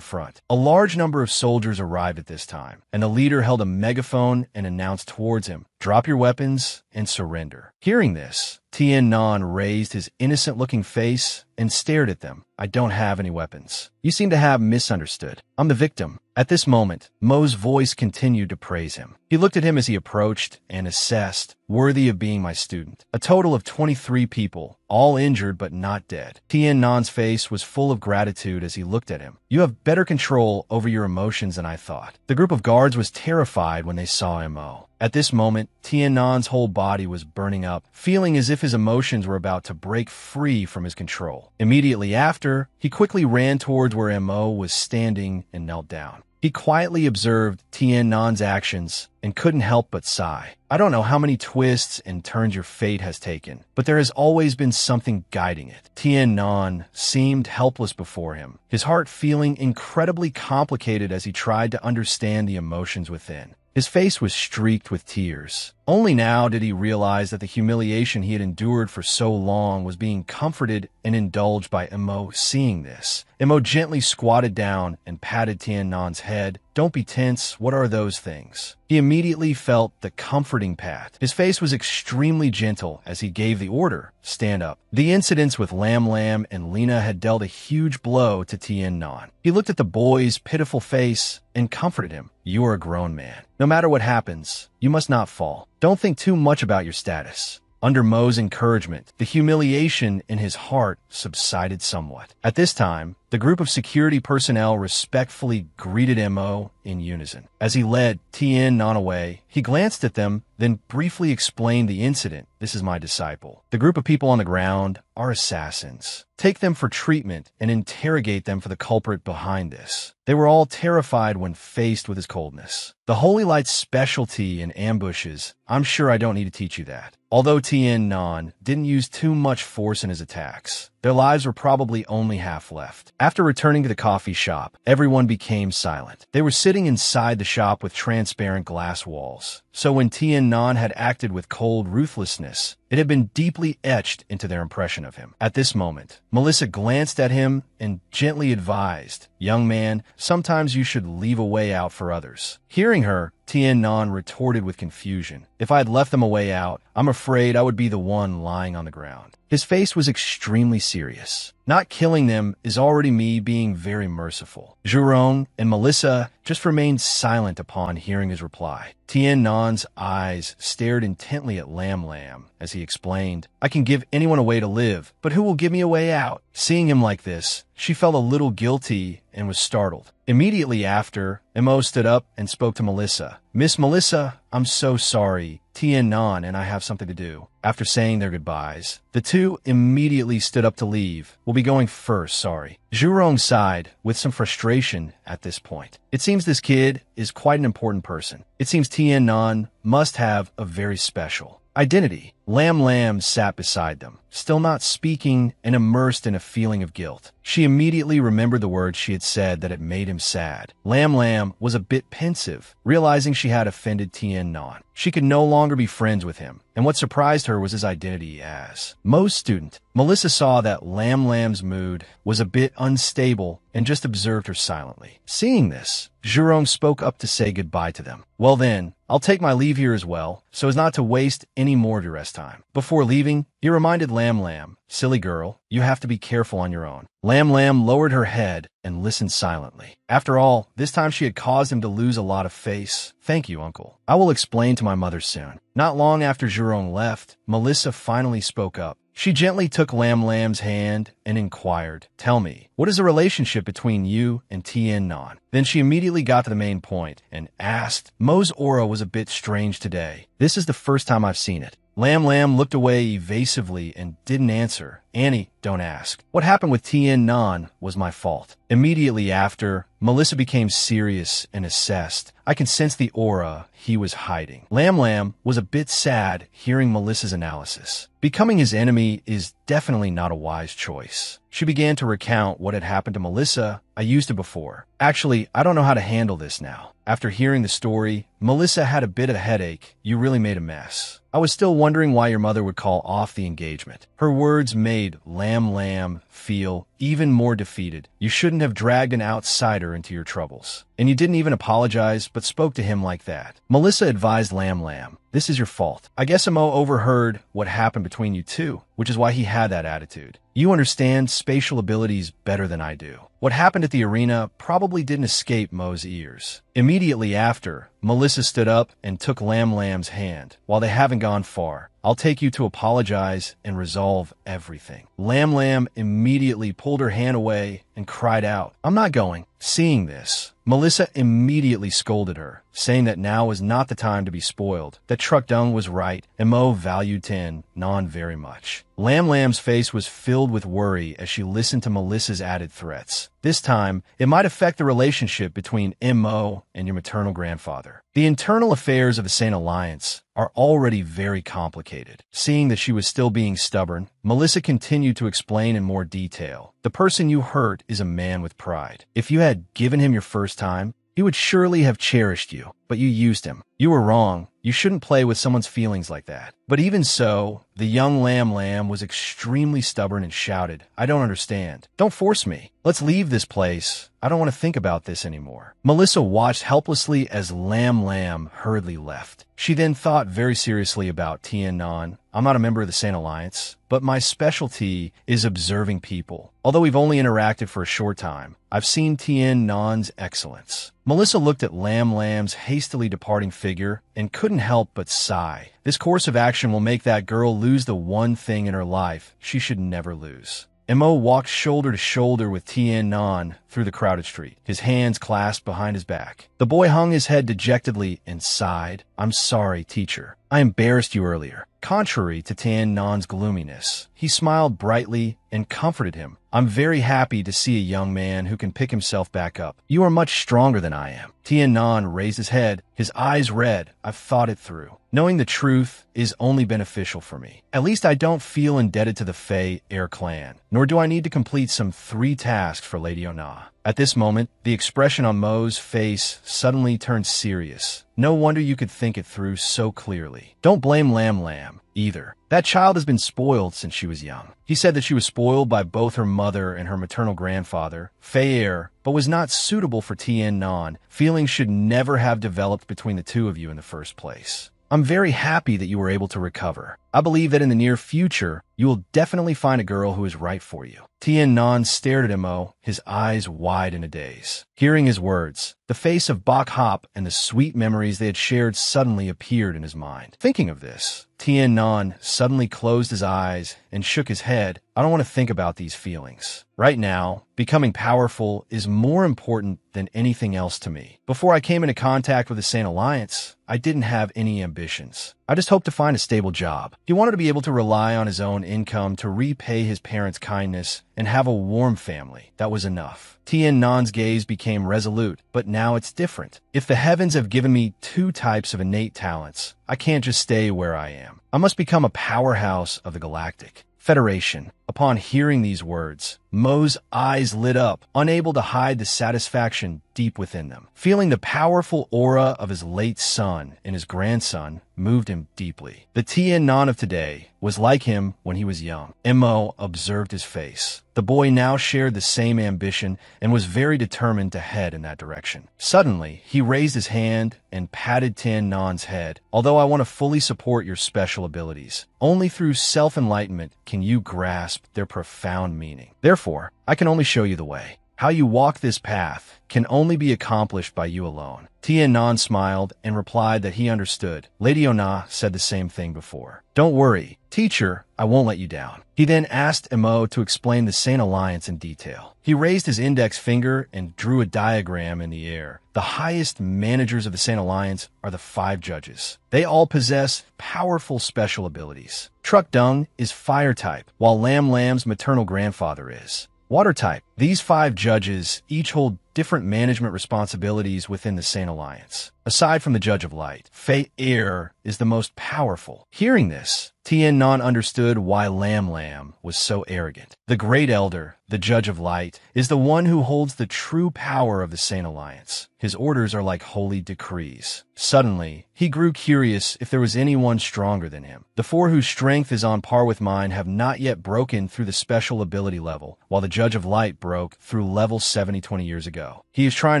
front. A large number of soldiers arrived at this time, and the leader held a megaphone and announced towards him, drop your weapons and surrender. Hearing this, Tien Nan raised his innocent-looking face and stared at them. I don't have any weapons. You seem to have misunderstood. I'm the victim. At this moment, Mo's voice continued to praise him. He looked at him as he approached and assessed, worthy of being my student. A total of 23 people, all injured but not dead. Tien Nan's face was full of gratitude as he looked at him. You have better control over your emotions than I thought. The group of guards was terrified when they saw Mo. At this moment, Tiannan's whole body was burning up, feeling as if his emotions were about to break free from his control. Immediately after, he quickly ran towards where Mo was standing and knelt down. He quietly observed Tiannan's actions and couldn't help but sigh. I don't know how many twists and turns your fate has taken, but there has always been something guiding it. Tiannan seemed helpless before him, his heart feeling incredibly complicated as he tried to understand the emotions within. His face was streaked with tears. Only now did he realize that the humiliation he had endured for so long was being comforted and indulged by Mo. Seeing this, Mo gently squatted down and patted Tiannan's head. "Don't be tense. What are those things?" He immediately felt the comforting pat. His face was extremely gentle as he gave the order, "Stand up." The incidents with Lam Lam and Lena had dealt a huge blow to Tiannan. He looked at the boy's pitiful face and comforted him. "You are a grown man. No matter what happens, you must not fall. Don't think too much about your status." Under Mo's encouragement, the humiliation in his heart subsided somewhat. At this time, the group of security personnel respectfully greeted Mo in unison. As he led Tiannan away, he glanced at them, then briefly explained the incident. "This is my disciple. The group of people on the ground are assassins. Take them for treatment and interrogate them for the culprit behind this." They were all terrified when faced with his coldness. "The Holy Light's specialty in ambushes. I'm sure I don't need to teach you that." Although Tiannan didn't use too much force in his attacks, their lives were probably only half left. After returning to the coffee shop, everyone became silent. They were sitting inside the shop with transparent glass walls. So when Tiannan had acted with cold ruthlessness, it had been deeply etched into their impression of him. At this moment, Melissa glanced at him and gently advised, "Young man, sometimes you should leave a way out for others." Hearing her, Tiannan retorted with confusion. "If I had left them a way out, I'm afraid I would be the one lying on the ground." His face was extremely serious. "Not killing them is already me being very merciful." Zhurong and Melissa just remained silent upon hearing his reply. Tiannan's eyes stared intently at Lam Lam as he explained, "I can give anyone a way to live, but who will give me a way out?" Seeing him like this, she felt a little guilty and was startled. Immediately after, Mo stood up and spoke to Melissa. "Miss Melissa, I'm so sorry. Tiannan and I have something to do." After saying their goodbyes, the two immediately stood up to leave. "We'll be going first, sorry." Zhurong sighed with some frustration at this point. It seems this kid is quite an important person. It seems Tiannan must have a very special identity. Lam Lam sat beside them, still not speaking and immersed in a feeling of guilt. She immediately remembered the words she had said that had made him sad. Lam Lam was a bit pensive, realizing she had offended Tiannan. She could no longer be friends with him, and what surprised her was his identity as Mo's student. Melissa saw that Lam Lam's mood was a bit unstable and just observed her silently. Seeing this, Zhurong spoke up to say goodbye to them. "Well then, I'll take my leave here as well, so as not to waste any more duress time." Before leaving, he reminded Lam Lam, "Silly girl, you have to be careful on your own." Lam Lam lowered her head and listened silently. After all, this time she had caused him to lose a lot of face. "Thank you, uncle. I will explain to my mother soon." Not long after Zhurong left, Melissa finally spoke up. She gently took Lam Lam's hand and inquired, "Tell me, what is the relationship between you and Tiannan?" Then she immediately got to the main point and asked, "Mo's aura was a bit strange today. This is the first time I've seen it." Lam Lam looked away evasively and didn't answer. "Annie, don't ask. What happened with Tiannan was my fault." Immediately after, Melissa became serious and assessed. "I can sense the aura he was hiding." Lam Lam was a bit sad hearing Melissa's analysis. Becoming his enemy is definitely not a wise choice. She began to recount what had happened to Melissa. "I used it before. Actually, I don't know how to handle this now." After hearing the story, Melissa had a bit of a headache. "You really made a mess. I was still wondering why your mother would call off the engagement." Her words made Lam Lam feel even more defeated. "You shouldn't have dragged an outsider into your troubles. And you didn't even apologize, but spoke to him like that." Melissa advised Lam Lam, "This is your fault. I guess Mo overheard what happened between you two, which is why he had that attitude. You understand spatial abilities better than I do. What happened at the arena probably didn't escape Mo's ears." Immediately after, Melissa stood up and took Lam Lam's hand. "While they haven't gone far, I'll take you to apologize and resolve everything." Lam Lam immediately pulled her hand away and cried out, "I'm not going." Seeing this, Melissa immediately scolded her. saying that now was not the time to be spoiled, that Truck Dung was right, and Mo valued Tin Non very much. Lam Lam's face was filled with worry as she listened to Melissa's added threats. This time, it might affect the relationship between Mo and your maternal grandfather. The internal affairs of the Saint Alliance are already very complicated. Seeing that she was still being stubborn, Melissa continued to explain in more detail. The person you hurt is a man with pride. If you had given him your first time, he would surely have cherished you, but you used him. You were wrong. You shouldn't play with someone's feelings like that. But even so, the young Lam Lam was extremely stubborn and shouted, "I don't understand. Don't force me. Let's leave this place. I don't want to think about this anymore." Melissa watched helplessly as Lam Lam hurriedly left. She then thought very seriously about Tien Non. "I'm not a member of the Saint Alliance, but my specialty is observing people. Although we've only interacted for a short time, I've seen Tien Non's excellence." Melissa looked at Lam Lam's hastily departing figure and couldn't help but sigh. This course of action will make that girl lose the one thing in her life she should never lose. Mo walked shoulder to shoulder with Tien Non through the crowded street, his hands clasped behind his back. The boy hung his head dejectedly and sighed, "I'm sorry, teacher. I embarrassed you earlier." Contrary to Tien Non's gloominess, he smiled brightly and comforted him. "I'm very happy to see a young man who can pick himself back up. You are much stronger than I am." Tien Non raised his head, his eyes red. "I've thought it through. Knowing the truth is only beneficial for me. At least I don't feel indebted to the Fey Air Clan, nor do I need to complete some 3 tasks for Lady Ona." At this moment, the expression on Mo's face suddenly turned serious. No wonder you could think it through so clearly. Don't blame Lam Lam, either. That child has been spoiled since she was young. He said that she was spoiled by both her mother and her maternal grandfather, Fei Air, but was not suitable for Tien Non. Feelings should never have developed between the two of you in the first place. I'm very happy that you were able to recover. I believe that in the near future, you will definitely find a girl who is right for you. Tien Non stared at Mo, his eyes wide in a daze. Hearing his words, the face of Bok Hop and the sweet memories they had shared suddenly appeared in his mind. Thinking of this, Tien Non suddenly closed his eyes and shook his head. "I don't want to think about these feelings. Right now, becoming powerful is more important than anything else to me. Before I came into contact with the Saint Alliance, I didn't have any ambitions. I just hoped to find a stable job." He wanted to be able to rely on his own income to repay his parents' kindness and have a warm family. That was enough. Tien Non's gaze became resolute, but now it's different. If the heavens have given me 2 types of innate talents, I can't just stay where I am. I must become a powerhouse of the Galactic Federation. Upon hearing these words, Mo's eyes lit up, unable to hide the satisfaction deep within them. Feeling the powerful aura of his late son and his grandson moved him deeply. The Tien Non of today was like him when he was young. Mo observed his face. The boy now shared the same ambition and was very determined to head in that direction. Suddenly, he raised his hand and patted Tien Non's head. "Although I want to fully support your special abilities, only through self-enlightenment can you grasp their profound meaning. Therefore, I can only show you the way. How you walk this path can only be accomplished by you alone." Tien Non smiled and replied that he understood. Lady Ona said the same thing before. "Don't worry, teacher, I won't let you down." He then asked Mo to explain the Saint Alliance in detail. He raised his index finger and drew a diagram in the air. The highest managers of the Saint Alliance are the 5 judges. They all possess powerful special abilities. Truck Dung is fire type, while Lam Lam's maternal grandfather is water type. These 5 judges each hold different management responsibilities within the Saint Alliance. Aside from the Judge of Light, Fei Air is the most powerful. Hearing this, Tien Non understood why Lam Lam was so arrogant. The Great Elder, the Judge of Light, is the one who holds the true power of the Saint Alliance. His orders are like holy decrees. Suddenly, he grew curious if there was anyone stronger than him. The 4 whose strength is on par with mine have not yet broken through the special ability level, while the Judge of Light broke through level 70 20 years ago. He is trying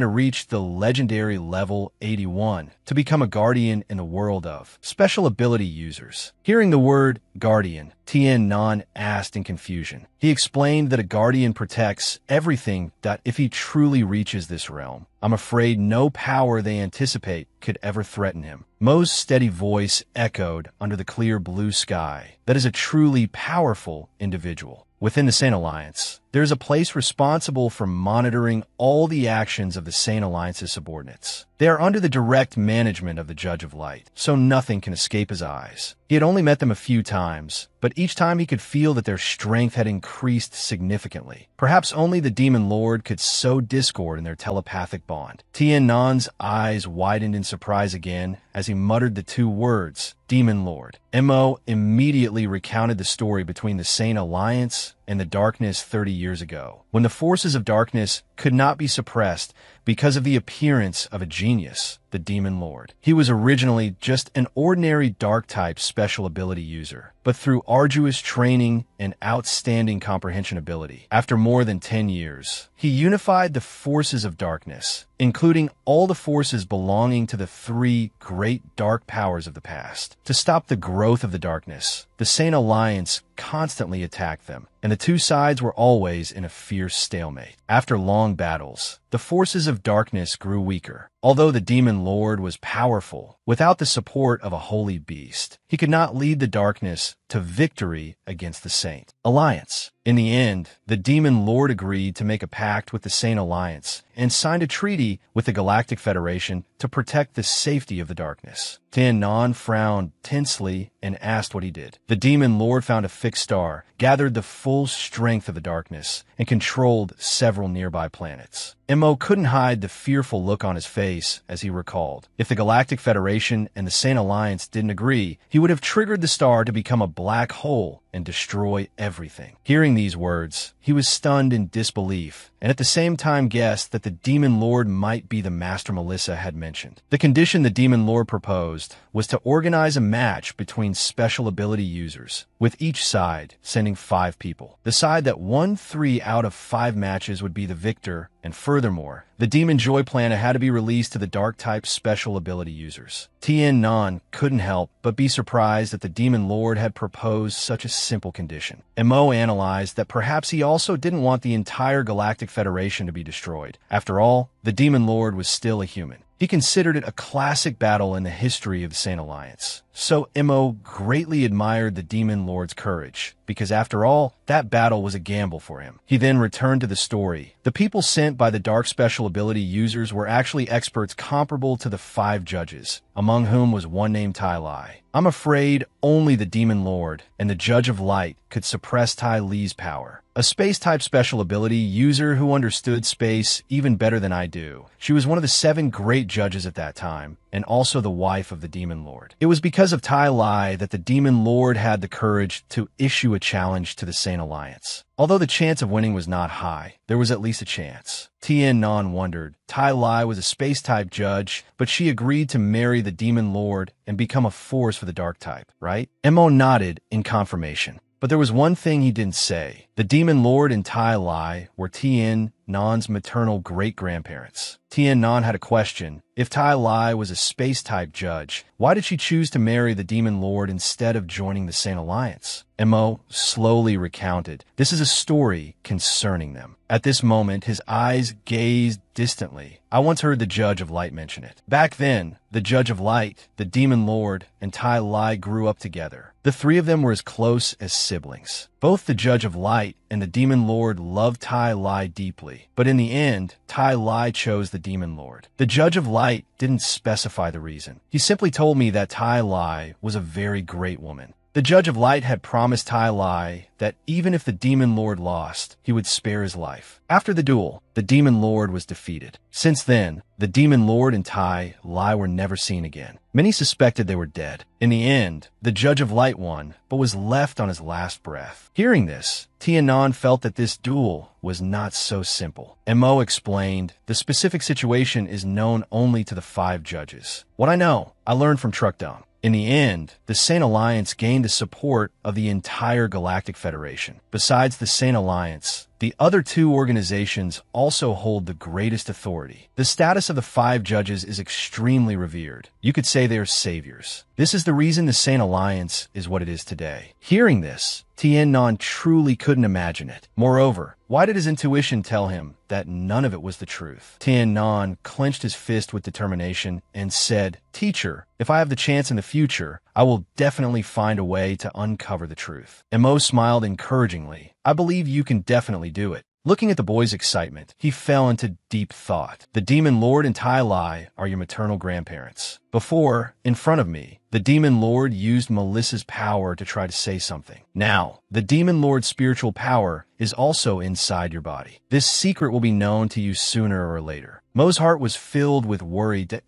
to reach the legendary level 81 to become a guardian in the world of special ability users. Hearing the word guardian, Tien Non asked in confusion. He explained that a guardian protects everything that if he truly reaches this realm, I'm afraid no power they anticipate could ever threaten him. Mo's steady voice echoed under the clear blue sky. That is a truly powerful individual. Within the Sane Alliance, there is a place responsible for monitoring all the actions of the Sane Alliance's subordinates. They are under the direct management of the Judge of Light, so nothing can escape his eyes. He had only met them a few times, but each time he could feel that their strength had increased significantly. Perhaps only the Demon Lord could sow discord in their telepathic bond. Tien Nan's eyes widened in surprise again as he muttered the two words, Demon Lord. Mo immediately recounted the story between the Sane Alliance and the darkness 30 years ago, when the forces of darkness could not be suppressed because of the appearance of a genius, the Demon Lord. He was originally just an ordinary dark-type special ability user, but through arduous training and outstanding comprehension ability, after more than 10 years, he unified the forces of darkness, including all the forces belonging to the three great dark powers of the past. To stop the growth of the darkness, the Sane Alliance constantly attacked them, and the two sides were always in a fierce stalemate. After long battles, the forces of darkness grew weaker. Although the Demon Lord was powerful, without the support of a holy beast, he could not lead the darkness to victory against the Saint Alliance. In the end, the Demon Lord agreed to make a pact with the Sane Alliance and signed a treaty with the Galactic Federation to protect the safety of the darkness. Tien Non frowned tensely and asked what he did. The Demon Lord found a fixed star, gathered the full strength of the darkness, and controlled several nearby planets. Mo couldn't hide the fearful look on his face as he recalled. If the Galactic Federation and the Sane Alliance didn't agree, he would have triggered the star to become a black hole and destroy everything. Hearing these words, he was stunned in disbelief, and at the same time guessed that the Demon Lord might be the Master Melissa had mentioned. The condition the Demon Lord proposed was to organize a match between special ability users, with each side sending 5 people. The side that won 3 out of 5 matches would be the victor, and furthermore, the Demon Joy Planet had to be released to the Dark-type special ability users. Tien Non couldn't help but be surprised that the Demon Lord had proposed such a simple condition. Mo analyzed that perhaps he also didn't want the entire Galactic Federation to be destroyed. After all, the Demon Lord was still a human. He considered it a classic battle in the history of the Sane Alliance. So Mo greatly admired the Demon Lord's courage, because after all, that battle was a gamble for him. He then returned to the story. The people sent by the Dark Special Ability users were actually experts comparable to the 5 judges, among whom was one named Tai Lai. I'm afraid only the Demon Lord and the Judge of Light could suppress Tai Li's power. A space-type special ability user who understood space even better than I do. She was one of the 7 great judges at that time, and also the wife of the Demon Lord. It was because of Tai Lai that the Demon Lord had the courage to issue a challenge to the Sane Alliance. Although the chance of winning was not high, there was at least a chance. Tien Non wondered. Tai Lai was a space-type judge, but she agreed to marry the Demon Lord and become a force for the dark type, right? Mo nodded in confirmation. But there was one thing he didn't say. The Demon Lord and Tai Lai were Tien Nan's maternal great-grandparents. Tien Non had a question. If Tai Lai was a space-type judge, why did she choose to marry the Demon Lord instead of joining the Sane Alliance? Mo slowly recounted. This is a story concerning them. At this moment, his eyes gazed distantly. I once heard the Judge of Light mention it. Back then, the Judge of Light, the Demon Lord, and Tai Lai grew up together. The 3 of them were as close as siblings. Both the Judge of Light and the Demon Lord loved Tai Lai deeply, but in the end, Tai Lai chose the Demon Lord. The Judge of Light didn't specify the reason. He simply told me that Tai Lai was a very great woman. The Judge of Light had promised Tai Lai that even if the Demon Lord lost, he would spare his life. After the duel, the Demon Lord was defeated. Since then, the Demon Lord and Tai Lai were never seen again. Many suspected they were dead. In the end, the Judge of Light won, but was left on his last breath. Hearing this, Tien Non felt that this duel was not so simple. Mo explained, the specific situation is known only to the 5 judges. What I know, I learned from Truck Dumb. In the end, the Sane Alliance gained the support of the entire Galactic Federation. Besides the Sane Alliance, the other two organizations also hold the greatest authority. The status of the 5 judges is extremely revered. You could say they are saviors. This is the reason the Saint Alliance is what it is today. Hearing this, Tien Nan truly couldn't imagine it. Moreover, why did his intuition tell him that none of it was the truth? Tien Nan clenched his fist with determination and said, "Teacher, if I have the chance in the future, I will definitely find a way to uncover the truth." Mo smiled encouragingly. "I believe you can definitely do it." Looking at the boy's excitement, he fell into deep thought. The Demon Lord and Tai Lai are your maternal grandparents. Before, in front of me, the Demon Lord used Melissa's power to try to say something. Now, the Demon Lord's spiritual power is also inside your body. This secret will be known to you sooner or later. Mo's heart was filled with worry to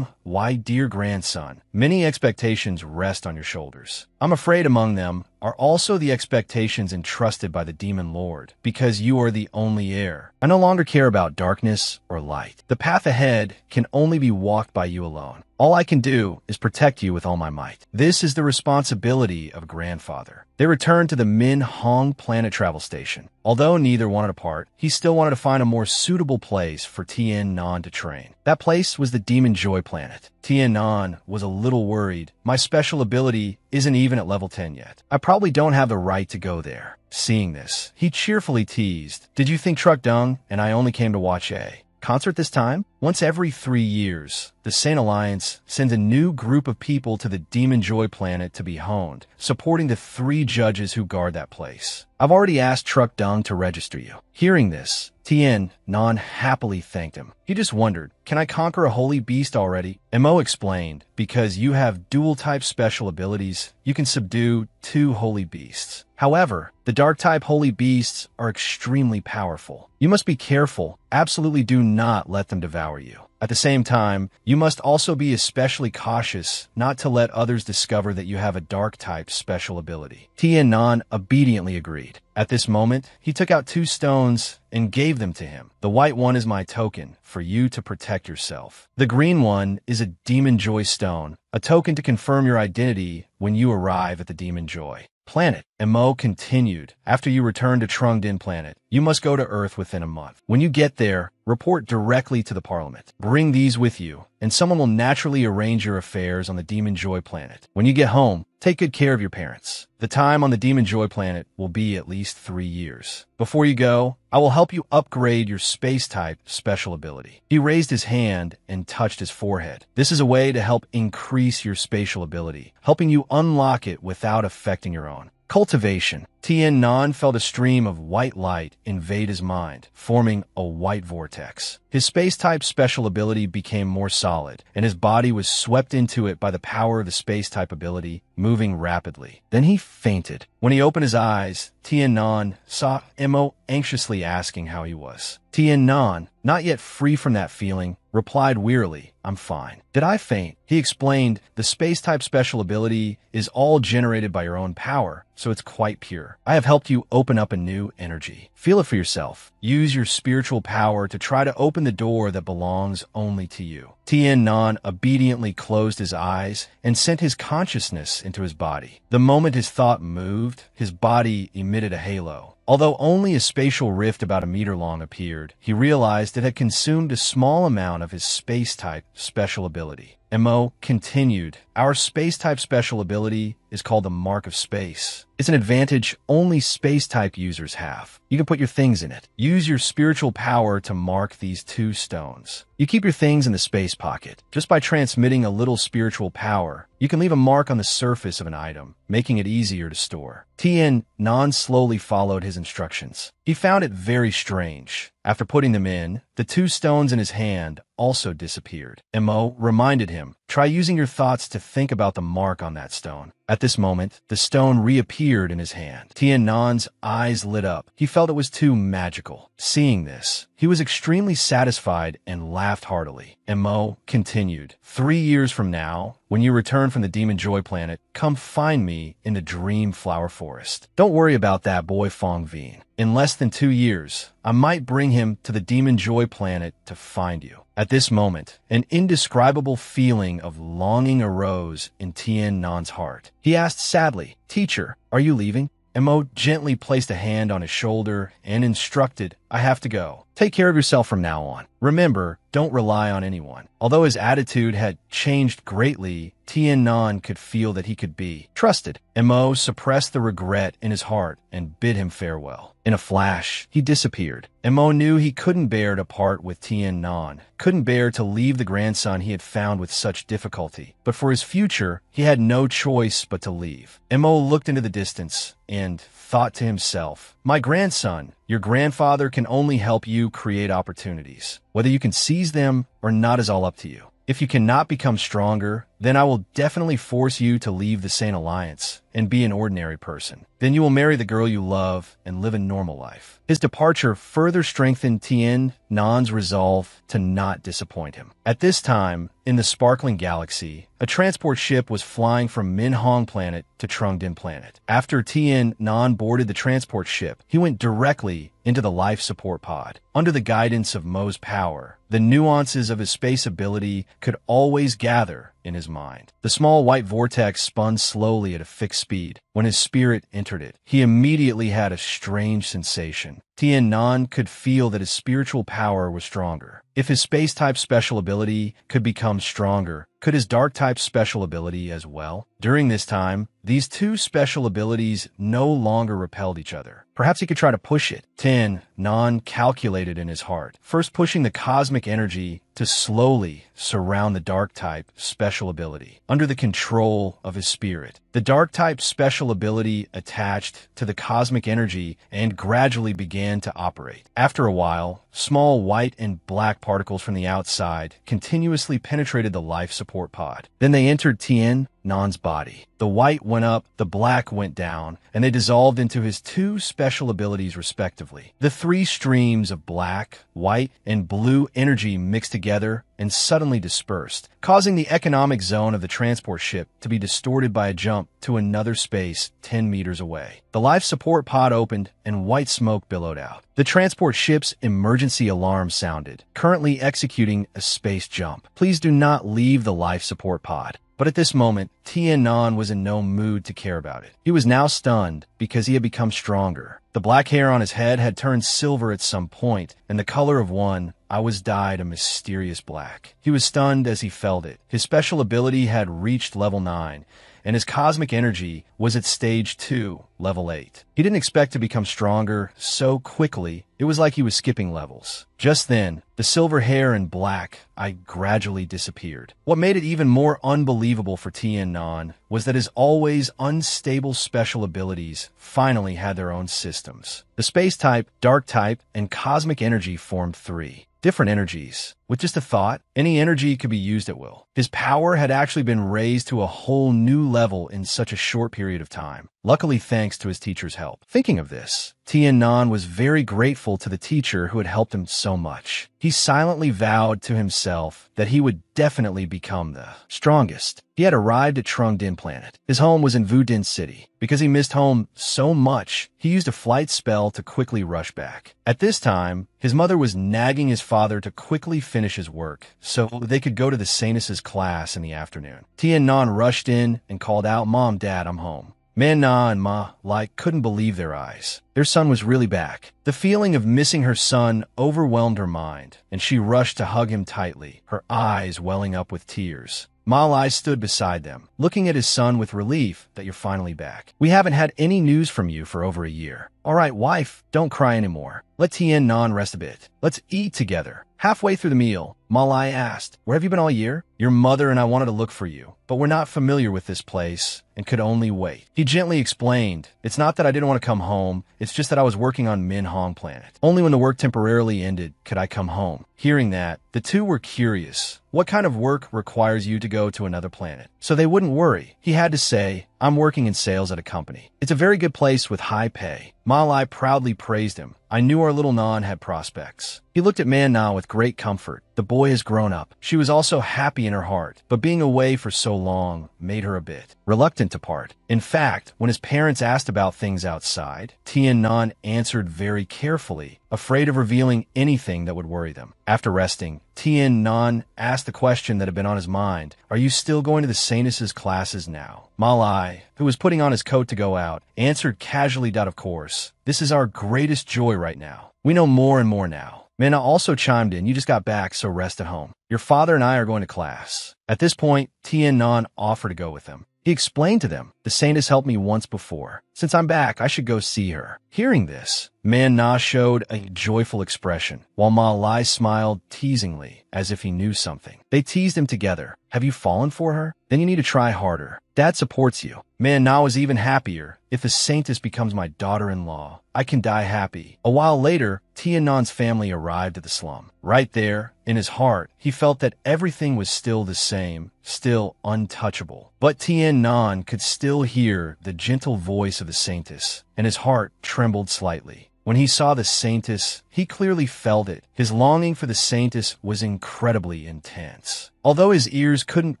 my dear grandson. Many expectations rest on your shoulders. I'm afraid among them are also the expectations entrusted by the Demon Lord, because you are the only heir. I no longer care about darkness or light. The path ahead can only be walked by you alone. All I can do is protect you with all my might. This is the responsibility of a grandfather. They returned to the Min Hong planet travel station. Although neither wanted to part, he still wanted to find a more suitable place for Tien Nan to train. That place was the Demon Joy planet. Tien Nan was a little worried. My special ability isn't even at level 10 yet. I probably don't have the right to go there. Seeing this, he cheerfully teased, "Did you think Truck Dung and I only came to watch a concert this time?" Once every 3 years, the Saint Alliance sends a new group of people to the Demon Joy planet to be honed, supporting the 3 judges who guard that place. I've already asked Truck Dung to register you. Hearing this, Tien Nan happily thanked him. He just wondered, can I conquer a holy beast already? Mo explained, because you have dual-type special abilities, you can subdue 2 holy beasts. However, the dark-type holy beasts are extremely powerful. You must be careful. Absolutely do not let them devour you. At the same time, you must also be especially cautious not to let others discover that you have a dark-type special ability. Tien Nan obediently agreed. At this moment, he took out 2 stones and gave them to him. The white one is my token for you to protect yourself. The green one is a Demon Joy stone, a token to confirm your identity when you arrive at the Demon Joy planet. Mo continued, after you return to Trung Din planet, you must go to Earth within a month. When you get there, report directly to the Parliament. Bring these with you, and someone will naturally arrange your affairs on the Demon Joy planet. When you get home, take good care of your parents. The time on the Demon Joy planet will be at least 3 years. Before you go, I will help you upgrade your space-type special ability. He raised his hand and touched his forehead. This is a way to help increase your spatial ability, helping you unlock it without affecting your own. Cultivation. Tien Nan felt a stream of white light invade his mind, forming a white vortex. His space-type special ability became more solid, and his body was swept into it by the power of the space-type ability, moving rapidly. Then he fainted. When he opened his eyes, Tien Nan saw Mo anxiously asking how he was. Tien Nan, not yet free from that feeling, replied wearily, "I'm fine." "Did I faint?" He explained, "The space-type special ability is all generated by your own power, so it's quite pure. I have helped you open up a new energy. Feel it for yourself. Use your spiritual power to try to open the door that belongs only to you." Tien Nan obediently closed his eyes and sent his consciousness into his body. The moment his thought moved, his body emitted a halo. Although only a spatial rift about a meter long appeared, he realized it had consumed a small amount of his space-type special ability. Mo continued, "Our space-type special ability is called the Mark of Space. It's an advantage only space-type users have. You can put your things in it. Use your spiritual power to mark these 2 stones. You keep your things in the space pocket. Just by transmitting a little spiritual power, you can leave a mark on the surface of an item, making it easier to store." Tien Nan slowly followed his instructions. He found it very strange. After putting them in, the 2 stones in his hand also disappeared. Mo reminded him, "Try using your thoughts to think about the mark on that stone." At this moment, the stone reappeared in his hand. Tien Nan's eyes lit up. He felt it was too magical. Seeing this, he was extremely satisfied and laughed heartily. Mo continued, 3 years from now, when you return from the Demon Joy planet, come find me in the Dream Flower Forest. Don't worry about that boy Fong Vien. In less than 2 years, I might bring him to the Demon Joy planet to find you." At this moment, an indescribable feeling of longing arose in Tien Nan's heart. He asked sadly, "Teacher, are you leaving?" Mo gently placed a hand on his shoulder and instructed, "I have to go. Take care of yourself from now on. Remember, don't rely on anyone." Although his attitude had changed greatly, Tien Nan could feel that he could be trusted. Mo suppressed the regret in his heart and bid him farewell. In a flash, he disappeared. Mo knew he couldn't bear to part with Tien Nan, couldn't bear to leave the grandson he had found with such difficulty. But for his future, he had no choice but to leave. Mo looked into the distance and thought to himself, "My grandson, your grandfather can only help you create opportunities. Whether you can seize them or not is all up to you. If you cannot become stronger, then I will definitely force you to leave the Saint Alliance and be an ordinary person. Then you will marry the girl you love and live a normal life." His departure further strengthened Tien Nan's resolve to not disappoint him. At this time, in the sparkling galaxy, a transport ship was flying from Minhong planet to Trungdin planet. After Tien Nan boarded the transport ship, he went directly into the life support pod. Under the guidance of Mo's power, the nuances of his space ability could always gather in his mind. The small white vortex spun slowly at a fixed speed. When his spirit entered it, he immediately had a strange sensation. Tien Nan could feel that his spiritual power was stronger. If his space-type special ability could become stronger, could his dark-type special ability as well? During this time, these two special abilities no longer repelled each other. Perhaps he could try to push it. Tien Nan calculated in his heart, first pushing the cosmic energy to slowly surround the dark-type special ability. Under the control of his spirit, the dark-type special ability attached to the cosmic energy and gradually began to operate. After a while, small white and black particles from the outside continuously penetrated the life support pod. Then they entered Tien Nan's body. The white went up, the black went down, and they dissolved into his two special abilities respectively. The three streams of black, white, and blue energy mixed together and suddenly dispersed, causing the economic zone of the transport ship to be distorted by a jump to another space 10 meters away. The life support pod opened and white smoke billowed out. The transport ship's emergency alarm sounded, currently executing a space jump. Please do not leave the life support pod. But at this moment, Tien Nan was in no mood to care about it. He was now stunned because he had become stronger. The black hair on his head had turned silver at some point, and the color of one eye was dyed a mysterious black. He was stunned as he felt it. His special ability had reached level 9, and his cosmic energy was at stage 2, level 8. He didn't expect to become stronger so quickly. It was like he was skipping levels. Just then, the silver hair and black eye gradually disappeared. What made it even more unbelievable for Tien Nan was that his always unstable special abilities finally had their own systems. The space type, dark type, and cosmic energy formed 3 different energies. With just a thought, any energy could be used at will. His power had actually been raised to a whole new level in such a short period of time, luckily thanks to his teacher's help. Thinking of this, Tien Nan was very grateful to the teacher who had helped him so much. He silently vowed to himself that he would definitely become the strongest. He had arrived at Trungdin planet. His home was in Wudin City. Because he missed home so much, he used a flight spell to quickly rush back. At this time, his mother was nagging his father to quickly finish his work so they could go to the Sainus' class in the afternoon. Tien Nan rushed in and called out, "Mom, Dad, I'm home." Man Na and Ma couldn't believe their eyes. Their son was really back. The feeling of missing her son overwhelmed her mind, and she rushed to hug him tightly, her eyes welling up with tears. Ma Lai stood beside them, looking at his son with relief that you're finally back. "We haven't had any news from you for over a year. All right, wife, don't cry anymore. Let Tien Nan rest a bit. Let's eat together." Halfway through the meal, Ma Lai asked, "Where have you been all year?" "Your mother and I wanted to look for you, but we're not familiar with this place and could only wait." He gently explained, "It's not that I didn't want to come home, it's just that I was working on Minhong planet. Only when the work temporarily ended could I come home." Hearing that, the two were curious. What kind of work requires you to go to another planet? So they wouldn't worry. He had to say, "I'm working in sales at a company. It's a very good place with high pay." Ma Lai proudly praised him. "I knew our little Nan had prospects." He looked at Man Na with great comfort. The boy has grown up. She was also happy in her heart, but being away for so long made her a bit reluctant to part. In fact, when his parents asked about things outside, Tien Nan answered very carefully, afraid of revealing anything that would worry them. After resting, Tien Nan asked the question that had been on his mind, "Are you still going to the Sainus' classes now?" Ma Lai, who was putting on his coat to go out, answered casually that of course. "This is our greatest joy right now. We know more and more now." Minna also chimed in, "You just got back, so rest at home. Your father and I are going to class." At this point, Tien Nan offered to go with them. He explained to them, "The saint has helped me once before. Since I'm back, I should go see her." Hearing this, Man Na showed a joyful expression, while Ma Lai smiled teasingly, as if he knew something. They teased him together. "Have you fallen for her? Then you need to try harder. Dad supports you." Man Na was even happier. "If the saintess becomes my daughter-in-law, I can die happy." A while later, Tien Nan's family arrived at the slum. Right there, in his heart, he felt that everything was still the same, still untouchable. But Tien Nan could still hear the gentle voice of the saintess, and his heart trembled slightly. When he saw the saintess, he clearly felt it. His longing for the saintess was incredibly intense. Although his ears couldn't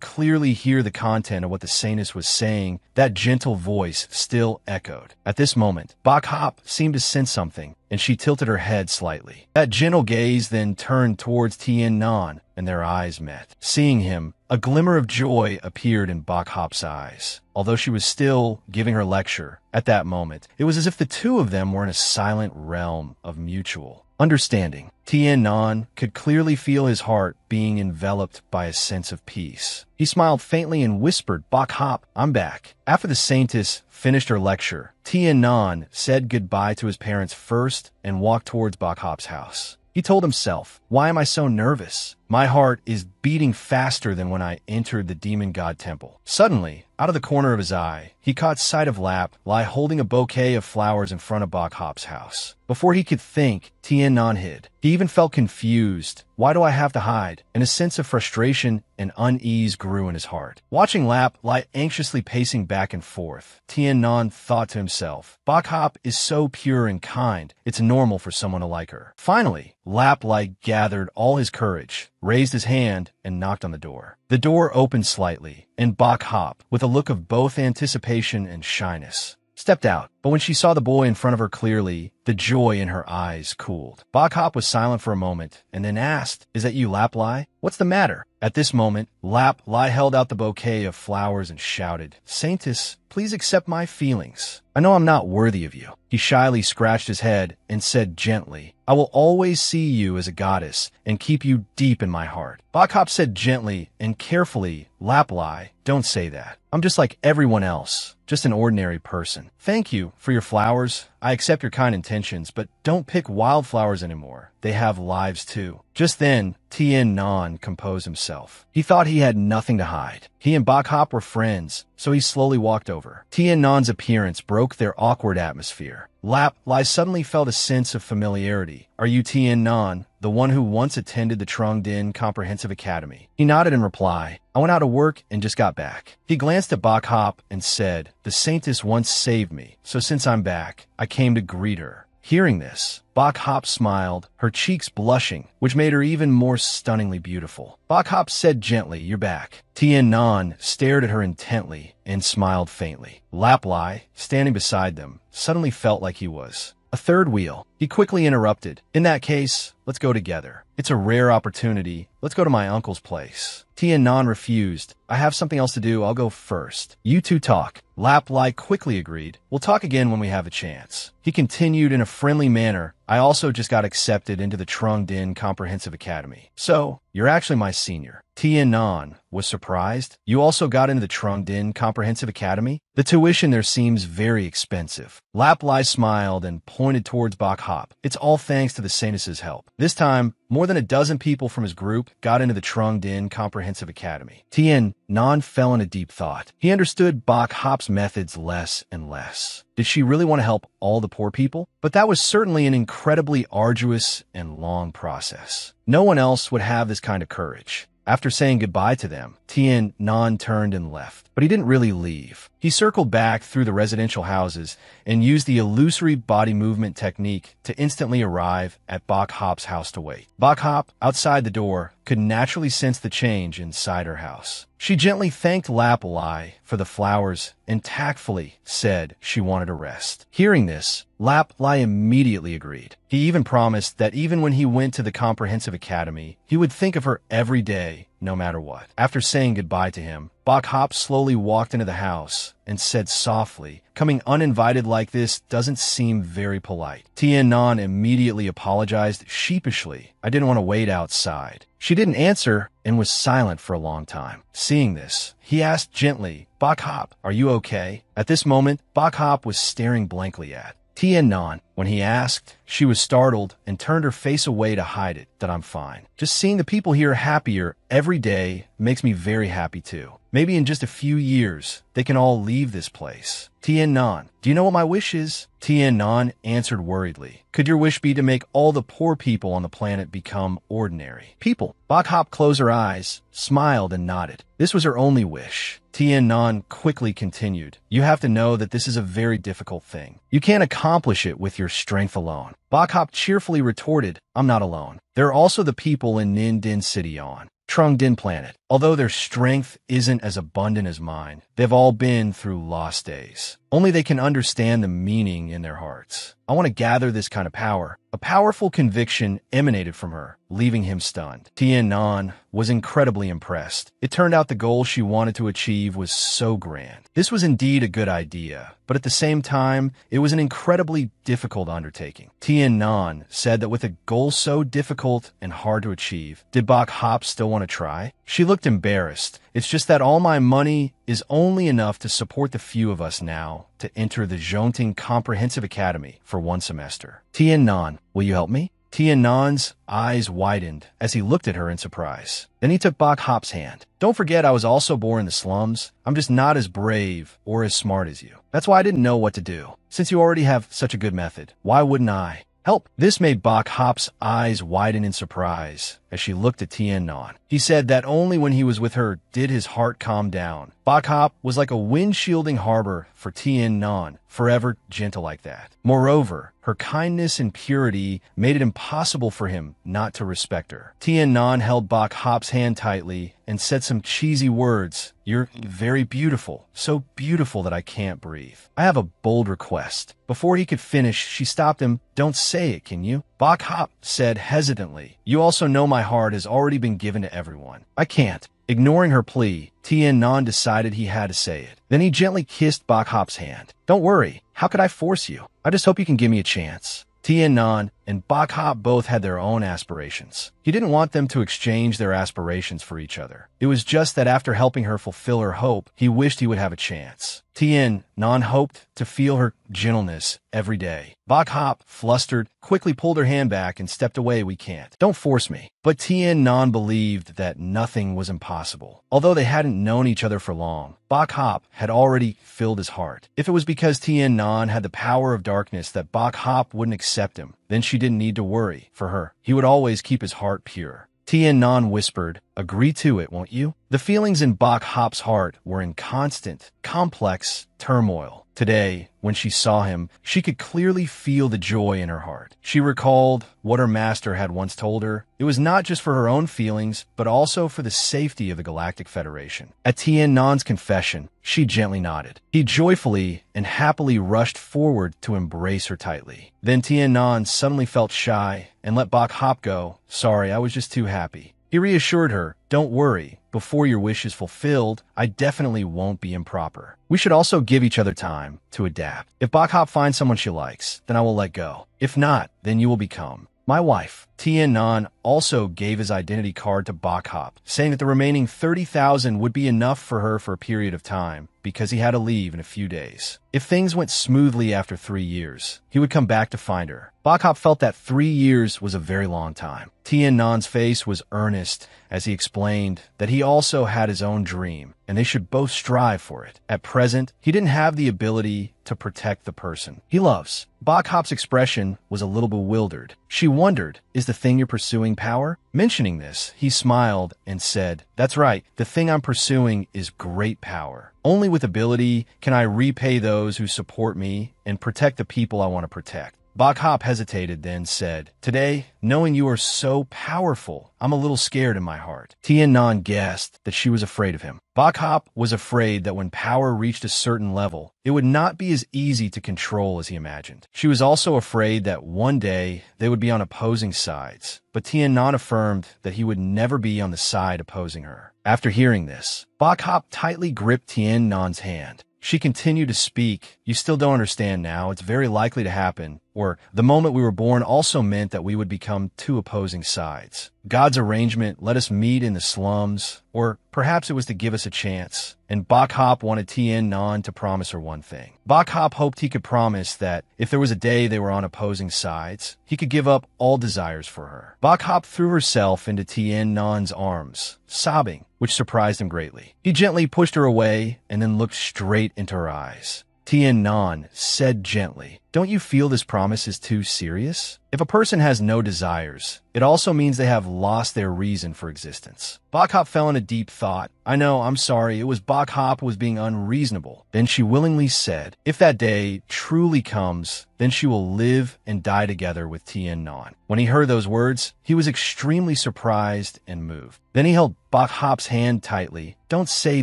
clearly hear the content of what the saintess was saying, that gentle voice still echoed. At this moment, Bak Hop seemed to sense something, and she tilted her head slightly. That gentle gaze then turned towards Tien Nan, and their eyes met. Seeing him, a glimmer of joy appeared in Bak Hop's eyes. Although she was still giving her lecture, at that moment, it was as if the two of them were in a silent realm of mutual understanding. Tien Nan could clearly feel his heart being enveloped by a sense of peace. He smiled faintly and whispered, "Bak Hop, I'm back." After the saintess finished her lecture, Tien Nan said goodbye to his parents first and walked towards Bak Hop's house. He told himself, "Why am I so nervous? My heart is beating faster than when I entered the demon god temple." Suddenly, out of the corner of his eye, he caught sight of Lap lie holding a bouquet of flowers in front of Bak Hop's house. Before he could think, Tien Nan hid. He even felt confused. "Why do I have to hide?" And a sense of frustration and unease grew in his heart. Watching Lap lie anxiously pacing back and forth, Tien Nan thought to himself, "Bak Hop is so pure and kind, it's normal for someone to like her." Finally, Lap Lai gathered all his courage, raised his hand, and knocked on the door. The door opened slightly, and Bak Hop, with a look of both anticipation and shyness, stepped out. But when she saw the boy in front of her clearly, the joy in her eyes cooled. Bak Hop was silent for a moment, and then asked, "Is that you, Lap Lai? What's the matter?" At this moment, Lap Lai held out the bouquet of flowers and shouted, "Saintess, please accept my feelings. I know I'm not worthy of you." He shyly scratched his head and said gently, "I will always see you as a goddess and keep you deep in my heart." Bak Hop said gently and carefully, "Lap Lai, don't say that. I'm just like everyone else, just an ordinary person. Thank you for your flowers. I accept your kind intentions, but don't pick wildflowers anymore. They have lives too." Just then, Tien Nan composed himself. He thought he had nothing to hide. He and Bak Hop were friends, so he slowly walked over. Tien Nan's appearance broke their awkward atmosphere. Lap Lai suddenly felt a sense of familiarity. "Are you Tien Nan, the one who once attended the Trong Din Comprehensive Academy?" He nodded in reply. "I went out to work and just got back." He glanced at Bak Hop and said, "The saintess once saved me, so since I'm back, I came to greet her." Hearing this, Bak Hop smiled, her cheeks blushing, which made her even more stunningly beautiful. Bak Hop said gently, "You're back." Tien Nan stared at her intently and smiled faintly. Lap Lai, standing beside them, suddenly felt like he was a third wheel. He quickly interrupted, "In that case, let's go together. It's a rare opportunity. Let's go to my uncle's place." Tien Nan refused. "I have something else to do. I'll go first." "You two talk." Lap Lai quickly agreed. "We'll talk again when we have a chance." He continued in a friendly manner, "I also just got accepted into the Trong Din Comprehensive Academy. So, you're actually my senior." Tien Nan was surprised. "You also got into the Trong Din Comprehensive Academy? The tuition there seems very expensive." Lap Lai smiled and pointed towards Bak Hop. "It's all thanks to the saintess's help." This time, more than a dozen people from his group got into the Trong Din Comprehensive Academy. Tien Nan fell into deep thought. He understood Bak Hop's methods less and less. Did she really want to help all the poor people? But that was certainly an incredibly arduous and long process. No one else would have this kind of courage. After saying goodbye to them, Tien Nan turned and left. But he didn't really leave. He circled back through the residential houses and used the illusory body movement technique to instantly arrive at Bok Hop's house to wait. Bok Hop, outside the door, could naturally sense the change inside her house. She gently thanked Lapalai for the flowers and tactfully said she wanted a rest. Hearing this, Lapalai immediately agreed. He even promised that even when he went to the comprehensive academy, he would think of her every day, no matter what. After saying goodbye to him, Bok Hop slowly walked into the house and said softly, "Coming uninvited like this doesn't seem very polite." Tien Nan immediately apologized sheepishly. "I didn't want to wait outside." She didn't answer and was silent for a long time. Seeing this, he asked gently, "Bok Hop, are you okay?" At this moment, Bok Hop was staring blankly at Tien Nan. When he asked, she was startled and turned her face away to hide it. "That I'm fine. Just seeing the people here happier every day makes me very happy too. Maybe in just a few years, they can all leave this place." "Tien Nan, do you know what my wish is?" Tien Nan answered worriedly. "Could your wish be to make all the poor people on the planet become ordinary people?" Bok Hop closed her eyes, smiled, and nodded. This was her only wish. Tien Nan quickly continued, "You have to know that this is a very difficult thing. You can't accomplish it with your strength alone." Bok Hop cheerfully retorted, "I'm not alone. There are also the people in Nin Din City on Trung Din Planet. Although their strength isn't as abundant as mine, they've all been through lost days. Only they can understand the meaning in their hearts. I want to gather this kind of power." A powerful conviction emanated from her, leaving him stunned. Tien Nan was incredibly impressed. It turned out the goal she wanted to achieve was so grand. This was indeed a good idea, but at the same time, it was an incredibly difficult undertaking. Tien Nan said that with a goal so difficult and hard to achieve, did Bok Hop still want to try? She looked embarrassed. "It's just that all my money is only enough to support the few of us now to enter the Zhongting Comprehensive Academy for one semester. Tien Nan, will you help me?" Tien Nan's eyes widened as he looked at her in surprise. Then he took Bok Hop's hand. "Don't forget I was also born in the slums. I'm just not as brave or as smart as you. That's why I didn't know what to do. Since you already have such a good method, why wouldn't I help?" This made Bok Hop's eyes widen in surprise as she looked at Tien Nan. He said that only when he was with her did his heart calm down. Bok Hop was like a wind-shielding harbor for Tien Nan, forever gentle like that. Moreover, her kindness and purity made it impossible for him not to respect her. Tien Nan held Bok Hop's hand tightly and said some cheesy words. "You're very beautiful, so beautiful that I can't breathe. I have a bold request." Before he could finish, she stopped him. "Don't say it, can you?" Bok Hop said hesitantly, "You also know my heart has already been given to everyone. I can't." Ignoring her plea, Tien Nan decided he had to say it. Then he gently kissed Bok Hop's hand. "Don't worry. How could I force you? I just hope you can give me a chance." Tien Nan and Bok Hop both had their own aspirations. He didn't want them to exchange their aspirations for each other. It was just that after helping her fulfill her hope, he wished he would have a chance. Tien Nan hoped to feel her gentleness every day. Bok Hop, flustered, quickly pulled her hand back and stepped away. "We can't. Don't force me." But Tien Nan believed that nothing was impossible. Although they hadn't known each other for long, Bok Hop had already filled his heart. If it was because Tien Nan had the power of darkness that Bok Hop wouldn't accept him, then she didn't need to worry. For her, he would always keep his heart pure. Tien Nan whispered, "Agree to it, won't you?" The feelings in Bok Hop's heart were in constant, complex turmoil. Today, when she saw him, she could clearly feel the joy in her heart. She recalled what her master had once told her. It was not just for her own feelings, but also for the safety of the Galactic Federation. At Tien Nan's confession, she gently nodded. He joyfully and happily rushed forward to embrace her tightly. Then Tien Nan suddenly felt shy and let Bok Hop go. "Sorry, I was just too happy." He reassured her, "Don't worry. Before your wish is fulfilled, I definitely won't be improper. We should also give each other time to adapt. If Bok Hop finds someone she likes, then I will let go. If not, then you will become my wife." Tien Nan also gave his identity card to Bok Hop, saying that the remaining 30,000 would be enough for her for a period of time, because he had to leave in a few days. If things went smoothly after 3 years, he would come back to find her. Bok Hop felt that 3 years was a very long time. Tien Nan's face was earnest as he explained that he also had his own dream, and they should both strive for it. At present, he didn't have the ability to protect the person he loves. Bok Hop's expression was a little bewildered. She wondered is the thing you're pursuing power? Mentioning this, he smiled and said, "That's right, the thing I'm pursuing is great power. Only with ability can I repay those who support me and protect the people I want to protect." Bak Hop hesitated, then said, "Today, knowing you are so powerful, I'm a little scared in my heart." Tien Nan guessed that she was afraid of him. Bak Hop was afraid that when power reached a certain level, it would not be as easy to control as he imagined. She was also afraid that one day they would be on opposing sides, but Tien Nan affirmed that he would never be on the side opposing her. After hearing this, Bak Hop tightly gripped Tien Nan's hand. She continued to speak. "You still don't understand now. It's very likely to happen. Or, the moment we were born also meant that we would become two opposing sides. God's arrangement let us meet in the slums, or perhaps it was to give us a chance." And Bak Hop wanted Tien Nan to promise her one thing. Bak Hop hoped he could promise that if there was a day they were on opposing sides, he could give up all desires for her. Bak Hop threw herself into Tien Nan's arms, sobbing, which surprised him greatly. He gently pushed her away and then looked straight into her eyes. Tien Nan said gently, "Don't you feel this promise is too serious? If a person has no desires, it also means they have lost their reason for existence." Bak Hop fell in a deep thought. "I know, I'm sorry, it was Bak Hop who was being unreasonable." Then she willingly said, "If that day truly comes, then she will live and die together with Tien Nan." When he heard those words, he was extremely surprised and moved. Then he held Bak Hop's hand tightly. "Don't say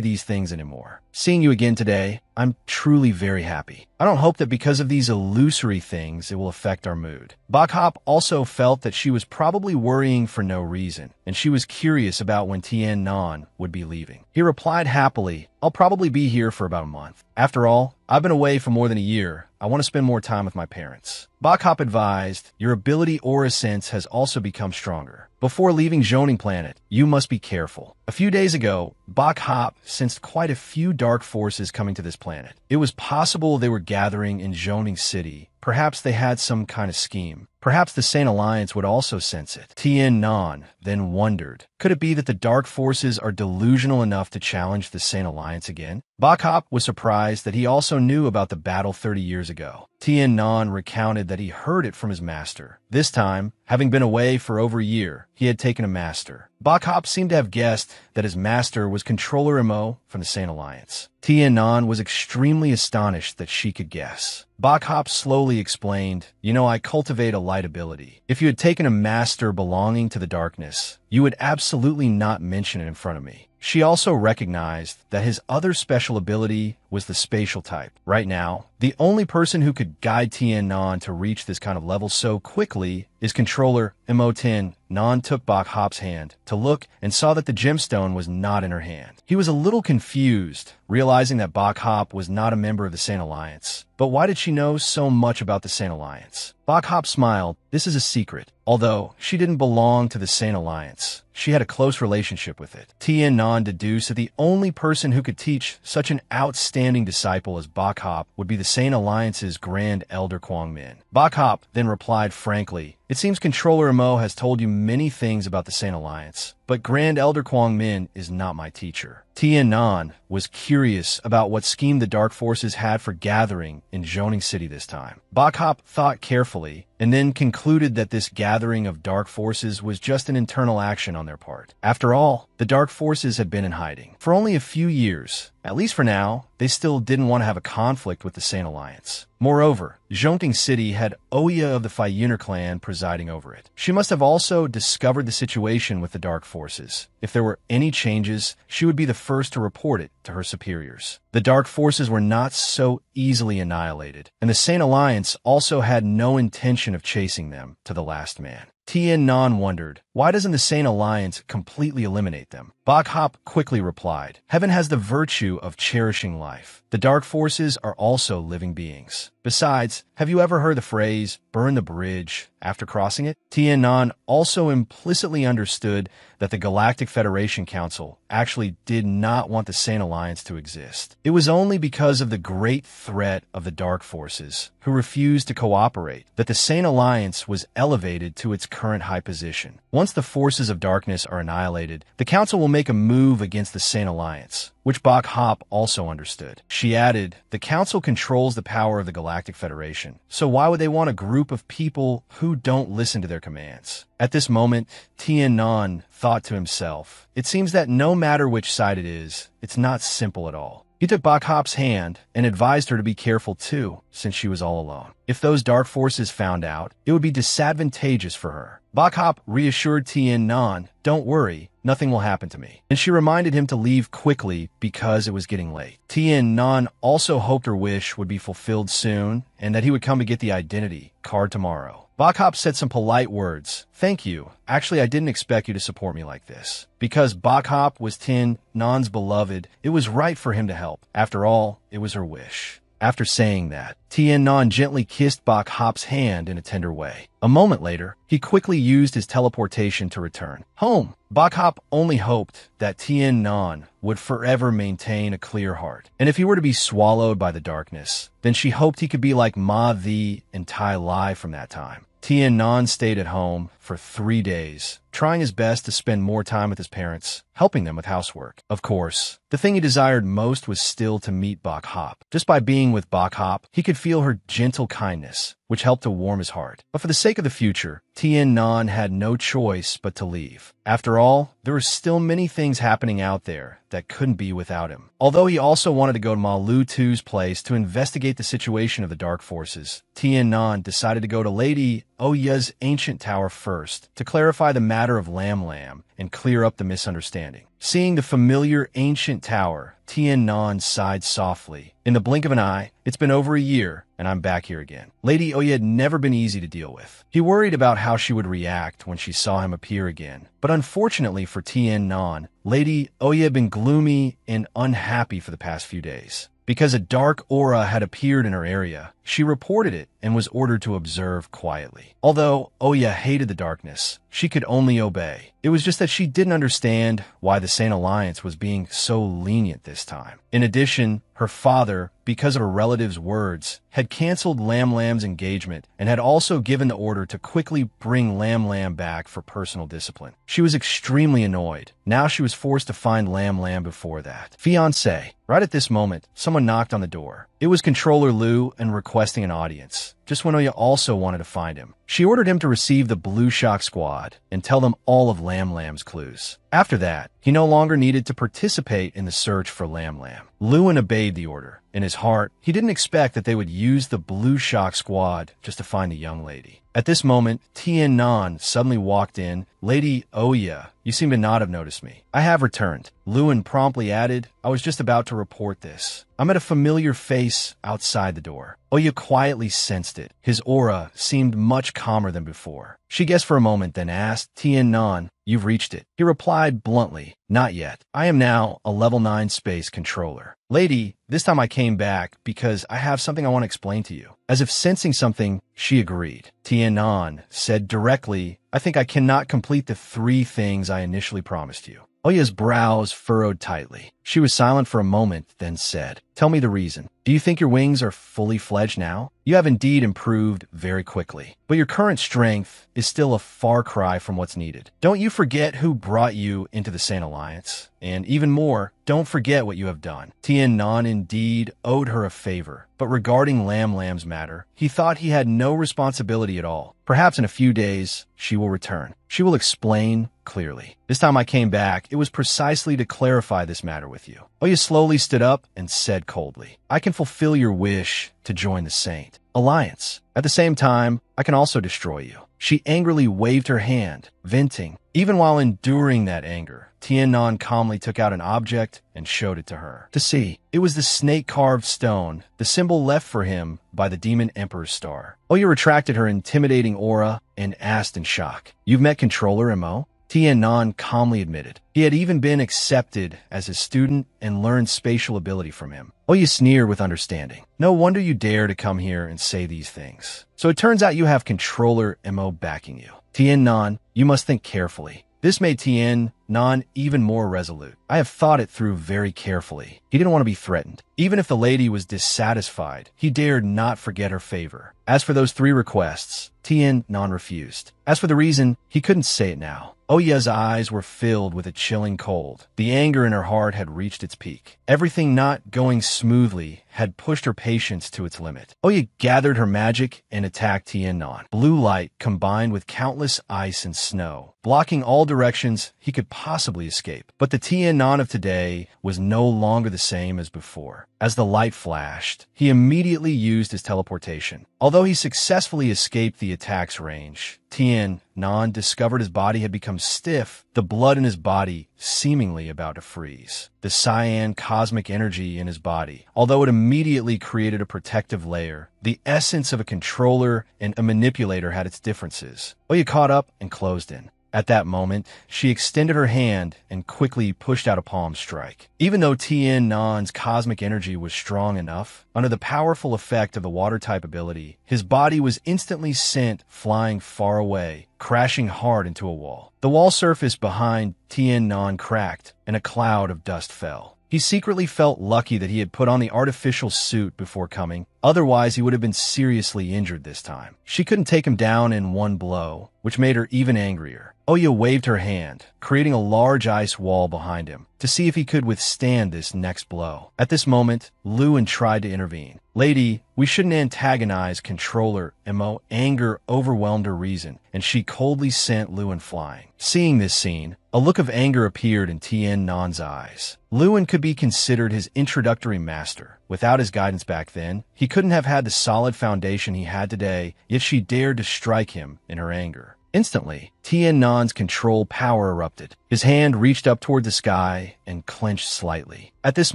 these things anymore. Seeing you again today, I'm truly very happy. I don't hope that because of these illusory things it will affect our mood." Bak Hop also felt that she was probably worrying for no reason, and she was curious about when Tien Nan would be leaving. He replied happily, "I'll probably be here for about a month. After all, I've been away for more than a year. I want to spend more time with my parents." Bak Hop advised, "Your ability aura sense has also become stronger. Before leaving Zoning Planet, you must be careful." A few days ago, Bak Hop sensed quite a few dark forces coming to this planet. It was possible they were gathering in Zoning City. Perhaps they had some kind of scheme. Perhaps the Saint Alliance would also sense it. Tien Nan then wondered, could it be that the dark forces are delusional enough to challenge the Saint Alliance again? Bak Hop was surprised that he also knew about the battle 30 years ago. Tien Nan recounted that he heard it from his master. This time, having been away for over a year, he had taken a master. Bak Hop seemed to have guessed that his master was Controller Mo from the Saint Alliance. Tien Nan was extremely astonished that she could guess. Bak Hop slowly explained, "You know, I cultivate a light ability. If you had taken a master belonging to the darkness, you would absolutely not mention it in front of me." She also recognized that his other special ability was the spatial type. Right now, the only person who could guide Tien Nan to reach this kind of level so quickly is Controller Mo10. Nan took Bak Hop's hand to look and saw that the gemstone was not in her hand. He was a little confused, realizing that Bak Hop was not a member of the Saint Alliance. But why did she know so much about the Saint Alliance? Bak Hop smiled. This is a secret. Although she didn't belong to the Saint Alliance, she had a close relationship with it. Tien Nan deduced that the only person who could teach such an outstanding disciple as Bak Hop would be the Saint Alliance's Grand Elder Kwang Min. Bak Hop then replied frankly, "It seems Controller Mo has told you many things about the Saint Alliance, but Grand Elder Kwang Min is not my teacher." Tien Nan was curious about what scheme the Dark Forces had for gathering in Zoning City this time. Bak Hop thought carefully and then concluded that this gathering of Dark Forces was just an internal action on their part. After all, the Dark Forces had been in hiding for only a few years. At least for now, they still didn't want to have a conflict with the Saint Alliance. Moreover, Zhongting City had Oya of the Fayuner clan presiding over it. She must have also discovered the situation with the Dark Forces. If there were any changes, she would be the first to report it to her superiors. The Dark Forces were not so easily annihilated, and the Saint Alliance also had no intention of chasing them to the last man. Tien Nan wondered, why doesn't the Saint Alliance completely eliminate them? Bak Hop quickly replied, "Heaven has the virtue of cherishing life. The Dark Forces are also living beings. Besides, have you ever heard the phrase, burn the bridge after crossing it?" Tien Nan also implicitly understood that the Galactic Federation Council actually did not want the Saint Alliance to exist. It was only because of the great threat of the Dark Forces, who refused to cooperate, that the Saint Alliance was elevated to its current high position. Once the forces of darkness are annihilated, the Council will make a move against the Saint Alliance. which Bok Hop also understood. She added, "The Council controls the power of the Galactic Federation, so why would they want a group of people who don't listen to their commands?" At this moment, Tien Non thought to himself, "It seems that no matter which side it is, it's not simple at all." He took Bok Hop's hand and advised her to be careful too, since she was all alone. If those dark forces found out, it would be disadvantageous for her. Bok Hop reassured Tien Non, "Don't worry, nothing will happen to me." And she reminded him to leave quickly because it was getting late. Tien Non also hoped her wish would be fulfilled soon and that he would come to get the identity card tomorrow. Bok Hop said some polite words. "Thank you. Actually, I didn't expect you to support me like this." Because Bok Hop was Tien Non's beloved, it was right for him to help. After all, it was her wish. After saying that, Tien Non gently kissed Bok Hop's hand in a tender way. A moment later, he quickly used his teleportation to return home. Bok Hop only hoped that Tien Non would forever maintain a clear heart. And if he were to be swallowed by the darkness, then she hoped he could be like Ma The and Tai Lai from that time. Tien Non stayed at home for 3 days, trying his best to spend more time with his parents, helping them with housework. Of course, the thing he desired most was still to meet Bok Hop. Just by being with Bok Hop, he could feel her gentle kindness, which helped to warm his heart. But for the sake of the future, Tien Non had no choice but to leave. After all, there were still many things happening out there that couldn't be without him. Although he also wanted to go to Ma Lu Tu's place to investigate the situation of the dark forces, Tien Non decided to go to Lady Oya's ancient tower first to clarify the matter of Lam Lam and clear up the misunderstanding. Seeing the familiar ancient tower, Tien Non sighed softly. In the blink of an eye, it's been over a year, and I'm back here again. Lady Oya had never been easy to deal with. He worried about how she would react when she saw him appear again. But unfortunately for Tien Non, Lady Oya had been gloomy and unhappy for the past few days. Because a dark aura had appeared in her area, she reported it and was ordered to observe quietly. Although Oya hated the darkness, she could only obey. It was just that she didn't understand why the Saint Alliance was being so lenient this time. In addition, her father, because of her relative's words, had canceled Lam Lam's engagement and had also given the order to quickly bring Lam Lam back for personal discipline. She was extremely annoyed. Now she was forced to find Lam Lam before that. Fiancé. Right at this moment, someone knocked on the door. It was Controller Lu and requesting an audience, just when Oya also wanted to find him. She ordered him to receive the Blue Shock Squad and tell them all of Lam Lam's clues. After that, he no longer needed to participate in the search for Lam Lam. Lewin obeyed the order. In his heart, he didn't expect that they would use the Blue Shock Squad just to find the young lady. At this moment, Tien Non suddenly walked in. "Lady Oya, you seem to not have noticed me. I have returned." Lewin promptly added, "I was just about to report this. I met a familiar face outside the door." Oya quietly sensed it. His aura seemed much calmer than before. She guessed for a moment, then asked, "Tien Non, you've reached it." He replied bluntly, "Not yet. I am now a level 9 space controller." "Lady, this time I came back because I have something I want to explain to you." As if sensing something, she agreed. Tien Non said directly, "I think I cannot complete the 3 things I initially promised you." Oya's brows furrowed tightly. She was silent for a moment, then said, "Tell me the reason. Do you think your wings are fully fledged now? You have indeed improved very quickly, but your current strength is still a far cry from what's needed. Don't you forget who brought you into the Saint Alliance. And even more, don't forget what you have done." Tien Non indeed owed her a favor, but regarding Lam Lam's matter, he thought he had no responsibility at all. Perhaps in a few days, she will return. She will explain clearly. "This time I came back, it was precisely to clarify this matter with you." Oya slowly stood up and said coldly, "I can fulfill your wish to join the Saint Alliance. At the same time, I can also destroy you." She angrily waved her hand, venting. Even while enduring that anger, Tien Non calmly took out an object and showed it to her to see. It was the snake-carved stone, the symbol left for him by the Demon Emperor's star. Oya retracted her intimidating aura and asked in shock, "You've met Controller Mo?" Tien Non calmly admitted. He had even been accepted as a student and learned spatial ability from him. Oya sneered with understanding. "No wonder you dare to come here and say these things. So it turns out you have Controller Mo backing you. Tien Non, you must think carefully." This made Tien Non even more resolute. "I have thought it through very carefully." He didn't want to be threatened. Even if the lady was dissatisfied, he dared not forget her favor. As for those 3 requests, Tien Non refused. As for the reason, he couldn't say it now. Oya's eyes were filled with a chilling cold. The anger in her heart had reached its peak. Everything not going smoothly had pushed her patience to its limit. Oya gathered her magic and attacked Tiannan. Blue light combined with countless ice and snow, blocking all directions he could possibly escape. But the Tiannan of today was no longer the same as before. As the light flashed, he immediately used his teleportation. Although he successfully escaped the attack's range, Tiannan discovered his body had become stiff, the blood in his body seemingly about to freeze. The cyan cosmic energy in his body, although it immediately created a protective layer, the essence of a controller and a manipulator had its differences. Oya caught up and closed in. At that moment, she extended her hand and quickly pushed out a palm strike. Even though Tiannan's cosmic energy was strong enough, under the powerful effect of the water-type ability, his body was instantly sent flying far away, crashing hard into a wall. The wall surface behind Tiannan cracked, and a cloud of dust fell. He secretly felt lucky that he had put on the artificial suit before coming, otherwise he would have been seriously injured this time. She couldn't take him down in one blow, which made her even angrier. Oya waved her hand, creating a large ice wall behind him, to see if he could withstand this next blow. At this moment, Lewin tried to intervene. "Lady, we shouldn't antagonize Controller Mo." Anger overwhelmed her reason, and she coldly sent Lewin flying. Seeing this scene, a look of anger appeared in Tiannan's eyes. Lewin could be considered his introductory master. Without his guidance back then, he couldn't have had the solid foundation he had today, yet she dared to strike him in her anger. Instantly, Tiannan's control power erupted. His hand reached up toward the sky and clenched slightly. At this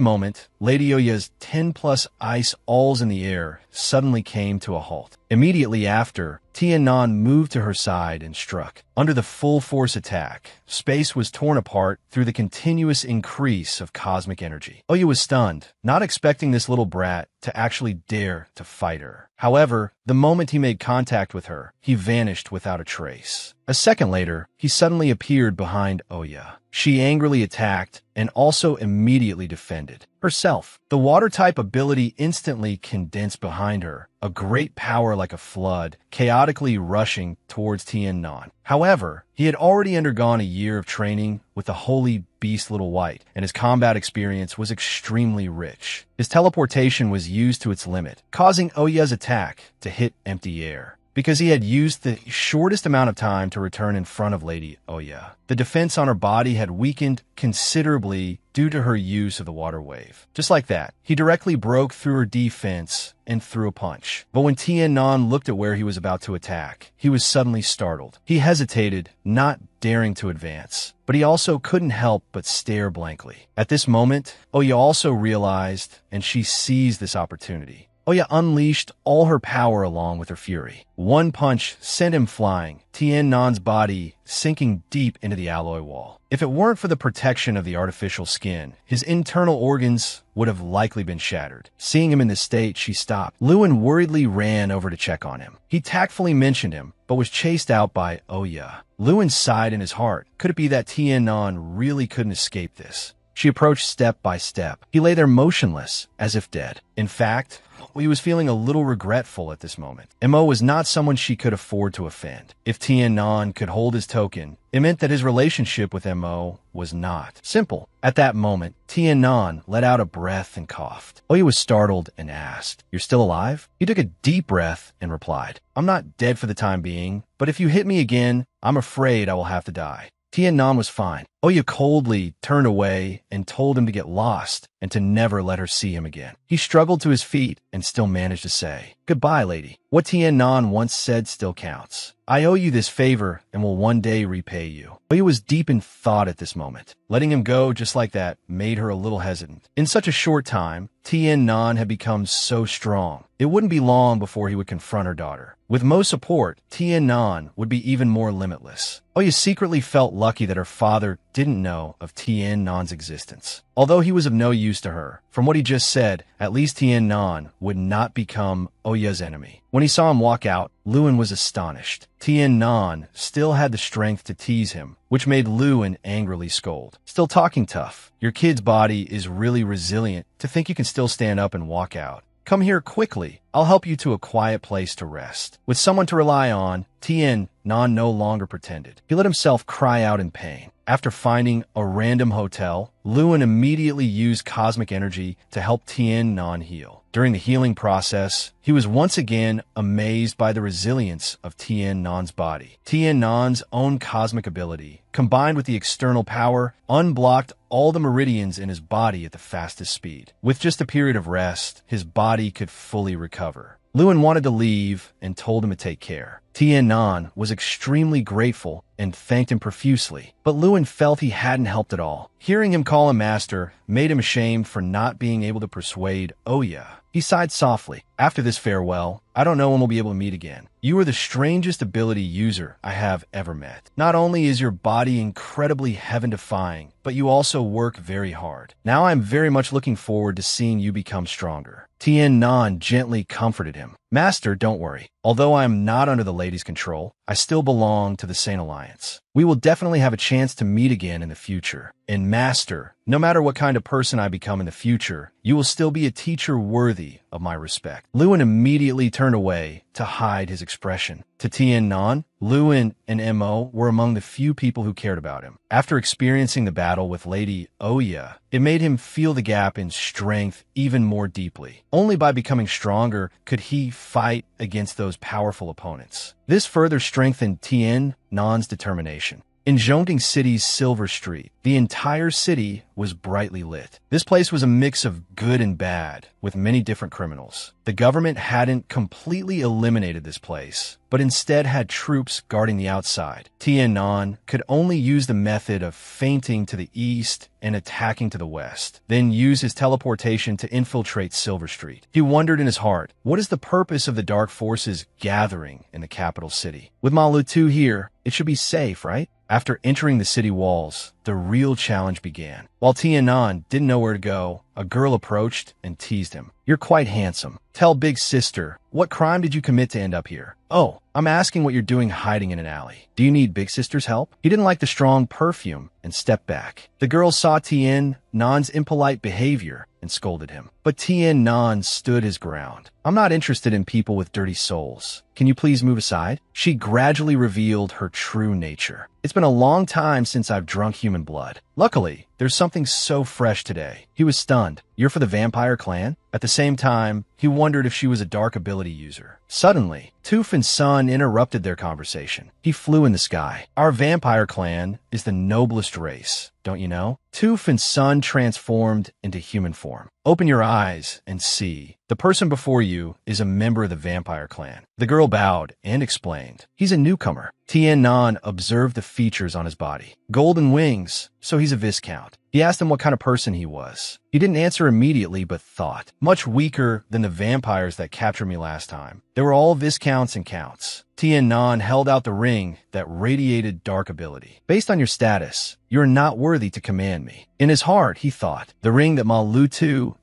moment, Lady Oya's 10+ ice alls in the air suddenly came to a halt. Immediately after, Tiannan moved to her side and struck. Under the full force attack, space was torn apart through the continuous increase of cosmic energy. Oya was stunned, not expecting this little brat to actually dare to fight her. However, the moment he made contact with her, he vanished without a trace. A second later, he suddenly appeared behind Oya. She angrily attacked and also immediately defended herself. The water-type ability instantly condensed behind her, a great power like a flood, chaotically rushing towards Tiannan. However, he had already undergone a year of training with the holy beast Little White, and his combat experience was extremely rich. His teleportation was used to its limit, causing Oya's attack to hit empty air. Because he had used the shortest amount of time to return in front of Lady Oya, the defense on her body had weakened considerably due to her use of the water wave. Just like that, he directly broke through her defense and threw a punch. But when Tiannan looked at where he was about to attack, he was suddenly startled. He hesitated, not daring to advance, but he also couldn't help but stare blankly. At this moment, Oya also realized, and she seized this opportunity. Oya unleashed all her power along with her fury. One punch sent him flying, Tiannan's body sinking deep into the alloy wall. If it weren't for the protection of the artificial skin, his internal organs would have likely been shattered. Seeing him in this state, she stopped. Lewin worriedly ran over to check on him. He tactfully mentioned him, but was chased out by Oya. Lewin sighed in his heart. Could it be that Tiannan really couldn't escape this? She approached step by step. He lay there motionless, as if dead. In fact, he was feeling a little regretful at this moment. Mo was not someone she could afford to offend. If Tiannan could hold his token, it meant that his relationship with Mo was not. Simple. At that moment, Tiannan let out a breath and coughed. Oya was startled and asked, "You're still alive?" He took a deep breath and replied, "I'm not dead for the time being, but if you hit me again, I'm afraid I will have to die." Tiannan was fine. Oya coldly turned away and told him to get lost and to never let her see him again. He struggled to his feet and still managed to say, "Goodbye, lady. What Tiannan once said still counts. I owe you this favor and will one day repay you." Oya was deep in thought at this moment. Letting him go just like that made her a little hesitant. In such a short time, Tiannan had become so strong. It wouldn't be long before he would confront her daughter. With Mo's support, Tiannan would be even more limitless. Oya secretly felt lucky that her father didn't know of Tiannan's existence. Although he was of no use to her, from what he just said, at least Tiannan would not become Oya's enemy. When he saw him walk out, Lewin was astonished. Tiannan still had the strength to tease him, which made Lewin angrily scold. "Still talking tough. Your kid's body is really resilient to think you can still stand up and walk out. Come here quickly. I'll help you to a quiet place to rest." With someone to rely on, Tiannan Nan no longer pretended. He let himself cry out in pain. After finding a random hotel, Lewin immediately used cosmic energy to help Tien Nan heal. During the healing process, he was once again amazed by the resilience of Tien Nan's body. Tien Nan's own cosmic ability, combined with the external power, unblocked all the meridians in his body at the fastest speed. With just a period of rest, his body could fully recover. Lewin wanted to leave and told him to take care. Tien Nan was extremely grateful and thanked him profusely, but Lewin felt he hadn't helped at all. Hearing him call him master made him ashamed for not being able to persuade Oya. He sighed softly. After this farewell, I don't know when we'll be able to meet again. You are the strangest ability user I have ever met. Not only is your body incredibly heaven-defying, but you also work very hard. Now I'm very much looking forward to seeing you become stronger. Tien Nan gently comforted him. Master, don't worry. Although I am not under the lady's control, I still belong to the Saint Alliance. We will definitely have a chance to meet again in the future. And Master, no matter what kind of person I become in the future, you will still be a teacher worthy of my respect. Lewin immediately turned away to hide his expression. To Tien Nan, Lewin and Mo were among the few people who cared about him. After experiencing the battle with Lady Oya, it made him feel the gap in strength even more deeply. Only by becoming stronger could he fight against those powerful opponents. This further strengthened Tien Nan's determination. In Zhongting City's Silver Street, the entire city was brightly lit. This place was a mix of good and bad, with many different criminals. The government hadn't completely eliminated this place, but instead had troops guarding the outside. Tien Nan could only use the method of feinting to the east and attacking to the west, then use his teleportation to infiltrate Silver Street. He wondered in his heart, what is the purpose of the dark forces gathering in the capital city? With Ma Lu here, it should be safe, right? After entering the city walls, the real challenge began. While Tien Nan didn't know where to go, a girl approached and teased him. You're quite handsome. Tell big sister, what crime did you commit to end up here? Oh, I'm asking what you're doing hiding in an alley. Do you need big sister's help? He didn't like the strong perfume and stepped back. The girl saw Tien Nan's impolite behavior and scolded him. But Tien Nan stood his ground. I'm not interested in people with dirty souls. Can you please move aside? She gradually revealed her true nature. It's been a long time since I've drunk human blood. Luckily, there's something so fresh today. He was stunned. You're for the vampire clan? At the same time, he wondered if she was a dark ability user. Suddenly, Toof and Sun interrupted their conversation. He flew in the sky. Our vampire clan is the noblest race, don't you know? Toof and Sun transformed into human form. Open your eyes and see. The person before you is a member of the vampire clan. The girl bowed and explained. He's a newcomer. Tien Nan observed the features on his body. Golden wings, so he's a Viscount. He asked him what kind of person he was. He didn't answer immediately, but thought. Much weaker than the vampires that captured me last time. They were all Viscounts and Counts. Tien Nan held out the ring that radiated dark ability. Based on your status, you're not worthy to command me. In his heart, he thought, the ring that Ma Lu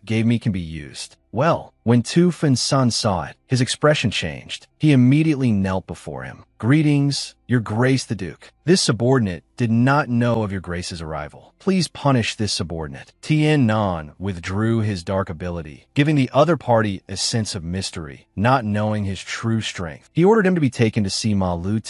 gave me can be used. Well, when Toof and Sun saw it, his expression changed. He immediately knelt before him. Greetings, Your Grace the Duke. This subordinate did not know of Your Grace's arrival. Please punish this subordinate. Tien Nan withdrew his dark ability, giving the other party a sense of mystery, not knowing his true strength. He ordered him to be taken to see Ma Lu.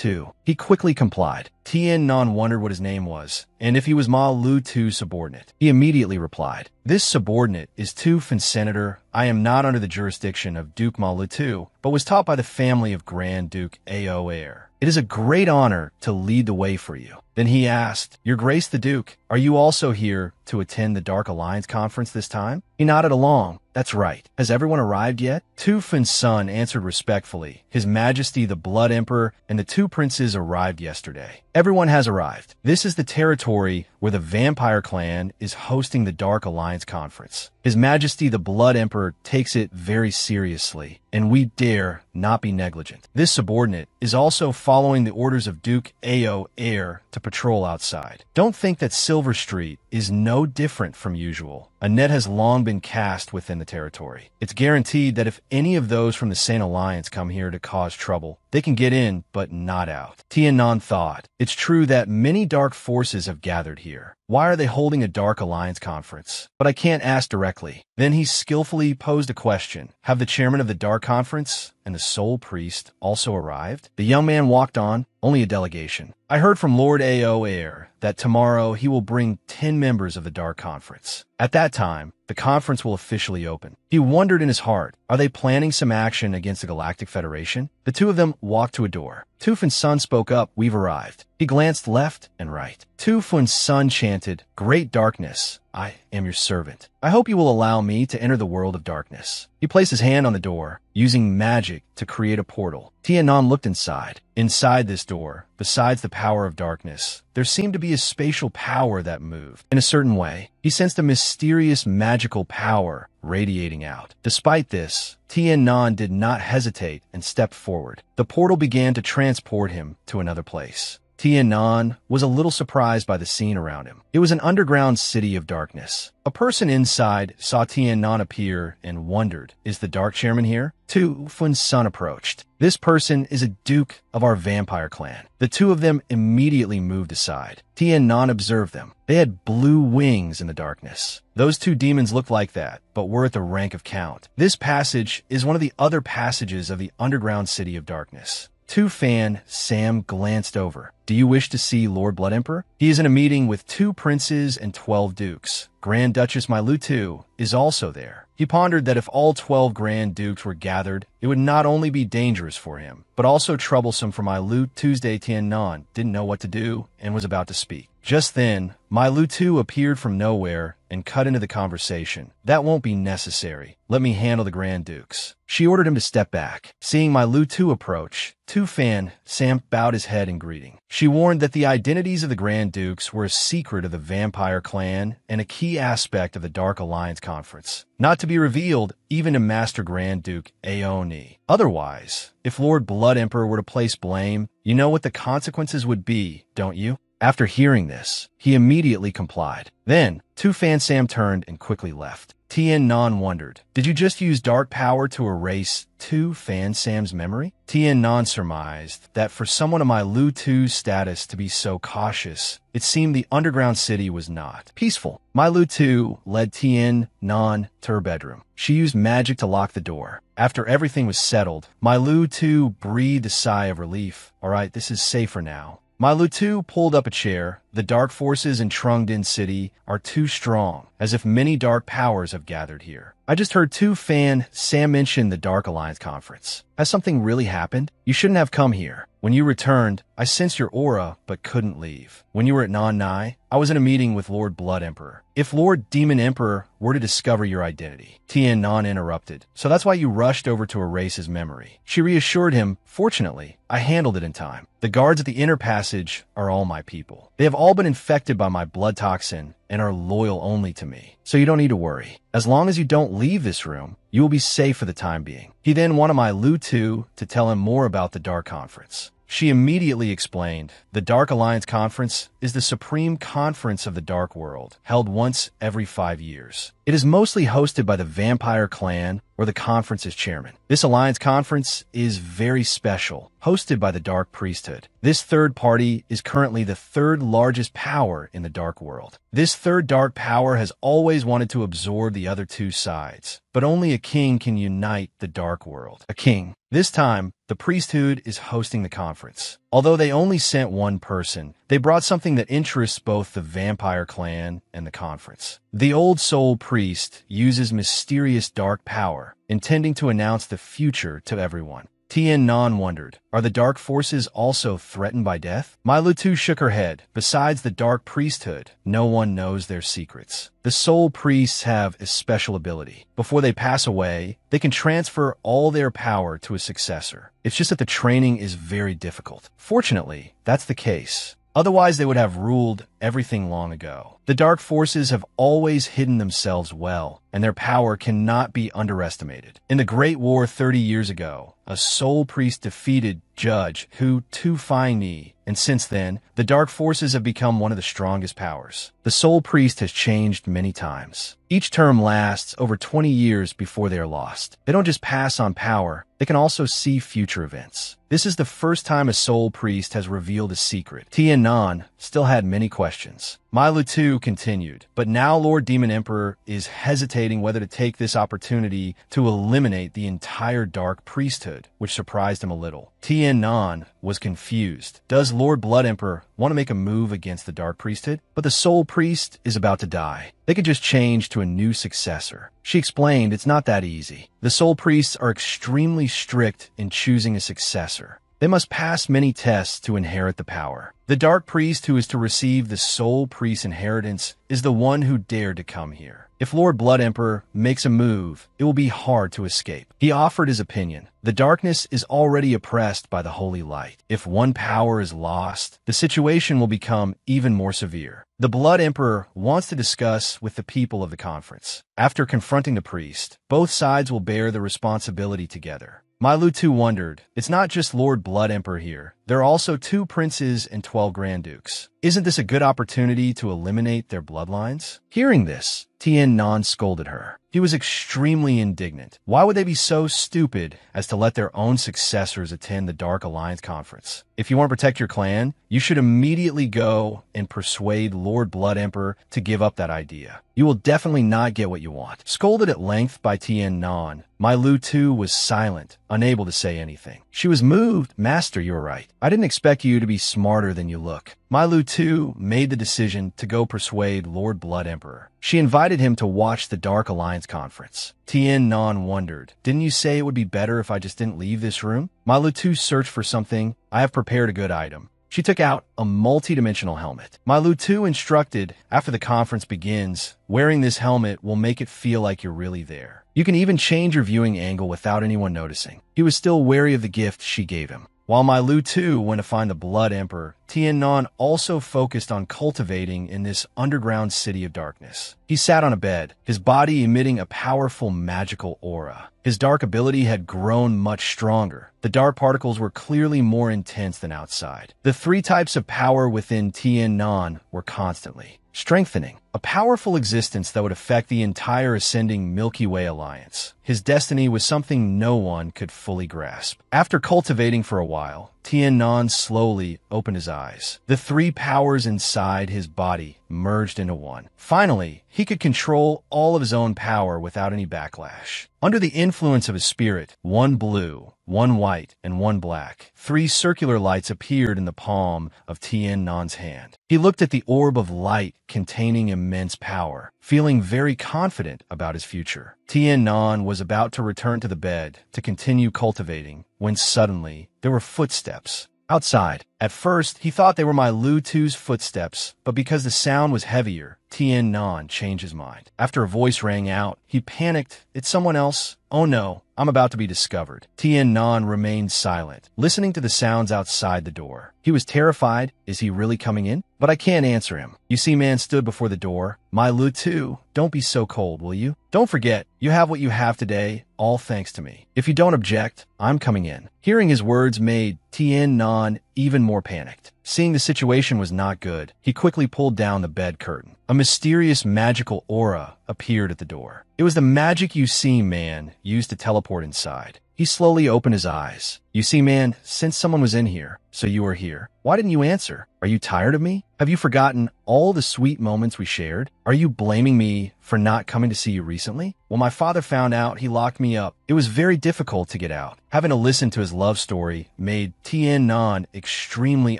He quickly complied. Tien Nan wondered what his name was, and if he was Ma Lu's subordinate. He immediately replied, This subordinate is Toof and Senator. I am not under the jurisdiction of Duke Ma Lu, but was taught by the family of Grand Duke Ao Heir. It is a great honor to lead the way for you. Then he asked, Your Grace the Duke, are you also here to attend the Dark Alliance conference this time? He nodded along. That's right. Has everyone arrived yet? Toof and Sun answered respectfully. His Majesty the Blood Emperor and the two princes arrived yesterday. Everyone has arrived. This is the territory where the vampire clan is hosting the Dark Alliance conference. His Majesty the Blood Emperor takes it very seriously, and we dare not be negligent. This subordinate is also following the orders of Duke Ao Heir to patrol outside. Don't think that Silver Street is no different from usual. A net has long been cast within the territory. It's guaranteed that if any of those from the Saint Alliance come here to cause trouble, they can get in, but not out. Tien Nan thought, it's true that many dark forces have gathered here, Why are they holding a Dark Alliance conference? But I can't ask directly. Then he skillfully posed a question. Have the chairman of the Dark Conference and the Soul Priest also arrived? The young man walked on, only a delegation. I heard from Lord A.O. Air that tomorrow he will bring 10 members of the Dark Conference. At that time, the conference will officially open. He wondered in his heart, are they planning some action against the Galactic Federation? The two of them walked to a door. Tufun's son spoke up, we've arrived. He glanced left and right. Tufun's son chanted, Great darkness, I am your servant. I hope you will allow me to enter the world of darkness. He placed his hand on the door, using magic to create a portal. Tianan looked inside. Inside this door, besides the power of darkness, there seemed to be a spatial power that moved. In a certain way, he sensed a mysterious magical power radiating out. Despite this, Tianan did not hesitate and stepped forward. The portal began to transport him to another place. Tianan was a little surprised by the scene around him. It was an underground city of darkness. A person inside saw Tianan appear and wondered, is the Dark Chairman here? Tufun's son approached. This person is a duke of our vampire clan. The two of them immediately moved aside. Tianan observed them. They had blue wings in the darkness. Those two demons looked like that, but were at the rank of count. This passage is one of the other passages of the underground city of darkness. Tufan Sam glanced over. Do you wish to see Lord Blood Emperor? He is in a meeting with 2 princes and 12 dukes. Grand Duchess Mailutu is also there. He pondered that if all 12 Grand Dukes were gathered, it would not only be dangerous for him, but also troublesome for Mailu. Tuesday Tianan didn't know what to do and was about to speak. Just then, Mailutu appeared from nowhere and cut into the conversation. That won't be necessary. Let me handle the Grand Dukes. She ordered him to step back. Seeing Mailutu approach, Tufan Sam bowed his head in greeting. She warned that the identities of the Grand Dukes were a secret of the vampire clan and a key aspect of the Dark Alliance Conference, not to be revealed even to Master Grand Duke Aoni. Otherwise, if Lord Blood Emperor were to place blame, you know what the consequences would be, don't you? After hearing this, he immediately complied. Then, Tufan Sam turned and quickly left. Tianan wondered, did you just use dark power to erase Tufan Sam's memory? Tianan surmised that for someone of Mailutu's status to be so cautious, it seemed the underground city was not peaceful. Mailutu led Tianan to her bedroom. She used magic to lock the door. After everything was settled, Mailutu breathed a sigh of relief. All right, this is safer now. Mailutu pulled up a chair. The dark forces in Trungdin City are too strong, as if many dark powers have gathered here. I just heard Tufan Sam mention the Dark Alliance Conference. Has something really happened? You shouldn't have come here. When you returned, I sensed your aura, but couldn't leave. When you were at Nan Nai, I was in a meeting with Lord Blood Emperor. If Lord Demon Emperor were to discover your identity, Tianan interrupted. So that's why you rushed over to erase his memory. She reassured him, fortunately, I handled it in time. The guards at the inner passage are all my people. They have all been infected by my blood toxin and are loyal only to me. So you don't need to worry. As long as you don't leave this room, you will be safe for the time being. He then wanted Mailutu to tell him more about the Dark Conference. She immediately explained, the Dark Alliance Conference is the supreme conference of the Dark World, held once every 5 years. It is mostly hosted by the Vampire Clan, where the conference is chairman. This Alliance Conference is very special, hosted by the Dark Priesthood. This third party is currently the 3rd largest power in the Dark World. This 3rd dark power has always wanted to absorb the other 2 sides, but only a king can unite the Dark World. A king. This time, the priesthood is hosting the conference. Although they only sent 1 person, they brought something that interests both the Vampire Clan and the conference. The Old Soul Priest uses mysterious dark power, intending to announce the future to everyone. Tianan wondered, are the dark forces also threatened by death? Mailutu shook her head. Besides the Dark Priesthood, no one knows their secrets. The Soul Priests have a special ability. Before they pass away, they can transfer all their power to a successor. It's just that the training is very difficult. Fortunately, that's the case. Otherwise, they would have ruled everything long ago. The dark forces have always hidden themselves well, and their power cannot be underestimated. In the Great War 30 years ago, a soul priest defeated Judge Hu Tufani, and since then, the dark forces have become one of the strongest powers. The soul priest has changed many times. Each term lasts over 20 years before they are lost. They don't just pass on power, they can also see future events. This is the first time a soul priest has revealed a secret. Tianan still had many questions. Milo too continued, but now Lord Demon Emperor is hesitating whether to take this opportunity to eliminate the entire Dark Priesthood, which surprised him a little. Tien Nan was confused. Does Lord Blood Emperor want to make a move against the Dark Priesthood? But the Soul Priest is about to die. They could just change to a new successor. She explained it's not that easy. The Soul Priests are extremely strict in choosing a successor. They must pass many tests to inherit the power. The Dark Priest who is to receive the Soul Priest's inheritance is the one who dared to come here. If Lord Blood Emperor makes a move, it will be hard to escape. He offered his opinion. The darkness is already oppressed by the holy light. If one power is lost, the situation will become even more severe. The Blood Emperor wants to discuss with the people of the conference. After confronting the priest, both sides will bear the responsibility together. Milo too wondered, it's not just Lord Blood Emperor here. There are also 2 princes and 12 Grand Dukes. Isn't this a good opportunity to eliminate their bloodlines? Hearing this, Tien Nan scolded her. He was extremely indignant. Why would they be so stupid as to let their own successors attend the Dark Alliance conference? If you want to protect your clan, you should immediately go and persuade Lord Blood Emperor to give up that idea. You will definitely not get what you want. Scolded at length by Tien Nan, Mai Lu too was silent, unable to say anything. She was moved. Master, you're right. I didn't expect you to be smarter than you look. Mai Lu too made the decision to go persuade Lord Blood Emperor. She invited him to watch the Dark Alliance conference. Tien Nan wondered, didn't you say it would be better if I just didn't leave this room? Mai Lu too searched for something. I have prepared a good item. She took out a multi-dimensional helmet. Mai Lu too instructed, after the conference begins, wearing this helmet will make it feel like you're really there. You can even change your viewing angle without anyone noticing. He was still wary of the gift she gave him. While Mai Lu too went to find the Blood Emperor, Tien Nan also focused on cultivating in this underground city of darkness. He sat on a bed, his body emitting a powerful magical aura. His dark ability had grown much stronger. The dark particles were clearly more intense than outside. The 3 types of power within Tien Nan were constantly strengthening, a powerful existence that would affect the entire ascending Milky Way alliance. His destiny was something no one could fully grasp. After cultivating for a while, Tien Nan slowly opened his eyes. The 3 powers inside his body merged into one. Finally, he could control all of his own power without any backlash. Under the influence of his spirit, 1 blue, 1 white, and 1 black, 3 circular lights appeared in the palm of Tien Nan's hand. He looked at the orb of light containing immense power, feeling very confident about his future. Tien Nan was about to return to the bed to continue cultivating when suddenly there were footsteps outside. At first, he thought they were Mai Lu too's footsteps, but because the sound was heavier, Tien Nan changed his mind. After a voice rang out, he panicked. It's someone else. Oh no, I'm about to be discovered. Tien Nan remained silent, listening to the sounds outside the door. He was terrified. Is he really coming in? But I can't answer him. You see, man stood before the door. Mai Lu too, don't be so cold, will you? Don't forget, you have what you have today, all thanks to me. If you don't object, I'm coming in. Hearing his words made Tien Nan even more panicked. Seeing the situation was not good, he quickly pulled down the bed curtain. A mysterious magical aura appeared at the door. It was the magic You See Man used to teleport inside. He slowly opened his eyes. You see, man, since someone was in here, so you are here. Why didn't you answer? Are you tired of me? Have you forgotten all the sweet moments we shared? Are you blaming me for not coming to see you recently? When my father found out, he locked me up. It was very difficult to get out. Having to listen to his love story made Tien Nan extremely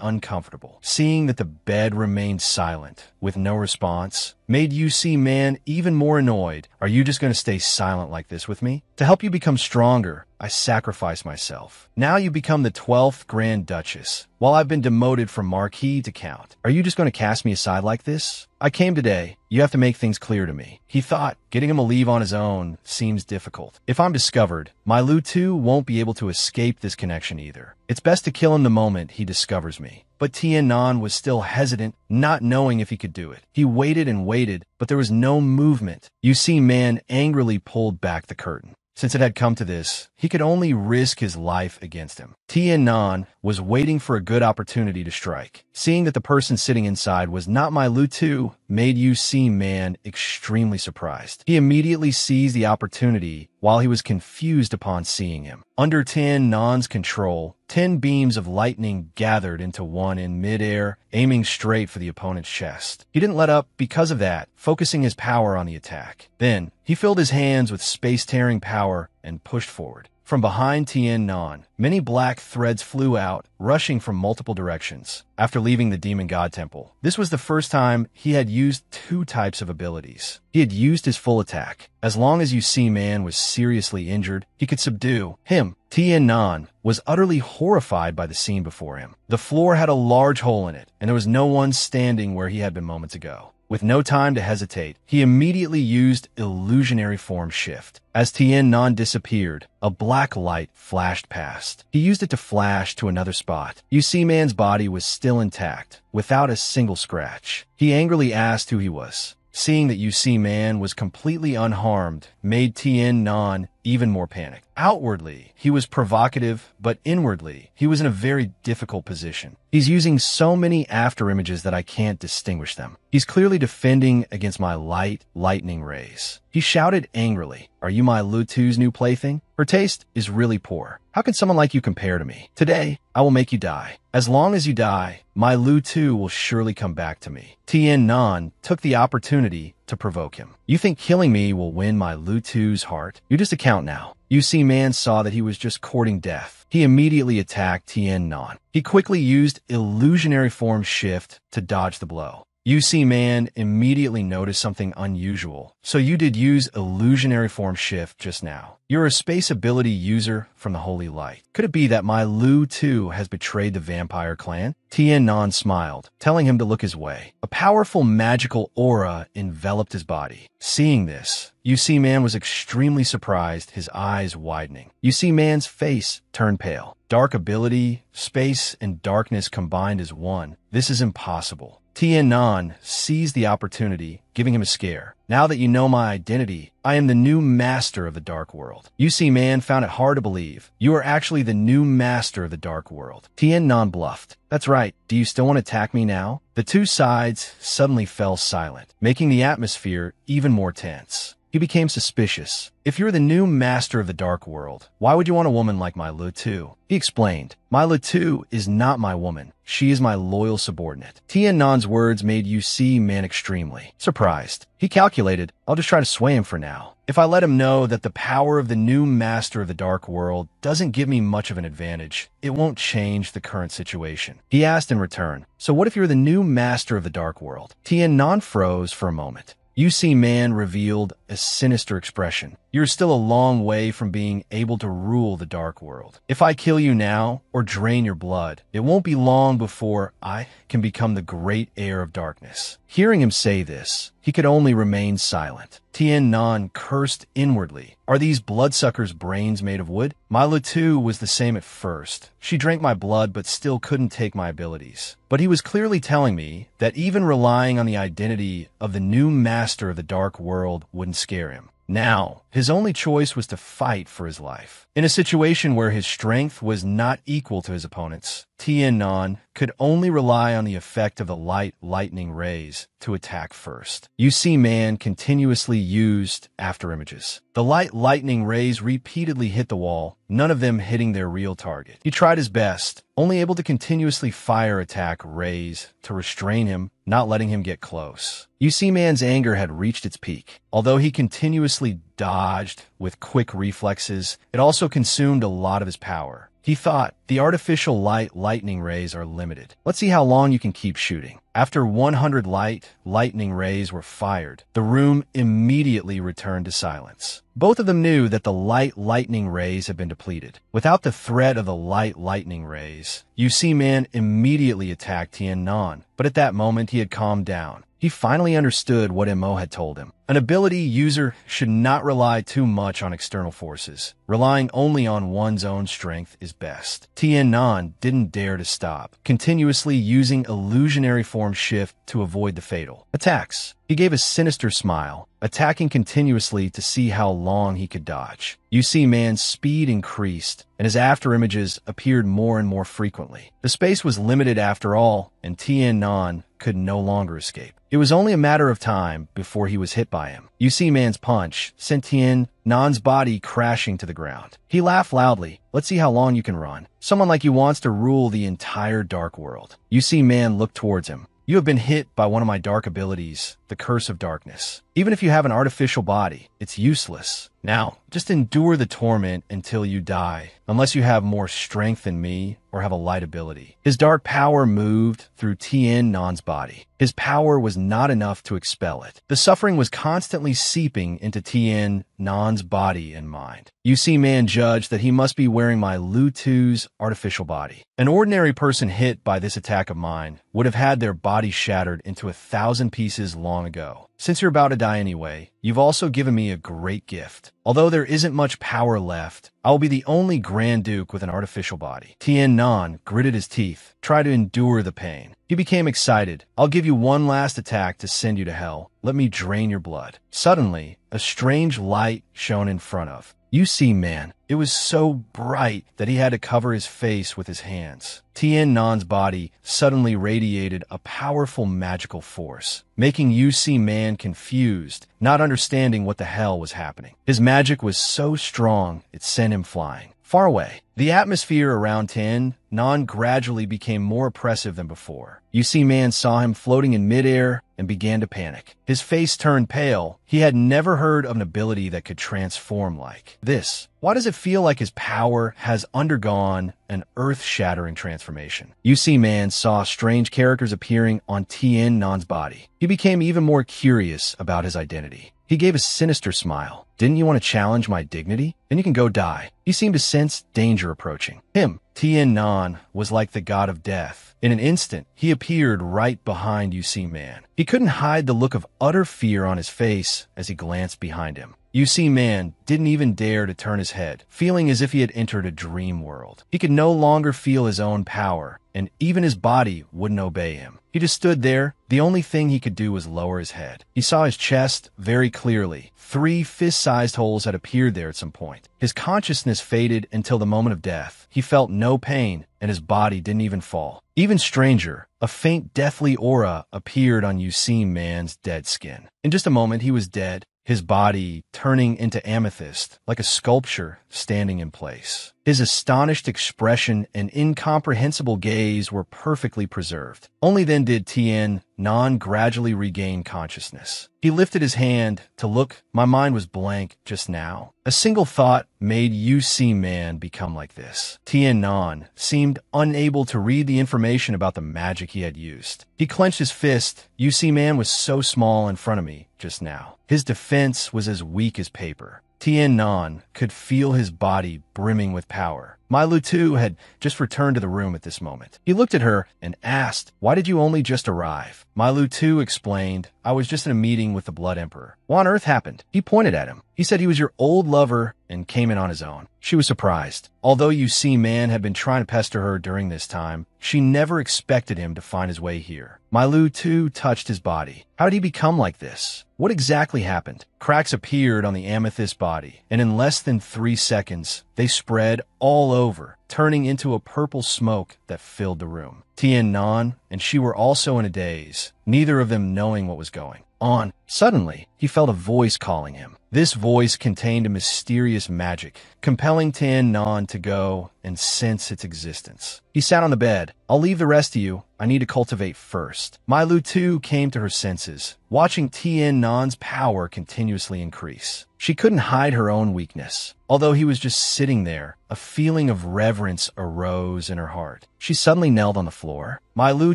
uncomfortable. Seeing that the bed remained silent, with no response, made You See Man even more annoyed. Are you just going to stay silent like this with me? To help you become stronger, I sacrificed myself. Now you become the 12th Grand Duchess, while I've been demoted from Marquis to Count. Are you just going to cast me aside like this? I came today. You have to make things clear to me. He thought getting him to leave on his own seems difficult. If I'm discovered, Mai Lu too won't be able to escape this connection either. It's best to kill him the moment he discovers me. But Tien Nan was still hesitant, not knowing if he could do it. He waited and waited, but there was no movement. You See Man angrily pulled back the curtain. Since it had come to this, he could only risk his life against him. Tien Nan was waiting for a good opportunity to strike. Seeing that the person sitting inside was not my Lu Tu made Yu Si Man extremely surprised. He immediately seized the opportunity while he was confused upon seeing him. Under Tien Nan's control, 10 beams of lightning gathered into one in midair, aiming straight for the opponent's chest. He didn't let up because of that, focusing his power on the attack. Then, he filled his hands with space-tearing power and pushed forward. From behind Tien Nan, many black threads flew out, rushing from multiple directions. After leaving the Demon God Temple, this was the first time he had used 2 types of abilities. He had used his full attack. As long as Yu Si Man was seriously injured, he could subdue him. Tien Nan was utterly horrified by the scene before him. The floor had a large hole in it, and there was no one standing where he had been moments ago. With no time to hesitate, he immediately used illusionary form shift. As Tien Nan disappeared, a black light flashed past. He used it to flash to another spot. Yu Si Man's body was still intact, without a single scratch. He angrily asked who he was. Seeing that Yu Si Man was completely unharmed made Tien Nan even more panicked. Outwardly, he was provocative, but inwardly, he was in a very difficult position. He's using so many after images that I can't distinguish them. He's clearly defending against my lightning rays. He shouted angrily, "Are you my Lu Tu's new plaything? Her taste is really poor. How can someone like you compare to me? Today, I will make you die. As long as you die, my Lu Tu will surely come back to me." Tien Nan took the opportunity to provoke him. "You think killing me will win my Lu Tu's heart? You just account now." Yu Si Man saw that he was just courting death. He immediately attacked Tien Nan. He quickly used illusionary form shift to dodge the blow. Yu Si Man immediately noticed something unusual. "So you did use illusionary form shift just now. You're a space ability user from the Holy Light. Could it be that my Lu Tu has betrayed the vampire clan?" Tien Nan smiled, telling him to look his way. A powerful magical aura enveloped his body. Seeing this, Yu Si Man was extremely surprised, his eyes widening. Yu Si Man's face turned pale. Dark ability, space, and darkness combined as one. This is impossible. Tien Nan seized the opportunity, giving him a scare. "Now that you know my identity, I am the new master of the Dark World." Yu Si Man found it hard to believe. "You are actually the new master of the Dark World." Tien Nan bluffed. "That's right. Do you still want to attack me now?" The two sides suddenly fell silent, making the atmosphere even more tense. He became suspicious. "If you're the new master of the Dark World, why would you want a woman like my Lu Tu?" He explained, "My Lu Tu is not my woman. She is my loyal subordinate." Tien Nan's words made Yu Si Man extremely surprised. He calculated, "I'll just try to sway him for now. If I let him know that the power of the new master of the Dark World doesn't give me much of an advantage, it won't change the current situation." He asked in return, "So what if you're the new master of the Dark World?" Tien Nan froze for a moment. Yu Si Man revealed a sinister expression. "You're still a long way from being able to rule the Dark World. If I kill you now or drain your blood, it won't be long before I can become the great heir of darkness." Hearing him say this, he could only remain silent. Tien Nan cursed inwardly. "Are these bloodsuckers' brains made of wood?" My Lu Tu was the same at first. She drank my blood but still couldn't take my abilities. But he was clearly telling me that even relying on the identity of the new master of the Dark World wouldn't scare him. Now, his only choice was to fight for his life. In a situation where his strength was not equal to his opponent's, Tien Nan could only rely on the effect of the lightning rays to attack first. Yu Si Man continuously used after images. The lightning rays repeatedly hit the wall, none of them hitting their real target. He tried his best, only able to continuously fire attack rays to restrain him, not letting him get close. Yu Si Man's anger had reached its peak. Although he continuously dodged with quick reflexes, it also consumed a lot of his power. He thought, the artificial lightning rays are limited. Let's see how long you can keep shooting. After 100 lightning rays were fired, the room immediately returned to silence. Both of them knew that the lightning rays had been depleted. Without the threat of the lightning rays, Yu Si Man immediately attacked Tien Nan, but at that moment he had calmed down. He finally understood what Mo had told him. An ability user should not rely too much on external forces. Relying only on one's own strength is best. Tien Nan didn't dare to stop, continuously using illusionary form shift to avoid the fatal attacks. He gave a sinister smile, attacking continuously to see how long he could dodge. You see Man's speed increased, and his afterimages appeared more and more frequently. The space was limited after all, and Tien Nan could no longer escape. It was only a matter of time before he was hit by him. You see Man's punch sent Tien Nan's body crashing to the ground. He laughed loudly. Let's see how long you can run. Someone like you wants to rule the entire dark world. You see Man look towards him. You have been hit by one of my dark abilities, the Curse of Darkness. Even if you have an artificial body, it's useless. Now, just endure the torment until you die, unless you have more strength than me or have a light ability. His dark power moved through Tien Nan's body. His power was not enough to expel it. The suffering was constantly seeping into Tien Nan's body and mind. You see Man judge that he must be wearing my Lu Tu's artificial body. An ordinary person hit by this attack of mine would have had their body shattered into 1,000 pieces long ago. Since you're about to die anyway, you've also given me a great gift. Although there isn't much power left, I will be the only Grand Duke with an artificial body. Tien Nan gritted his teeth, tried to endure the pain. He became excited. I'll give you one last attack to send you to hell. Let me drain your blood. Suddenly, a strange light shone in front of You see Man. It was so bright that he had to cover his face with his hands. Tien Nan's body suddenly radiated a powerful magical force, making You See Man confused, not understanding what the hell was happening. His magic was so strong, it sent him flying far away. The atmosphere around Tien Nan gradually became more oppressive than before. You See Man saw him floating in midair and began to panic. His face turned pale. He had never heard of an ability that could transform like this. Why does it feel like his power has undergone an earth-shattering transformation? You See Man saw strange characters appearing on Tien Nan's body. He became even more curious about his identity. He gave a sinister smile. Didn't you want to challenge my dignity? Then you can go die. He seemed to sense danger approaching. Tien Nan was like the god of death. In an instant, he appeared right behind You See Man. He couldn't hide the look of utter fear on his face as he glanced behind him. You See Man didn't even dare to turn his head, feeling as if he had entered a dream world. He could no longer feel his own power, and even his body wouldn't obey him. He just stood there. The only thing he could do was lower his head. He saw his chest very clearly. 3 fist-sized holes had appeared there at some point. His consciousness faded until the moment of death. He felt no pain, and his body didn't even fall. Even stranger, a faint deathly aura appeared on You See Man's dead skin. In just a moment, he was dead, his body turning into amethyst, like a sculpture standing in place. His astonished expression and incomprehensible gaze were perfectly preserved. Only then did Tien Nan gradually regain consciousness. He lifted his hand to look. My mind was blank just now. A single thought made You See Man become like this. Tien Nan seemed unable to read the information about the magic he had used. He clenched his fist. You See Man was so small in front of me just now. His defense was as weak as paper. Tien Nan could feel his body brimming with power. My Lu Tu had just returned to the room at this moment. He looked at her and asked, "Why did you only just arrive?" My Lu Tu explained, "I was just in a meeting with the Blood Emperor." "What on earth happened?" He pointed at him. He said he was your old lover and came in on his own. She was surprised. Although You See Man had been trying to pester her during this time, she never expected him to find his way here. My Lu Tu touched his body. How did he become like this? What exactly happened? Cracks appeared on the amethyst body, and in less than 3 seconds, they spread all over, turning into a purple smoke that filled the room. Tien Nan and she were also in a daze, neither of them knowing what was going on. Suddenly, he felt a voice calling him. This voice contained a mysterious magic, compelling Tien Nan to go and sense its existence. He sat on the bed. "I'll leave the rest of you. I need to cultivate first." My Lu Tu came to her senses, watching Tien Nan's power continuously increase. She couldn't hide her own weakness. Although he was just sitting there, a feeling of reverence arose in her heart. She suddenly knelt on the floor. My Lu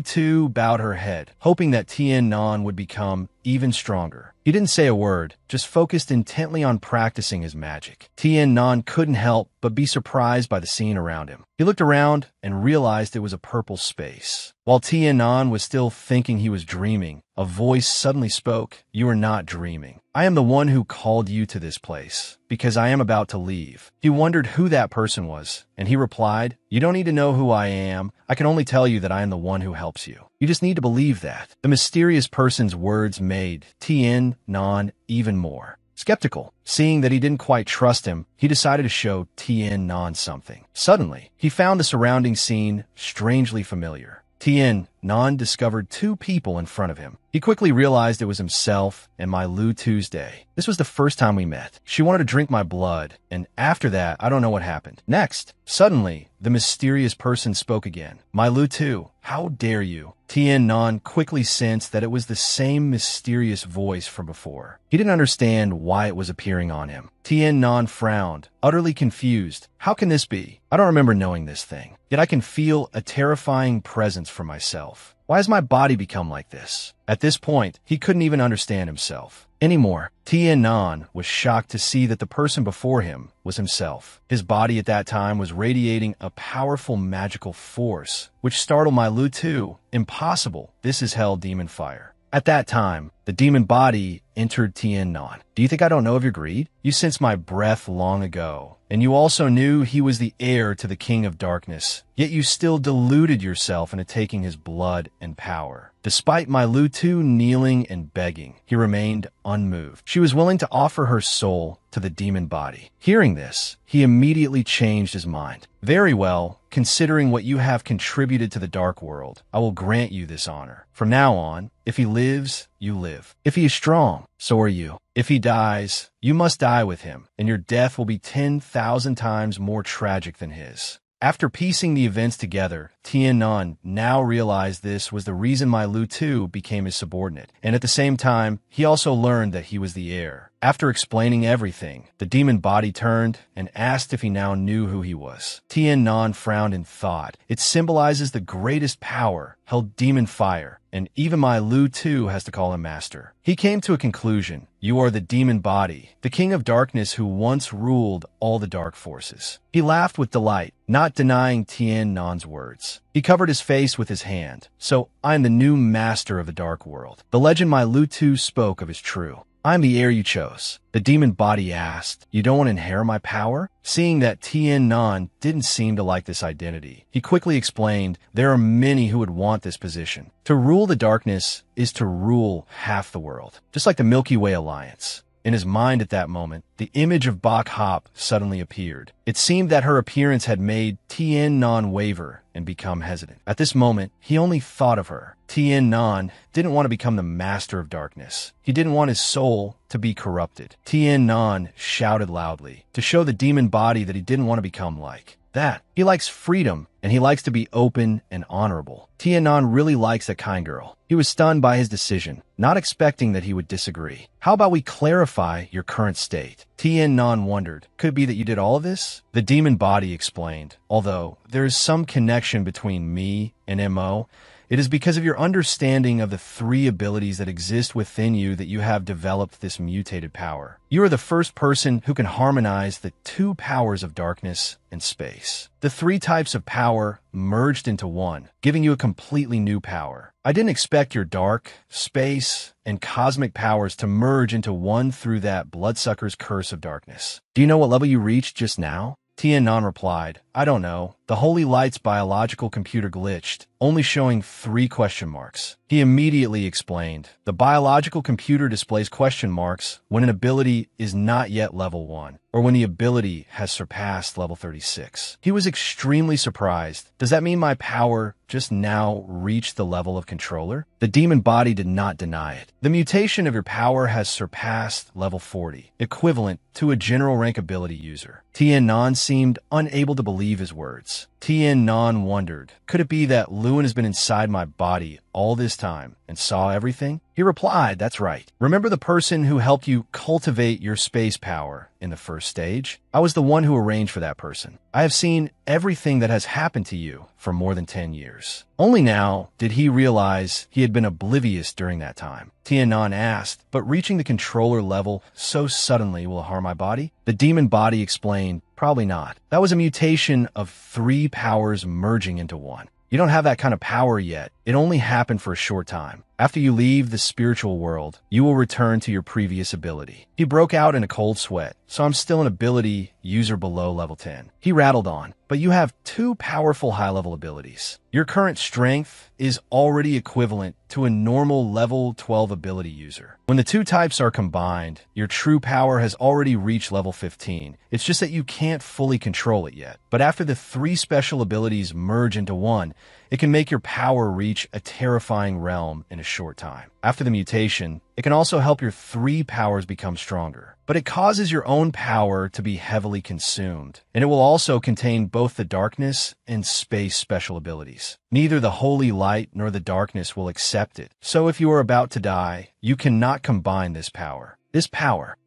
Tu bowed her head, hoping that Tien Nan would become even stronger. He didn't say a word, just focused intently on practicing his magic. Tien Nan couldn't help but be surprised by the scene around him. He looked around and realized it was a purple space. While Tien Nan was still thinking he was dreaming, a voice suddenly spoke. You are not dreaming. I am the one who called you to this place, because I am about to leave. He wondered who that person was, and he replied, you don't need to know who I am. I can only tell you that I am the one who helps you. You just need to believe that. The mysterious person's words made Tien Nan even more skeptical. Seeing that he didn't quite trust him, he decided to show Tien Nan something. Suddenly, he found the surrounding scene strangely familiar. Tien Nan discovered two people in front of him. He quickly realized it was himself and my Lu Tuesday. This was the first time we met. She wanted to drink my blood, and after that, I don't know what happened. Next, suddenly, the mysterious person spoke again. My Lu Tu, how dare you? Tien Nan quickly sensed that it was the same mysterious voice from before. He didn't understand why it was appearing on him. Tien Nan frowned, utterly confused. How can this be? I don't remember knowing this thing. Yet I can feel a terrifying presence for myself. Why has my body become like this? At this point, he couldn't even understand himself anymore. Tien Nan was shocked to see that the person before him was himself. His body at that time was radiating a powerful magical force, which startled my Lu Tu. Impossible. This is hell demon fire. At that time, the demon body entered Tien Nan. Do you think I don't know of your greed? You sensed my breath long ago, and you also knew he was the heir to the King of Darkness, yet you still deluded yourself into taking his blood and power. Despite my Lu Tu kneeling and begging, he remained unmoved. She was willing to offer her soul to the demon body. Hearing this, he immediately changed his mind. Very well, considering what you have contributed to the dark world, I will grant you this honor. From now on, if he lives, you live. If he is strong, so are you. If he dies, you must die with him, and your death will be 10,000 times more tragic than his. After piecing the events together, Tien Nan now realized this was the reason my Lu Tu became his subordinate, and at the same time, he also learned that he was the heir. After explaining everything, the demon body turned and asked if he now knew who he was. Tien Nan frowned in thought. It symbolizes the greatest power, held demon fire, and even my Lu Tu has to call him master. He came to a conclusion. You are the demon body, the king of darkness who once ruled all the dark forces. He laughed with delight, not denying Tien Nan's words. He covered his face with his hand. So, I am the new master of the dark world. The legend my Lu Tu spoke of is true. I am the heir you chose. The demon body asked, you don't want to inherit my power? Seeing that Tien Nan didn't seem to like this identity, he quickly explained, there are many who would want this position. To rule the darkness is to rule half the world, just like the Milky Way Alliance. In his mind at that moment, the image of Bok Hop suddenly appeared. It seemed that her appearance had made Tien Nan waver and become hesitant. At this moment, he only thought of her. Tien Nan didn't want to become the master of darkness. He didn't want his soul to be corrupted. Tien Nan shouted loudly to show the demon body that he didn't want to become like that. He likes freedom, and he likes to be open and honorable. Tien Nan really likes that kind girl. He was stunned by his decision, not expecting that he would disagree. How about we clarify your current state? Tien Nan wondered, could it be that you did all of this? The demon body explained, although there is some connection between me and MO, it is because of your understanding of the three abilities that exist within you that you have developed this mutated power. You are the first person who can harmonize the two powers of darkness and space. The three types of power merged into one, giving you a completely new power. I didn't expect your dark, space, and cosmic powers to merge into one through that bloodsucker's curse of darkness. Do you know what level you reached just now? Tien Nan replied, I don't know. The Holy Light's biological computer glitched, only showing 3 question marks. He immediately explained, the biological computer displays question marks when an ability is not yet level 1, or when the ability has surpassed level 36. He was extremely surprised. Does that mean my power just now reached the level of controller? The demon body did not deny it. The mutation of your power has surpassed level 40, equivalent to a general rank ability user. Tien Nan seemed unable to believe his words. Tien Nan wondered, could it be that Lewin has been inside my body all this time and saw everything? He replied, that's right. Remember the person who helped you cultivate your space power in the first stage? I was the one who arranged for that person. I have seen everything that has happened to you for more than 10 years. Only now did he realize he had been oblivious during that time. Tien Nan asked, but reaching the controller level so suddenly will harm my body? The demon body explained, Probably not. That was a mutation of 3 powers merging into one. You don't have that kind of power yet. It only happened for a short time. After you leave the spiritual world, you will return to your previous ability. He broke out in a cold sweat, so I'm still an ability user below level 10. He rattled on, but you have 2 powerful high-level abilities. Your current strength is already equivalent to a normal level 12 ability user. When the 2 types are combined, your true power has already reached level 15. It's just that you can't fully control it yet. But after the 3 special abilities merge into one, it can make your power reach a terrifying realm in a short time. After the mutation, it can also help your 3 powers become stronger. But it causes your own power to be heavily consumed, and it will also contain both the darkness and space special abilities. Neither the holy light nor the darkness will accept it. So if you are about to die, you cannot combine this power.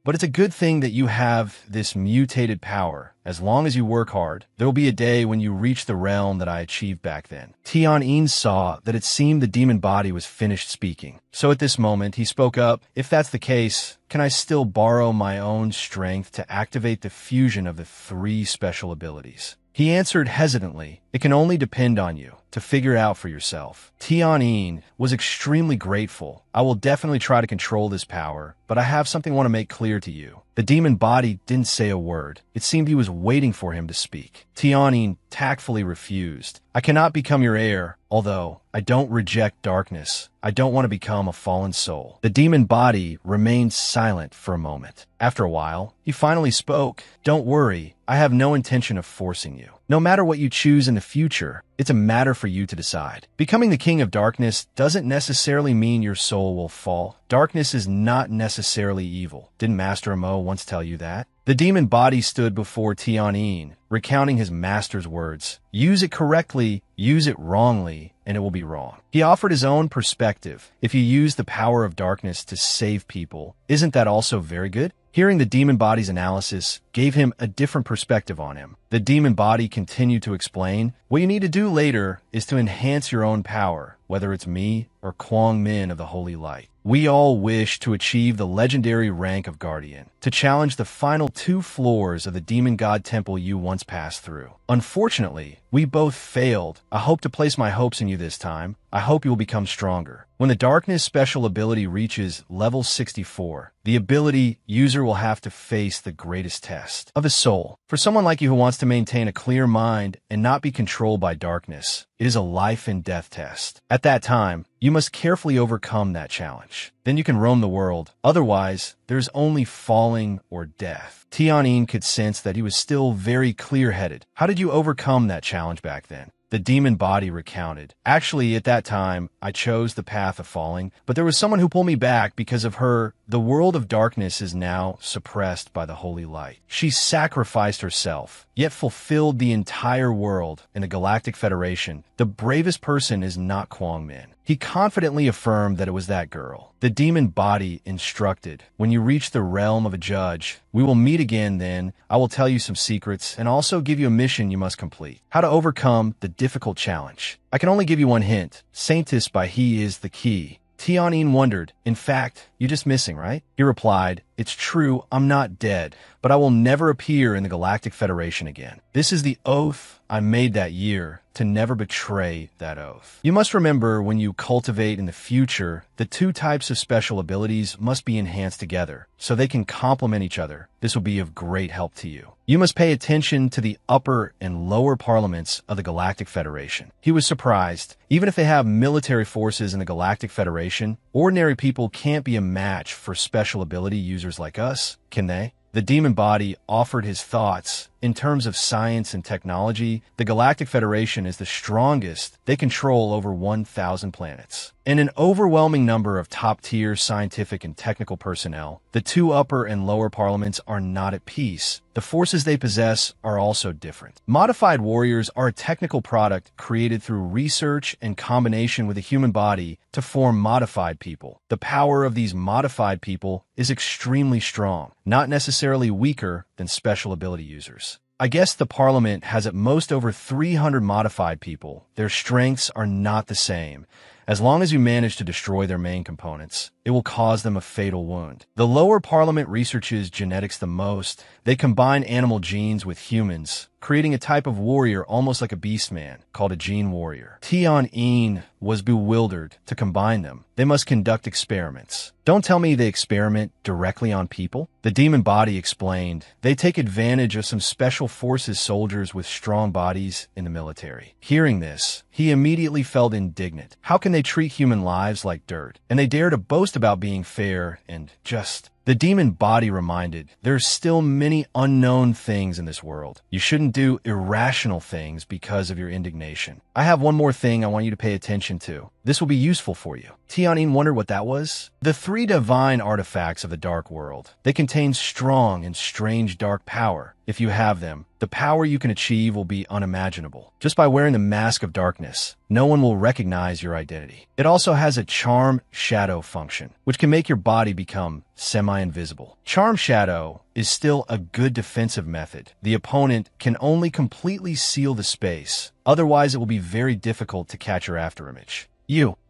But it's a good thing that you have this mutated power. As long as you work hard, there will be a day when you reach the realm that I achieved back then. Tian saw that it seemed the demon body was finished speaking. So at this moment, he spoke up. If that's the case, can I still borrow my own strength to activate the fusion of the 3 special abilities? He answered hesitantly, it can only depend on you to figure out for yourself. Tian was extremely grateful. I will definitely try to control this power, but I have something I want to make clear to you. The demon body didn't say a word. It seemed he was waiting for him to speak. Tian tactfully refused. I cannot become your heir, although I don't reject darkness. I don't want to become a fallen soul. The demon body remained silent for a moment. After a while, he finally spoke. Don't worry, I have no intention of forcing you. No matter what you choose in the future, it's a matter for you to decide. Becoming the king of darkness doesn't necessarily mean your soul will fall. Darkness is not necessarily evil. Didn't Master Amo once tell you that? The demon body stood before Tian, recounting his master's words. Use it correctly, use it wrongly, and it will be wrong. He offered his own perspective. If you use the power of darkness to save people, isn't that also very good? Hearing the demon body's analysis gave him a different perspective on him. The demon body continued to explain, what you need to do later is to enhance your own power, whether it's me or Kwang Min of the Holy Light. We all wish to achieve the legendary rank of Guardian, to challenge the final 2 floors of the demon god temple you once passed through. Unfortunately, we both failed. I hope to place my hopes in you this time. I hope you will become stronger. When the darkness special ability reaches level 64, the ability user will have to face the greatest test of his soul. For someone like you who wants to maintain a clear mind and not be controlled by darkness, it is a life and death test. At that time, you must carefully overcome that challenge. Then you can roam the world. Otherwise, there's only falling or death. Tian could sense that he was still very clear-headed. How did you overcome that challenge back then? The demon body recounted. Actually, at that time, I chose the path of falling, but there was someone who pulled me back because of her. The world of darkness is now suppressed by the holy light. She sacrificed herself, yet fulfilled the entire world in the Galactic Federation. The bravest person is not Kwang Min. He confidently affirmed that it was that girl. The demon body instructed, when you reach the realm of a judge, we will meet again then. I will tell you some secrets and also give you a mission you must complete. How to overcome the difficult challenge. I can only give you one hint. Saintis by he is the key. Tian wondered, in fact, you're just missing, right? He replied, it's true, I'm not dead, but I will never appear in the Galactic Federation again. This is the oath I made that year, to never betray that oath. You must remember when you cultivate in the future, the 2 types of special abilities must be enhanced together, so they can complement each other. This will be of great help to you. You must pay attention to the upper and lower parliaments of the Galactic Federation. He was surprised. Even if they have military forces in the Galactic Federation, ordinary people can't be a match for special ability users like us, can they? The demon body offered his thoughts. In terms of science and technology, the Galactic Federation is the strongest. They control over 1,000 planets. And an overwhelming number of top-tier scientific and technical personnel. The 2 upper and lower parliaments are not at peace. The forces they possess are also different. Modified warriors are a technical product created through research and combination with the human body to form modified people. The power of these modified people is extremely strong, not necessarily weaker than special ability users. I guess the parliament has at most over 300 modified people. Their strengths are not the same. As long as you manage to destroy their main components, it will cause them a fatal wound. The lower parliament researches genetics the most. They combine animal genes with humans, creating a type of warrior almost like a beastman, called a gene warrior. Tian was bewildered to combine them. They must conduct experiments. Don't tell me they experiment directly on people? The demon body explained. They take advantage of some special forces soldiers with strong bodies in the military. Hearing this, he immediately felt indignant. How can they treat human lives like dirt? And they dare to boast about being fair and just. The demon body reminded, there's still many unknown things in this world. You shouldn't do irrational things because of your indignation. I have one more thing I want you to pay attention to. This will be useful for you. Tianyin wondered what that was. The 3 divine artifacts of the dark world. They contain strong and strange dark power. If you have them, the power you can achieve will be unimaginable. Just by wearing the mask of darkness, no one will recognize your identity. It also has a charm shadow function, which can make your body become semi-invisible. Charm shadow is still a good defensive method. The opponent can only completely seal the space. Otherwise, it will be very difficult to catch your afterimage.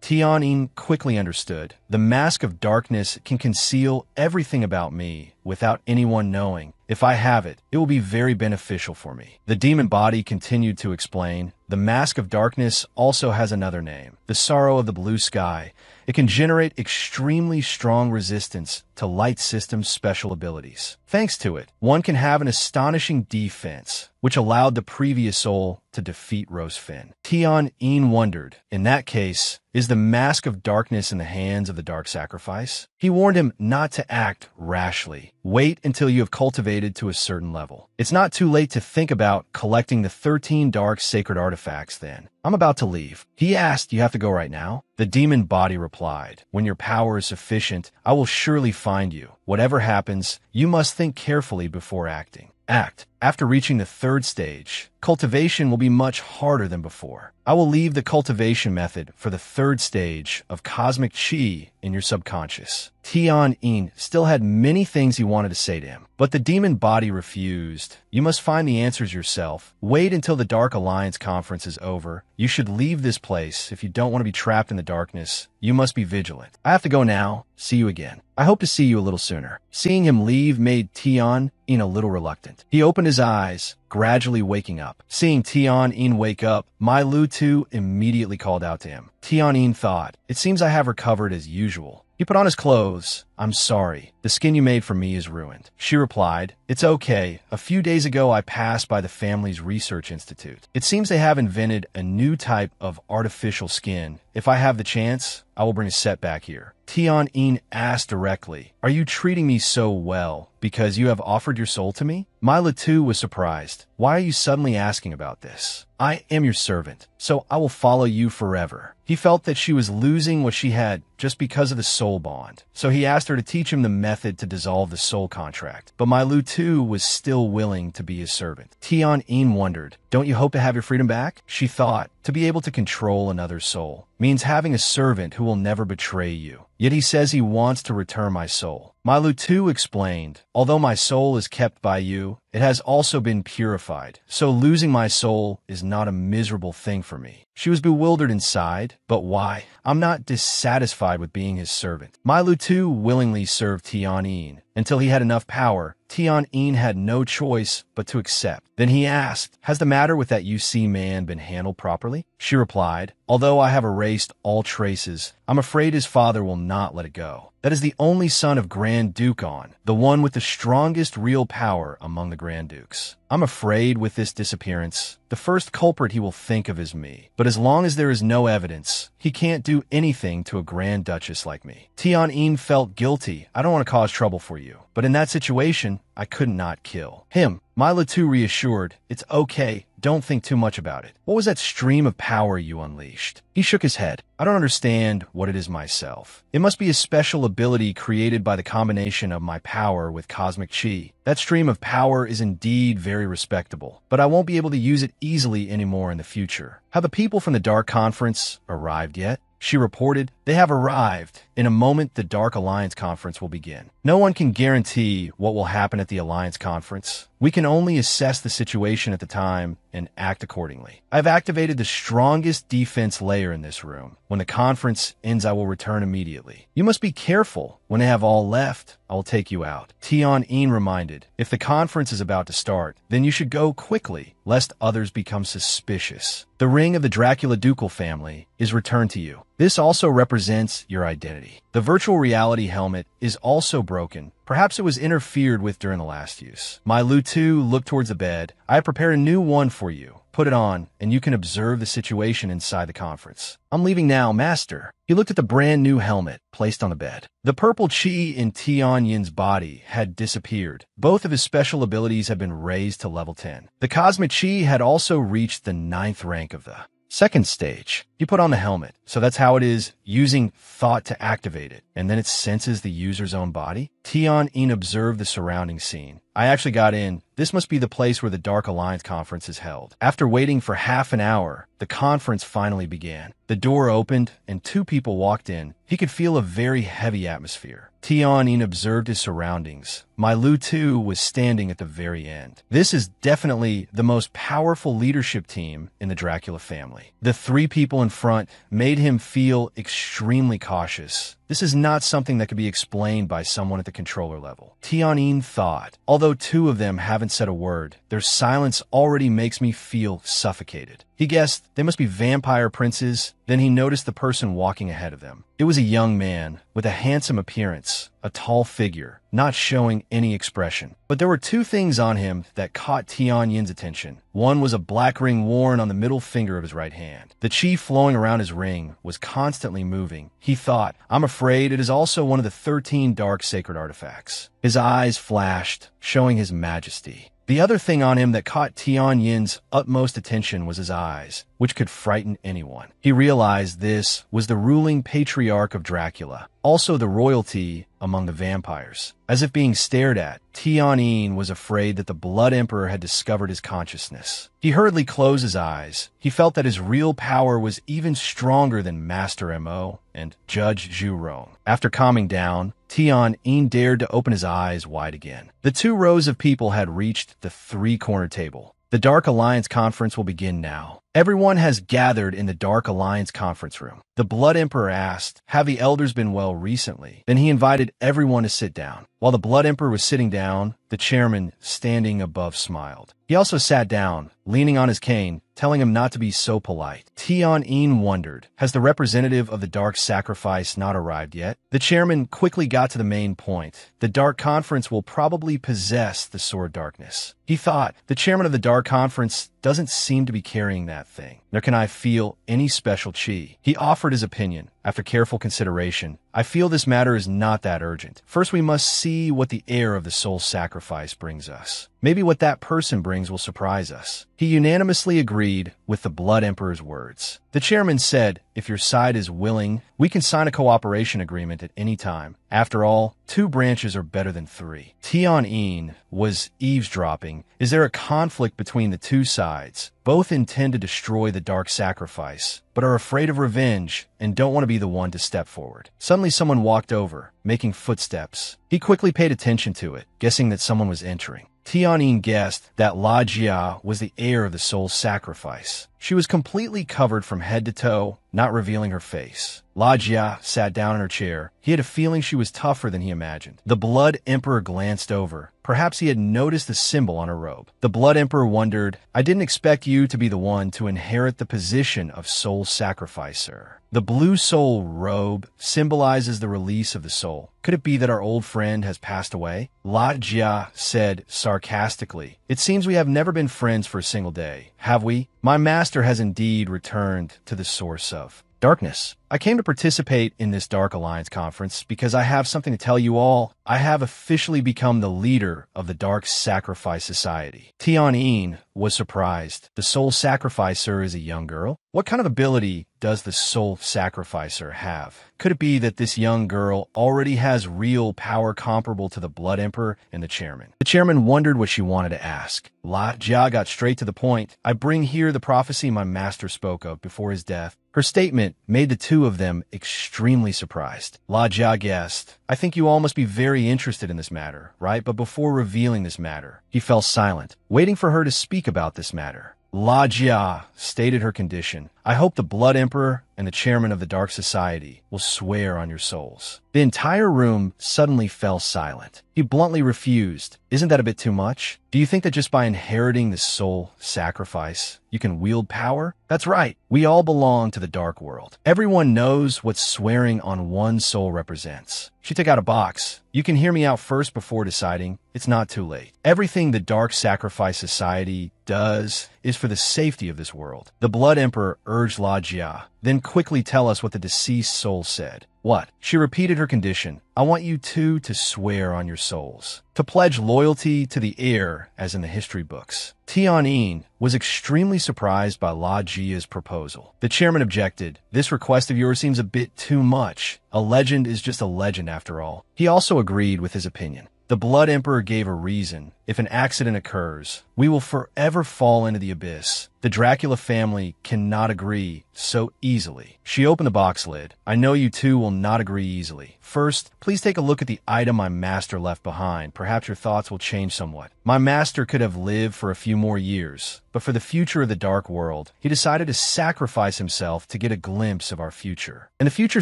Tianyin quickly understood. The mask of darkness can conceal everything about me without anyone knowing. If I have it, it will be very beneficial for me. The demon body continued to explain. The mask of darkness also has another name, the sorrow of the blue sky. It can generate extremely strong resistance to light system's special abilities. Thanks to it, one can have an astonishing defense, which allowed the previous soul to defeat Rosefin. Tianyin wondered, in that case, is the mask of darkness in the hands of the dark sacrifice? He warned him not to act rashly. Wait until you have cultivated to a certain level. It's not too late to think about collecting the 13 dark sacred artifacts then. I'm about to leave. He asked, you have to go right now? The demon body replied, when your power is sufficient, I will surely find you. Whatever happens, you must think carefully before acting. After reaching the 3rd stage, cultivation will be much harder than before. I will leave the cultivation method for the 3rd stage of cosmic chi in your subconscious. Tianyin still had many things he wanted to say to him, but the demon body refused. You must find the answers yourself. Wait until the Dark Alliance conference is over. You should leave this place if you don't want to be trapped in the darkness. You must be vigilant. I have to go now. See you again. I hope to see you a little sooner. Seeing him leave made Tianyin a little reluctant. He opened his eyes, gradually waking up. Seeing Tianyin wake up, Mai Lu Tu immediately called out to him. Tianyin thought, it seems I have recovered as usual. He put on his clothes. I'm sorry. The skin you made for me is ruined. She replied, it's okay. A few days ago, I passed by the family's research institute. It seems they have invented a new type of artificial skin. If I have the chance, I will bring a set back here. Tianyin asked directly, are you treating me so well because you have offered your soul to me? Mai Lu Tu was surprised. Why are you suddenly asking about this? I am your servant, so I will follow you forever. He felt that she was losing what she had just because of the soul bond. So he asked her to teach him the method to dissolve the soul contract. But Mai Lu Tu was still willing to be his servant. Tianyin wondered, don't you hope to have your freedom back? She thought, to be able to control another's soul means having a servant who will never betray you. Yet he says he wants to return my soul. Mai Lu Tu explained, although my soul is kept by you, it has also been purified, so losing my soul is not a miserable thing for me. She was bewildered inside, but why? I'm not dissatisfied with being his servant. Mai Lu Tu willingly served Tianyin until he had enough power. Tianyin had no choice but to accept. Then he asked, has the matter with that UC man been handled properly? She replied, although I have erased all traces, I'm afraid his father will not let it go. That is the only son of Grand Duke-on, the one with the strongest real power among the Grand Dukes. I'm afraid with this disappearance, the first culprit he will think of is me. But as long as there is no evidence, he can't do anything to a Grand Duchess like me. Tianyin felt guilty. I don't want to cause trouble for you. But in that situation, I could not kill him. Mai Lu Tu reassured, it's okay. Don't think too much about it. What was that stream of power you unleashed? He shook his head. I don't understand what it is myself. It must be a special ability created by the combination of my power with cosmic chi. That stream of power is indeed very respectable, but I won't be able to use it easily anymore in the future. Have the people from the Dark Conference arrived yet? She reported, They have arrived. In a moment, the Dark Alliance Conference will begin. No one can guarantee what will happen at the Alliance Conference. We can only assess the situation at the time and act accordingly. I've activated the strongest defense layer in this room. When the conference ends, I will return immediately. You must be careful. When I have all left, I will take you out. Tion reminded, if the conference is about to start, then you should go quickly, lest others become suspicious. The ring of the Dracula ducal family is returned to you. This also represents your identity. The virtual reality helmet is also broken. Perhaps it was interfered with during the last use. My Lu2 looked towards the bed. I have prepared a new one for you. Put it on, and you can observe the situation inside the conference. I'm leaving now, Master. He looked at the brand new helmet placed on the bed. The purple chi in Tianyin's body had disappeared. Both of his special abilities had been raised to level 10. The cosmic chi had also reached the 9th rank of the second stage. You put on the helmet, so that's how it is, using thought to activate it, and then it senses the user's own body. Tion observed the surrounding scene. I actually got in. This must be the place where the Dark Alliance Conference is held. After waiting for half an hour, the conference finally began. The door opened, and 2 people walked in. He could feel a very heavy atmosphere. Tion observed his surroundings. My Lu2 was standing at the very end. This is definitely the most powerful leadership team in the Dracula family. The 3 people in front made him feel extremely cautious. This is not something that could be explained by someone at the controller level. Tion thought, although 2 of them haven't said a word, their silence already makes me feel suffocated. He guessed they must be vampire princes. Then he noticed the person walking ahead of them. It was a young man with a handsome appearance, a tall figure, not showing any expression. But there were 2 things on him that caught Tianyin's attention. One was a black ring worn on the middle finger of his right hand. The chi flowing around his ring was constantly moving. He thought, I'm afraid it is also one of the 13 dark sacred artifacts. His eyes flashed, showing his majesty. The other thing on him that caught Tianyin's utmost attention was his eyes, which could frighten anyone. He realized this was the ruling patriarch of Dracula, also the royalty among the vampires. As if being stared at, Tion was afraid that the Blood Emperor had discovered his consciousness. He hurriedly closed his eyes. He felt that his real power was even stronger than Master Mo and Judge Zhurong. After calming down, Tion dared to open his eyes wide again. The 2 rows of people had reached the 3-corner table. The Dark Alliance Conference will begin now. Everyone has gathered in the Dark Alliance conference room. The Blood Emperor asked, have the elders been well recently? Then he invited everyone to sit down. While the Blood Emperor was sitting down, the chairman, standing above, smiled. He also sat down, leaning on his cane, telling him not to be so polite. Tion wondered, has the representative of the Dark Sacrifice not arrived yet? The chairman quickly got to the main point. The Dark Conference will probably possess the Sword Darkness. He thought, the chairman of the Dark Conference doesn't seem to be carrying that thing. Nor can I feel any special chi. He offered his opinion. After careful consideration, I feel this matter is not that urgent. First, we must see what the heir of the soul sacrifice brings us. Maybe what that person brings will surprise us. He unanimously agreed with the Blood Emperor's words. The chairman said, if your side is willing, we can sign a cooperation agreement at any time. After all, 2 branches are better than 3. Tion was eavesdropping. Is there a conflict between the 2 sides? Both intend to destroy the Dark Sacrifice, but are afraid of revenge and don't want to be the one to step forward. Suddenly someone walked over, making footsteps. He quickly paid attention to it, guessing that someone was entering. Tion guessed that La Jia was the heir of the soul sacrifice. She was completely covered from head to toe, not revealing her face. La Jia sat down in her chair. He had a feeling she was tougher than he imagined. The Blood Emperor glanced over. Perhaps he had noticed the symbol on her robe. The Blood Emperor wondered, I didn't expect you to be the one to inherit the position of soul sacrificer. The blue soul robe symbolizes the release of the soul. Could it be that our old friend has passed away? La Jia said sarcastically, it seems we have never been friends for a single day, have we? My master has indeed returned to the source of darkness. I came to participate in this Dark Alliance conference because I have something to tell you all. I have officially become the leader of the Dark Sacrifice Society. Tion was surprised. The Soul Sacrificer is a young girl? What kind of ability does the Soul Sacrificer have? Could it be that this young girl already has real power comparable to the Blood Emperor and the chairman? The chairman wondered what she wanted to ask. La Jia got straight to the point. I bring here the prophecy my master spoke of before his death. Her statement made the two of them extremely surprised. La Jia guessed, "I think you all must be very interested in this matter, right?" But before revealing this matter, he fell silent, waiting for her to speak about this matter. La Jia stated her condition. "I hope the Blood Emperor and the chairman of the Dark Society will swear on your souls." The entire room suddenly fell silent. He bluntly refused. "Isn't that a bit too much? Do you think that just by inheriting the soul sacrifice, you can wield power? That's right. We all belong to the dark world. Everyone knows what swearing on one soul represents." She took out a box. "You can hear me out first before deciding. It's not too late. Everything the Dark Sacrifice Society does is for the safety of this world." The Blood Emperor urged La Jia, "Then quickly tell us what the deceased soul said." "What?" She repeated her condition. "I want you two to swear on your souls, to pledge loyalty to the heir as in the history books." Tianyin was extremely surprised by La Jia's proposal. The chairman objected. "This request of yours seems a bit too much. A legend is just a legend after all." He also agreed with his opinion. The Blood Emperor gave a reason. "If an accident occurs, we will forever fall into the abyss. The Dracula family cannot agree so easily." She opened the box lid. "I know you two will not agree easily. First, please take a look at the item my master left behind. Perhaps your thoughts will change somewhat. My master could have lived for a few more years, but for the future of the dark world, he decided to sacrifice himself to get a glimpse of our future. And the future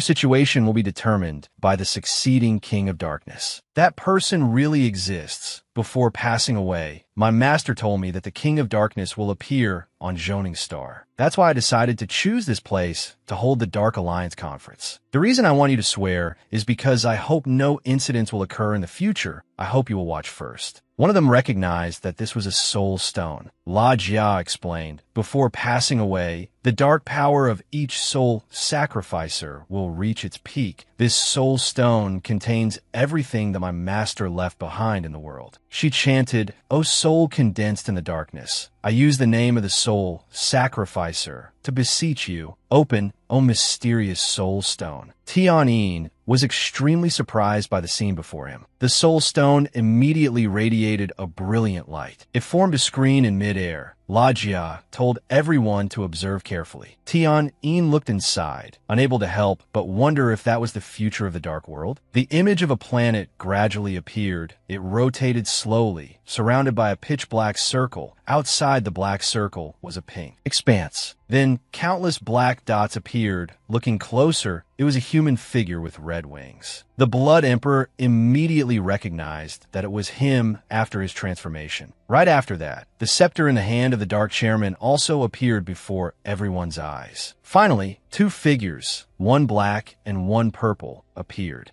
situation will be determined by the succeeding King of Darkness. That person really exists. Before passing away, my master told me that the King of Darkness will appear on Joning Star. That's why I decided to choose this place to hold the Dark Alliance conference. The reason I want you to swear is because I hope no incidents will occur in the future. I hope you will watch first." One of them recognized that this was a soul stone. La Jia explained, "Before passing away, the dark power of each soul sacrificer will reach its peak. This soul stone contains everything that my master left behind in the world." She chanted, "O soul condensed in the darkness, I use the name of the soul sacrificer to beseech you, open, O mysterious soul stone." Tianyin was extremely surprised by the scene before him. The soul stone immediately radiated a brilliant light. It formed a screen in midair. La Jia told everyone to observe carefully. Tianyin looked inside, unable to help but wonder if that was the future of the dark world. The image of a planet gradually appeared. It rotated slowly, surrounded by a pitch-black circle. Outside the black circle was a pink expanse. Then countless black dots appeared. Looking closer, it was a human figure with red wings. The Blood Emperor immediately recognized that it was him after his transformation. Right after that, the scepter in the hand of the Dark Chairman also appeared before everyone's eyes. Finally, two figures, one black and one purple, appeared.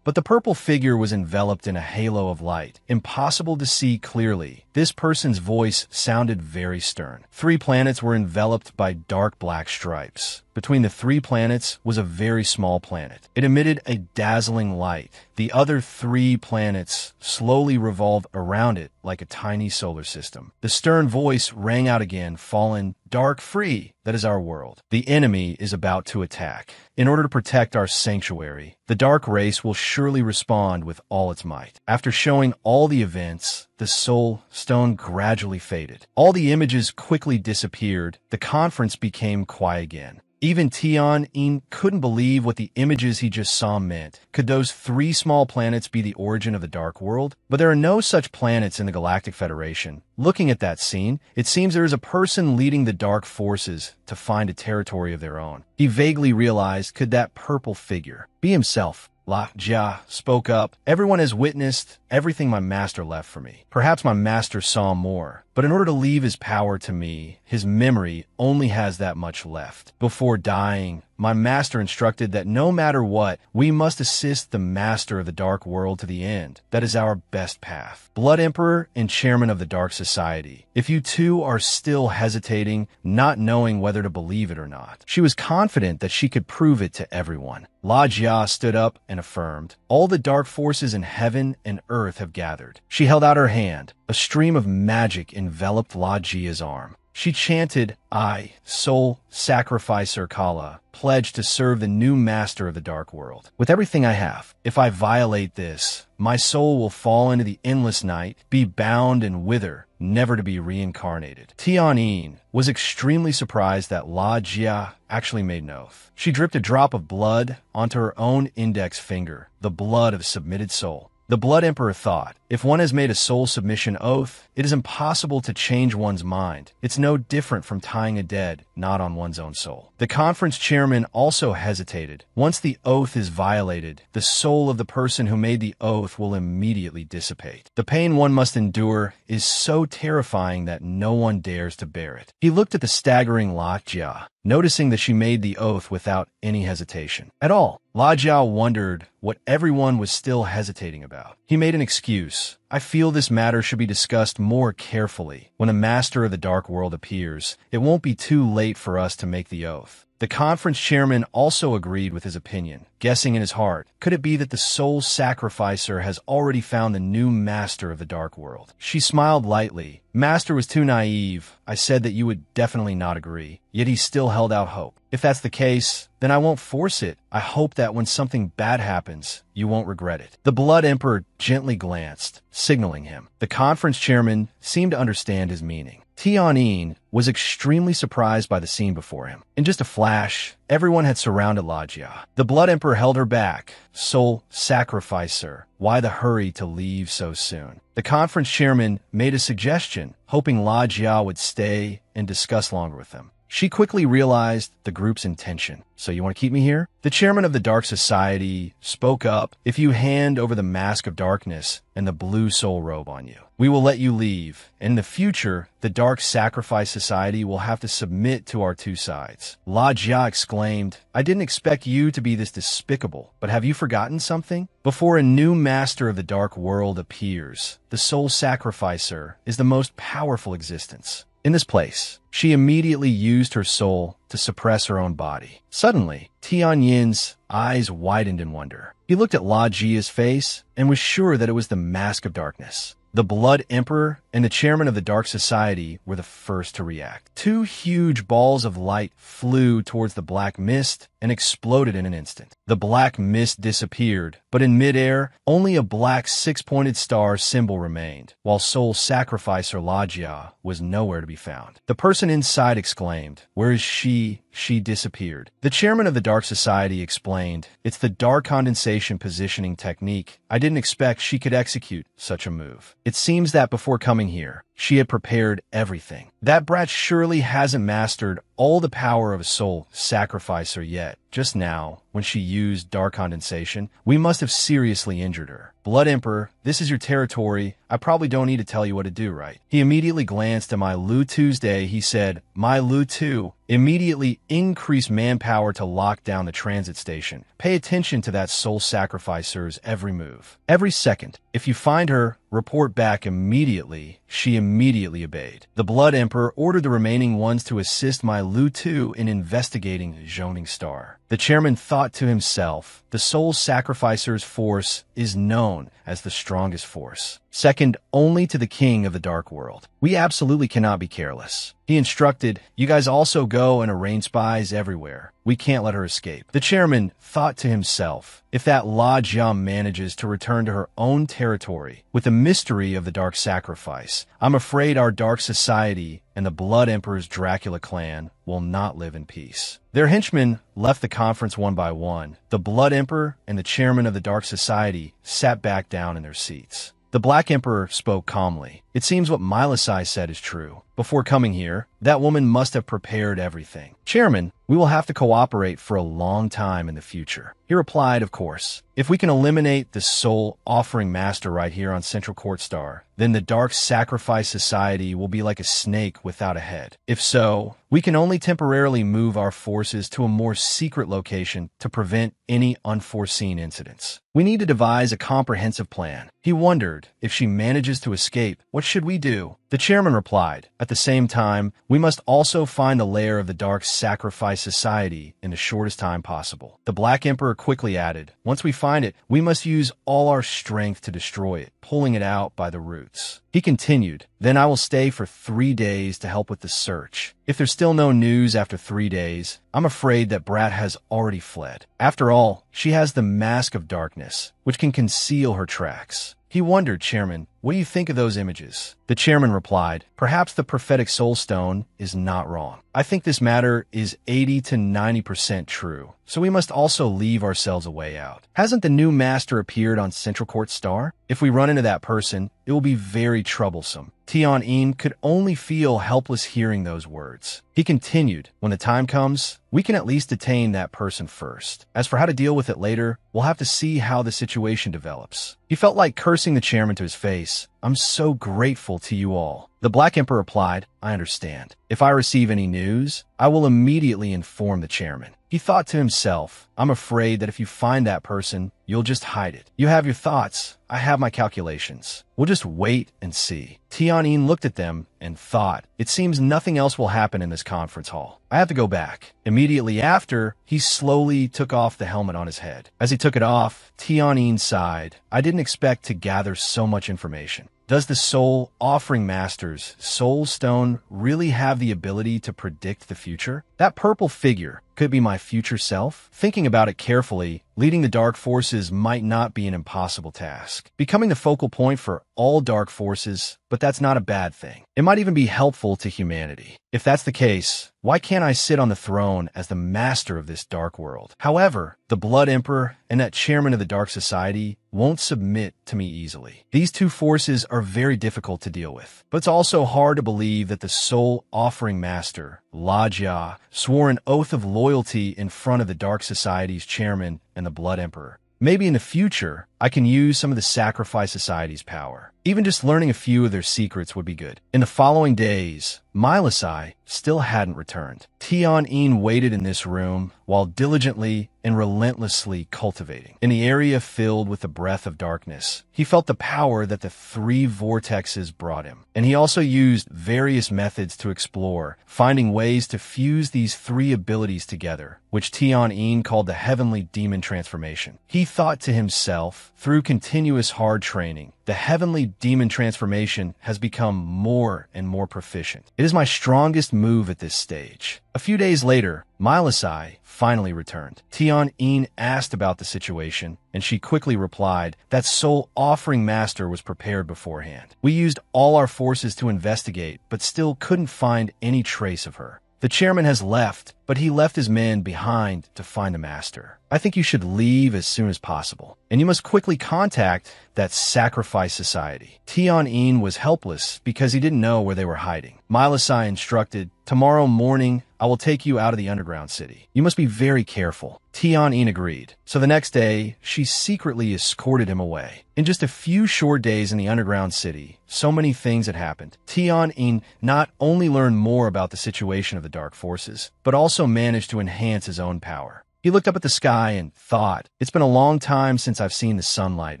But the purple figure was enveloped in a halo of light, impossible to see clearly. This person's voice sounded very stern. 3 planets were enveloped by dark black stripes. Between the 3 planets was a very small planet. It emitted a dazzling light. The other 3 planets slowly revolved around it like a tiny solar system. The stern voice rang out again, fallen, "Dark free, that is our world. The enemy is about to attack. In order to protect our sanctuary, the dark race will surely respond with all its might." After showing all the events, the soul stone gradually faded. All the images quickly disappeared. The conference became quiet again. Even Tianyin couldn't believe what the images he just saw meant. Could those 3 small planets be the origin of the Dark World? But there are no such planets in the Galactic Federation. Looking at that scene, it seems there is a person leading the dark forces to find a territory of their own. He vaguely realized, could that purple figure be himself? La Jia spoke up. "Everyone has witnessed everything my master left for me. Perhaps my master saw more, but in order to leave his power to me, his memory only has that much left. Before dying, my master instructed that no matter what, we must assist the master of the dark world to the end. That is our best path. Blood Emperor and chairman of the Dark Society, if you two are still hesitating, not knowing whether to believe it or not." She was confident that she could prove it to everyone. La Jia stood up and affirmed, "All the dark forces in heaven and earth have gathered." She held out her hand. A stream of magic enveloped La Jia's arm. She chanted, "I, soul sacrificer Kala, pledge to serve the new master of the dark world with everything I have. If I violate this, my soul will fall into the endless night, be bound and wither. never to be reincarnated. Tianyin was extremely surprised that La Jia actually made an oath. She dripped a drop of blood onto her own index finger, the blood of a submitted soul. The Blood Emperor thought, if one has made a soul submission oath, it is impossible to change one's mind. It's no different from tying a dead knot on one's own soul. The conference chairman also hesitated. Once the oath is violated, the soul of the person who made the oath will immediately dissipate. The pain one must endure is so terrifying that no one dares to bear it. He looked at the staggering La Jia, noticing that she made the oath without any hesitation at all. La Jia wondered what everyone was still hesitating about. He made an excuse. I feel this matter should be discussed more carefully. When a master of the dark world appears, it won't be too late for us to make the oath. The conference chairman also agreed with his opinion, guessing in his heart, could it be that the soul sacrificer has already found the new master of the dark world? She smiled lightly. Master was too naive. I said that you would definitely not agree. Yet he still held out hope. If that's the case, then I won't force it. I hope that when something bad happens, you won't regret it. The Blood Emperor gently glanced, signaling him. The conference chairman seemed to understand his meaning. Tianyin was extremely surprised by the scene before him. In just a flash, everyone had surrounded La Jia. The Blood Emperor held her back. Soul sacrificer, why the hurry to leave so soon? The conference chairman made a suggestion, hoping La Jia would stay and discuss longer with them. She quickly realized the group's intention. So you want to keep me here? The chairman of the Dark Society spoke up. If you hand over the mask of darkness and the blue soul robe on you, we will let you leave. In the future, the Dark Sacrifice Society will have to submit to our two sides. La Jia exclaimed, I didn't expect you to be this despicable, but have you forgotten something? Before a new master of the dark world appears, the soul sacrificer is the most powerful existence. In this place, she immediately used her soul to suppress her own body. Suddenly, Tianyin's eyes widened in wonder. He looked at La Jia's face and was sure that it was the mask of darkness. The Blood Emperor and the chairman of the Dark Society were the first to react. Two huge balls of light flew towards the black mist and exploded in an instant. The black mist disappeared, but in midair, only a black six-pointed star symbol remained, while Soul Sacrificer La Jia was nowhere to be found. The person inside exclaimed, "Where is she? She disappeared." The chairman of the Dark Society explained, "It's the dark condensation positioning technique. I didn't expect she could execute such a move. It seems that before coming here, she had prepared everything. That brat surely hasn't mastered all the power of a soul sacrificer yet. Just now, when she used dark condensation, we must have seriously injured her. Blood Emperor, this is your territory. I probably don't need to tell you what to do, right?" He immediately glanced at my Lu Tuesday. He said, "My Lu Tu, immediately increase manpower to lock down the transit station. Pay attention to that soul sacrificer's every move. Every second. If you find her, report back immediately." She immediately obeyed. The Blood Emperor ordered the remaining ones to assist my Lu Tu in investigating the Zoning Star. The chairman thought to himself, the soul sacrificer's force is known as the strongest force, second only to the king of the dark world. We absolutely cannot be careless. He instructed, "You guys also go and arrange spies everywhere. We can't let her escape." The chairman thought to himself, if that La Jia manages to return to her own territory with the mystery of the dark sacrifice, I'm afraid our Dark Society and the Blood Emperor's Dracula clan will not live in peace. Their henchmen left the conference one by one. The Blood Emperor and the chairman of the Dark Society sat back down in their seats. The Black Emperor spoke calmly. "It seems what Milasai said is true. Before coming here, that woman must have prepared everything. Chairman, we will have to cooperate for a long time in the future." He replied, "Of course. If we can eliminate the soul offering master right here on Central Court Star, then the Dark Sacrifice Society will be like a snake without a head. If so, we can only temporarily move our forces to a more secret location to prevent any unforeseen incidents. We need to devise a comprehensive plan." He wondered, if she manages to escape, what should we do? The chairman replied, "At the same time, we must also find the lair of the Dark Sacrifice Society in the shortest time possible." The Black Emperor quickly added, "Once we find it, we must use all our strength to destroy it, pulling it out by the roots." He continued, "Then I will stay for 3 days to help with the search. If there's still no news after 3 days, I'm afraid that Brat has already fled. After all, she has the mask of darkness, which can conceal her tracks." He wondered, "Chairman, what do you think of those images? The chairman replied, perhaps the prophetic soul stone is not wrong. I think this matter is 80 to 90% true, so we must also leave ourselves a way out. Hasn't the new master appeared on Central Court Star? If we run into that person, it will be very troublesome. Tian-in could only feel helpless hearing those words. He continued, when the time comes, we can at least detain that person first. As for how to deal with it later, we'll have to see how the situation develops. He felt like cursing the chairman to his face. I'm so grateful to you all. The Black Emperor replied, I understand. If I receive any news, I will immediately inform the chairman. He thought to himself, I'm afraid that if you find that person, you'll just hide it. You have your thoughts. I have my calculations. We'll just wait and see. Tian-in looked at them and thought, it seems nothing else will happen in this conference hall. I have to go back. Immediately after, he slowly took off the helmet on his head. As he took it off, Tian-in sighed. I didn't expect to gather so much information. Does the Soul Offering Master's Soul Stone really have the ability to predict the future? That purple figure could be my future self? Thinking about it carefully, leading the dark forces might not be an impossible task. Becoming the focal point for all dark forces, but that's not a bad thing. It might even be helpful to humanity. If that's the case, why can't I sit on the throne as the master of this dark world? However, the Blood Emperor and that chairman of the Dark Society won't submit to me easily. These two forces are very difficult to deal with, but it's also hard to believe that the Soul Offering Master, Lajia, swore an oath of loyalty in front of the Dark Society's chairman and the Blood Emperor. Maybe in the future, I can use some of the Sacrifice Society's power. Even just learning a few of their secrets would be good. In the following days, Milasai still hadn't returned. Tian-in waited in this room while diligently and relentlessly cultivating. In the area filled with the breath of darkness, he felt the power that the three vortexes brought him. And he also used various methods to explore, finding ways to fuse these three abilities together, which Tian-in called the Heavenly Demon Transformation. He thought to himself, through continuous hard training, the Heavenly Demon Transformation has become more and more proficient. It is my strongest move at this stage. A few days later, Milasai finally returned. Tian-in asked about the situation, and she quickly replied that Soul Offering Master was prepared beforehand. We used all our forces to investigate, but still couldn't find any trace of her. The chairman has left, but he left his men behind to find the master. I think you should leave as soon as possible, and you must quickly contact that Sacrifice Society. Tian-in was helpless because he didn't know where they were hiding. Milasai instructed, tomorrow morning, I will take you out of the underground city. You must be very careful. Tian-in agreed. So the next day, she secretly escorted him away. In just a few short days in the underground city, so many things had happened. Tian-in not only learned more about the situation of the dark forces, but also managed to enhance his own power. He looked up at the sky and thought, it's been a long time since I've seen the sunlight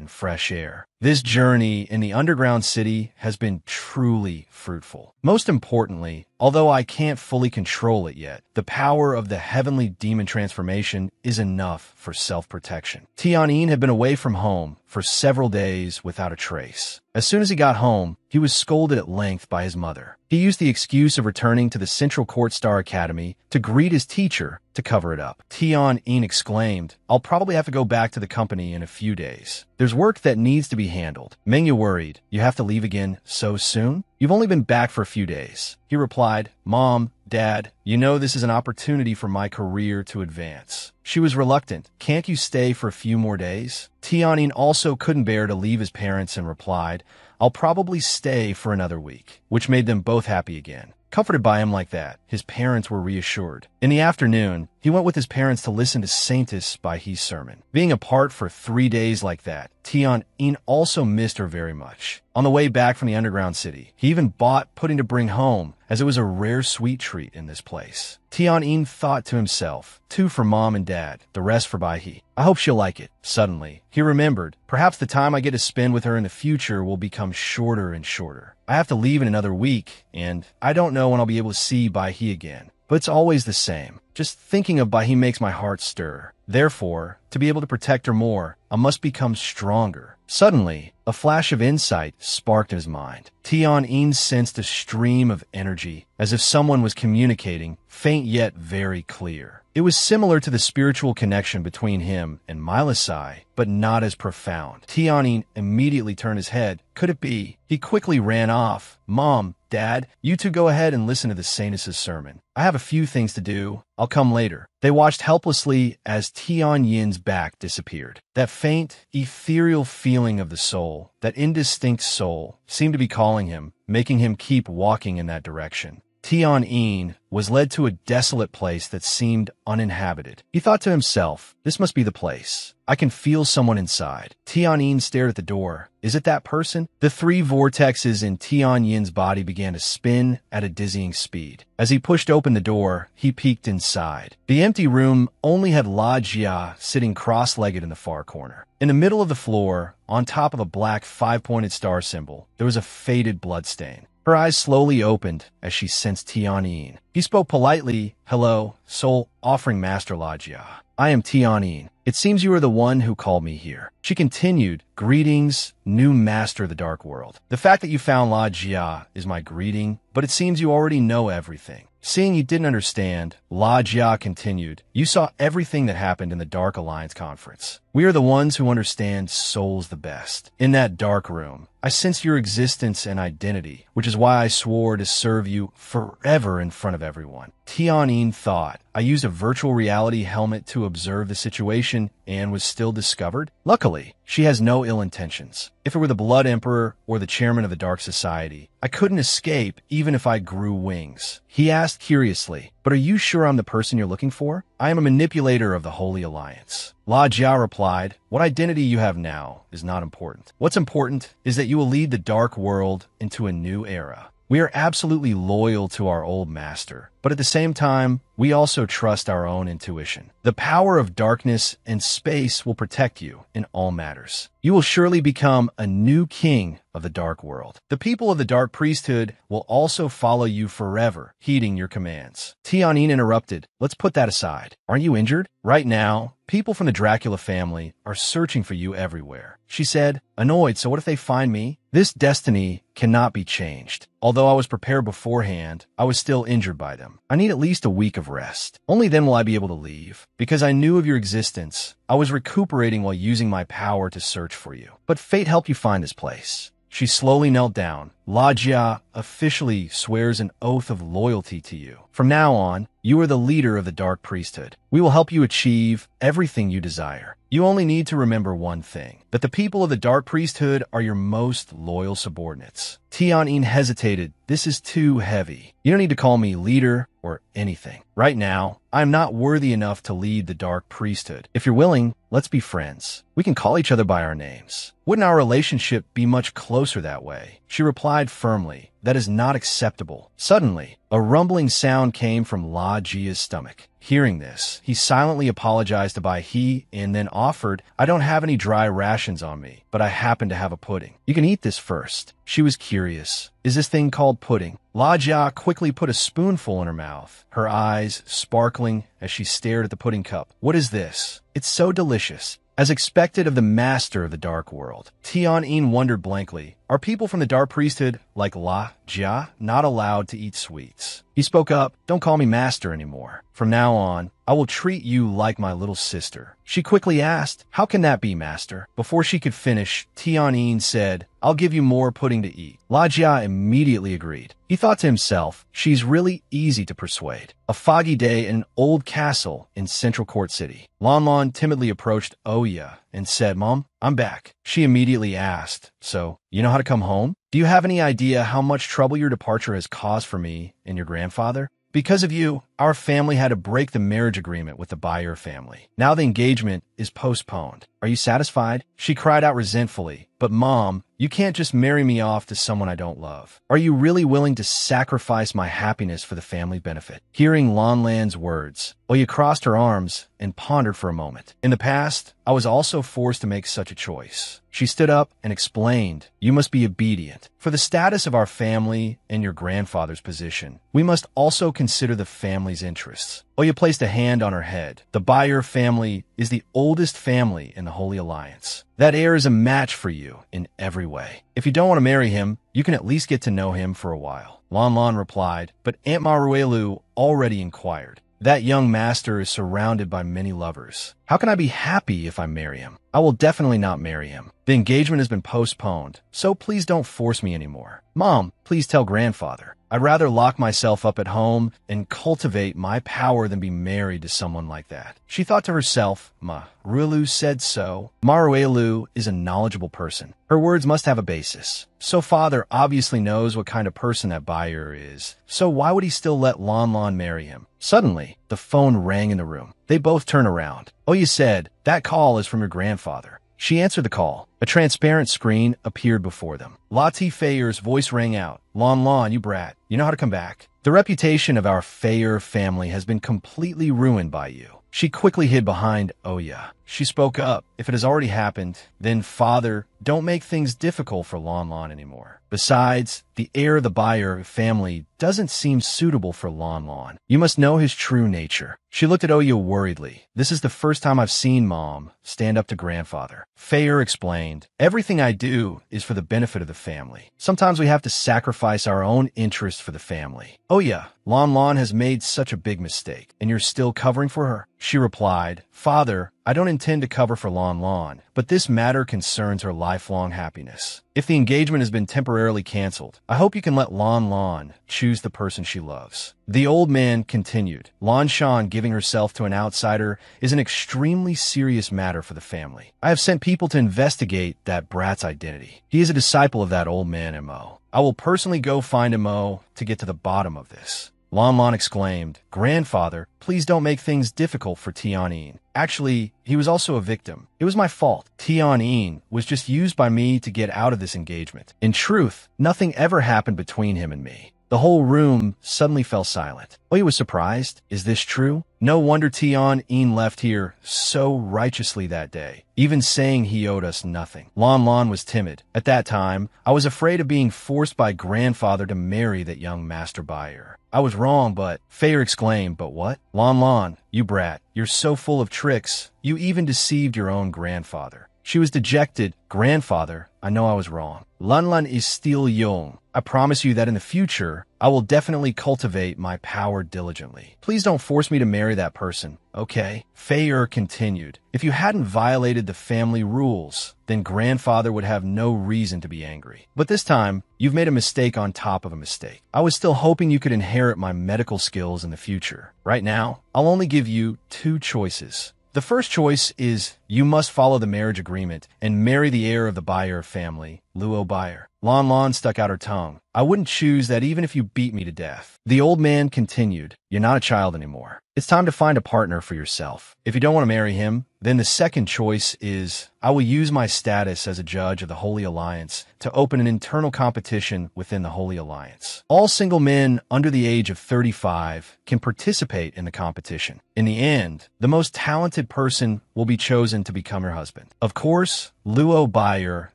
and fresh air. This journey in the underground city has been truly fruitful. Most importantly, although I can't fully control it yet, the power of the Heavenly Demon Transformation is enough for self-protection. Tian-in had been away from home for several days without a trace. As soon as he got home, he was scolded at length by his mother. He used the excuse of returning to the Central Court Star Academy to greet his teacher to cover it up. Tian-in exclaimed, I'll probably have to go back to the company in a few days. There's work that needs to be handled. Manga worried, you have to leave again so soon? You've only been back for a few days. He replied, Mom, Dad, you know this is an opportunity for my career to advance. She was reluctant. Can't you stay for a few more days? Tian-in also couldn't bear to leave his parents and replied, I'll probably stay for another week, which made them both happy again. Comforted by him like that, his parents were reassured. In the afternoon, he went with his parents to listen to Saintis by his sermon. Being apart for 3 days like that, Tian-in also missed her very much. On the way back from the underground city, he even bought pudding to bring home, as it was a rare sweet treat in this place. Tian-in thought to himself, 2 for Mom and Dad, the rest for Bai-he. I hope she'll like it. Suddenly, he remembered, perhaps the time I get to spend with her in the future will become shorter and shorter. I have to leave in another week, and I don't know when I'll be able to see Bai-he again. But it's always the same. Just thinking of Bai-he makes my heart stir. Therefore, to be able to protect her more, I must become stronger. Suddenly, a flash of insight sparked in his mind. Tian sensed a stream of energy, as if someone was communicating, faint yet very clear. It was similar to the spiritual connection between him and Milasai, but not as profound. Tian immediately turned his head. Could it be? He quickly ran off. Mom, Dad, you two go ahead and listen to the Saintess' sermon. I have a few things to do. I'll come later. They watched helplessly as Tian Yin's back disappeared. That faint, ethereal feeling of the soul, that indistinct soul, seemed to be calling him, making him keep walking in that direction. Tian was led to a desolate place that seemed uninhabited. He thought to himself, this must be the place. I can feel someone inside. Tian stared at the door. Is it that person? The three vortexes in Tian Yin's body began to spin at a dizzying speed. As he pushed open the door, he peeked inside. The empty room only had La Jia sitting cross-legged in the far corner. In the middle of the floor, on top of a black five-pointed star symbol, there was a faded bloodstain. Her eyes slowly opened as she sensed Tian. He spoke politely, hello, soul, offering Master La Jia. I am Tian. It seems you are the one who called me here. She continued, greetings, new master of the dark world. The fact that you found La Jia is my greeting, but it seems you already know everything. Seeing you didn't understand, La Jia continued, you saw everything that happened in the Dark Alliance conference. We are the ones who understand souls the best. In that dark room, I sensed your existence and identity, which is why I swore to serve you forever in front of everyone. Tian thought, I used a virtual reality helmet to observe the situation and was still discovered? Luckily, she has no ill intentions. If it were the Blood Emperor or the chairman of the Dark Society, I couldn't escape even if I grew wings. He asked curiously, but are you sure I'm the person you're looking for? I am a manipulator of the Holy Alliance. La Jia replied, what identity you have now is not important. What's important is that you will lead the dark world into a new era. We are absolutely loyal to our old master, but at the same time, we also trust our own intuition. The power of darkness and space will protect you in all matters. You will surely become a new king of the dark world. The people of the dark priesthood will also follow you forever, heeding your commands. Tian interrupted, let's put that aside. Aren't you injured? Right now, people from the Dracula family are searching for you everywhere. She said, annoyed, so what if they find me? This destiny cannot be changed. Although I was prepared beforehand, I was still injured by them. I need at least a week of rest. Only then will I be able to leave. Because I knew of your existence, I was recuperating while using my power to search for you. But fate helped you find this place. She slowly knelt down. La Jia officially swears an oath of loyalty to you. From now on, you are the leader of the Dark Priesthood. We will help you achieve everything you desire. You only need to remember one thing, that the people of the Dark Priesthood are your most loyal subordinates. Tian hesitated. This is too heavy. You don't need to call me leader or anything. Right now, I am not worthy enough to lead the Dark Priesthood. If you're willing, let's be friends. We can call each other by our names. Wouldn't our relationship be much closer that way? She replied firmly, that is not acceptable. Suddenly, a rumbling sound came from La Jia's stomach. Hearing this, he silently apologized to Bai He and then offered, I don't have any dry rations on me, but I happen to have a pudding. You can eat this first. She was curious. Is this thing called pudding? La Jia quickly put a spoonful in her mouth, her eyes sparkling as she stared at the pudding cup. What is this? It's so delicious. As expected of the master of the dark world, Tian wondered blankly, are people from the Dark Priesthood, like La Jia, not allowed to eat sweets? He spoke up, don't call me master anymore. From now on, I will treat you like my little sister. She quickly asked, how can that be, master? Before she could finish, Tian said, I'll give you more pudding to eat. La Jia immediately agreed. He thought to himself, she's really easy to persuade. A foggy day in an old castle in Central Court City. Lan timidly approached Oya and said, Mom, I'm back. She immediately asked, so, you know how to come home? Do you have any idea how much trouble your departure has caused for me and your grandfather? Because of you, our family had to break the marriage agreement with the Bayer family. Now the engagement is postponed. Are you satisfied? She cried out resentfully. But Mom, you can't just marry me off to someone I don't love. Are you really willing to sacrifice my happiness for the family benefit? Hearing Lan's words, Oya crossed her arms and pondered for a moment. In the past, I was also forced to make such a choice. She stood up and explained, "You must be obedient. For the status of our family and your grandfather's position, we must also consider the family's interests." Oya placed a hand on her head. "The Bayer family is the oldest family in the Holy Alliance. That heir is a match for you in every way. If you don't want to marry him, you can at least get to know him for a while." Lon Lon replied, but Aunt Maruelu already inquired, "That young master is surrounded by many lovers. How can I be happy if I marry him? I will definitely not marry him. The engagement has been postponed, so please don't force me anymore. Mom, please tell grandfather. I'd rather lock myself up at home and cultivate my power than be married to someone like that." She thought to herself, Maruelu said so. Maruelu is a knowledgeable person. Her words must have a basis. So father obviously knows what kind of person that buyer is. So why would he still let Lon Lon marry him? Suddenly, the phone rang in the room. They both turned around. Oya said, "That call is from your grandfather." She answered the call. A transparent screen appeared before them. Lati Fayer's voice rang out. "Lon Lon, you brat. You know how to come back. The reputation of our Fayer family has been completely ruined by you." She quickly hid behind Oya. She spoke up. "If it has already happened, then father, don't make things difficult for Lon Lon anymore. Besides, the heir of the Bayer family doesn't seem suitable for Lon Lon. You must know his true nature." She looked at Oya worriedly. "This is the first time I've seen Mom stand up to grandfather." Fayer explained, "Everything I do is for the benefit of the family. Sometimes we have to sacrifice our own interests for the family." "Oya, Lon Lon has made such a big mistake, and you're still covering for her?" She replied, "Father, I don't intend to cover for Lon Lon, but this matter concerns her lifelong happiness. If the engagement has been temporarily canceled, I hope you can let Lon Lon choose the person she loves." The old man continued, "Lon Shan giving herself to an outsider is an extremely serious matter for the family. I have sent people to investigate that brat's identity. He is a disciple of that old man Mo. I will personally go find Mo to get to the bottom of this." Lon Lon exclaimed, "Grandfather, please don't make things difficult for Tianyin. Actually, he was also a victim. It was my fault. Tianyin was just used by me to get out of this engagement. In truth, nothing ever happened between him and me." The whole room suddenly fell silent. Oya was surprised. Is this true? No wonder Tianyin left here so righteously that day, even saying he owed us nothing. Lon Lon was timid. "At that time, I was afraid of being forced by grandfather to marry that young master buyer. I was wrong, but..." Fayer exclaimed, "But what?" "Lon Lon, you brat, you're so full of tricks. You even deceived your own grandfather." She was dejected. "Grandfather, I know I was wrong. Lun Lun is still young. I promise you that in the future, I will definitely cultivate my power diligently. Please don't force me to marry that person, okay?" Fayer continued, "If you hadn't violated the family rules, then grandfather would have no reason to be angry. But this time, you've made a mistake on top of a mistake. I was still hoping you could inherit my medical skills in the future. Right now, I'll only give you 2 choices. The first choice is you must follow the marriage agreement and marry the heir of the Bayer family, Luo Bayer." Lon Lon stuck out her tongue. "I wouldn't choose that even if you beat me to death." The old man continued, "You're not a child anymore. It's time to find a partner for yourself. If you don't want to marry him, then the second choice is I will use my status as a judge of the Holy Alliance to open an internal competition within the Holy Alliance. All single men under the age of 35 can participate in the competition. In the end, the most talented person will be chosen to become your husband. Of course, Luo Bayer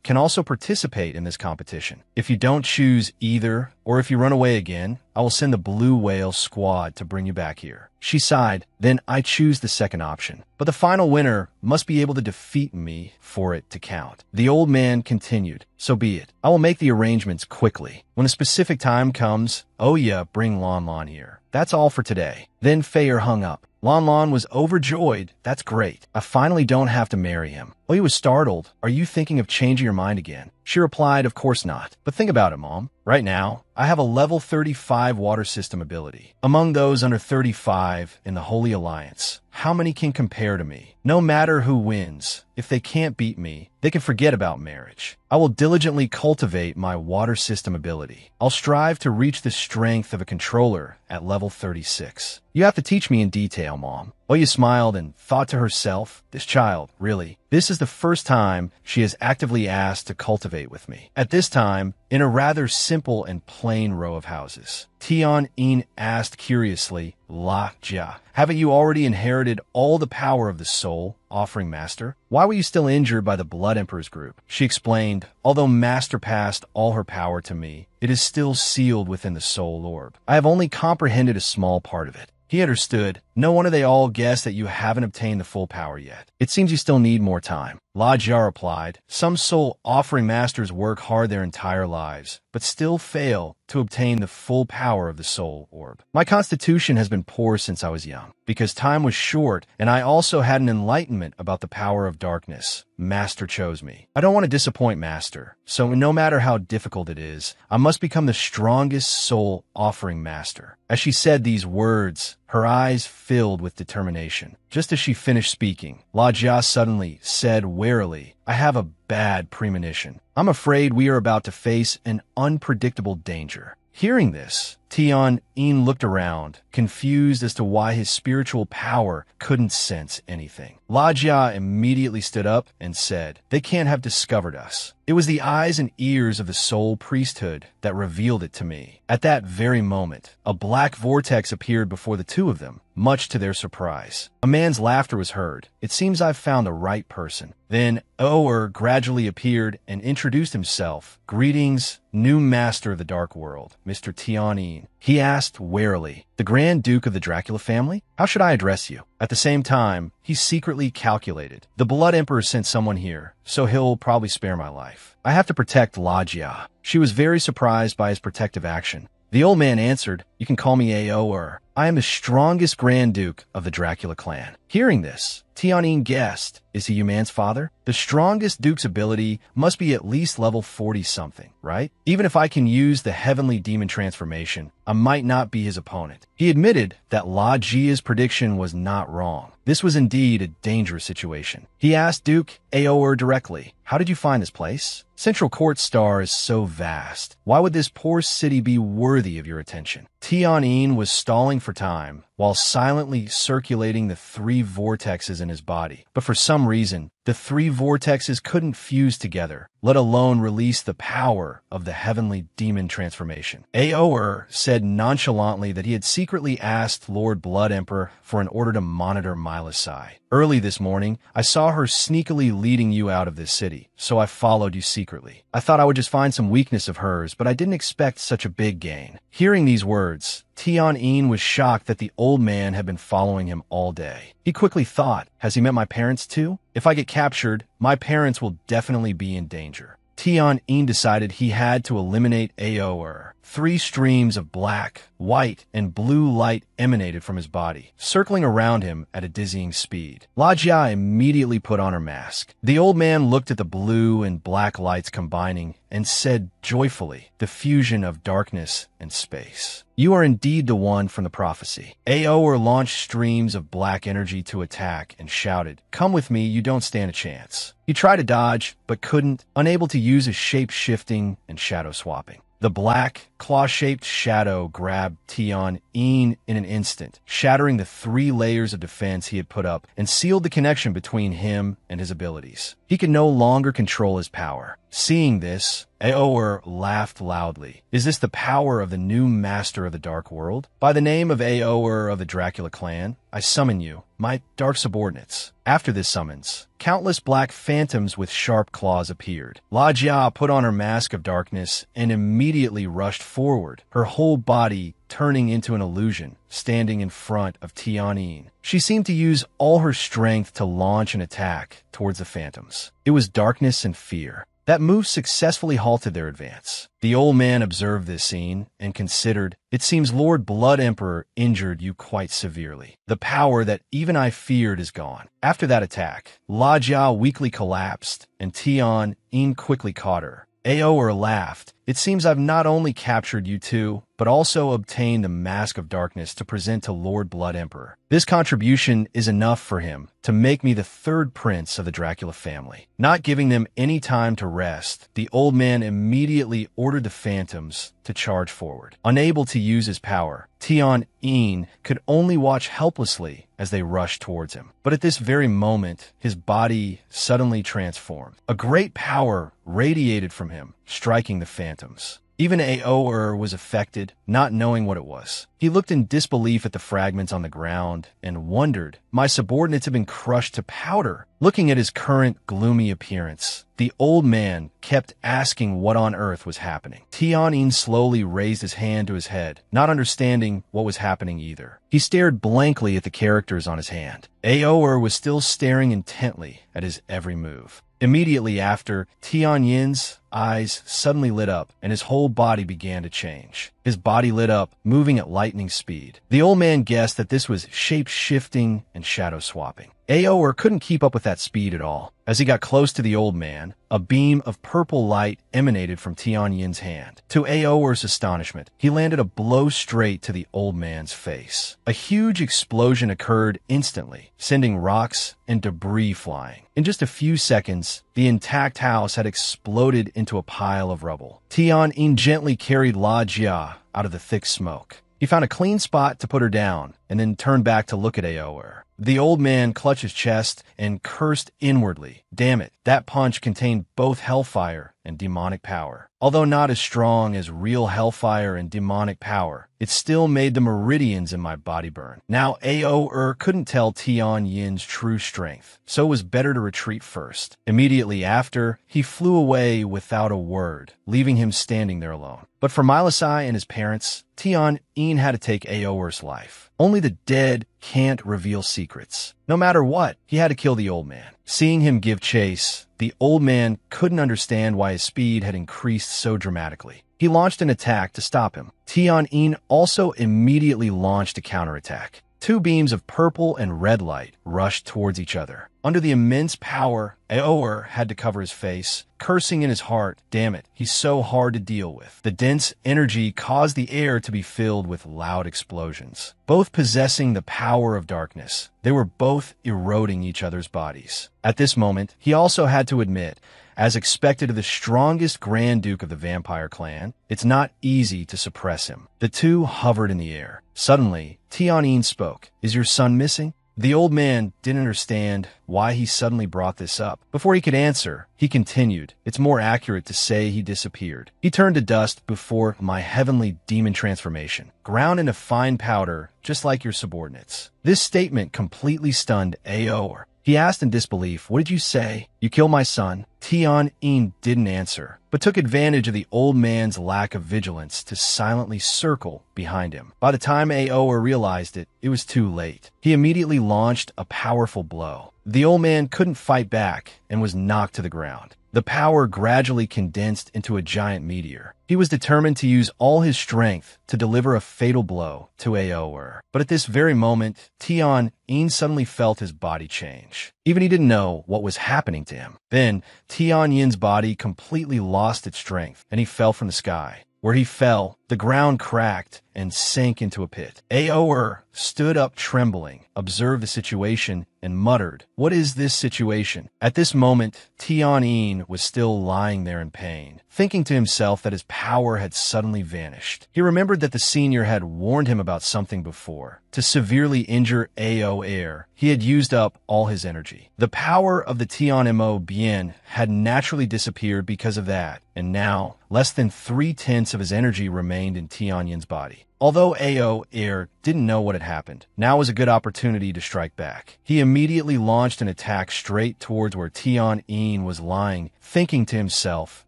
can also participate in this competition. If you don't choose either, or if you run away again, I will send the Blue Whale squad to bring you back here." She sighed. "Then I choose the second option. But the final winner must be able to defeat me for it to count." The old man continued, "So be it. I will make the arrangements quickly. When a specific time comes, Oya, bring Lon Lon here. That's all for today." Then Fayer hung up. Lon Lon was overjoyed. "That's great. I finally don't have to marry him." Oya was startled. "Are you thinking of changing your mind again?" She replied, "Of course not. But think about it, Mom. Right now, I have a level 35 water system ability. Among those under 35 in the Holy Alliance, how many can compare to me? No matter who wins, if they can't beat me, they can forget about marriage. I will diligently cultivate my water system ability. I'll strive to reach the strength of a controller at level 36. You have to teach me in detail, Mom." Oya smiled and thought to herself, this child, really. This is the first time she has actively asked to cultivate with me. At this time, in a rather simple and plain row of houses, Tian-in asked curiously, La Jia, haven't you already inherited all the power of the soul, offering master? Why were you still injured by the Blood Emperor's group? She explained, although master passed all her power to me, it is still sealed within the soul orb. I have only comprehended a small part of it. He understood. No wonder they all guessed that you haven't obtained the full power yet. It seems you still need more time. La Jia replied, some soul offering masters work hard their entire lives, but still fail to obtain the full power of the soul orb. My constitution has been poor since I was young, because time was short, and I also had an enlightenment about the power of darkness. Master chose me. I don't want to disappoint Master, so no matter how difficult it is, I must become the strongest soul offering master. As she said these words, her eyes filled with determination. Just as she finished speaking, La Jia suddenly said warily, I have a bad premonition. I'm afraid we are about to face an unpredictable danger. Hearing this, Tian-in looked around, confused as to why his spiritual power couldn't sense anything. La Jia immediately stood up and said, they can't have discovered us. It was the eyes and ears of the soul priesthood that revealed it to me. At that very moment, a black vortex appeared before the two of them, much to their surprise. A man's laughter was heard. It seems I've found the right person. Then Oer gradually appeared and introduced himself. Greetings, new master of the dark world, Mr. Tian-in. He asked warily, the Grand Duke of the Dracula family? How should I address you? At the same time, he secretly calculated. The Blood Emperor sent someone here, so he'll probably spare my life. I have to protect La Jia. She was very surprised by his protective action. The old man answered, you can call me Aoer. I am the strongest Grand Duke of the Dracula clan. Hearing this, Tian-in guessed, is he Yuman's father? The strongest Duke's ability must be at least level 40-something, right? Even if I can use the heavenly demon transformation, I might not be his opponent. He admitted that La Jia's prediction was not wrong. This was indeed a dangerous situation. He asked Duke Aoer directly, how did you find this place? Central Court Star is so vast. Why would this poor city be worthy of your attention? Tian-in was stalling for time while silently circulating the three vortexes in his body. But for some reason, the three vortexes couldn't fuse together, let alone release the power of the heavenly demon transformation. Aoer said nonchalantly that he had secretly asked Lord Blood Emperor for an order to monitor Mylasai. Early this morning, I saw her sneakily leading you out of this city, so I followed you secretly. I thought I would just find some weakness of hers, but I didn't expect such a big gain. Hearing these words, Tian-in was shocked that the old man had been following him all day. He quickly thought, has he met my parents too? If I get captured, my parents will definitely be in danger. Tian-in decided he had to eliminate Aoer. 3 streams of black, white, and blue light emanated from his body, circling around him at a dizzying speed. La Jia immediately put on her mask. The old man looked at the blue and black lights combining and said joyfully, the fusion of darkness and space. You are indeed the one from the prophecy. Aoer launched streams of black energy to attack and shouted, come with me, you don't stand a chance. He tried to dodge, but couldn't, unable to use his shape-shifting and shadow swapping. The black, claw-shaped shadow grabbed Tian-in in an instant, shattering the 3 layers of defense he had put up and sealed the connection between him and his abilities. He could no longer control his power. Seeing this, Aoer laughed loudly. Is this the power of the new master of the dark world? By the name of Aoer of the Dracula clan, I summon you, my dark subordinates. After this summons, countless black phantoms with sharp claws appeared. La Jia put on her mask of darkness and immediately rushed forward, her whole body turning into an illusion, standing in front of Tian-in. She seemed to use all her strength to launch an attack towards the phantoms. It was darkness and fear. That move successfully halted their advance. The old man observed this scene and considered, it seems Lord Blood Emperor injured you quite severely. The power that even I feared is gone. After that attack, La Jia weakly collapsed and Tian-in quickly caught her. Aoer laughed. It seems I've not only captured you two, but also obtained the Mask of Darkness to present to Lord Blood Emperor. This contribution is enough for him to make me the third prince of the Dracula family. Not giving them any time to rest, the old man immediately ordered the phantoms to charge forward. Unable to use his power, Tian-Yin could only watch helplessly as they rushed towards him. But at this very moment, his body suddenly transformed. A great power radiated from him, striking the phantoms. Even Ao'er was affected, not knowing what it was. He looked in disbelief at the fragments on the ground and wondered, my subordinates have been crushed to powder. Looking at his current gloomy appearance, the old man kept asking what on earth was happening. Tianyin slowly raised his hand to his head, not understanding what was happening either. He stared blankly at the characters on his hand. Ao'er was still staring intently at his every move. Immediately after, Tianyin's eyes suddenly lit up and his whole body began to change. His body lit up, moving at lightning speed. The old man guessed that this was shape-shifting and shadow-swapping. Ao'er couldn't keep up with that speed at all. As he got close to the old man, a beam of purple light emanated from Tianyin's hand. To Ao'er's astonishment, he landed a blow straight to the old man's face. A huge explosion occurred instantly, sending rocks and debris flying. In just a few seconds, the intact house had exploded into a pile of rubble. Tianyin gently carried La Jia out of the thick smoke. He found a clean spot to put her down, and then turned back to look at Ao'er. The old man clutched his chest and cursed inwardly. Damn it, that punch contained both hellfire and demonic power. Although not as strong as real hellfire and demonic power, it still made the meridians in my body burn. Now Ao'er couldn't tell Tianyin's true strength, so it was better to retreat first. Immediately after, he flew away without a word, leaving him standing there alone. But for Milasai and his parents, Tianyin had to take Ao'er's life. Only the dead can't reveal secrets. No matter what, he had to kill the old man. Seeing him give chase, the old man couldn't understand why his speed had increased so dramatically. He launched an attack to stop him. Tianyin also immediately launched a counterattack. Two beams of purple and red light rushed towards each other. Under the immense power, Ao'er had to cover his face, cursing in his heart, damn it, he's so hard to deal with. The dense energy caused the air to be filled with loud explosions. Both possessing the power of darkness, they were both eroding each other's bodies. At this moment, he also had to admit, as expected of the strongest Grand Duke of the Vampire Clan, it's not easy to suppress him. The two hovered in the air. Suddenly, Tianyin spoke. Is your son missing? The old man didn't understand why he suddenly brought this up. Before he could answer, he continued. It's more accurate to say he disappeared. He turned to dust before my heavenly demon transformation, ground into fine powder, just like your subordinates. This statement completely stunned Ao'er. He asked in disbelief, what did you say? You killed my son? Tianyin didn't answer, but took advantage of the old man's lack of vigilance to silently circle behind him. By the time Ao'er realized it, it was too late. He immediately launched a powerful blow. The old man couldn't fight back and was knocked to the ground. The power gradually condensed into a giant meteor. He was determined to use all his strength to deliver a fatal blow to Ao'er. But at this very moment, Tianyin suddenly felt his body change. Even he didn't know what was happening to him. Then, Tianyin's body completely lost its strength, and he fell from the sky. Where he fell, the ground cracked and sank into a pit. Ao'er stood up trembling, observed the situation, and muttered, what is this situation? At this moment, Tianyin was still lying there in pain, thinking to himself that his power had suddenly vanished. He remembered that the senior had warned him about something before. To severely injure Ao'er, he had used up all his energy. The power of the Tianmo Bien had naturally disappeared because of that, and now, less than 3/10 of his energy remained in Tianyin's body. Although Ao'er didn't know what had happened, now was a good opportunity to strike back. He immediately launched an attack straight towards where Tianyin was lying, thinking to himself,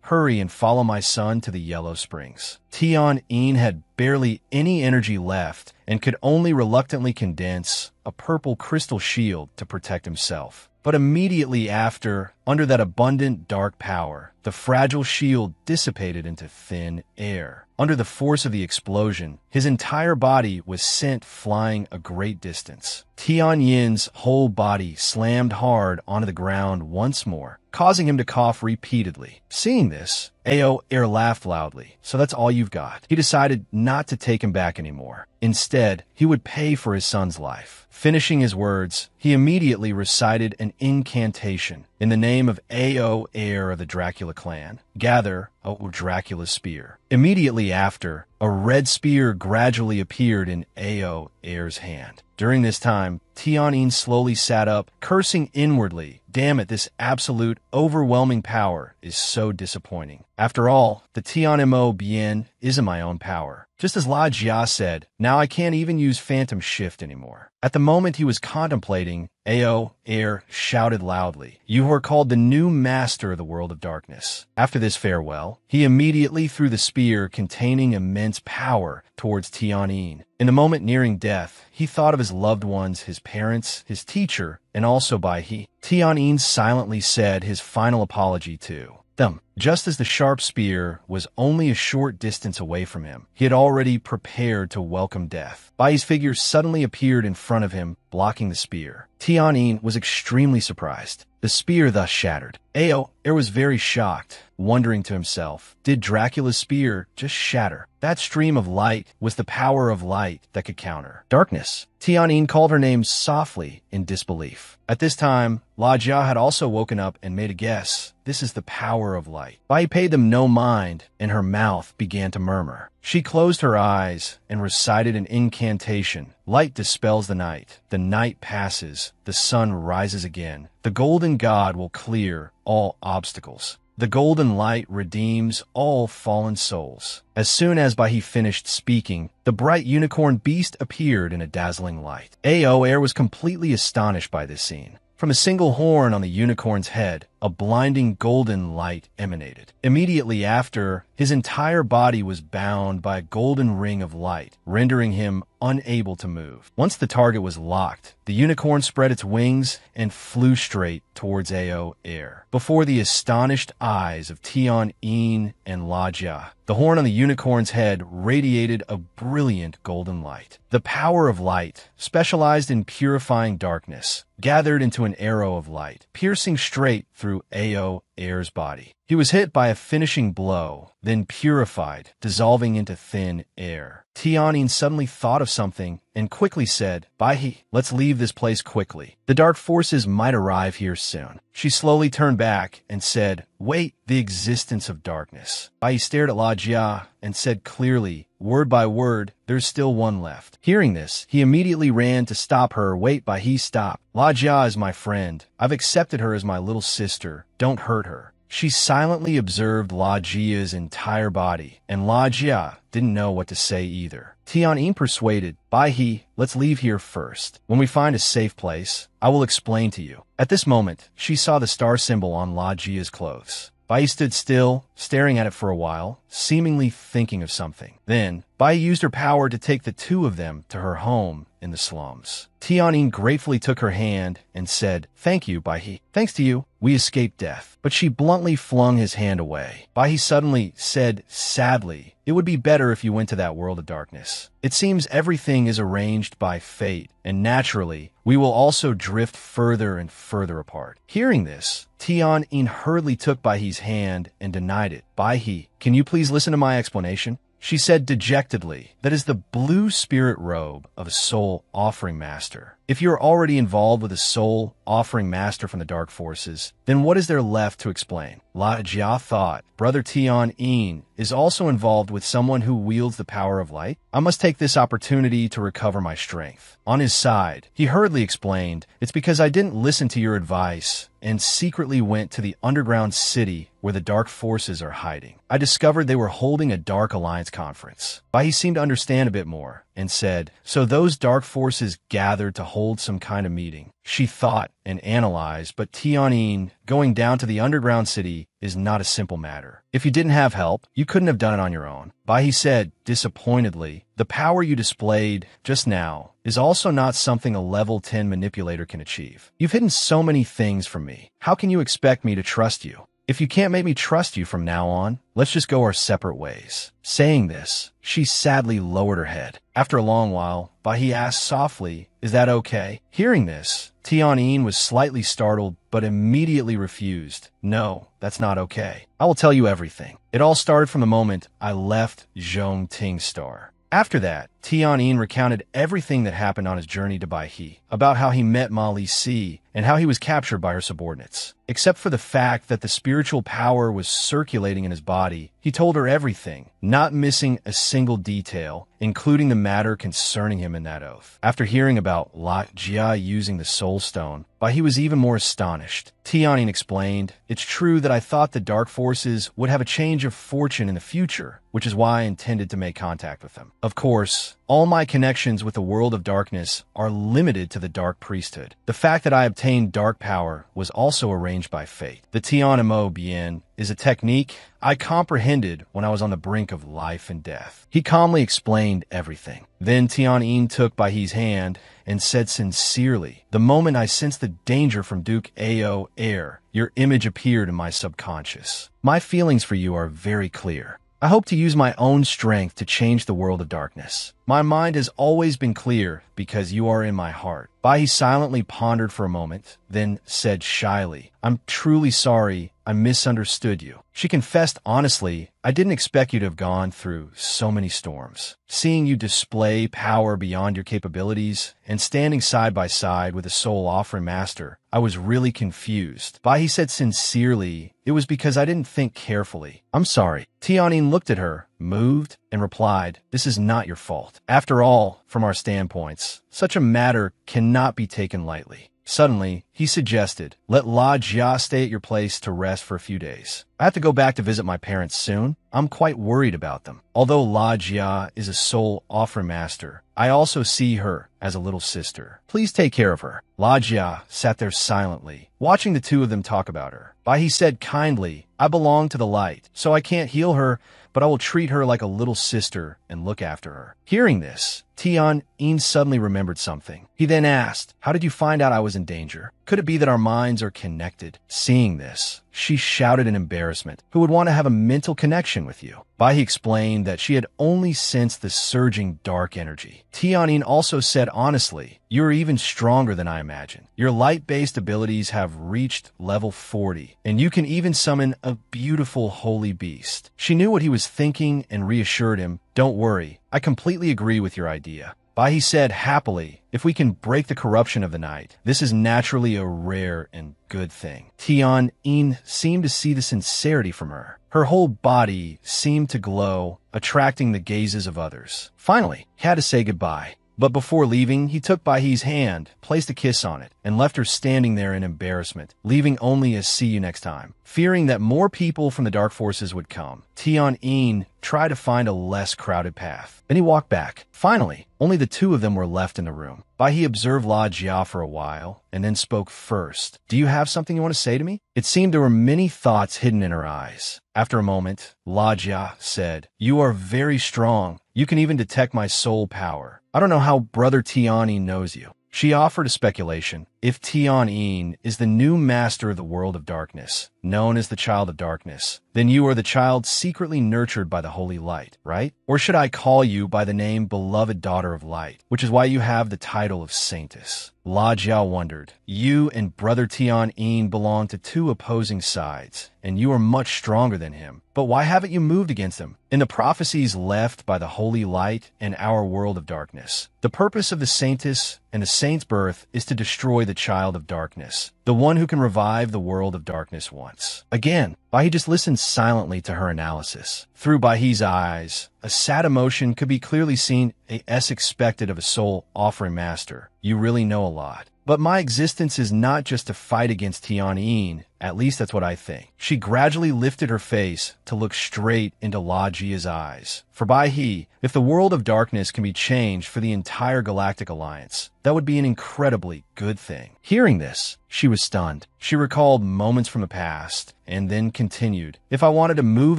hurry and follow my son to the Yellow Springs. Tianyin had barely any energy left and could only reluctantly condense a purple crystal shield to protect himself. But immediately after, under that abundant dark power, the fragile shield dissipated into thin air. Under the force of the explosion, his entire body was sent flying a great distance. Tianyin's whole body slammed hard onto the ground once more, causing him to cough repeatedly. Seeing this, Ao Air laughed loudly. So that's all you've got. He decided not to take him back anymore. Instead, he would pay for his son's life. Finishing his words, he immediately recited an incantation in the name of Ao heir of the Dracula clan. Gather, O Dracula's spear. Immediately after, a red spear gradually appeared in Ao heir's hand. During this time, Tianyin slowly sat up, cursing inwardly. Damn it, this absolute, overwhelming power is so disappointing. After all, the Tianmo Bien isn't my own power. Just as La Jia said, now I can't even use Phantom Shift anymore. At the moment he was contemplating, Ao Air shouted loudly, "You are called the new master of the world of darkness." After this farewell, he immediately threw the spear containing immense power towards Tianyin. In the moment nearing death, he thought of his loved ones, his parents, his teacher, and also Bai He. Tianyin silently said his final apology to them. Just as the sharp spear was only a short distance away from him, he had already prepared to welcome death. Bai's figure suddenly appeared in front of him, blocking the spear. Tianyin was extremely surprised. The spear thus shattered. Ao Air was very shocked, wondering to himself, did Dracula's spear just shatter? That stream of light was the power of light that could counter darkness. Tianyin called her name softly in disbelief. At this time, La Jia had also woken up and made a guess. This is the power of light. Bai paid them no mind, and her mouth began to murmur. She closed her eyes and recited an incantation. Light dispels the night passes, the sun rises again. The golden god will clear all obstacles. The golden light redeems all fallen souls. As soon as Bai He finished speaking, the bright unicorn beast appeared in a dazzling light. Ao Air was completely astonished by this scene. From a single horn on the unicorn's head, a blinding golden light emanated. Immediately after, his entire body was bound by a golden ring of light, rendering him unable to move. Once the target was locked, the unicorn spread its wings and flew straight towards Ao Air. Before the astonished eyes of Tianyin and La Jia, the horn on the unicorn's head radiated a brilliant golden light. The power of light, specialized in purifying darkness, gathered into an arrow of light, piercing straight through Ao Air's body. He was hit by a finishing blow, then purified, dissolving into thin air. Tianyin suddenly thought of something and quickly said, Bai He, let's leave this place quickly. The dark forces might arrive here soon. She slowly turned back and said, wait, the existence of darkness. Bai He stared at La Jia and said clearly, word by word, there's still one left. Hearing this, he immediately ran to stop her. Wait, Bai He, stop. La Jia is my friend. I've accepted her as my little sister. Don't hurt her. She silently observed La Jia's entire body, and La Jia didn't know what to say either. Tianyin persuaded, Bai He, let's leave here first. When we find a safe place, I will explain to you. At this moment, she saw the star symbol on La Jia's clothes. Bai He stood still, staring at it for a while, seemingly thinking of something. Then, Bai He used her power to take the two of them to her home in the slums. Tianyin gratefully took her hand and said, thank you, Bai He. Thanks to you, we escaped death. But she bluntly flung his hand away. Bai He suddenly said, sadly, it would be better if you went to that world of darkness. It seems everything is arranged by fate, and naturally, we will also drift further and further apart. Hearing this, Tianyin hurriedly took Bai He's hand and denied it. Bai He, can you please listen to my explanation? She said dejectedly, that is the blue spirit robe of a soul offering master. If you're already involved with a soul offering master from the dark forces, then what is there left to explain? La Jia thought, Brother Tianyin is also involved with someone who wields the power of light. I must take this opportunity to recover my strength. On his side, he hurriedly explained, it's because I didn't listen to your advice and secretly went to the underground city where the dark forces are hiding. I discovered they were holding a Dark Alliance conference. Bai He seemed to understand a bit more and said, so those dark forces gathered to hold some kind of meeting. She thought and analyzed, but Tianyin, going down to the underground city is not a simple matter. If you didn't have help, you couldn't have done it on your own. Bai He said, disappointedly, the power you displayed just now is also not something a level 10 manipulator can achieve. You've hidden so many things from me. How can you expect me to trust you? If you can't make me trust you from now on, let's just go our separate ways. Saying this, she sadly lowered her head. After a long while, Bahi asked softly, "Is that okay?" Hearing this, Tianyin was slightly startled but immediately refused. "No, that's not okay. I will tell you everything. It all started from the moment I left Zhongting Star." After that, Tianyin recounted everything that happened on his journey to Baihe, about how he met Ma Li Si and how he was captured by her subordinates. Except for the fact that the spiritual power was circulating in his body, he told her everything, not missing a single detail, including the matter concerning him in that oath. After hearing about La Jia using the Soul Stone, Baihe was even more astonished. Tianyin explained, "It's true that I thought the dark forces would have a change of fortune in the future, which is why I intended to make contact with them. Of course, all my connections with the world of darkness are limited to the dark priesthood. The fact that I obtained dark power was also arranged by fate. The Tian Mo Bien is a technique I comprehended when I was on the brink of life and death." He calmly explained everything. Then Tianyin took Baihe's hand and said sincerely, "The moment I sensed the danger from Duke Ao Air, your image appeared in my subconscious. My feelings for you are very clear. I hope to use my own strength to change the world of darkness. My mind has always been clear because you are in my heart." Baihe silently pondered for a moment, then said shyly, "I'm truly sorry I misunderstood you." She confessed honestly, "I didn't expect you to have gone through so many storms. Seeing you display power beyond your capabilities and standing side by side with a soul offering master, I was really confused." Baihe said sincerely, "It was because I didn't think carefully. I'm sorry." Tianyin looked at her, moved, and replied, "This is not your fault. After all, from our standpoints, such a matter cannot be taken lightly." Suddenly, he suggested, "Let La Jia stay at your place to rest for a few days. I have to go back to visit my parents soon. I'm quite worried about them. Although La Jia is a soul offering master, I also see her as a little sister. Please take care of her." La Jia sat there silently, watching the two of them talk about her. Baihe said kindly, "I belong to the light, so I can't heal her, but I will treat her like a little sister and look after her." Hearing this, Tianyin suddenly remembered something. He then asked, "How did you find out I was in danger? Could it be that our minds are connected?" Seeing this, she shouted in embarrassment, "Who would want to have a mental connection with you?" Baihe explained that she had only sensed the surging dark energy. Tianyin also said honestly, "You are even stronger than I imagined. Your light-based abilities have reached level 40, and you can even summon a beautiful holy beast." She knew what he was thinking and reassured him, "Don't worry, I completely agree with your idea." Baihe said happily, "If we can break the corruption of the night, this is naturally a rare and good thing." Tianyin seemed to see the sincerity from her. Her whole body seemed to glow, attracting the gazes of others. Finally, he had to say goodbye. But before leaving, he took Baihe's hand, placed a kiss on it, and left her standing there in embarrassment, leaving only a "see you next time." Fearing that more people from the dark forces would come, Tianyin tried to find a less crowded path. Then he walked back. Finally, only the two of them were left in the room. Baihe observed La Jia for a while, and then spoke first. "Do you have something you want to say to me?" It seemed there were many thoughts hidden in her eyes. After a moment, La Jia said, "You are very strong. You can even detect my soul power. I don't know how Brother Tianyin knows you." She offered a speculation. If Tianyin is the new master of the world of darkness, known as the Child of Darkness, then you are the child secretly nurtured by the Holy Light, right? Or should I call you by the name Beloved Daughter of Light, which is why you have the title of Saintess? La Jia wondered. You and Brother Tianyin belong to two opposing sides, and you are much stronger than him. But why haven't you moved against him? In the prophecies left by the Holy Light and our world of darkness, the purpose of the Saintess and the Saint's birth is to destroy the Child of Darkness, the one who can revive the world of darkness once. Again, Baihe just listened silently to her analysis. Through Baihe's eyes, a sad emotion could be clearly seen, as expected of a soul offering master. "You really know a lot. But my existence is not just to fight against Tianyin, at least that's what I think." She gradually lifted her face to look straight into La Jia's eyes. For Baihe, if the world of darkness can be changed for the entire Galactic Alliance, that would be an incredibly good thing. Hearing this, she was stunned. She recalled moments from the past, and then continued, "If I wanted to move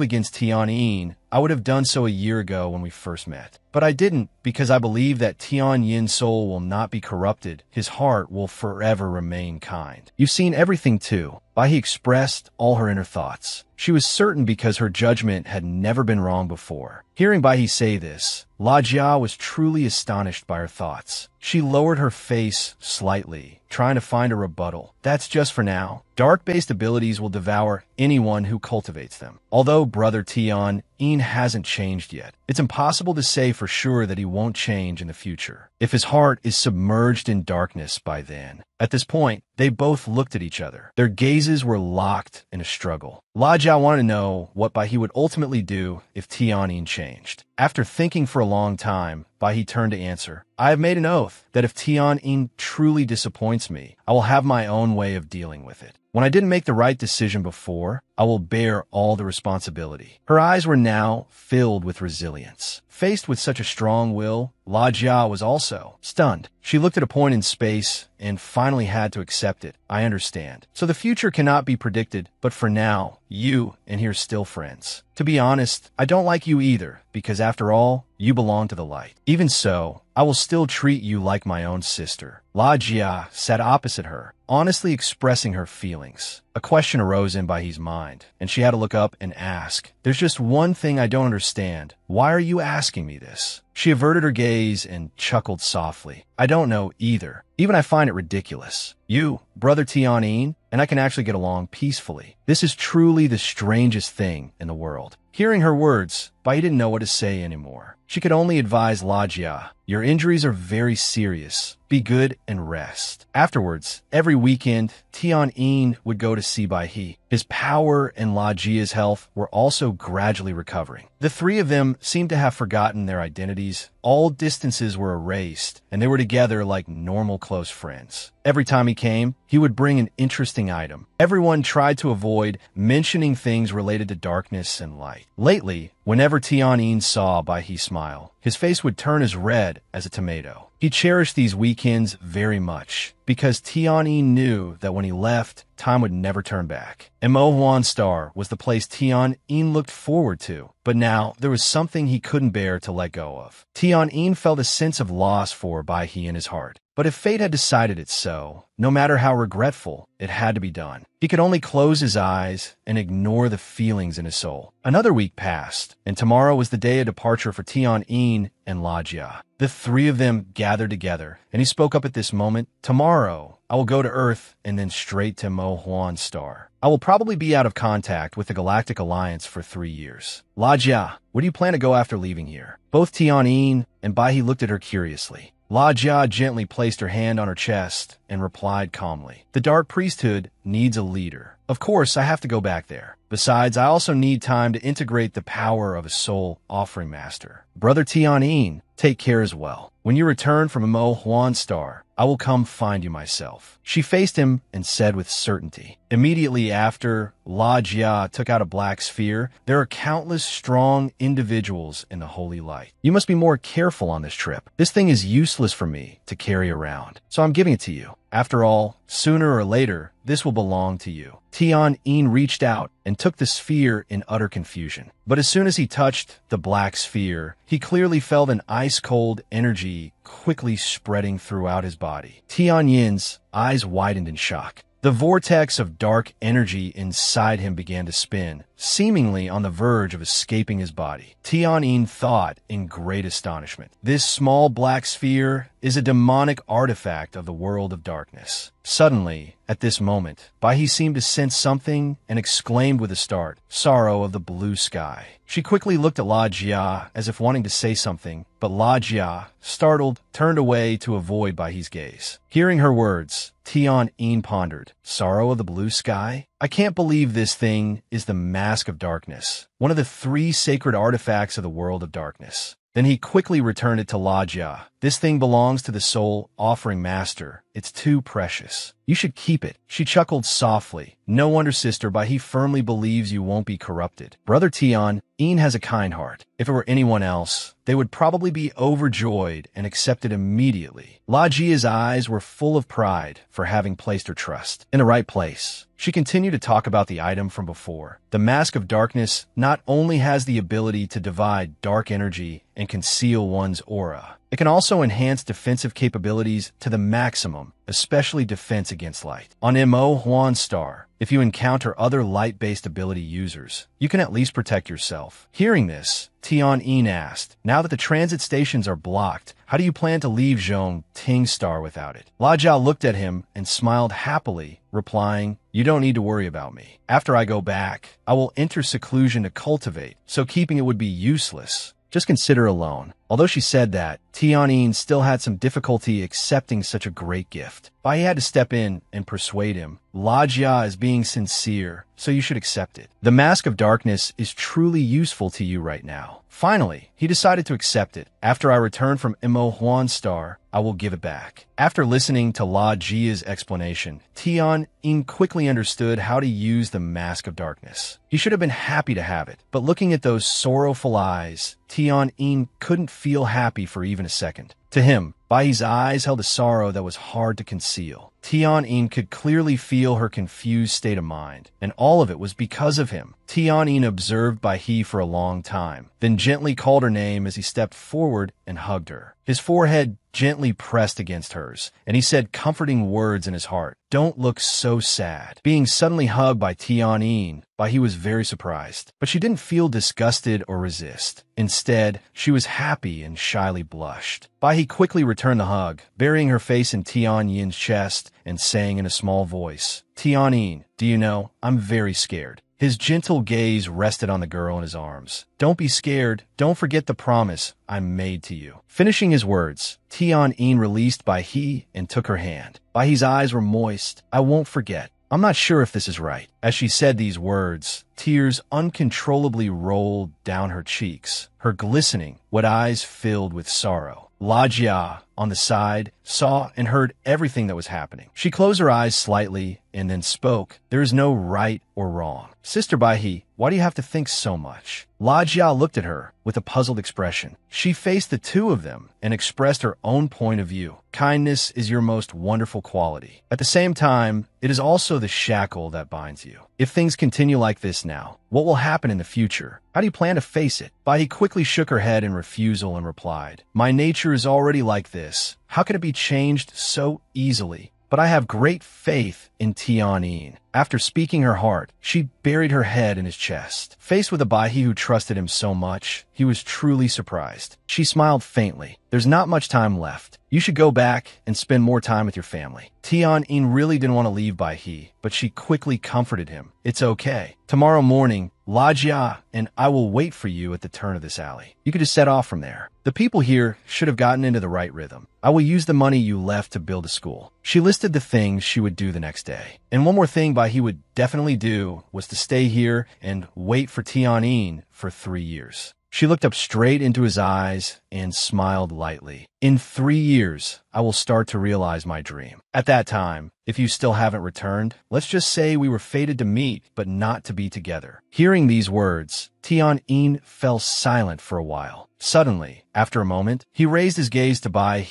against Tianyin, I would have done so a year ago when we first met. But I didn't, because I believe that Tianyin's soul will not be corrupted. His heart will forever remain kind." "You've seen everything too." Bai expressed all her inner thoughts. She was certain because her judgment had never been wrong before. Hearing Bai say this, La Jia was truly astonished by her thoughts. She lowered her face slightly, trying to find a rebuttal. That's just for now. Dark-based abilities will devour anyone who cultivates them. Although Brother Tian Yin hasn't changed yet, it's impossible to say for sure that he won't change in the future, if his heart is submerged in darkness by then. At this point, they both looked at each other. Their gazes were locked in a struggle. La Jia wanted to know what Bai would ultimately do if Tian Yin changed. After thinking for a long time, Bai turned to answer, I have made an oath that if Tian Yin truly disappoints me, I will have my own way of dealing with it. When I didn't make the right decision before, I will bear all the responsibility. Her eyes were now filled with resilience. Faced with such a strong will, La Jia was also stunned. She looked at a point in space and finally had to accept it. I understand. So the future cannot be predicted, but for now, you and he're still friends. To be honest, I don't like you either, because after all, you belong to the light. Even so, I will still treat you like my own sister. La Jia sat opposite her, honestly expressing her feelings. A question arose in Bai's mind, and she had to look up and ask, There's just one thing I don't understand. Why are you asking me this? She averted her gaze and chuckled softly. I don't know either. Even I find it ridiculous. You, Brother Tian Yin, and I can actually get along peacefully. This is truly the strangest thing in the world. Hearing her words, Bai didn't know what to say anymore. She could only advise La Jia, your injuries are very serious. Be good and rest. Afterwards, every weekend, Tian Yin would go to see Bai. His power and La Jia's health were also gradually recovering. The three of them seemed to have forgotten their identities. All distances were erased, and they were together like normal close friends. Every time he came, he would bring an interesting item. Everyone tried to avoid mentioning things related to darkness and light. Lately, whenever Tian Yin saw Bai smile, his face would turn as red as a tomato. He cherished these weekends very much, because Tian Yin knew that when he left, time would never turn back. Manhwa Star was the place Tian Yin looked forward to, but now there was something he couldn't bear to let go of. Tian Yin felt a sense of loss for Bai in his heart. But if fate had decided it so, no matter how regretful, it had to be done. He could only close his eyes and ignore the feelings in his soul. Another week passed, and tomorrow was the day of departure for Tian Yin and La Jia. The three of them gathered together, and he spoke up at this moment. Tomorrow, I will go to Earth and then straight to Manhwa Star. I will probably be out of contact with the Galactic Alliance for 3 years. La Jia, where do you plan to go after leaving here? Both Tian Yin and Bai looked at her curiously. La Jia gently placed her hand on her chest and replied calmly, The Dark Priesthood needs a leader. Of course, I have to go back there. Besides, I also need time to integrate the power of a soul offering master. Brother Tian Yin, take care as well. When you return from Manhwa Star, I will come find you myself. She faced him and said with certainty. Immediately after, La Jia took out a black sphere. There are countless strong individuals in the holy light. You must be more careful on this trip. This thing is useless for me to carry around, so I'm giving it to you. After all, sooner or later, this will belong to you. Tian Yin reached out and took the sphere in utter confusion. But as soon as he touched the black sphere, he clearly felt an ice-cold energy quickly spreading throughout his body. Tian Yin's eyes widened in shock. The vortex of dark energy inside him began to spin, seemingly on the verge of escaping his body. Tian Yin thought in great astonishment. This small black sphere is a demonic artifact of the world of darkness. Suddenly, at this moment, Bai seemed to sense something and exclaimed with a start, Sorrow of the blue sky. She quickly looked at La Jia as if wanting to say something, but La Jia, startled, turned away to avoid Bai's gaze. Hearing her words, Tian Yin pondered, Sorrow of the blue sky? I can't believe this thing is the mask of darkness, one of the 3 sacred artifacts of the world of darkness. Then he quickly returned it to La Jia. This thing belongs to the soul offering master. It's too precious. You should keep it. She chuckled softly. No wonder, sister, Bai firmly believes you won't be corrupted. Brother Tian Yin has a kind heart. If it were anyone else, they would probably be overjoyed and accept it immediately. La Jia's eyes were full of pride for having placed her trust in the right place. She continued to talk about the item from before. The Mask of Darkness not only has the ability to divide dark energy and conceal one's aura, It can also enhance defensive capabilities to the maximum, especially defense against light. On MO Huan Star, if you encounter other light-based ability users, you can at least protect yourself. Hearing this, Tian asked, now that the transit stations are blocked, how do you plan to leave Zhong Ting Star without it? La Jia looked at him and smiled happily, replying, you don't need to worry about me. After I go back, I will enter seclusion to cultivate, so keeping it would be useless. Just consider alone. Although she said that, Tianyin still had some difficulty accepting such a great gift. Bai had to step in and persuade him. La Jia is being sincere, so you should accept it. The Mask of Darkness is truly useful to you right now. Finally, he decided to accept it. After I return from Mo Huan Star, I will give it back. After listening to La Jia's explanation, Tian-Yin quickly understood how to use the Mask of Darkness. He should have been happy to have it, but looking at those sorrowful eyes, Tian-Yin couldn't feel happy for even a second. To him, Bai's eyes held a sorrow that was hard to conceal. Tian-Yin could clearly feel her confused state of mind, and all of it was because of him. Tian-Yin observed Bai for a long time, then gently called her name as he stepped forward and hugged her. His forehead gently pressed against hers, and he said comforting words in his heart. Don't look so sad. Being suddenly hugged by Tian-Yin, Bai was very surprised, but she didn't feel disgusted or resist. Instead, she was happy and shyly blushed. Bai quickly returned the hug, burying her face in Tian-Yin's chest and saying in a small voice, Tian-Yin, do you know, I'm very scared. His gentle gaze rested on the girl in his arms. Don't be scared. Don't forget the promise I made to you. Finishing his words, Tian-Yin released Bai and took her hand. Bai's eyes were moist. I won't forget. I'm not sure if this is right. As she said these words, tears uncontrollably rolled down her cheeks. Her glistening, wet eyes filled with sorrow. La Jia, on the side, saw and heard everything that was happening. She closed her eyes slightly and then spoke. There is no right or wrong. Sister Bai, why do you have to think so much? La Jia looked at her with a puzzled expression. She faced the two of them and expressed her own point of view. Kindness is your most wonderful quality. At the same time, it is also the shackle that binds you. If things continue like this now, what will happen in the future? How do you plan to face it? Bai quickly shook her head in refusal and replied, my nature is already like this. How can it be changed so easily? But I have great faith in Tian-Yin. After speaking her heart, she buried her head in his chest. Faced with a Bai who trusted him so much, he was truly surprised. She smiled faintly. There's not much time left. You should go back and spend more time with your family. Tian-Yin really didn't want to leave Bai, but she quickly comforted him. It's okay. Tomorrow morning, La Jia and I will wait for you at the turn of this alley. You could just set off from there. The people here should have gotten into the right rhythm. I will use the money you left to build a school. She listed the things she would do the next day. And one more thing Bai would definitely do was to stay here and wait for Tian-Yin for 3 years. She looked up straight into his eyes and smiled lightly. In 3 years, I will start to realize my dream. At that time, if you still haven't returned, let's just say we were fated to meet, but not to be together. Hearing these words, Tian-Yin fell silent for a while. Suddenly, after a moment, he raised his gaze to Bai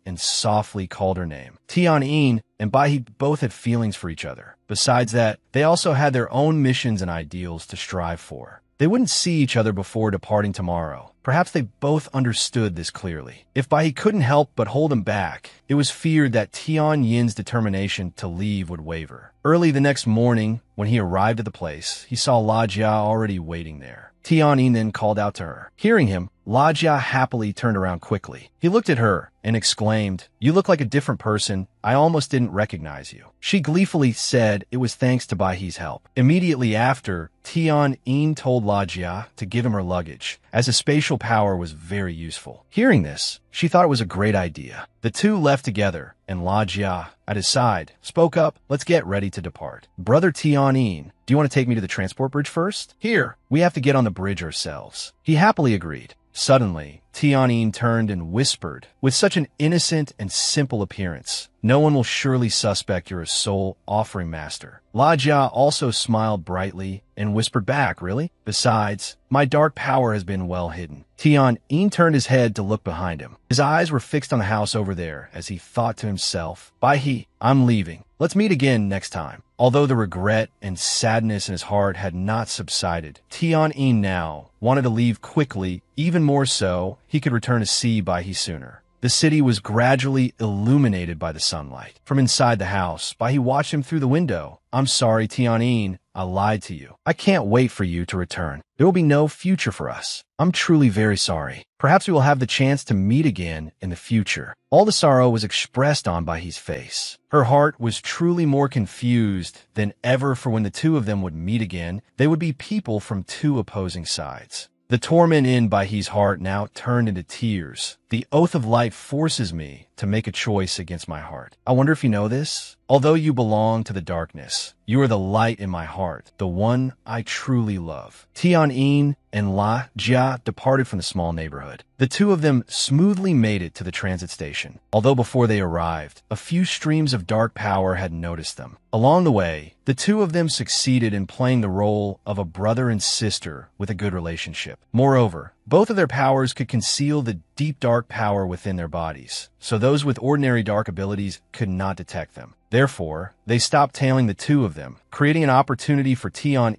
and softly called her name. Tian-Yin and Bai both had feelings for each other. Besides that, they also had their own missions and ideals to strive for. They wouldn't see each other before departing tomorrow. Perhaps they both understood this clearly. If Bai couldn't help but hold him back, it was feared that Tian-Yin's determination to leave would waver. Early the next morning, when he arrived at the place, he saw La Jia already waiting there. Tian-Yin then called out to her. Hearing him, La Jia happily turned around quickly. He looked at her and exclaimed, you look like a different person. I almost didn't recognize you. She gleefully said it was thanks to Bai's help. Immediately after, Tian-Yin told La Jia to give him her luggage, as a spatial power was very useful. Hearing this, she thought it was a great idea. The two left together, and La Jia, at his side, spoke up, let's get ready to depart. Brother Tian-Yin, do you want to take me to the transport bridge first? Here, we have to get on the bridge ourselves. He happily agreed. Suddenly, Tian-Yin turned and whispered, with such an innocent and simple appearance, no one will surely suspect you're a soul offering master. La Jia also smiled brightly and whispered back, really? Besides, my dark power has been well hidden. Tian-Yin turned his head to look behind him. His eyes were fixed on the house over there as he thought to himself, Bai, I'm leaving. Let's meet again next time. Although the regret and sadness in his heart had not subsided, Tian now wanted to leave quickly, even more so he could return to see by he sooner. The city was gradually illuminated by the sunlight. From inside the house, he watched him through the window. I'm sorry, Tian, I lied to you. I can't wait for you to return. There will be no future for us. I'm truly very sorry. Perhaps we will have the chance to meet again in the future. All the sorrow was expressed on by his face. Her heart was truly more confused than ever, for when the two of them would meet again, they would be people from two opposing sides. The torment in by his heart now turned into tears. The oath of life forces me to make a choice against my heart. I wonder if you know this? Although you belong to the darkness, you are the light in my heart, the one I truly love. Tian and La Jia departed from the small neighborhood. The two of them smoothly made it to the transit station. Although before they arrived, a few streams of dark power had noticed them. Along the way, the two of them succeeded in playing the role of a brother and sister with a good relationship. Moreover, both of their powers could conceal the deep dark power within their bodies, so those with ordinary dark abilities could not detect them. Therefore, they stopped tailing the two of them, creating an opportunity for Tian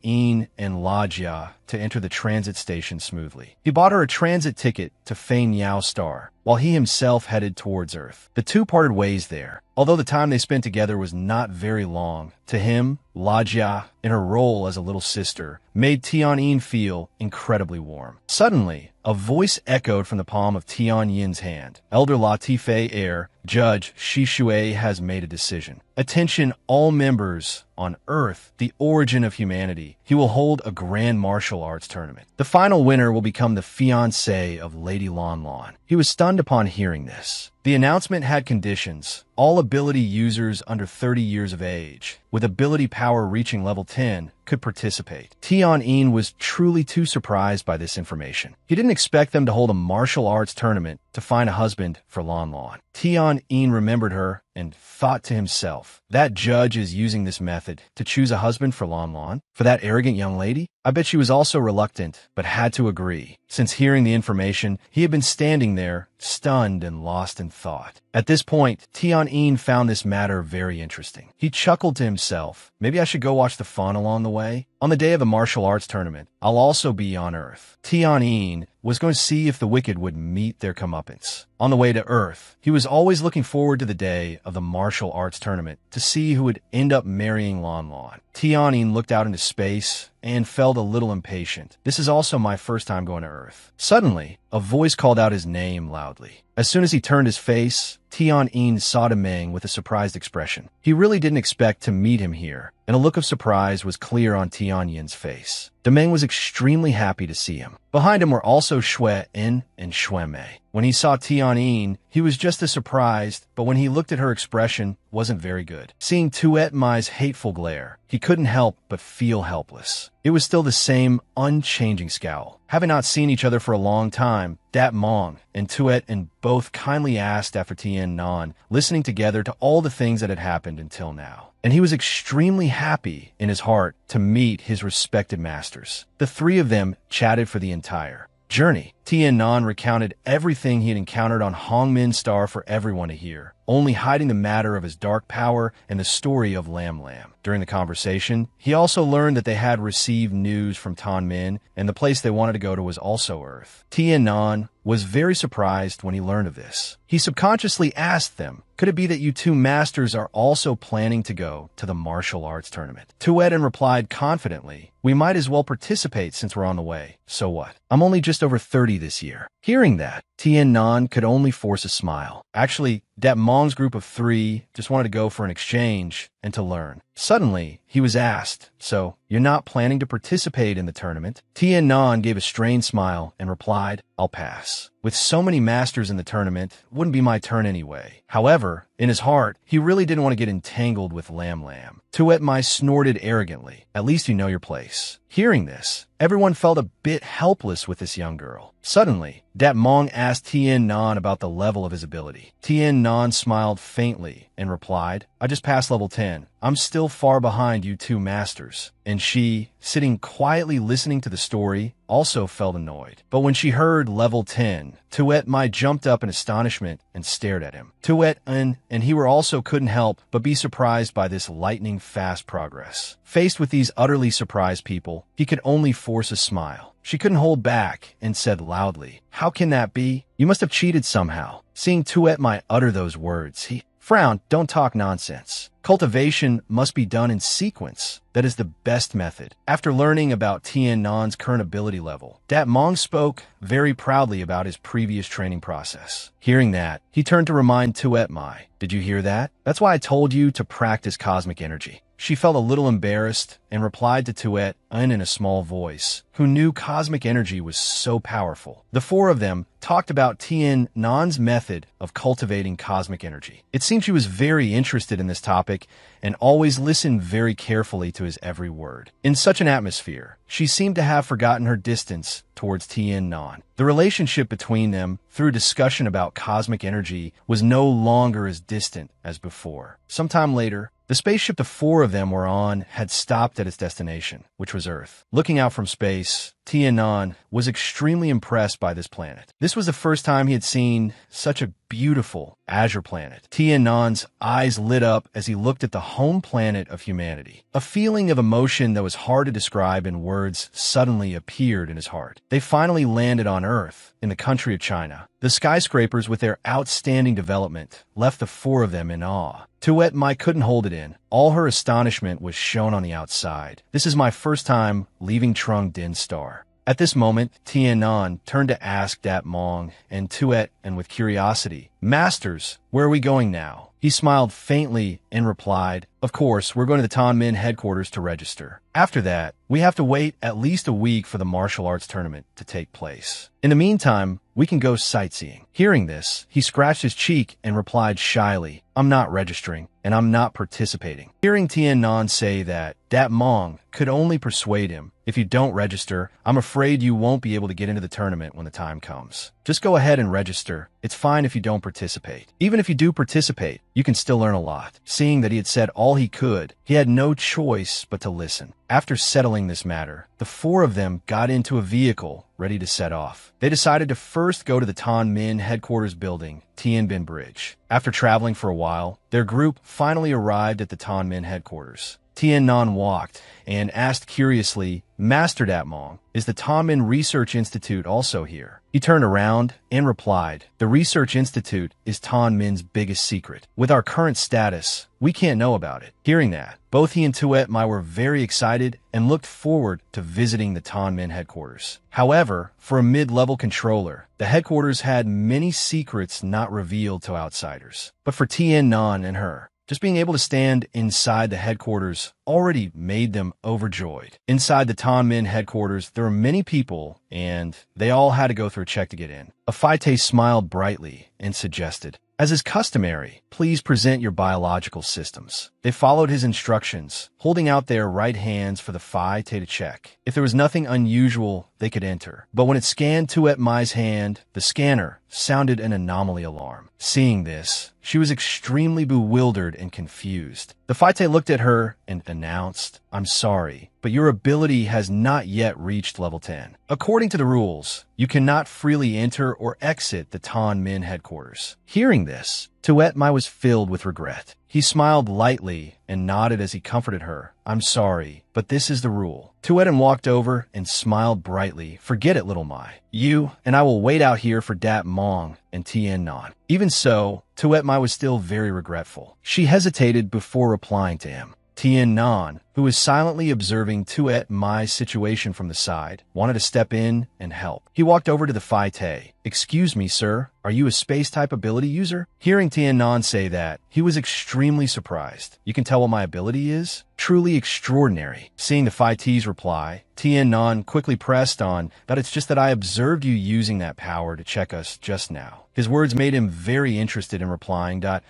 and La Jia to enter the transit station smoothly. He bought her a transit ticket to Fein Yao Star, while he himself headed towards Earth. The two parted ways there. Although the time they spent together was not very long, to him, La Jia, in her role as a little sister, made Tian feel incredibly warm. Suddenly, a voice echoed from the palm of Tian's hand. Elder Latife Heir, Judge Shishui has made a decision. Attention all members on Earth, the origin of humanity. He will hold a grand martial arts tournament. The final winner will become the fiancé of Lady Lon Lon. He was stunned upon hearing this. The announcement had conditions. All ability users under 30 years of age, with ability power reaching level 10, could participate. Tian was truly too surprised by this information. He didn't expect them to hold a martial arts tournament to find a husband for Lon Lon. Tian remembered her and thought to himself, that judge is using this method to choose a husband for Lon Lon? For that arrogant young lady? I bet she was also reluctant, but had to agree. Since hearing the information, he had been standing there, stunned and lost in thought. At this point, Tian found this matter very interesting. He chuckled to himself, maybe I should go watch the fun along the way. On the day of the martial arts tournament, I'll also be on Earth. Tian was going to see if the wicked would meet their comeuppance. On the way to Earth, he was always looking forward to the day of the martial arts tournament to see who would end up marrying Lon Lon. Tian looked out into space and felt a little impatient. This is also my first time going to Earth. Suddenly, a voice called out his name loudly. As soon as he turned his face, Tian saw Demeng with a surprised expression. He really didn't expect to meet him here, and a look of surprise was clear on Tian's face. Demeng was extremely happy to see him. Behind him were also Xue En and Xue Mei. When he saw Tian, he was just as surprised, but when he looked at her expression, wasn't very good. Seeing Tuet Mai's hateful glare, he couldn't help but feel helpless. It was still the same unchanging scowl. Having not seen each other for a long time, Dat Mong and Tuet and both kindly asked after Tian Nan, listening together to all the things that had happened until now. And he was extremely happy in his heart to meet his respected masters. The three of them chatted for the entire journey. Tian Nan recounted everything he had encountered on Hongmin Star for everyone to hear, only hiding the matter of his dark power and the story of Lam Lam. During the conversation, he also learned that they had received news from Tan Min, and the place they wanted to go to was also Earth. Tian Nan was very surprised when he learned of this. He subconsciously asked them, could it be that you two masters are also planning to go to the martial arts tournament? Tueten replied confidently, we might as well participate since we're on the way. So what? I'm only just over 30 this year. Hearing that, Tian Nan could only force a smile. Actually, Dat Mong's group of three just wanted to go for an exchange and to learn. Suddenly, he was asked, so you're not planning to participate in the tournament? Tian Nan gave a strained smile and replied, I'll pass. With so many masters in the tournament, it wouldn't be my turn anyway. However, in his heart, he really didn't want to get entangled with Lam Lam. Tuet Mai snorted arrogantly, at least you know your place. Hearing this, everyone felt a bit helpless with this young girl. Suddenly, Dat Mong asked Tian Nan about the level of his ability. Tian Nan smiled faintly and replied, I just passed level 10. I'm still far behind you two masters. And she, sitting quietly listening to the story, also felt annoyed. But when she heard level 10, Tuet Mai jumped up in astonishment and stared at him. Tuet and he were also couldn't help but be surprised by this lightning-fast progress. Faced with these utterly surprised people, he could only force a smile. She couldn't hold back and said loudly, How can that be? You must have cheated somehow. Seeing Tuet Mai utter those words, he frowned. Don't talk nonsense. Cultivation must be done in sequence. That is the best method. After learning about Tien Nan's current ability level, Dat Mong spoke very proudly about his previous training process. Hearing that, he turned to remind Tuet Mai, Did you hear that? That's why I told you to practice cosmic energy. She felt a little embarrassed and replied to Tuet in a small voice, who knew cosmic energy was so powerful. The four of them talked about Tien Nan's method of cultivating cosmic energy. It seemed she was very interested in this topic and always listened very carefully to his every word. In such an atmosphere, she seemed to have forgotten her distance towards Tien Nan. The relationship between them, through discussion about cosmic energy, was no longer as distant as before. Sometime later, the spaceship the four of them were on had stopped at its destination, which was Earth. Looking out from space, Tien Nan was extremely impressed by this planet. This was the first time he had seen such a beautiful azure planet. Tien Nan's eyes lit up as he looked at the home planet of humanity. A feeling of emotion that was hard to describe in words suddenly appeared in his heart. They finally landed on Earth, in the country of China. The skyscrapers, with their outstanding development, left the four of them in awe. Tuet Mai couldn't hold it in. All her astonishment was shown on the outside. This is my first time leaving Trung Din Star. At this moment, Tien Nan turned to ask Dat Mong and Tuet, and with curiosity, Masters, where are we going now? He smiled faintly and replied, Of course, we're going to the Tan Min headquarters to register. After that, we have to wait at least a week for the martial arts tournament to take place. In the meantime, we can go sightseeing. Hearing this, he scratched his cheek and replied shyly, I'm not registering, and I'm not participating. Hearing Tien Nan say that, Dat Mong could only persuade him, If you don't register, I'm afraid you won't be able to get into the tournament when the time comes. Just go ahead and register. It's fine if you don't participate. Even if you do participate, you can still learn a lot. Seeing that he had said all he could, he had no choice but to listen. After settling this matter, the four of them got into a vehicle ready to set off. They decided to first go to the Tan Min headquarters building, Tien Bin Bridge. After traveling for a while, their group finally arrived at the Tan Min headquarters. Tien Nan walked and asked curiously, Master Dat Mong, is the Tan Min Research Institute also here? He turned around and replied, The Research Institute is Tan Min's biggest secret. With our current status, we can't know about it. Hearing that, both he and Tuet Mai were very excited and looked forward to visiting the Tan Min headquarters. However, for a mid-level controller, the headquarters had many secrets not revealed to outsiders. But for Tien Nan and her, just being able to stand inside the headquarters already made them overjoyed. Inside the Tan Min headquarters, there were many people, and they all had to go through a check to get in. A Faite smiled brightly and suggested, As is customary, please present your biological systems. They followed his instructions, holding out their right hands for the Faite to check. If there was nothing unusual, they could enter. But when it scanned Tuet Mai's hand, the scanner sounded an anomaly alarm. Seeing this, she was extremely bewildered and confused. The Faite looked at her and announced, I'm sorry, but your ability has not yet reached level 10. According to the rules, you cannot freely enter or exit the Tan Min headquarters. Hearing this, Tuet Mai was filled with regret. He smiled lightly and nodded as he comforted her. I'm sorry, but this is the rule. Tuet walked over and smiled brightly. Forget it, little Mai. You and I will wait out here for Dat Mong and Tien Nan. Even so, Tuet Mai was still very regretful. She hesitated before replying to him. Tien Nan, who was silently observing Tuet Mai's situation from the side, wanted to step in and help. He walked over to the Faite. Excuse me, sir, are you a space-type ability user? Hearing Tien Nan say that, he was extremely surprised. You can tell what my ability is? Truly extraordinary. Seeing the Faite's reply, Tien Nan quickly pressed on that it's just that I observed you using that power to check us just now. His words made him very interested in replying that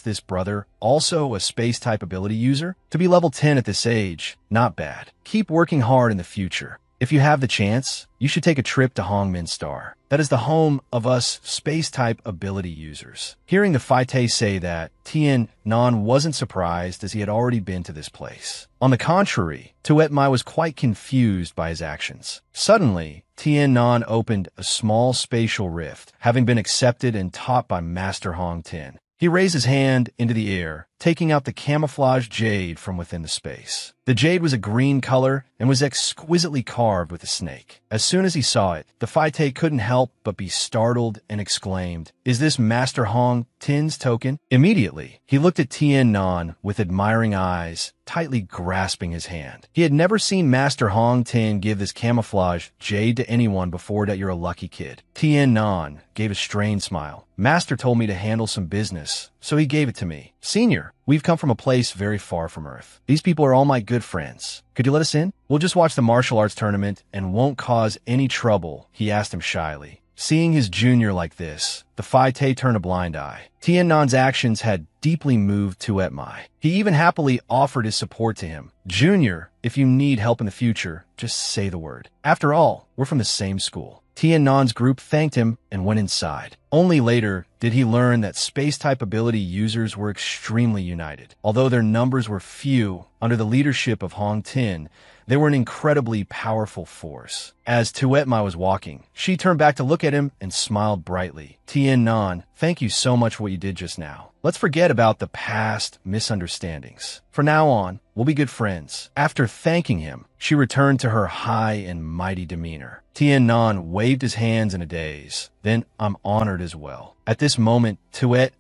this brother, also a space-type ability user? To be level 10 at this age, not bad. Keep working hard in the future. If you have the chance, you should take a trip to Hongmin Star. That is the home of us space-type ability users. Hearing the Faite say that, Tien Nan wasn't surprised as he had already been to this place. On the contrary, Tuet Mai was quite confused by his actions. Suddenly, Tien Nan opened a small spatial rift, having been accepted and taught by Master Hong Tin. He raised his hand into the air, taking out the camouflage jade from within the space. The jade was a green color and was exquisitely carved with a snake. As soon as he saw it, the Faite couldn't help but be startled and exclaimed, "Is this Master Hong Tin's token?" Immediately, he looked at Tien Nan with admiring eyes, tightly grasping his hand. He had never seen Master Hong Tin give this camouflage jade to anyone before. That you're a lucky kid. Tien Nan gave a strained smile. Master told me to handle some business, so he gave it to me. Senior, we've come from a place very far from Earth. These people are all my good friends. Could you let us in? We'll just watch the martial arts tournament and won't cause any trouble, he asked him shyly. Seeing his junior like this, the Faite turned a blind eye. Tien Nan's actions had deeply moved Tuet Mai. He even happily offered his support to him. Junior, if you need help in the future, just say the word. After all, we're from the same school. Tien Nan's group thanked him and went inside. Only later did he learn that space-type ability users were extremely united. Although their numbers were few, under the leadership of Hong Tin, they were an incredibly powerful force. As Tuet Mai was walking, she turned back to look at him and smiled brightly. Tien Nan, thank you so much for what you did just now. Let's forget about the past misunderstandings. From now on, we'll be good friends. After thanking him, she returned to her high and mighty demeanor. Tien Nan waved his hands in a daze. Then, I'm honored as well. At this moment, Tuet,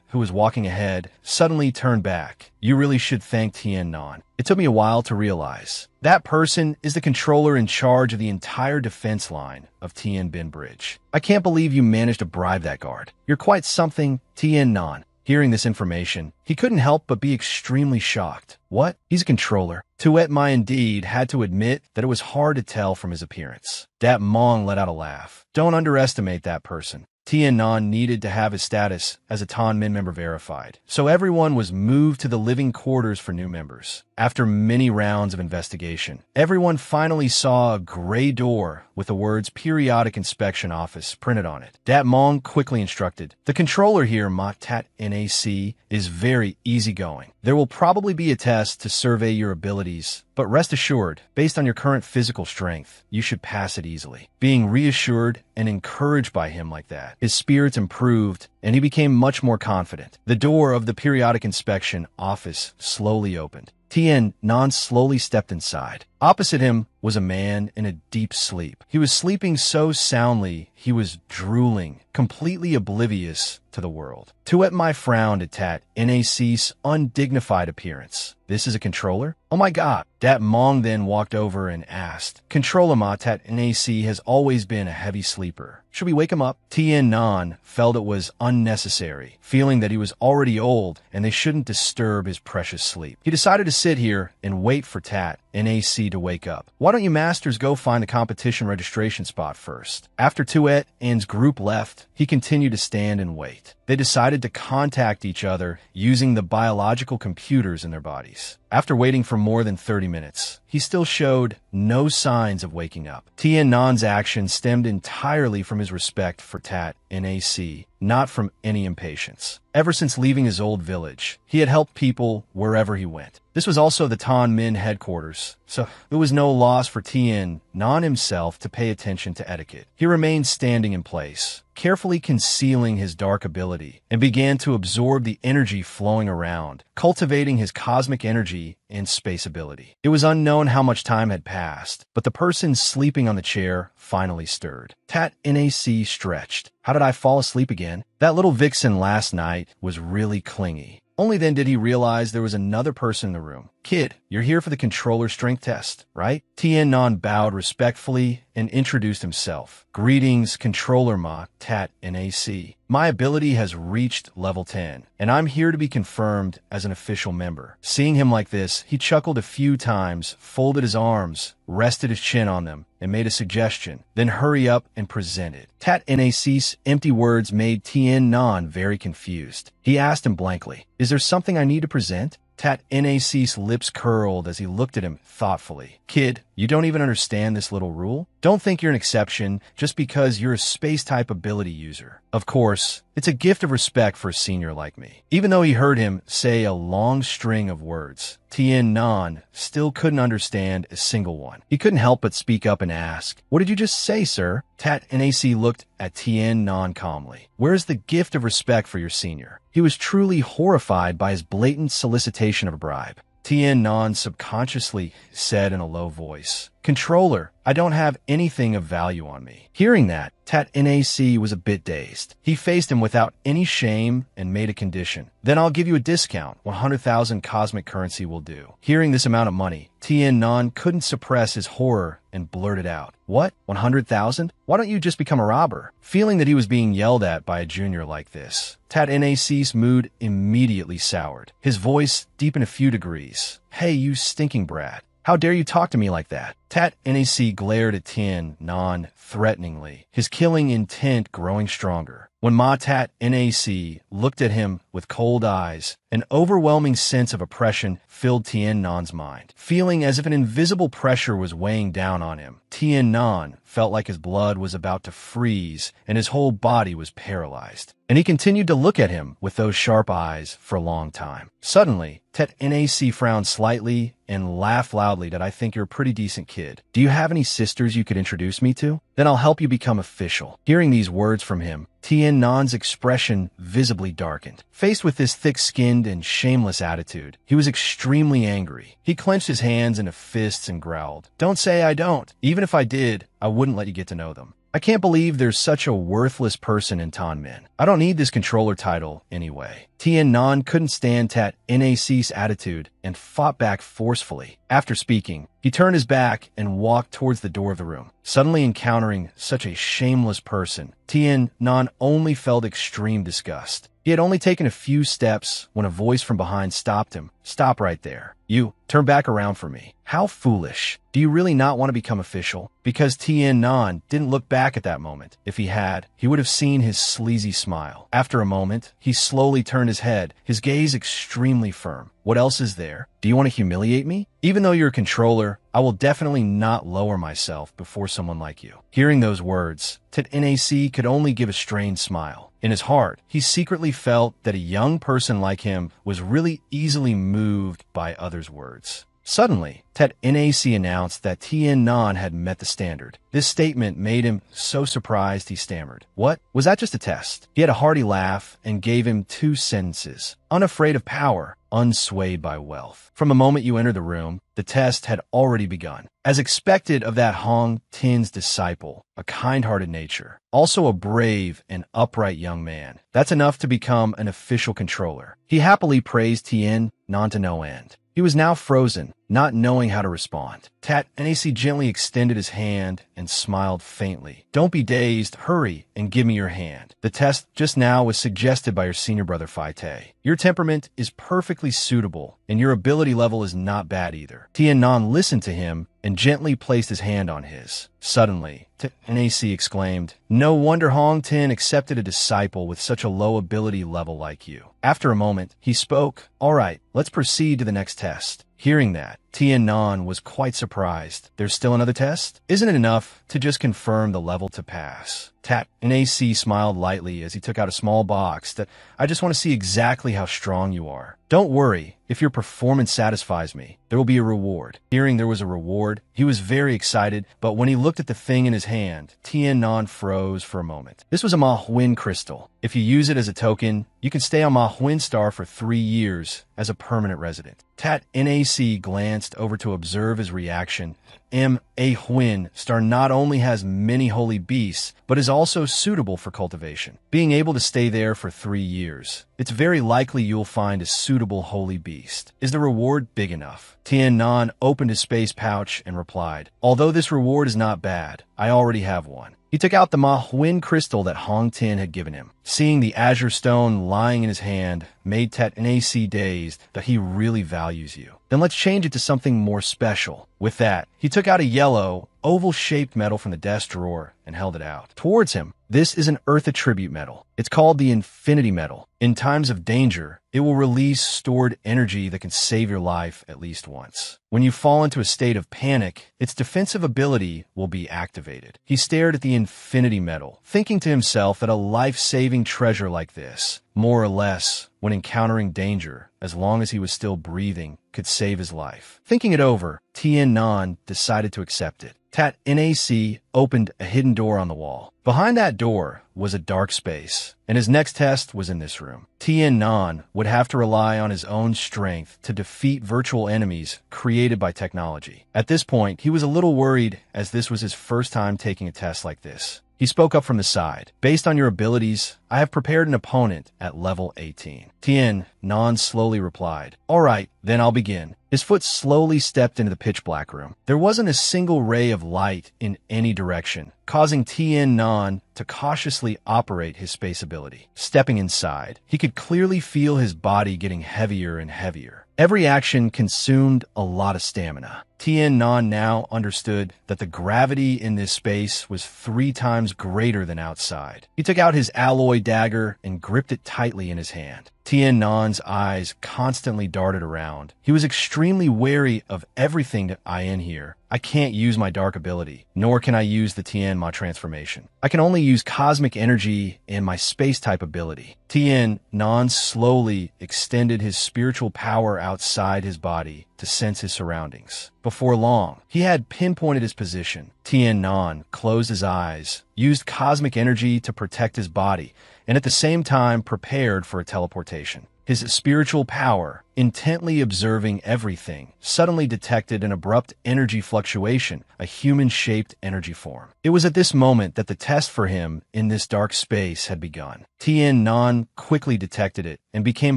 who was walking ahead, suddenly turned back. You really should thank Tien Nan. It took me a while to realize. That person is the controller in charge of the entire defense line of Tien Bin Bridge. I can't believe you managed to bribe that guard. You're quite something, Tien Nan. Hearing this information, he couldn't help but be extremely shocked. What? He's a controller. Tuet Mai indeed had to admit that it was hard to tell from his appearance. Dat Mong let out a laugh. Don't underestimate that person. Tien Nan needed to have his status as a Tan Min member verified, so everyone was moved to the living quarters for new members. After many rounds of investigation, everyone finally saw a gray door with the words Periodic Inspection Office printed on it. Dat Mong quickly instructed, the controller here, Tat NAC, is very easygoing. There will probably be a test to survey your abilities, but rest assured, based on your current physical strength, you should pass it easily. Being reassured and encouraged by him like that, his spirits improved and he became much more confident. The door of the Periodic Inspection Office slowly opened. Tien Nan slowly stepped inside. Opposite him was a man in a deep sleep. He was sleeping so soundly, he was drooling, completely oblivious to the world. Tuet Mai frowned at Tat NAC's undignified appearance. This is a controller? Oh my god. Dat Mong then walked over and asked, Controller Ma Tat NAC has always been a heavy sleeper. Should we wake him up? Tien Nan felt it was unnecessary, feeling that he was already old and they shouldn't disturb his precious sleep. He decided to sit here and wait for Tat NAC to wake up. Why don't you masters go find the competition registration spot first? After Tuet N's group left, he continued to stand and wait. They decided to contact each other using the biological computers in their bodies. After waiting for more than 30 minutes, he still showed no signs of waking up. Tien Nan's action stemmed entirely from his respect for Tat NAC, not from any impatience. Ever since leaving his old village, he had helped people wherever he went. This was also the Tan Min headquarters, so it was no loss for Tien Nan himself to pay attention to etiquette. He remained standing in place, carefully concealing his dark ability, and began to absorb the energy flowing around, cultivating his cosmic energy and space ability. It was unknown how much time had passed, but the person sleeping on the chair finally stirred. Tat NAC stretched. How did I fall asleep again? That little vixen last night was really clingy. Only then did he realize there was another person in the room. Kid, you're here for the controller strength test, right? Tien Nan bowed respectfully and introduced himself. Greetings, Controller Ma, Tat NAC. My ability has reached level 10, and I'm here to be confirmed as an official member. Seeing him like this, he chuckled a few times, folded his arms, rested his chin on them, and made a suggestion, then hurry up and present it. Tat NAC's empty words made Tien Nan very confused. He asked him blankly, is there something I need to present? Tat NAC's lips curled as he looked at him thoughtfully. Kid, You don't even understand this little rule? Don't think you're an exception just because you're a space-type ability user. Of course, it's a gift of respect for a senior like me. Even though he heard him say a long string of words, Tien Nan still couldn't understand a single one. He couldn't help but speak up and ask, "What did you just say, sir?" Tat Nac looked at Tien Nan calmly. "Where's the gift of respect for your senior?" He was truly horrified by his blatant solicitation of a bribe. Tien Nan subconsciously said in a low voice, "Controller, I don't have anything of value on me." Hearing that, Tat Nac was a bit dazed. He faced him without any shame and made a condition. "Then I'll give you a discount. 100,000 cosmic currency will do." Hearing this amount of money, Tien Nan couldn't suppress his horror and blurted out, "What? 100,000? Why don't you just become a robber?" Feeling that he was being yelled at by a junior like this, Tat Nac's mood immediately soured. His voice deepened a few degrees. "Hey, you stinking brat. How dare you talk to me like that?" Tat Nac glared at Tien Nan threateningly, his killing intent growing stronger. When Ma Tat Nac looked at him with cold eyes, an overwhelming sense of oppression filled Tien Nan's mind. Feeling as if an invisible pressure was weighing down on him, Tien Nan felt like his blood was about to freeze and his whole body was paralyzed. And he continued to look at him with those sharp eyes for a long time. Suddenly, Tat Nac frowned slightly and laughed loudly that "I think you're a pretty decent kid. Do you have any sisters you could introduce me to? Then I'll help you become official." Hearing these words from him, Tien Nan's expression visibly darkened. Faced with this thick-skinned and shameless attitude, he was extremely angry. He clenched his hands into fists and growled, "Don't say I don't. Even if I did, I wouldn't let you get to know them. I can't believe there's such a worthless person in Tanmin. I don't need this controller title anyway." Tien Nan couldn't stand Tat Nac's attitude and fought back forcefully. After speaking, he turned his back and walked towards the door of the room. Suddenly encountering such a shameless person, Tien Nan only felt extreme disgust. He had only taken a few steps when a voice from behind stopped him. "Stop right there. You, turn back around for me." How foolish. Do you really not want to become official? Because Tien Nan didn't look back at that moment. If he had, he would have seen his sleazy smile. After a moment, he slowly turned his head, his gaze extremely firm. "What else is there? Do you want to humiliate me? Even though you're a controller, I will definitely not lower myself before someone like you." Hearing those words, Tat Nac could only give a strained smile. In his heart, he secretly felt that a young person like him was really easily moved by others' words. Suddenly, Tat Nac announced that Tien Nan had met the standard. This statement made him so surprised he stammered, "What? Was that just a test?" He had a hearty laugh and gave him 2 sentences. "Unafraid of power, unswayed by wealth. From the moment you entered the room, the test had already begun. As expected of that Hong Tin's disciple, a kind-hearted nature, also a brave and upright young man. That's enough to become an official controller." He happily praised Tien Nan to no end. He was now frozen, not knowing how to respond. Tat Nac gently extended his hand and smiled faintly. "Don't be dazed. Hurry and give me your hand. The test just now was suggested by your senior brother Phi Te. Your temperament is perfectly suitable, and your ability level is not bad either." Tien Nan listened to him and gently placed his hand on his. Suddenly, Tat Nac exclaimed, "No wonder Hong Tin accepted a disciple with such a low ability level like you." After a moment, he spoke, "All right, let's proceed to the next test." Hearing that, Tien Nan was quite surprised. "There's still another test? Isn't it enough to just confirm the level to pass?" Tat Nac smiled lightly as he took out a small box that, "I just want to see exactly how strong you are. Don't worry, if your performance satisfies me, there will be a reward." Hearing there was a reward, he was very excited, but when he looked at the thing in his hand, Tien Nan froze for a moment. This was a Manhwa crystal. If you use it as a token, you can stay on Manhwa Star for 3 years as a permanent resident. Tat Nac glanced over to observe his reaction. Manhwa Star not only has many holy beasts, but is also suitable for cultivation. Being able to stay there for 3 years, it's very likely you'll find a suitable holy beast. Is the reward big enough? Tien Nan opened his space pouch and replied, "Although this reward is not bad, I already have one." He took out the Manhwa crystal that Hong Tin had given him. Seeing the azure stone lying in his hand made Tat Nac dazed that he really values you. "Then let's change it to something more special." With that, he took out a yellow oval-shaped metal from the desk drawer and held it out towards him. This is an Earth attribute metal. It's called the Infinity Metal. In times of danger, it will release stored energy that can save your life at least once. When you fall into a state of panic, its defensive ability will be activated. He stared at the Infinity Metal, thinking to himself that a life-saving treasure like this, more or less, when encountering danger, as long as he was still breathing, could save his life. Thinking it over, Tien Nan decided to accept it. Tat Nac opened a hidden door on the wall. Behind that door was a dark space, and his next test was in this room. Tien Nan would have to rely on his own strength to defeat virtual enemies created by technology. At this point, he was a little worried as this was his first time taking a test like this. He spoke up from the side. Based on your abilities, I have prepared an opponent at level 18. Tien Nan slowly replied, "All right, then I'll begin." His foot slowly stepped into the pitch-black room. There wasn't a single ray of light in any direction, causing Tien Nan to cautiously operate his space ability. Stepping inside, he could clearly feel his body getting heavier and heavier. Every action consumed a lot of stamina. Tien Nan now understood that the gravity in this space was 3 times greater than outside. He took out his alloy dagger and gripped it tightly in his hand. Tien Nan's eyes constantly darted around. He was extremely wary of everything that I in here. I can't use my dark ability, nor can I use the Tien Ma transformation. I can only use cosmic energy and my space-type ability. Tien Nan slowly extended his spiritual power outside his body to sense his surroundings. Before long, he had pinpointed his position. Tien Nan closed his eyes, used cosmic energy to protect his body, and at the same time prepared for a teleportation. His spiritual power, intently observing everything, suddenly detected an abrupt energy fluctuation, a human-shaped energy form. It was at this moment that the test for him in this dark space had begun. Tien Nan quickly detected it and became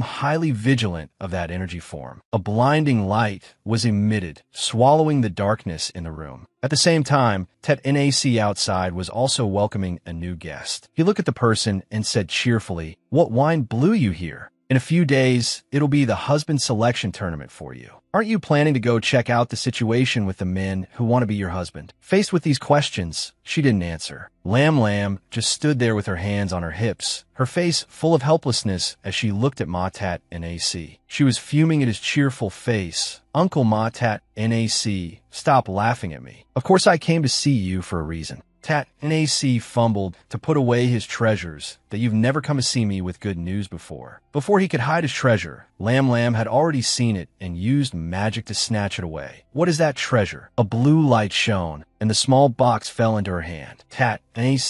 highly vigilant of that energy form. A blinding light was emitted, swallowing the darkness in the room. At the same time, Tet Nac outside was also welcoming a new guest. He looked at the person and said cheerfully, "What wine blew you here? In a few days, it'll be the husband selection tournament for you. Aren't you planning to go check out the situation with the men who want to be your husband?" Faced with these questions, she didn't answer. Lam Lam just stood there with her hands on her hips, her face full of helplessness as she looked at Matat Nac. She was fuming at his cheerful face. "Uncle Matat Nac, stop laughing at me. Of course I came to see you for a reason." Tat Nac fumbled to put away his treasures, that you've never come to see me with good news before. Before he could hide his treasure, Lam Lam had already seen it and used magic to snatch it away. "What is that treasure?" A blue light shone, and the small box fell into her hand. Tat Nac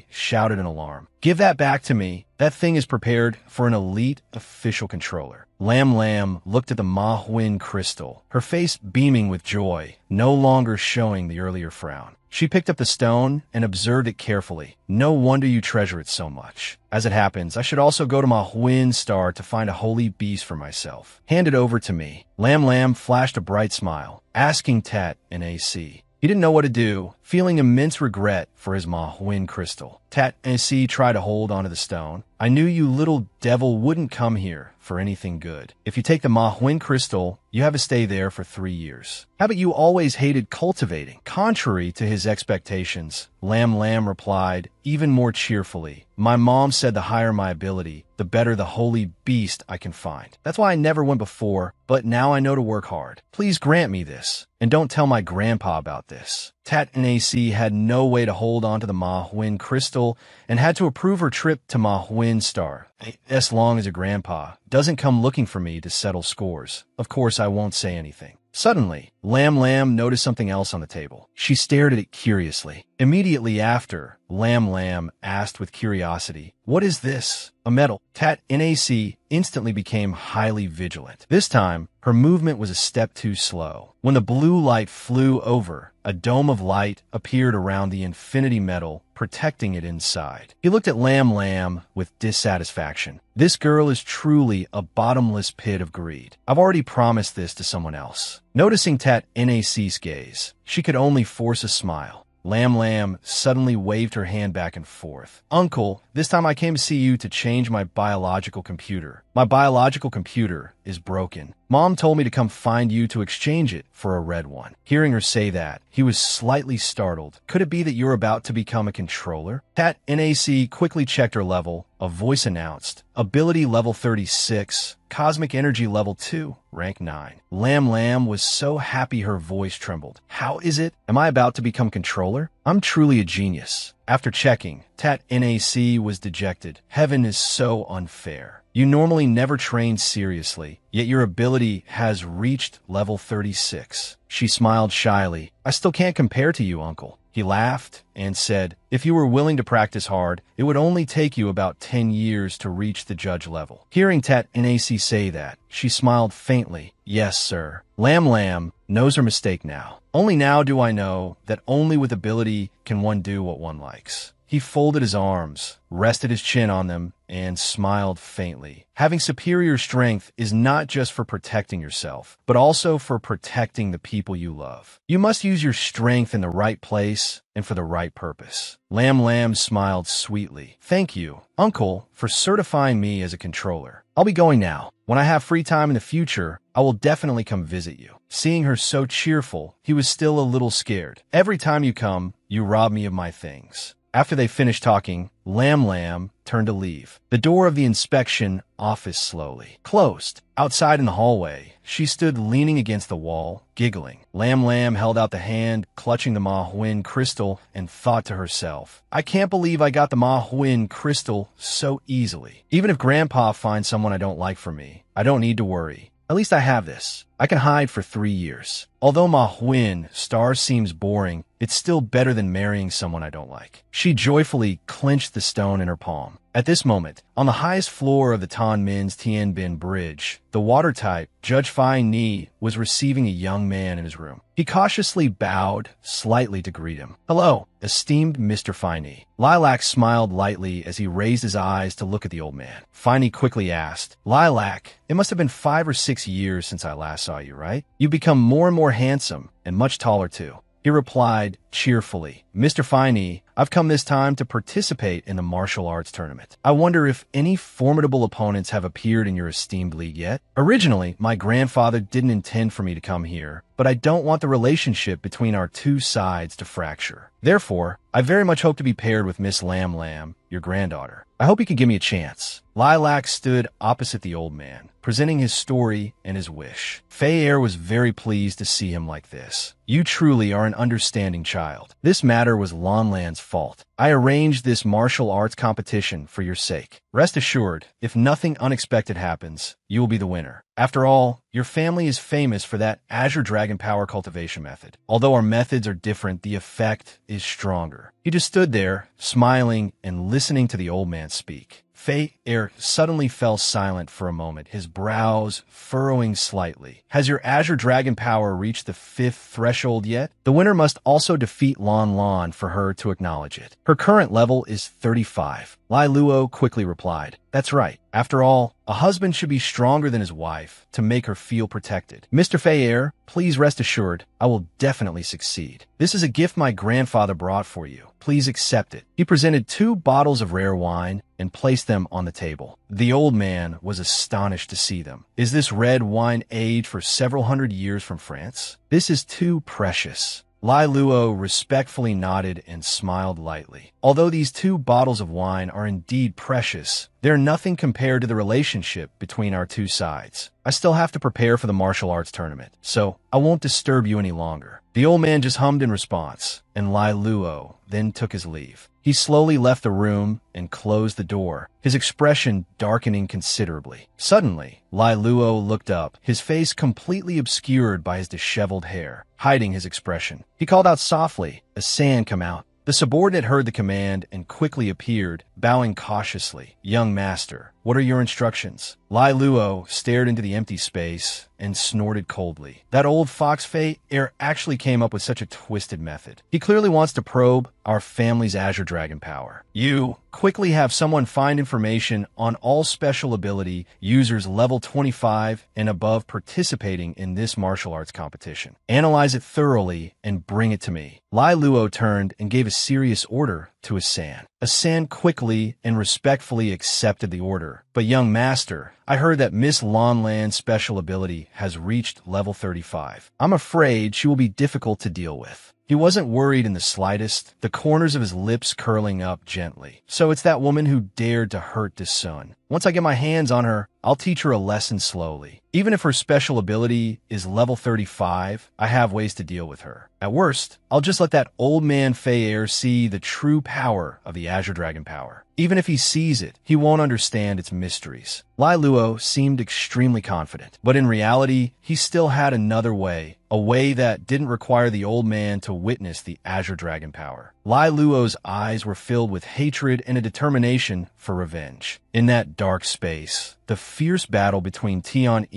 shouted in alarm. "Give that back to me. That thing is prepared for an elite official controller." Lam Lam looked at the Manhwa crystal, her face beaming with joy, no longer showing the earlier frown. She picked up the stone and observed it carefully. "No wonder you treasure it so much. As it happens, I should also go to Manhwa Star to find a holy beast for myself. Hand it over to me." Lam Lam flashed a bright smile, asking Tat Nac. He didn't know what to do, feeling immense regret for his Manhwa crystal. Tat Nac tried to hold onto the stone. "I knew you little devil wouldn't come here for anything good. If you take the Manhwa crystal, you have to stay there for 3 years. How about you always hated cultivating?" Contrary to his expectations, Lam Lam replied, even more cheerfully, "My mom said the higher my ability, the better the holy beast I can find. That's why I never went before, but now I know to work hard. Please grant me this, and don't tell my grandpa about this." Tat Nac had no way to hold on to the Manhwa crystal and had to approve her trip to Manhwa Star. "As long as your grandpa doesn't come looking for me to settle scores, of course I won't say anything." Suddenly, Lam Lam noticed something else on the table. She stared at it curiously. Immediately after, Lam Lam asked with curiosity, "What is this?" "A medal." Tat Nac instantly became highly vigilant. This time, her movement was a step too slow. When the blue light flew over, a dome of light appeared around the infinity metal, protecting it inside. He looked at Lam Lam with dissatisfaction. "This girl is truly a bottomless pit of greed. I've already promised this to someone else." Noticing Tat Nac's gaze, she could only force a smile. Lam Lam suddenly waved her hand back and forth. Uncle, this time I came to see you to change my biological computer. My biological computer is broken. Mom told me to come find you to exchange it for a red one. Hearing her say that, he was slightly startled. Could it be that you're about to become a controller? Tat NAC quickly checked her level. A voice announced, Ability level 36, Cosmic Energy level 2, rank 9. Lam Lam was so happy her voice trembled. How is it? Am I about to become controller? I'm truly a genius. After checking, Tat NAC was dejected. Heaven is so unfair. You normally never train seriously, yet your ability has reached level 36. She smiled shyly. I still can't compare to you, Uncle. He laughed and said, if you were willing to practice hard, it would only take you about 10 years to reach the judge level. Hearing Tat NAC say that, she smiled faintly. Yes, sir. Lam Lam knows her mistake now. Only now do I know that only with ability can one do what one likes. He folded his arms, rested his chin on them, and smiled faintly. Having superior strength is not just for protecting yourself, but also for protecting the people you love. You must use your strength in the right place and for the right purpose. Lam Lam smiled sweetly. Thank you, Uncle, for certifying me as a controller. I'll be going now. When I have free time in the future, I will definitely come visit you. Seeing her so cheerful, he was still a little scared. Every time you come, you rob me of my things. After they finished talking, Lam Lam turned to leave. The door of the inspection office slowly closed. Outside in the hallway, she stood leaning against the wall, giggling. Lam Lam held out the hand, clutching the Ma Huin crystal, and thought to herself, I can't believe I got the Ma Huin crystal so easily. Even if Grandpa finds someone I don't like for me, I don't need to worry. At least I have this. I can hide for 3 years. Although Ma Huin star seems boring, it's still better than marrying someone I don't like. She joyfully clenched the stone in her palm. At this moment, on the highest floor of the Tan Min's Tien Bin Bridge, the water-type Judge Fai Ni was receiving a young man in his room. He cautiously bowed slightly to greet him. Hello, esteemed Mr. Fai Ni. Lilac smiled lightly as he raised his eyes to look at the old man. Fai Ni quickly asked, Lilac, it must have been 5 or 6 years since I last saw you, right? You've become more and more handsome and much taller too. He replied cheerfully, Mr. Fai Ni, I've come this time to participate in the martial arts tournament. I wonder if any formidable opponents have appeared in your esteemed league yet? Originally, my grandfather didn't intend for me to come here, but I don't want the relationship between our two sides to fracture. Therefore, I very much hope to be paired with Miss Lam Lam, your granddaughter. I hope you can give me a chance. Lilac stood opposite the old man, presenting his story and his wish. Fei Er was very pleased to see him like this. You truly are an understanding child. This matter was Lanlan's fault. I arranged this martial arts competition for your sake. Rest assured, if nothing unexpected happens, you will be the winner. After all, your family is famous for that Azure Dragon Power cultivation method. Although our methods are different, the effect is stronger. He just stood there, smiling and listening to the old man speak. Fei Er suddenly fell silent for a moment, his brows furrowing slightly. Has your Azure Dragon Power reached the 5th threshold yet? The winner must also defeat Lan Lan for her to acknowledge it. Her current level is 35. Lai Luo quickly replied, That's right. After all, a husband should be stronger than his wife to make her feel protected. Mr. Fei Er, please rest assured, I will definitely succeed. This is a gift my grandfather brought for you. Please accept it. He presented 2 bottles of rare wine and placed them on the table. The old man was astonished to see them. Is this red wine aged for several hundred years from France? This is too precious. Lai Luo respectfully nodded and smiled lightly. Although these 2 bottles of wine are indeed precious, they're nothing compared to the relationship between our two sides. I still have to prepare for the martial arts tournament, so I won't disturb you any longer. The old man just hummed in response, and Lai Luo then took his leave. He slowly left the room and closed the door, his expression darkening considerably. Suddenly, Lai Luo looked up, his face completely obscured by his disheveled hair, hiding his expression. He called out softly, as San come out. The subordinate heard the command and quickly appeared, bowing cautiously. Young master, what are your instructions? Lai Luo stared into the empty space and snorted coldly. That old fox Fei heir actually came up with such a twisted method. He clearly wants to probe our family's Azure Dragon power. You quickly have someone find information on all special ability users level 25 and above participating in this martial arts competition. Analyze it thoroughly and bring it to me. Lai Luo turned and gave a serious order to Asan. Asan quickly and respectfully accepted the order. But young master, I heard that Miss Lonland's special ability has reached level 35. I'm afraid she will be difficult to deal with. He wasn't worried in the slightest, the corners of his lips curling up gently. So it's that woman who dared to hurt his son. Once I get my hands on her, I'll teach her a lesson slowly. Even if her special ability is level 35, I have ways to deal with her. At worst, I'll just let that old man Fei heir see the true power of the Azure Dragon power. Even if he sees it, he won't understand its mysteries. Lai Luo seemed extremely confident, but in reality, he still had another way, a way that didn't require the old man to witness the Azure Dragon power. Lai Luo's eyes were filled with hatred and a determination for revenge. In that dark space, the fierce battle between Tian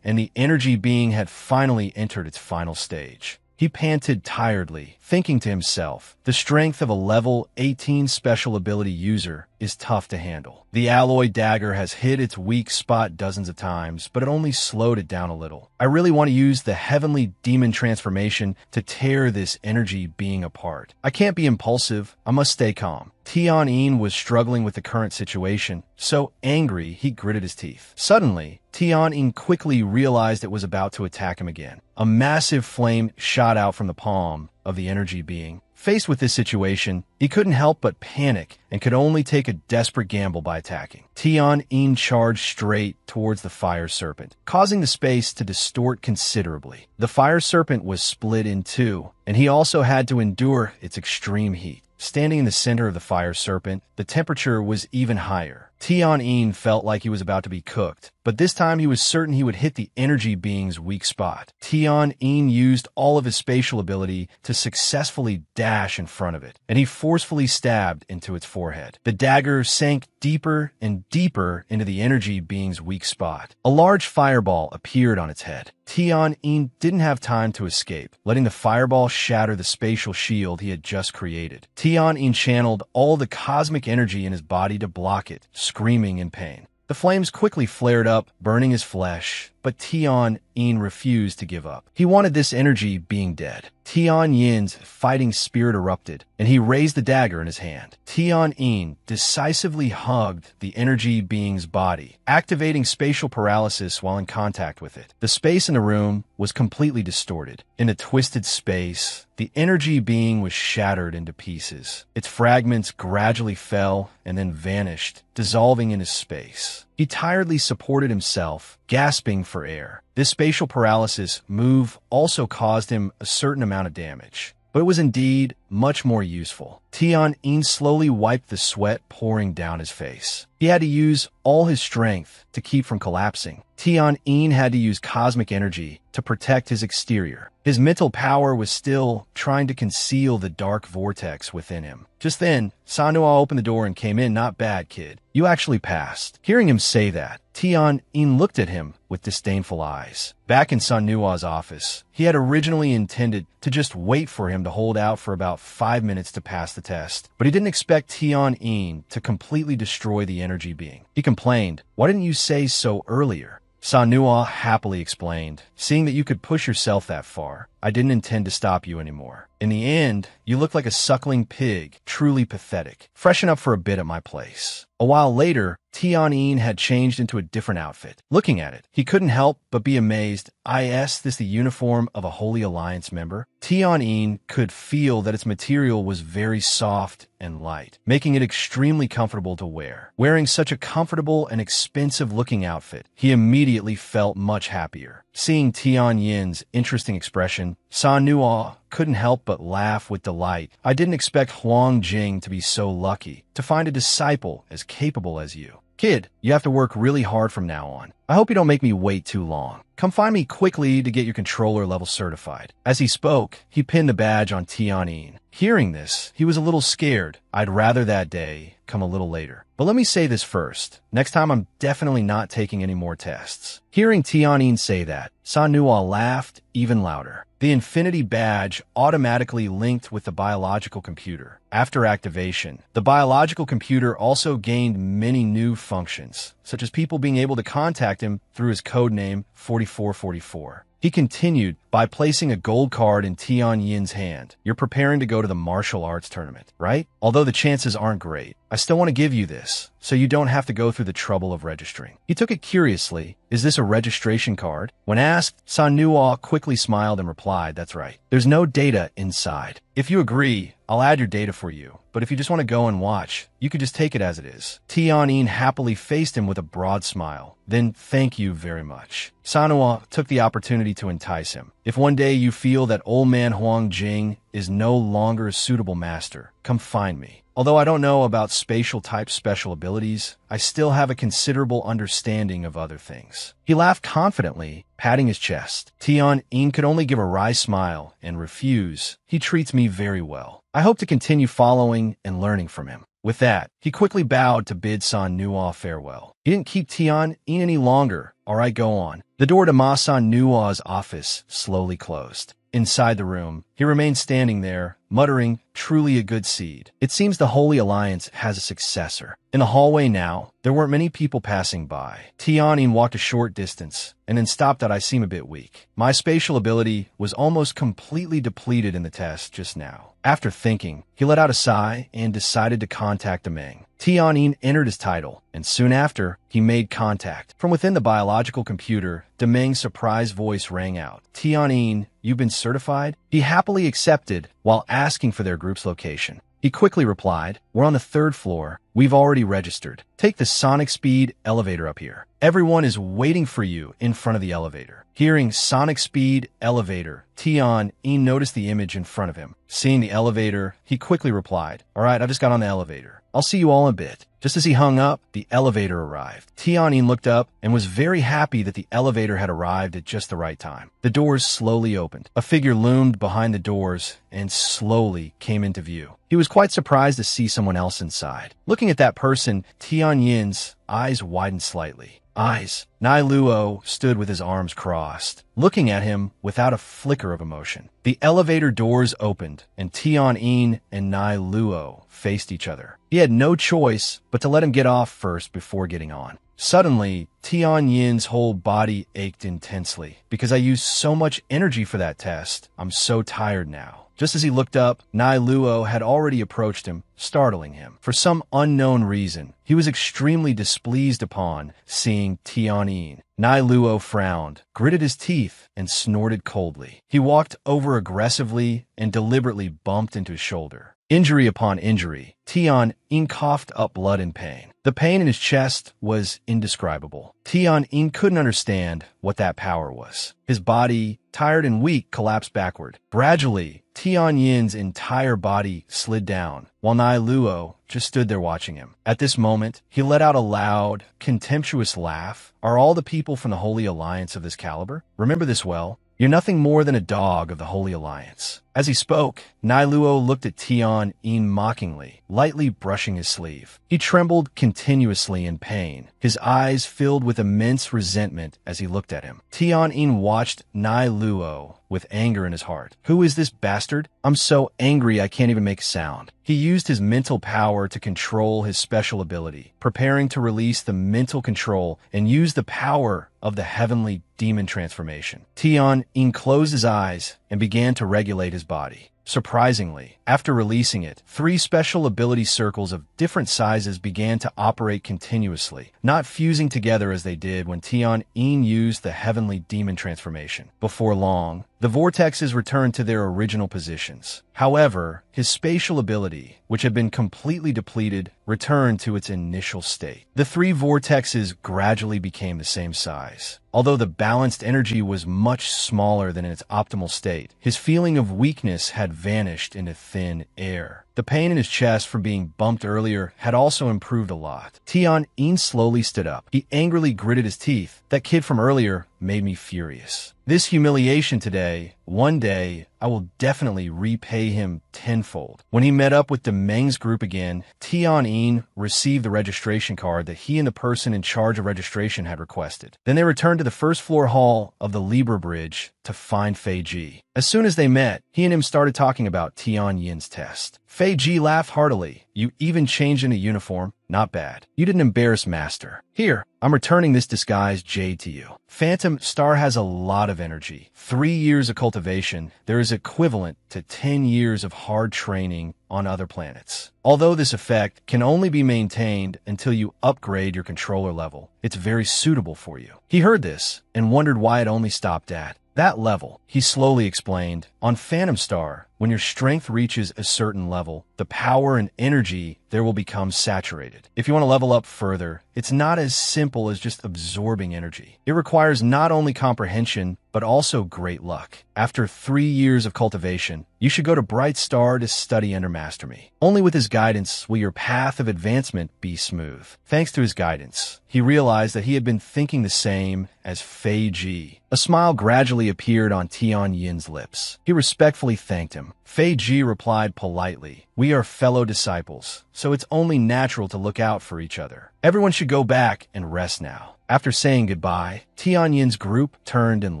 and the energy being had finally entered its final stage. He panted tiredly, thinking to himself, the strength of a level 18 special ability user is tough to handle. The alloy dagger has hit its weak spot dozens of times, but it only slowed it down a little. I really want to use the heavenly demon transformation to tear this energy being apart. I can't be impulsive. I must stay calm. Tian was struggling with the current situation. So angry, he gritted his teeth. Suddenly, Tian quickly realized it was about to attack him again. A massive flame shot out from the palm of the energy being. Faced with this situation, he couldn't help but panic and could only take a desperate gamble by attacking. Tian charged straight towards the fire serpent, causing the space to distort considerably. The fire serpent was split in two, and he also had to endure its extreme heat. Standing in the center of the fire serpent, the temperature was even higher. Tian felt like he was about to be cooked, but this time he was certain he would hit the energy being's weak spot. Tian used all of his spatial ability to successfully dash in front of it, and he forcefully stabbed into its forehead. The dagger sank deeper and deeper into the energy being's weak spot. A large fireball appeared on its head. Tian didn't have time to escape, letting the fireball shatter the spatial shield he had just created. Tian channeled all the cosmic energy in his body to block it, screaming in pain. The flames quickly flared up, burning his flesh, but Tian refused to give up. He wanted this energy being dead. Tian Yin's fighting spirit erupted, and he raised the dagger in his hand. Tian decisively hugged the energy being's body, activating spatial paralysis while in contact with it. The space in the room was completely distorted. In a twisted space, the energy being was shattered into pieces. Its fragments gradually fell and then vanished, dissolving into space. He tiredly supported himself, gasping for air. This spatial paralysis move also caused him a certain amount of damage, but it was indeed much more useful. Tian slowly wiped the sweat pouring down his face. He had to use all his strength to keep from collapsing. Tian had to use cosmic energy to protect his exterior. His mental power was still trying to conceal the dark vortex within him. Just then, Sanhua opened the door and came in. Not bad, kid. You actually passed. Hearing him say that, Tian looked at him with disdainful eyes. Back in Sanhua's office, he had originally intended to just wait for him to hold out for about 5 minutes to pass the test, but he didn't expect Tian to completely destroy the energy being. He complained, "Why didn't you say so earlier?" Sanhua happily explained, "Seeing that you could push yourself that far, I didn't intend to stop you anymore. In the end, you look like a suckling pig, truly pathetic. Freshen up for a bit at my place." A while later, Tian had changed into a different outfit. Looking at it, he couldn't help but be amazed. This the uniform of a Holy Alliance member? Tian could feel that its material was very soft and light, making it extremely comfortable to wear. Wearing such a comfortable and expensive-looking outfit, he immediately felt much happier. Seeing Tian's interesting expression, Sanhua couldn't help but laugh with delight. "I didn't expect Huang Jing to be so lucky, to find a disciple as capable as you. Kid, you have to work really hard from now on. I hope you don't make me wait too long. Come find me quickly to get your controller level certified." As he spoke, he pinned a badge on Tian. Hearing this, he was a little scared, I'd rather that day come a little later. But let me say this first. Next time I'm definitely not taking any more tests. Hearing Tianyin say that, Sanhua laughed even louder. The Infinity Badge automatically linked with the biological computer. After activation, the biological computer also gained many new functions, such as people being able to contact him through his codename 4444. He continued by placing a gold card in Tianyin's hand. You're preparing to go to the martial arts tournament, right? Although the chances aren't great, I still want to give you this, so you don't have to go through the trouble of registering. He took it curiously. Is this a registration card? When asked, Sanhua quickly smiled and replied, that's right. There's no data inside. If you agree, I'll add your data for you. But if you just want to go and watch, you could just take it as it is. Tianyin happily faced him with a broad smile. Then thank you very much. Sanhua took the opportunity to entice him. If one day you feel that old man Huang Jing is no longer a suitable master, come find me. Although I don't know about spatial type special abilities, I still have a considerable understanding of other things. He laughed confidently, patting his chest. Tianyin could only give a wry smile and refuse. He treats me very well. I hope to continue following and learning from him. With that, he quickly bowed to bid Sanhua farewell. He didn't keep Tianyin any longer. All right, go on. The door to Ma Sanhua's office slowly closed. Inside the room, he remained standing there, muttering, truly a good seed. It seems the Holy Alliance has a successor. In the hallway now, there weren't many people passing by. Tianyin walked a short distance, and then stopped. I seem a bit weak. My spatial ability was almost completely depleted in the test just now. After thinking, he let out a sigh and decided to contact Demeng. Tianyin entered his title, and soon after, he made contact. From within the biological computer, Demeng's surprised voice rang out. Tianyin, you've been certified? He happily accepted while asking for their group's location. He quickly replied, we're on the 3rd floor. We've already registered. Take the sonic speed elevator up here. Everyone is waiting for you in front of the elevator. Hearing sonic speed elevator, Tianyin noticed the image in front of him. Seeing the elevator, he quickly replied, all right, I just got on the elevator. I'll see you all in a bit. Just as he hung up, the elevator arrived. Tianyin looked up and was very happy that the elevator had arrived at just the right time. The doors slowly opened. A figure loomed behind the doors and slowly came into view. He was quite surprised to see someone else inside. Looking at that person, Tianyin's eyes widened slightly. Nai Luo stood with his arms crossed, looking at him without a flicker of emotion. The elevator doors opened, and Tianyin and Nai Luo faced each other. He had no choice but to let him get off first before getting on. Suddenly, Tianyin's whole body ached intensely. Because I used so much energy for that test, I'm so tired now. Just as he looked up, Nai Luo had already approached him, startling him. For some unknown reason, he was extremely displeased upon seeing Tianyin. Nai Luo frowned, gritted his teeth, and snorted coldly. He walked over aggressively and deliberately bumped into his shoulder. Injury upon injury, Tianyin coughed up blood in pain. The pain in his chest was indescribable. Tianyin couldn't understand what that power was. His body, tired and weak, collapsed backward. Gradually, Tianyin's entire body slid down, while Nai Luo just stood there watching him. At this moment, he let out a loud, contemptuous laugh. Are all the people from the Holy Alliance of this caliber? Remember this well. You're nothing more than a dog of the Holy Alliance. As he spoke, Nai Luo looked at Tianyin mockingly, lightly brushing his sleeve. He trembled continuously in pain, his eyes filled with immense resentment as he looked at him. Tianyin watched Nai Luo with anger in his heart. Who is this bastard? I'm so angry I can't even make a sound. He used his mental power to control his special ability, preparing to release the mental control and use the power of the heavenly demon transformation. Tianyin closed his eyes and began to regulate his body. Surprisingly, after releasing it, 3 special ability circles of different sizes began to operate continuously, not fusing together as they did when Tianyin used the heavenly demon transformation. Before long, the vortexes returned to their original positions. However, his spatial ability, which had been completely depleted, returned to its initial state. The 3 vortexes gradually became the same size. Although the balanced energy was much smaller than in its optimal state, his feeling of weakness had vanished into thin air. The pain in his chest from being bumped earlier had also improved a lot. Tianyin slowly stood up. He angrily gritted his teeth. That kid from earlier made me furious. This humiliation today, one day, I will definitely repay him tenfold. When he met up with the Meng's group again, Tian received the registration card that he and the person in charge of registration had requested. Then they returned to the first floor hall of the Libra Bridge to find Fei Ji. As soon as they met, he and him started talking about Tian Yin's test. Fei Ji laughed heartily. You even changed into uniform? Not bad. You didn't embarrass Master. Here, I'm returning this disguised jade to you. Phantom Star has a lot of energy. 3 years of cultivation, there is equivalent to 10 years of hard training on other planets. Although this effect can only be maintained until you upgrade your controller level, it's very suitable for you. He heard this and wondered why it only stopped at that level. He slowly explained, on Phantom Star, when your strength reaches a certain level, the power and energy there will become saturated. If you want to level up further, it's not as simple as just absorbing energy. It requires not only comprehension, but also great luck. After 3 years of cultivation, you should go to Bright Star to study under Master Me. Only with his guidance will your path of advancement be smooth. Thanks to his guidance, he realized that he had been thinking the same as Fei Ji. A smile gradually appeared on Tian Yin's lips. He respectfully thanked him. Fei Ji replied politely, "We are fellow disciples, so it's only natural to look out for each other. Everyone should go back and rest now." After saying goodbye, Tian Yin's group turned and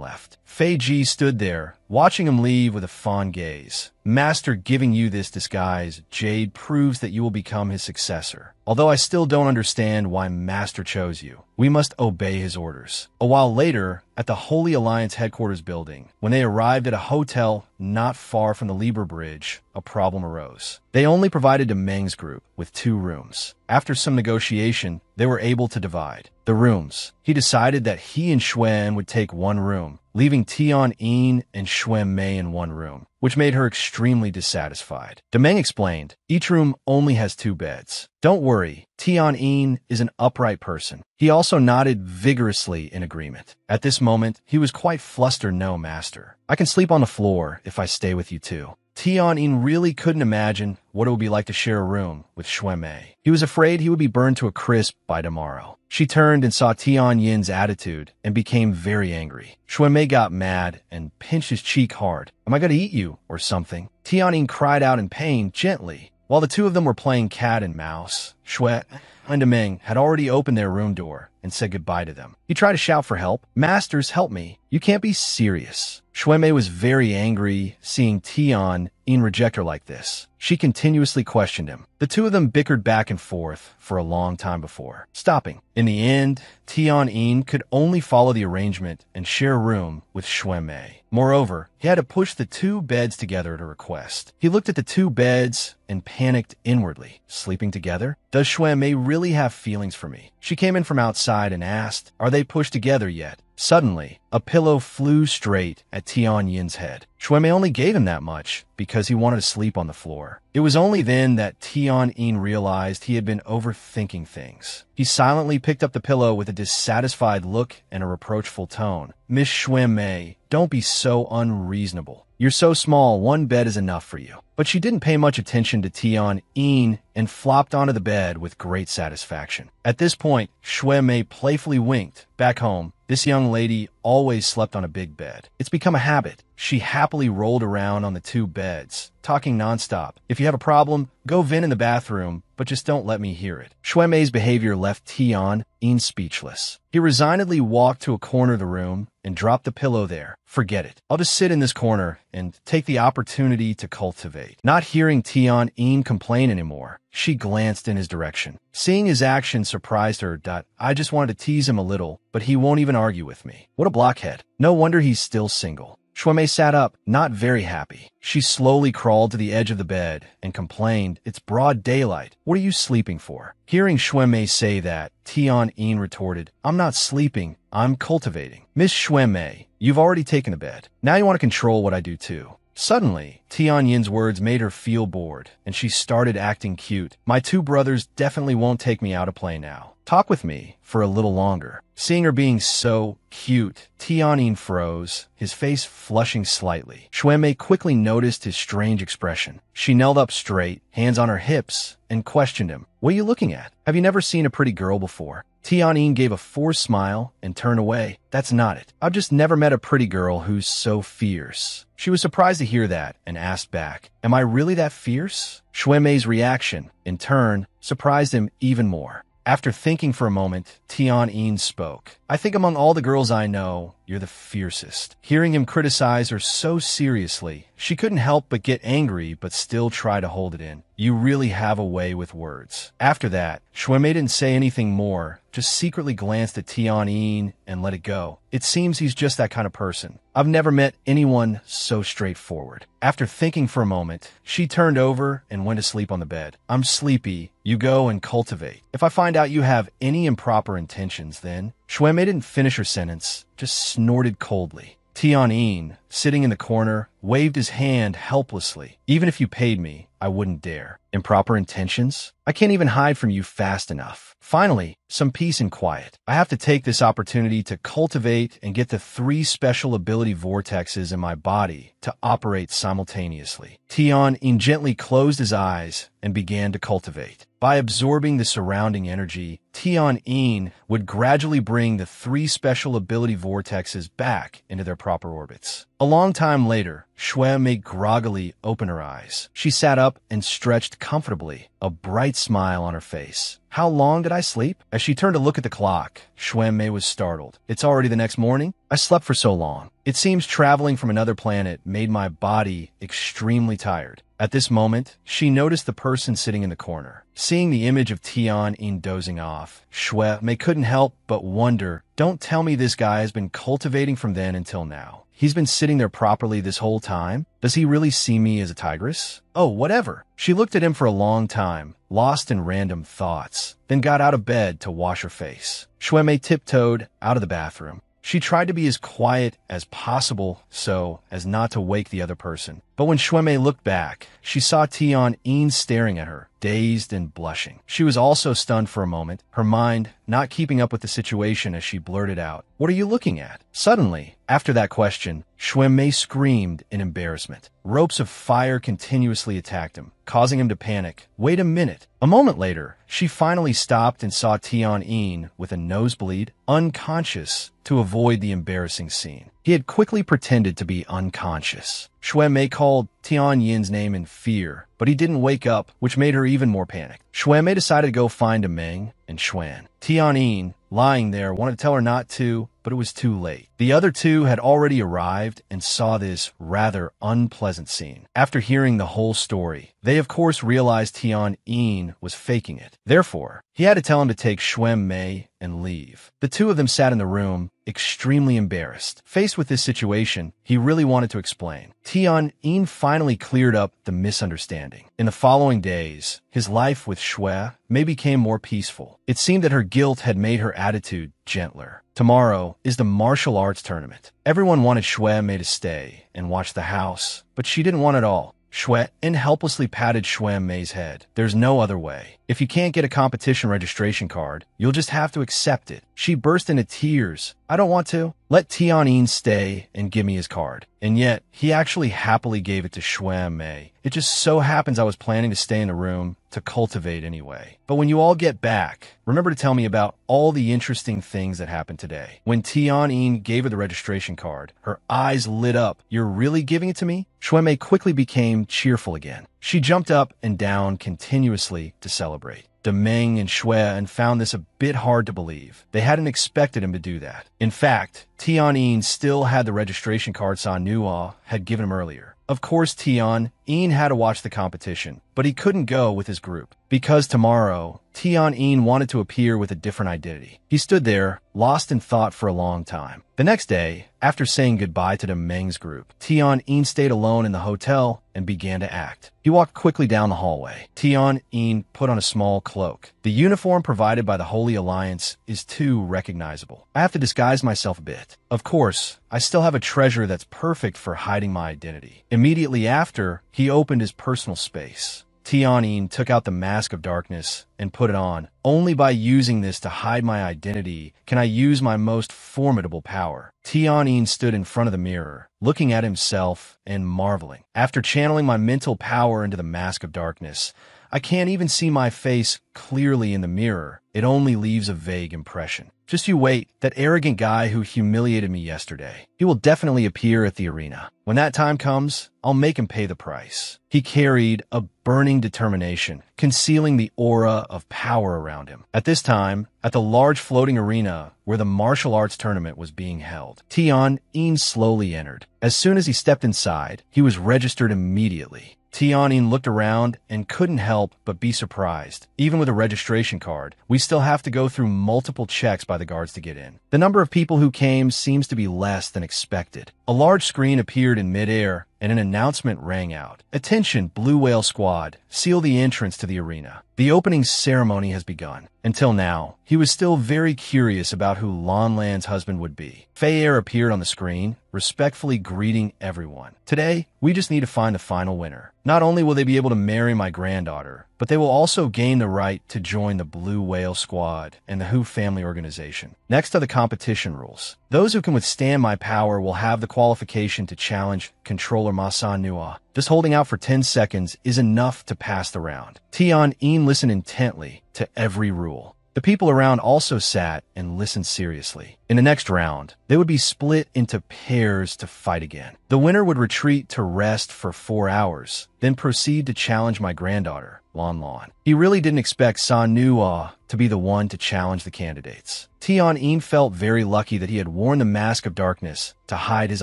left. Fei Ji stood there, watching him leave with a fond gaze. Master giving you this disguise, Jade, proves that you will become his successor. Although I still don't understand why Master chose you, we must obey his orders. A while later, at the Holy Alliance headquarters building, when they arrived at a hotel not far from the Libra Bridge, a problem arose. They only provided the Meng's group with 2 rooms. After some negotiation, they were able to divide the rooms. He decided that he and Xuan would take 1 room, leaving Tian Yin and Xuan Mei in 1 room, which made her extremely dissatisfied. Demeng explained, each room only has 2 beds. Don't worry, Tian Yin is an upright person. He also nodded vigorously in agreement. At this moment, he was quite flustered. No, Master. I can sleep on the floor if I stay with you too. Tian Yin really couldn't imagine what it would be like to share a room with Xuan Mei. He was afraid he would be burned to a crisp by tomorrow. She turned and saw Tian Yin's attitude and became very angry. Xuan Mei got mad and pinched his cheek hard. Am I going to eat you or something? Tian Yin cried out in pain gently. While the 2 of them were playing cat and mouse, Xuan and Demeng had already opened their room door and said goodbye to them. He tried to shout for help. Masters, help me. You can't be serious. Xuan Mei was very angry seeing Tian Yin reject her like this. She continuously questioned him. The 2 of them bickered back and forth for a long time before stopping. In the end, Tian Yin could only follow the arrangement and share a room with Xuan Mei. Moreover, he had to push the 2 beds together at a request. He looked at the 2 beds and panicked inwardly. Sleeping together? Does Xuan Mei really have feelings for me? She came in from outside and asked, are they pushed together yet? Suddenly, a pillow flew straight at Tian Yin's head. Xuan Mei only gave him that much because he wanted to sleep on the floor. It was only then that Tian Yin realized he had been overthinking things. He silently picked up the pillow with a dissatisfied look and a reproachful tone. Miss Xuan Mei, don't be so unreasonable. You're so small, 1 bed is enough for you. But she didn't pay much attention to Tian Yin and flopped onto the bed with great satisfaction. At this point, Xuan Mei playfully winked. Back home, this young lady always slept on a big bed. It's become a habit. She happily rolled around on the 2 beds, talking nonstop. If you have a problem, go vent in the bathroom, but just don't let me hear it. Xuan Mei's behavior left Tian Yin speechless. He resignedly walked to a corner of the room and dropped the pillow there. Forget it. I'll just sit in this corner and take the opportunity to cultivate. Not hearing Tian Yin complain anymore, she glanced in his direction. Seeing his action surprised her. I just wanted to tease him a little, but he won't even argue with me. What a blockhead. No wonder he's still single. Xuan Mei sat up, not very happy. She slowly crawled to the edge of the bed and complained, it's broad daylight. What are you sleeping for? Hearing Xuan Mei say that, Tian Yin retorted, I'm not sleeping, I'm cultivating. Miss Xuan Mei, you've already taken the bed. Now you want to control what I do too. Suddenly, Tian Yin's words made her feel bored, and she started acting cute. My 2 brothers definitely won't take me out to play now. Talk with me for a little longer. Seeing her being so cute, Tian Yin froze, his face flushing slightly. Xuan Mei quickly noticed his strange expression. She knelt up straight, hands on her hips, and questioned him. What are you looking at? Have you never seen a pretty girl before? Tianyin gave a forced smile and turned away. That's not it. I've just never met a pretty girl who's so fierce. She was surprised to hear that and asked back, am I really that fierce? Xuemei's reaction, in turn, surprised him even more. After thinking for a moment, Tianyin spoke. I think among all the girls I know, you're the fiercest. Hearing him criticize her so seriously, she couldn't help but get angry but still try to hold it in. You really have a way with words. After that, Xuemei didn't say anything more, just secretly glanced at Tianyin and let it go. It seems he's just that kind of person. I've never met anyone so straightforward. After thinking for a moment, she turned over and went to sleep on the bed. I'm sleepy. You go and cultivate. If I find out you have any improper intentions, then... Xuemei didn't finish her sentence, just snorted coldly. Tianyin, sitting in the corner, waved his hand helplessly. Even if you paid me, I wouldn't dare. Improper intentions? I can't even hide from you fast enough. Finally, some peace and quiet. I have to take this opportunity to cultivate and get the 3 special ability vortexes in my body to operate simultaneously. Tianyin gently closed his eyes and began to cultivate. By absorbing the surrounding energy, Tianyin would gradually bring the 3 special ability vortexes back into their proper orbits. A long time later, Xuemei groggily opened her eyes. She sat up and stretched comfortably, a bright smile on her face. How long did I sleep? As she turned to look at the clock, Xuemei was startled. It's already the next morning? I slept for so long. It seems traveling from another planet made my body extremely tired. At this moment, she noticed the person sitting in the corner. Seeing the image of Tianyin dozing off, Xuemei couldn't help but wonder, don't tell me this guy has been cultivating from then until now. He's been sitting there properly this whole time? Does he really see me as a tigress? Oh, whatever. She looked at him for a long time, lost in random thoughts, then got out of bed to wash her face. Xuemei tiptoed out of the bathroom. She tried to be as quiet as possible so as not to wake the other person. But when Xuemei looked back, she saw Tianyin staring at her, dazed and blushing. She was also stunned for a moment, her mind not keeping up with the situation as she blurted out, "What are you looking at?" Suddenly, after that question, Xuemei screamed in embarrassment. Ropes of fire continuously attacked him, causing him to panic. Wait a minute. A moment later, she finally stopped and saw Tianyin with a nosebleed, unconscious, to avoid the embarrassing scene. He had quickly pretended to be unconscious. Xuemei called Tianyin's name in fear, but he didn't wake up, which made her even more panicked. Xuemei decided to go find Meng and Xuan. Tianyin, lying there, wanted to tell her not to, but it was too late. The other two had already arrived and saw this rather unpleasant scene. After hearing the whole story, they of course realized Tianyin was faking it. Therefore, he had to tell him to take Xuemei and leave. The two of them sat in the room, extremely embarrassed. Faced with this situation, he really wanted to explain. Tianyin finally cleared up the misunderstanding. In the following days, his life with Xuemei became more peaceful. It seemed that her guilt had made her attitude gentler. Tomorrow is the martial arts tournament. Everyone wanted Xuemei to stay and watch the house, but she didn't want it all. Xuan helplessly patted Xuemei's head. There's no other way. If you can't get a competition registration card, you'll just have to accept it. She burst into tears. I don't want to. Let Tianyin stay and give me his card. And yet, he actually happily gave it to Xuemei. It just so happens I was planning to stay in the room to cultivate anyway. But when you all get back, remember to tell me about all the interesting things that happened today. When Tianyin gave her the registration card, her eyes lit up. You're really giving it to me? Xuemei quickly became cheerful again. She jumped up and down continuously to celebrate. Meng and Xuan found this a bit hard to believe. They hadn't expected him to do that. In fact, Tianyin still had the registration card Manhwa had given him earlier. Of course, Tianyin had to watch the competition, but he couldn't go with his group. Because tomorrow, Tianyin wanted to appear with a different identity. He stood there, lost in thought for a long time. The next day, after saying goodbye to Meng's group, Tianyin stayed alone in the hotel and began to act. He walked quickly down the hallway. Tianyin put on a small cloak. The uniform provided by the Holy Alliance is too recognizable. I have to disguise myself a bit. Of course, I still have a treasure that's perfect for hiding my identity. Immediately after, he opened his personal space. Tianyin took out the mask of darkness and put it on. Only by using this to hide my identity can I use my most formidable power. Tianyin stood in front of the mirror, looking at himself and marveling. After channeling my mental power into the mask of darkness, I can't even see my face clearly in the mirror, it only leaves a vague impression. Just you wait, that arrogant guy who humiliated me yesterday. He will definitely appear at the arena. When that time comes, I'll make him pay the price. He carried a burning determination, concealing the aura of power around him. At this time, at the large floating arena where the martial arts tournament was being held, Tian-in slowly entered. As soon as he stepped inside, he was registered immediately. Tian-in looked around and couldn't help but be surprised. Even with a registration card, we still have to go through multiple checks by the guards to get in. The number of people who came seems to be less than expected. A large screen appeared in midair and an announcement rang out. "Attention, Blue Whale Squad, seal the entrance to the arena. The opening ceremony has begun." Until now, he was still very curious about who Lanlan's husband would be. Fei-er appeared on the screen, respectfully greeting everyone. "Today, we just need to find the final winner. Not only will they be able to marry my granddaughter, but they will also gain the right to join the Blue Whale Squad and the Hu family organization. Next are the competition rules. Those who can withstand my power will have the qualification to challenge Controller Manhwa. Just holding out for 10 seconds is enough to pass the round." Tian-in listened intently to every rule. The people around also sat and listened seriously. In the next round, they would be split into pairs to fight again. The winner would retreat to rest for 4 hours, then proceed to challenge my granddaughter, Lanlan. He really didn't expect Sanhua to be the one to challenge the candidates. Tian-in felt very lucky that he had worn the mask of darkness to hide his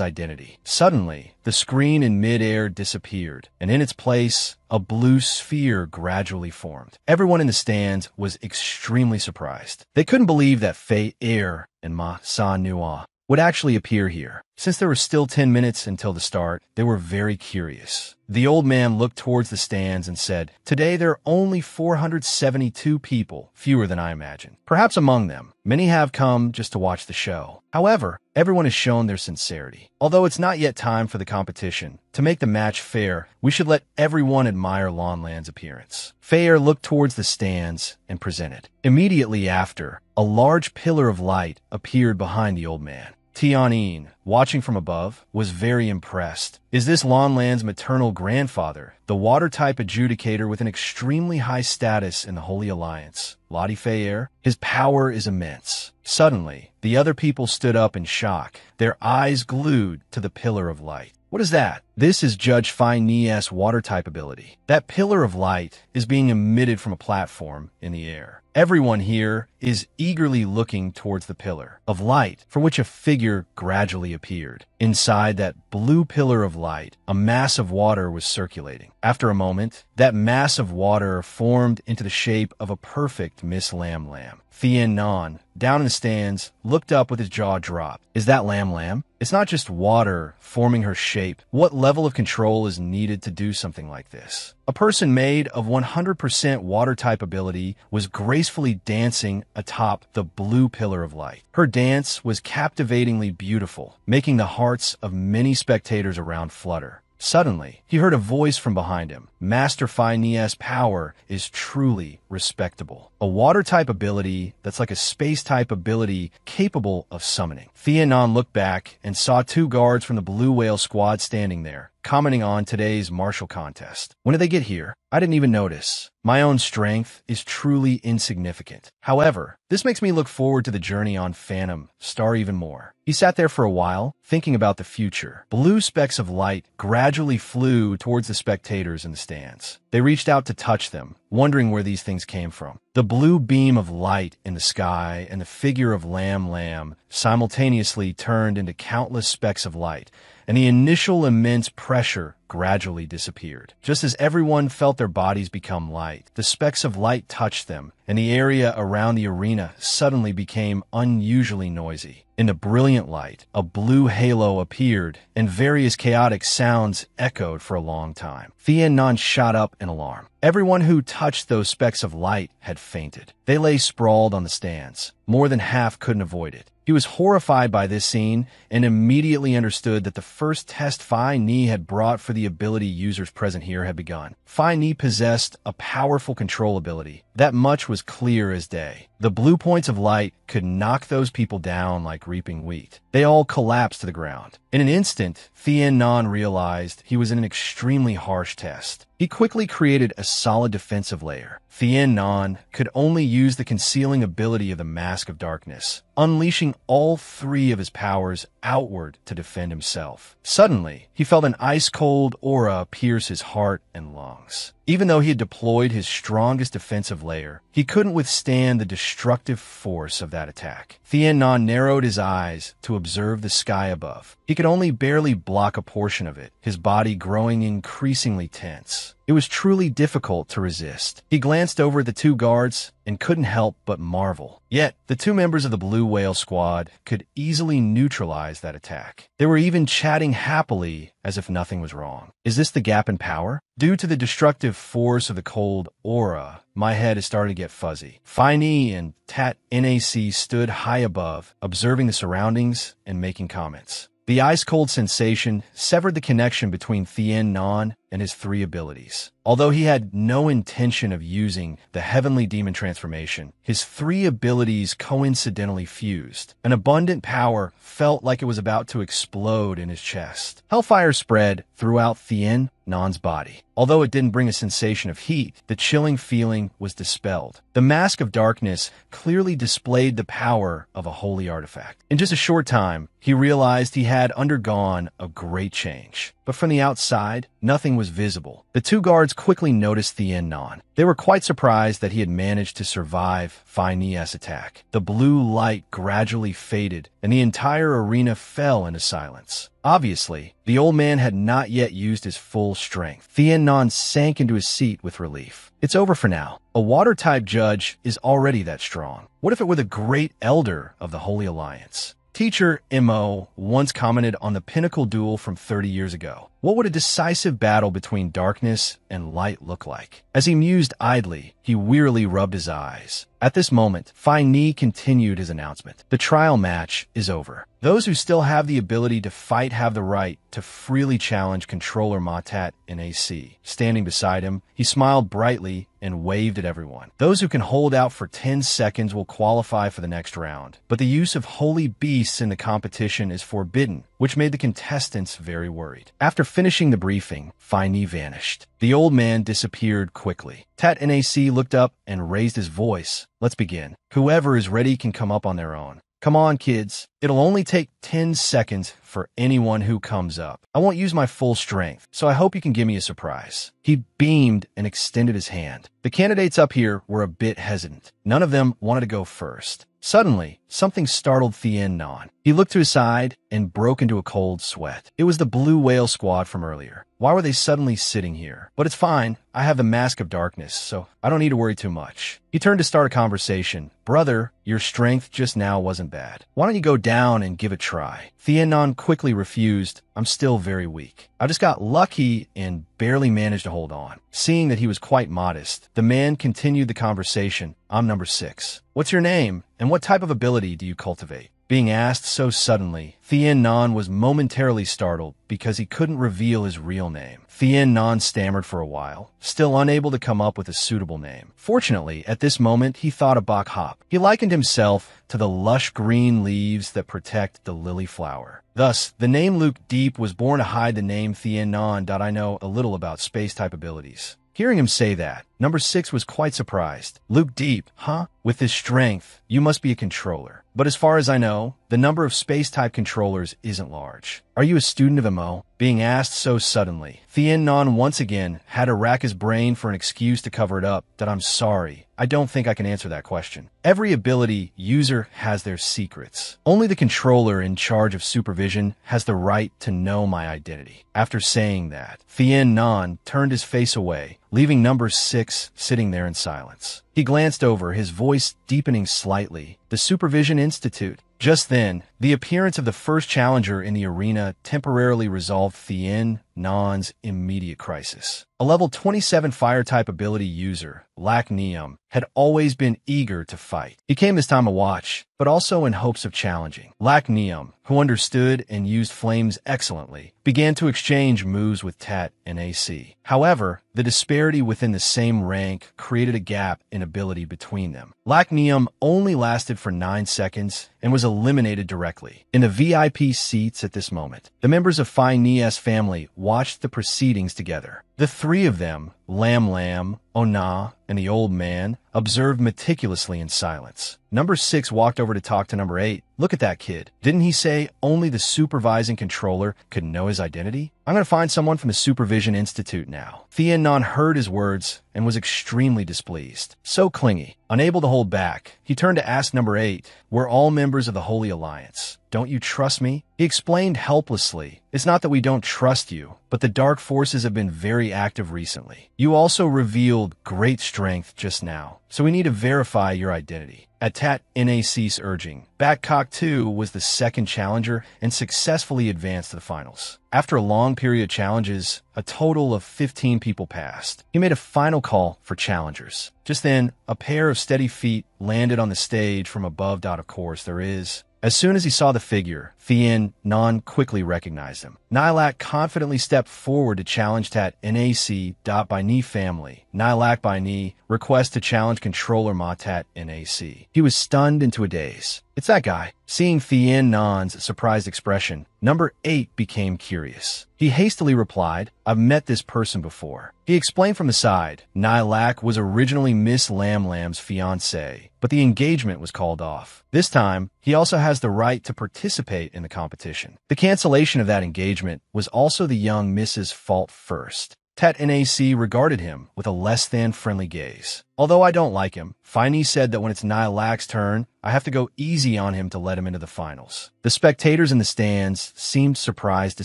identity. Suddenly, the screen in midair disappeared, and in its place, a blue sphere gradually formed. Everyone in the stands was extremely surprised. They couldn't believe that Fei-er and Sanhua would actually appear here. Since there were still 10 minutes until the start, they were very curious. The old man looked towards the stands and said, "Today there are only 472 people, fewer than I imagined. Perhaps among them, many have come just to watch the show. However, everyone has shown their sincerity. Although it's not yet time for the competition, to make the match fair, we should let everyone admire Lanlan's appearance." Fei-er looked towards the stands and presented. Immediately after, a large pillar of light appeared behind the old man. Tian-in, watching from above, was very impressed. Is this Lanlan's maternal grandfather, the water-type adjudicator with an extremely high status in the Holy Alliance, Lottie Fei-er? His power is immense. Suddenly, the other people stood up in shock, their eyes glued to the pillar of light. What is that? This is Judge Fei-ni's water-type ability. That pillar of light is being emitted from a platform in the air. Everyone here is eagerly looking towards the pillar of light, for which a figure gradually appeared. Inside that blue pillar of light, a mass of water was circulating. After a moment, that mass of water formed into the shape of a perfect Miss Lam Lam. Tian-nan, down in the stands, looked up with his jaw dropped. Is that Lam Lam? It's not just water forming her shape. What level of control is needed to do something like this? A person made of 100% water-type ability was gracefully dancing atop the blue pillar of light. Her dance was captivatingly beautiful, making the hearts of many spectators around flutter. Suddenly, he heard a voice from behind him. Master Fei-ni's power is truly respectable. A water-type ability that's like a space-type ability capable of summoning. Tian-nan looked back and saw 2 guards from the Blue Whale Squad standing there, commenting on today's martial contest. When did they get here? I didn't even notice. My own strength is truly insignificant. However, this makes me look forward to the journey on Phantom Star even more. He sat there for a while, thinking about the future. Blue specks of light gradually flew towards the spectators in the stands. They reached out to touch them, wondering where these things came from. The blue beam of light in the sky and the figure of Lam Lam simultaneously turned into countless specks of light, and the initial immense pressure gradually disappeared. Just as everyone felt their bodies become light, the specks of light touched them, and the area around the arena suddenly became unusually noisy. In the brilliant light, a blue halo appeared, and various chaotic sounds echoed for a long time. Tian-nan shot up in alarm. Everyone who touched those specks of light had fainted. They lay sprawled on the stands. More than half couldn't avoid it. He was horrified by this scene and immediately understood that the first test Fei-ni had brought for the ability users present here had begun. Fei-ni possessed a powerful control ability. That much was clear as day. The blue points of light could knock those people down like reaping wheat. They all collapsed to the ground. In an instant, Tian-nan realized he was in an extremely harsh test. He quickly created a solid defensive layer. Thien Non could only use the concealing ability of the Mask of Darkness, unleashing all three of his powers outward to defend himself. Suddenly, he felt an ice-cold aura pierce his heart and lungs. Even though he had deployed his strongest defensive layer, he couldn't withstand the destructive force of that attack. Thien Non narrowed his eyes to observe the sky above. He could only barely block a portion of it, his body growing increasingly tense. It was truly difficult to resist. He glanced over at the two guards and couldn't help but marvel. Yet, the two members of the Blue Whale Squad could easily neutralize that attack. They were even chatting happily as if nothing was wrong. Is this the gap in power? Due to the destructive force of the cold aura, my head is starting to get fuzzy. Fai and Tat NAC stood high above, observing the surroundings and making comments. The ice-cold sensation severed the connection between Thien Non and his three abilities. Although he had no intention of using the Heavenly Demon transformation, his three abilities coincidentally fused. An abundant power felt like it was about to explode in his chest. Hellfire spread throughout Thien Non's body. Although it didn't bring a sensation of heat, the chilling feeling was dispelled. The Mask of Darkness clearly displayed the power of a holy artifact. In just a short time, he realized he had undergone a great change. But from the outside, nothing was visible. The two guards quickly noticed Thien Non. They were quite surprised that he had managed to survive Fai Ni's attack. The blue light gradually faded, and the entire arena fell into silence. Obviously, the old man had not yet used his full strength. Thien Non sank into his seat with relief. It's over for now. A water-type judge is already that strong. What if it were the great elder of the Holy Alliance? Teacher Mo once commented on the pinnacle duel from 30 years ago. What would a decisive battle between darkness and light look like? As he mused idly, he wearily rubbed his eyes. At this moment, Fai Ni continued his announcement. The trial match is over. Those who still have the ability to fight have the right to freely challenge Controller Matat in AC. Standing beside him, he smiled brightly and waved at everyone. Those who can hold out for 10 seconds will qualify for the next round. But the use of holy beasts in the competition is forbidden, which made the contestants very worried. After finishing the briefing, Fai Ni vanished. The old man disappeared quickly. Tat NAC looked up and raised his voice. Let's begin. Whoever is ready can come up on their own. Come on, kids. It'll only take 10 seconds for anyone who comes up. I won't use my full strength, so I hope you can give me a surprise. He beamed and extended his hand. The candidates up here were a bit hesitant. None of them wanted to go first. Suddenly, something startled Thien Non. He looked to his side and broke into a cold sweat. It was the Blue Whale Squad from earlier. Why were they suddenly sitting here? But it's fine. I have the Mask of Darkness, so I don't need to worry too much. He turned to start a conversation. Brother, your strength just now wasn't bad. Why don't you go down and give it a try? Thien Non quickly refused. I'm still very weak. I just got lucky and barely managed to hold on. Seeing that he was quite modest, the man continued the conversation. I'm number 6. What's your name, and what type of ability do you cultivate? Being asked so suddenly, Thien Non was momentarily startled because he couldn't reveal his real name. Thien Non stammered for a while, still unable to come up with a suitable name. Fortunately, at this moment, he thought of Bok Hop. He likened himself to the lush green leaves that protect the lily flower. Thus, the name Luke Deep was born to hide the name Thien Non. I know a little about space-type abilities. Hearing him say that, number 6 was quite surprised. Luke Deep, huh? With his strength, you must be a controller. But as far as I know, the number of space-type controllers isn't large. Are you a student of MO? Being asked so suddenly, Thien Non once again had to rack his brain for an excuse to cover it up. That I'm sorry. I don't think I can answer that question. Every ability user has their secrets. Only the controller in charge of supervision has the right to know my identity. After saying that, Thien Non turned his face away, leaving number 6 sitting there in silence. He glanced over, his voice deepening slightly. The Supervision Institute. Just then, the appearance of the first challenger in the arena temporarily resolved Thien Non's immediate crisis. A level 27 fire-type ability user, Lac Neum, had always been eager to fight. He came this time to watch, but also in hopes of challenging. Lac Neum, who understood and used flames excellently, began to exchange moves with Tat and AC. However, the disparity within the same rank created a gap in ability between them. Lac Neum only lasted for 9 seconds and was eliminated directly. In the VIP seats at this moment, the members of Phi Ni's family watched the proceedings together. The three of them, Lam Lam, Ona, and the old man, observed meticulously in silence. Number 6 walked over to talk to number 8. Look at that kid. Didn't he say only the supervising controller could know his identity? I'm going to find someone from the Supervision Institute now. Thien Non heard his words and was extremely displeased. So clingy. Unable to hold back, he turned to ask number 8, "We're all members of the Holy Alliance. Don't you trust me?" He explained helplessly, "It's not that we don't trust you, but the dark forces have been very active recently. You also revealed great strength just now, so we need to verify your identity." At Tat Nac's urging, Batcock 2 was the second challenger and successfully advanced to the finals. After a long period of challenges, a total of 15 people passed. He made a final call for challengers. Just then, a pair of steady feet landed on the stage from above. Of course, there is. As soon as he saw the figure, Thien Non quickly recognized him. Nilak confidently stepped forward to challenge Tat Nac. By Ni family. Nilak by Ni request to challenge controller Ma Tat Nac. He was stunned into a daze. "It's that guy." Seeing Thien Non's surprised expression, number 8 became curious. He hastily replied, "I've met this person before." He explained from the side, Nilak was originally Miss Lam Lam's fiancé, but the engagement was called off. This time, he also has the right to participate in the competition. The cancellation of that engagement was also the young Mrs. fault first. Tat Nac regarded him with a less-than-friendly gaze. "Although I don't like him, Finey said that when it's Nilak's turn, I have to go easy on him to let him into the finals." The spectators in the stands seemed surprised to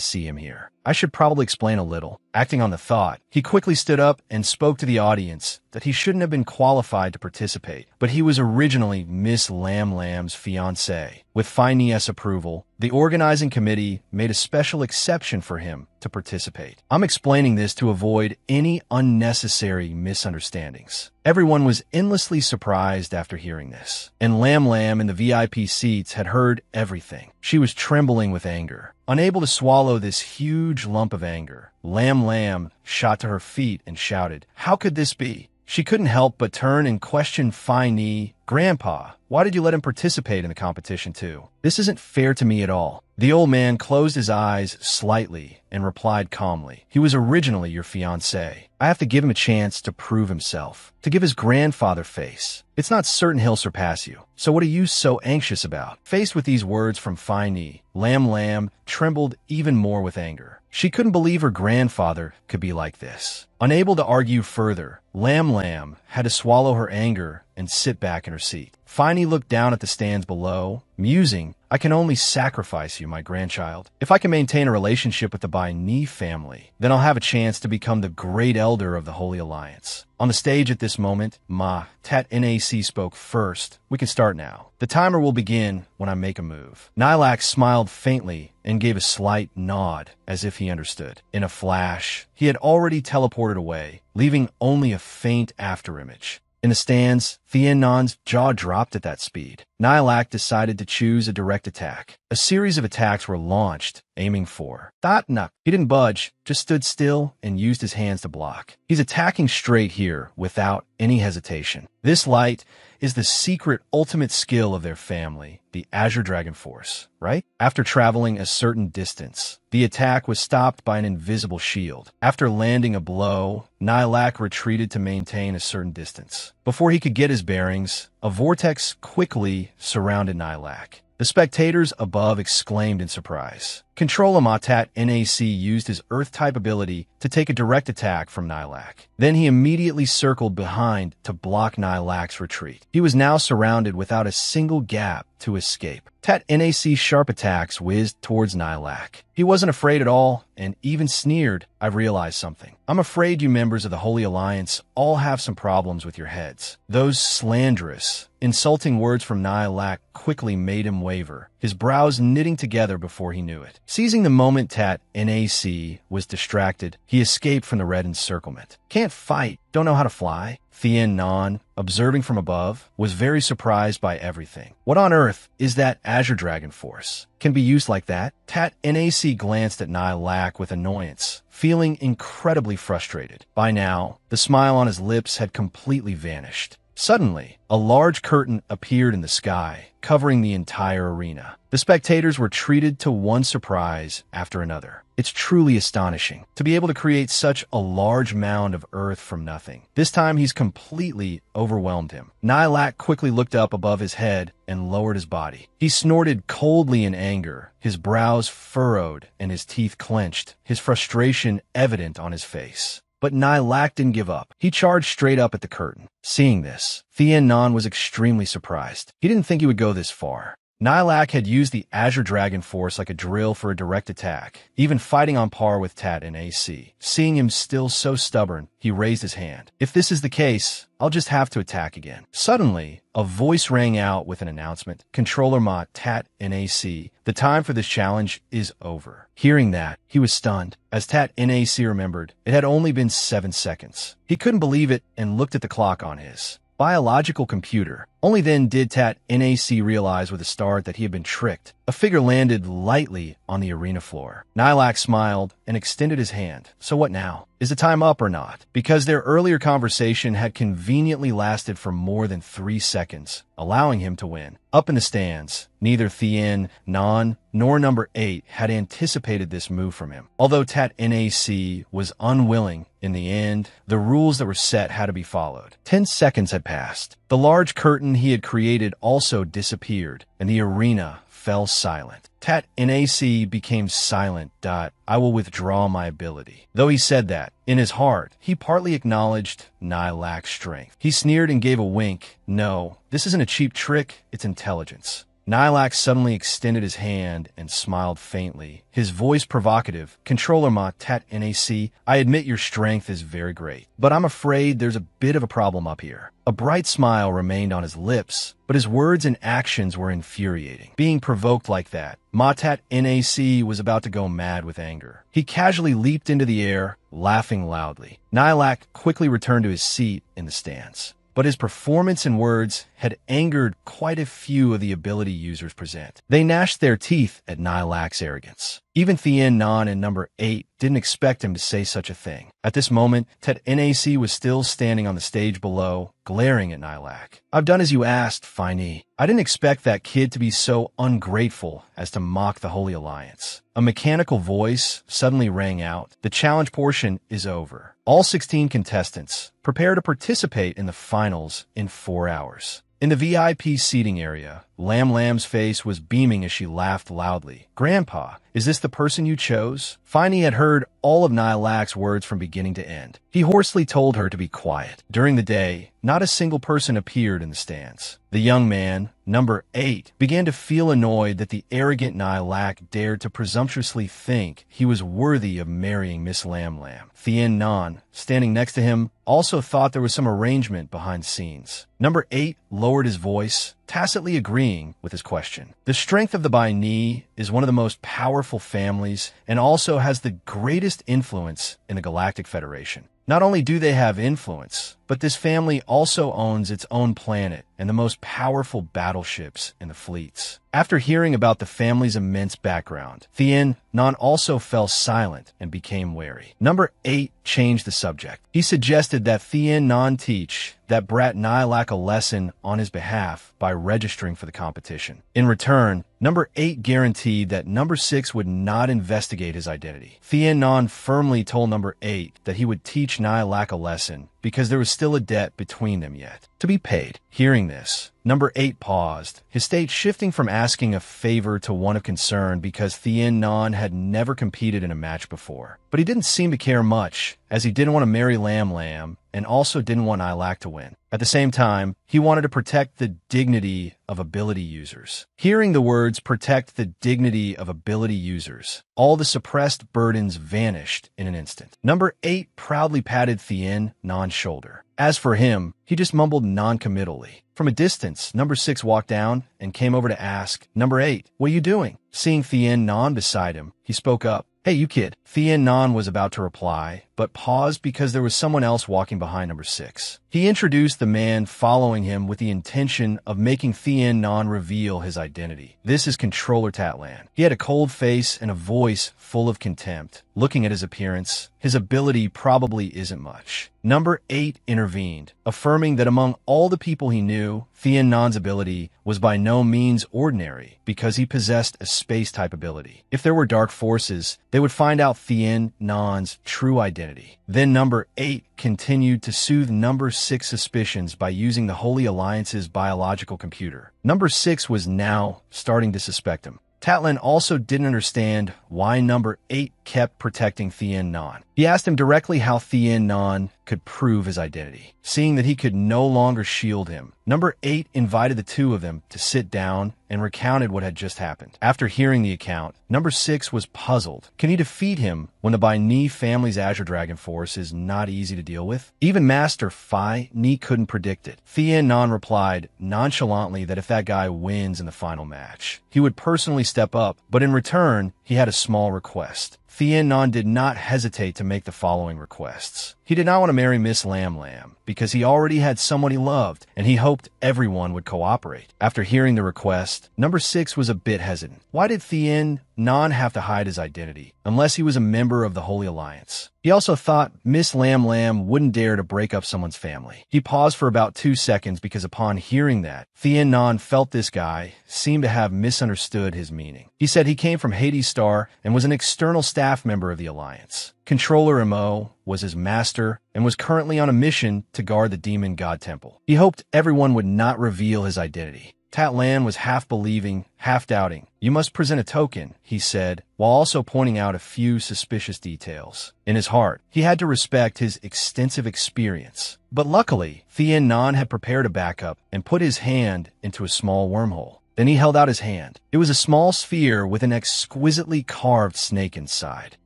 see him here. I should probably explain a little. Acting on the thought, he quickly stood up and spoke to the audience that he shouldn't have been qualified to participate, but he was originally Miss Lam Lam's fiancé. With Finey's approval, the organizing committee made a special exception for him to participate. I'm explaining this to avoid any unnecessary misunderstandings. Everyone was endlessly surprised after hearing this, and Lam Lam in the VIP seats had heard everything. She was trembling with anger. Unable to swallow this huge lump of anger, Lam Lam shot to her feet and shouted, "How could this be?" She couldn't help but turn and question Finey, "Grandpa, why did you let him participate in the competition too? This isn't fair to me at all." The old man closed his eyes slightly and replied calmly, "He was originally your fiancé. I have to give him a chance to prove himself, to give his grandfather face. It's not certain he'll surpass you. So what are you so anxious about?" Faced with these words from Finey, Lam Lam trembled even more with anger. She couldn't believe her grandfather could be like this. Unable to argue further, Lam Lam had to swallow her anger and sit back in her seat. Finey looked down at the stands below, musing, "I can only sacrifice you, my grandchild. If I can maintain a relationship with the Bai Ni family, then I'll have a chance to become the great elder of the Holy Alliance." On the stage at this moment, Ma Tat Nac spoke first. "We can start now. The timer will begin when I make a move." Nilak smiled faintly and gave a slight nod as if he understood. In a flash, he had already teleported away, leaving only a faint afterimage. In the stands, Thien Non's jaw dropped at that speed. Nilak decided to choose a direct attack. A series of attacks were launched, aiming for Thatnak. He didn't budge, just stood still and used his hands to block. He's attacking straight here without any hesitation. This light is the secret ultimate skill of their family, the Azure Dragon Force, right? After traveling a certain distance, the attack was stopped by an invisible shield. After landing a blow, Nilak retreated to maintain a certain distance. Before he could get his bearings, a vortex quickly surrounded Nilak. The spectators above exclaimed in surprise. Controller Matat Nac used his Earth-type ability to take a direct attack from Nilak. Then he immediately circled behind to block Nilak's retreat. He was now surrounded without a single gap to escape. Tat Nac's sharp attacks whizzed towards Nilak. He wasn't afraid at all, and even sneered, "I've realized something. I'm afraid you members of the Holy Alliance all have some problems with your heads." Those slanderous, insulting words from Nilak quickly made him waver, his brows knitting together before he knew it. Seizing the moment Tat Nac was distracted, he escaped from the red encirclement. "Can't fight, don't know how to fly?" Thien Non, observing from above, was very surprised by everything. What on earth is that Azure Dragon Force? Can be used like that? Tat Nac glanced at Nilak with annoyance, feeling incredibly frustrated. By now, the smile on his lips had completely vanished. Suddenly, a large curtain appeared in the sky, covering the entire arena. The spectators were treated to one surprise after another. It's truly astonishing to be able to create such a large mound of earth from nothing. This time he's completely overwhelmed him. Nilak quickly looked up above his head and lowered his body. He snorted coldly in anger, his brows furrowed and his teeth clenched, his frustration evident on his face. But Nilak didn't give up. He charged straight up at the curtain. Seeing this, Thien Nan was extremely surprised. He didn't think he would go this far. Nilak had used the Azure Dragon Force like a drill for a direct attack, even fighting on par with Tat and AC. Seeing him still so stubborn, he raised his hand. If this is the case, I'll just have to attack again. Suddenly, a voice rang out with an announcement. Controller Mott, Tat, and AC, the time for this challenge is over. Hearing that, he was stunned. As Tat and AC remembered, it had only been 7 seconds. He couldn't believe it and looked at the clock on his biological computer. Only then did Tat NAC realize with a start that he had been tricked. A figure landed lightly on the arena floor. Nilak smiled and extended his hand. So what now? Is the time up or not? Because their earlier conversation had conveniently lasted for more than 3 seconds, allowing him to win. Up in the stands, neither Thien, Nan, nor number 8 had anticipated this move from him. Although Tat NAC was unwilling, in the end, the rules that were set had to be followed. 10 seconds had passed. The large curtain he had created also disappeared, and the arena fell silent. Tat NAC became silent. I will withdraw my ability. Though he said that, in his heart, he partly acknowledged Nilak's strength. He sneered and gave a wink. No, this isn't a cheap trick, it's intelligence. Nilak suddenly extended his hand and smiled faintly, his voice provocative. Controller Ma, Tat NAC, I admit your strength is very great, but I'm afraid there's a bit of a problem up here. A bright smile remained on his lips, but his words and actions were infuriating. Being provoked like that, Matat NAC was about to go mad with anger. He casually leaped into the air, laughing loudly. Nilak quickly returned to his seat in the stands. But his performance and words had angered quite a few of the ability users present. They gnashed their teeth at Nilak's arrogance. Even Thien Nan and number 8 didn't expect him to say such a thing. At this moment, Tet NAC was still standing on the stage below, glaring at Nilak. I've done as you asked, Fine. I didn't expect that kid to be so ungrateful as to mock the Holy Alliance. A mechanical voice suddenly rang out. The challenge portion is over. All 16 contestants prepare to participate in the finals in 4 hours. In the VIP seating area, Lam Lam's face was beaming as she laughed loudly. Grandpa, is this the person you chose? Finey had heard all of Nilak's words from beginning to end. He hoarsely told her to be quiet. During the day, not a single person appeared in the stands. The young man, number 8, began to feel annoyed that the arrogant Nilak dared to presumptuously think he was worthy of marrying Miss Lam Lam. Thien Nan, standing next to him, also thought there was some arrangement behind scenes. Number 8 lowered his voice, tacitly agreeing with his question. The strength of the Bai Ni is one of the most powerful families and also has the greatest influence in the Galactic Federation. Not only do they have influence, but this family also owns its own planet and the most powerful battleships in the fleets. After hearing about the family's immense background, Thien Nan also fell silent and became wary. Number 8 changed the subject. He suggested that Thien Nan teach that brat Nilak a lesson on his behalf by registering for the competition. In return, number 8 guaranteed that number 6 would not investigate his identity. Thien Nan firmly told number 8 that he would teach Nilak a lesson because there was still a debt between them yet to be paid. Hearing this, number 8 paused, his state shifting from asking a favor to one of concern because Thien Nan had never competed in a match before. But he didn't seem to care much, as he didn't want to marry Lam Lam and also didn't want Nilak to win. At the same time, he wanted to protect the dignity of ability users. Hearing the words protect the dignity of ability users, all the suppressed burdens vanished in an instant. Number 8 proudly patted Thien Nan's shoulder. As for him, he just mumbled non-committally. From a distance, number 6 walked down and came over to ask, Number 8, what are you doing? Seeing Thien Nan beside him, he spoke up. Hey, you kid. Thien Nan was about to reply, but paused because there was someone else walking behind number 6. He introduced the man following him with the intention of making Thien Non reveal his identity. This is Controller Tatlan. He had a cold face and a voice full of contempt. Looking at his appearance, his ability probably isn't much. Number 8 intervened, affirming that among all the people he knew, Thien Non's ability was by no means ordinary because he possessed a space-type ability. If there were dark forces, they would find out Thien Non's true identity. Then number 8 continued to soothe number 6 suspicions by using the Holy Alliance's biological computer. Number 6 was now starting to suspect him. Tatlan also didn't understand why number 8 kept protecting Thien Non. He asked him directly how Thien Non could prove his identity. Seeing that he could no longer shield him, number 8 invited the two of them to sit down and recounted what had just happened. After hearing the account, number 6 was puzzled. Can he defeat him when the Bai Ni family's Azure Dragon force is not easy to deal with? Even Master Phi Ni couldn't predict it. Thien Non replied nonchalantly that if that guy wins in the final match, he would personally step up, but in return, he had a small request. Thien Non did not hesitate to make the following requests. He did not want to marry Miss Lam Lam because he already had someone he loved, and he hoped everyone would cooperate. After hearing the request, number 6 was a bit hesitant. Why did Thien Non have to hide his identity, unless he was a member of the Holy Alliance? He also thought Miss Lam Lam wouldn't dare to break up someone's family. He paused for about 2 seconds because upon hearing that, Thien Non felt this guy seemed to have misunderstood his meaning. He said he came from Hades Star and was an external staff member of the Alliance. Controller Mo was his master and was currently on a mission to guard the Demon God Temple. He hoped everyone would not reveal his identity. Tatlan was half believing, half doubting. You must present a token, he said, while also pointing out a few suspicious details. In his heart, he had to respect his extensive experience. But luckily, Thien Non had prepared a backup and put his hand into a small wormhole. Then he held out his hand. It was a small sphere with an exquisitely carved snake inside.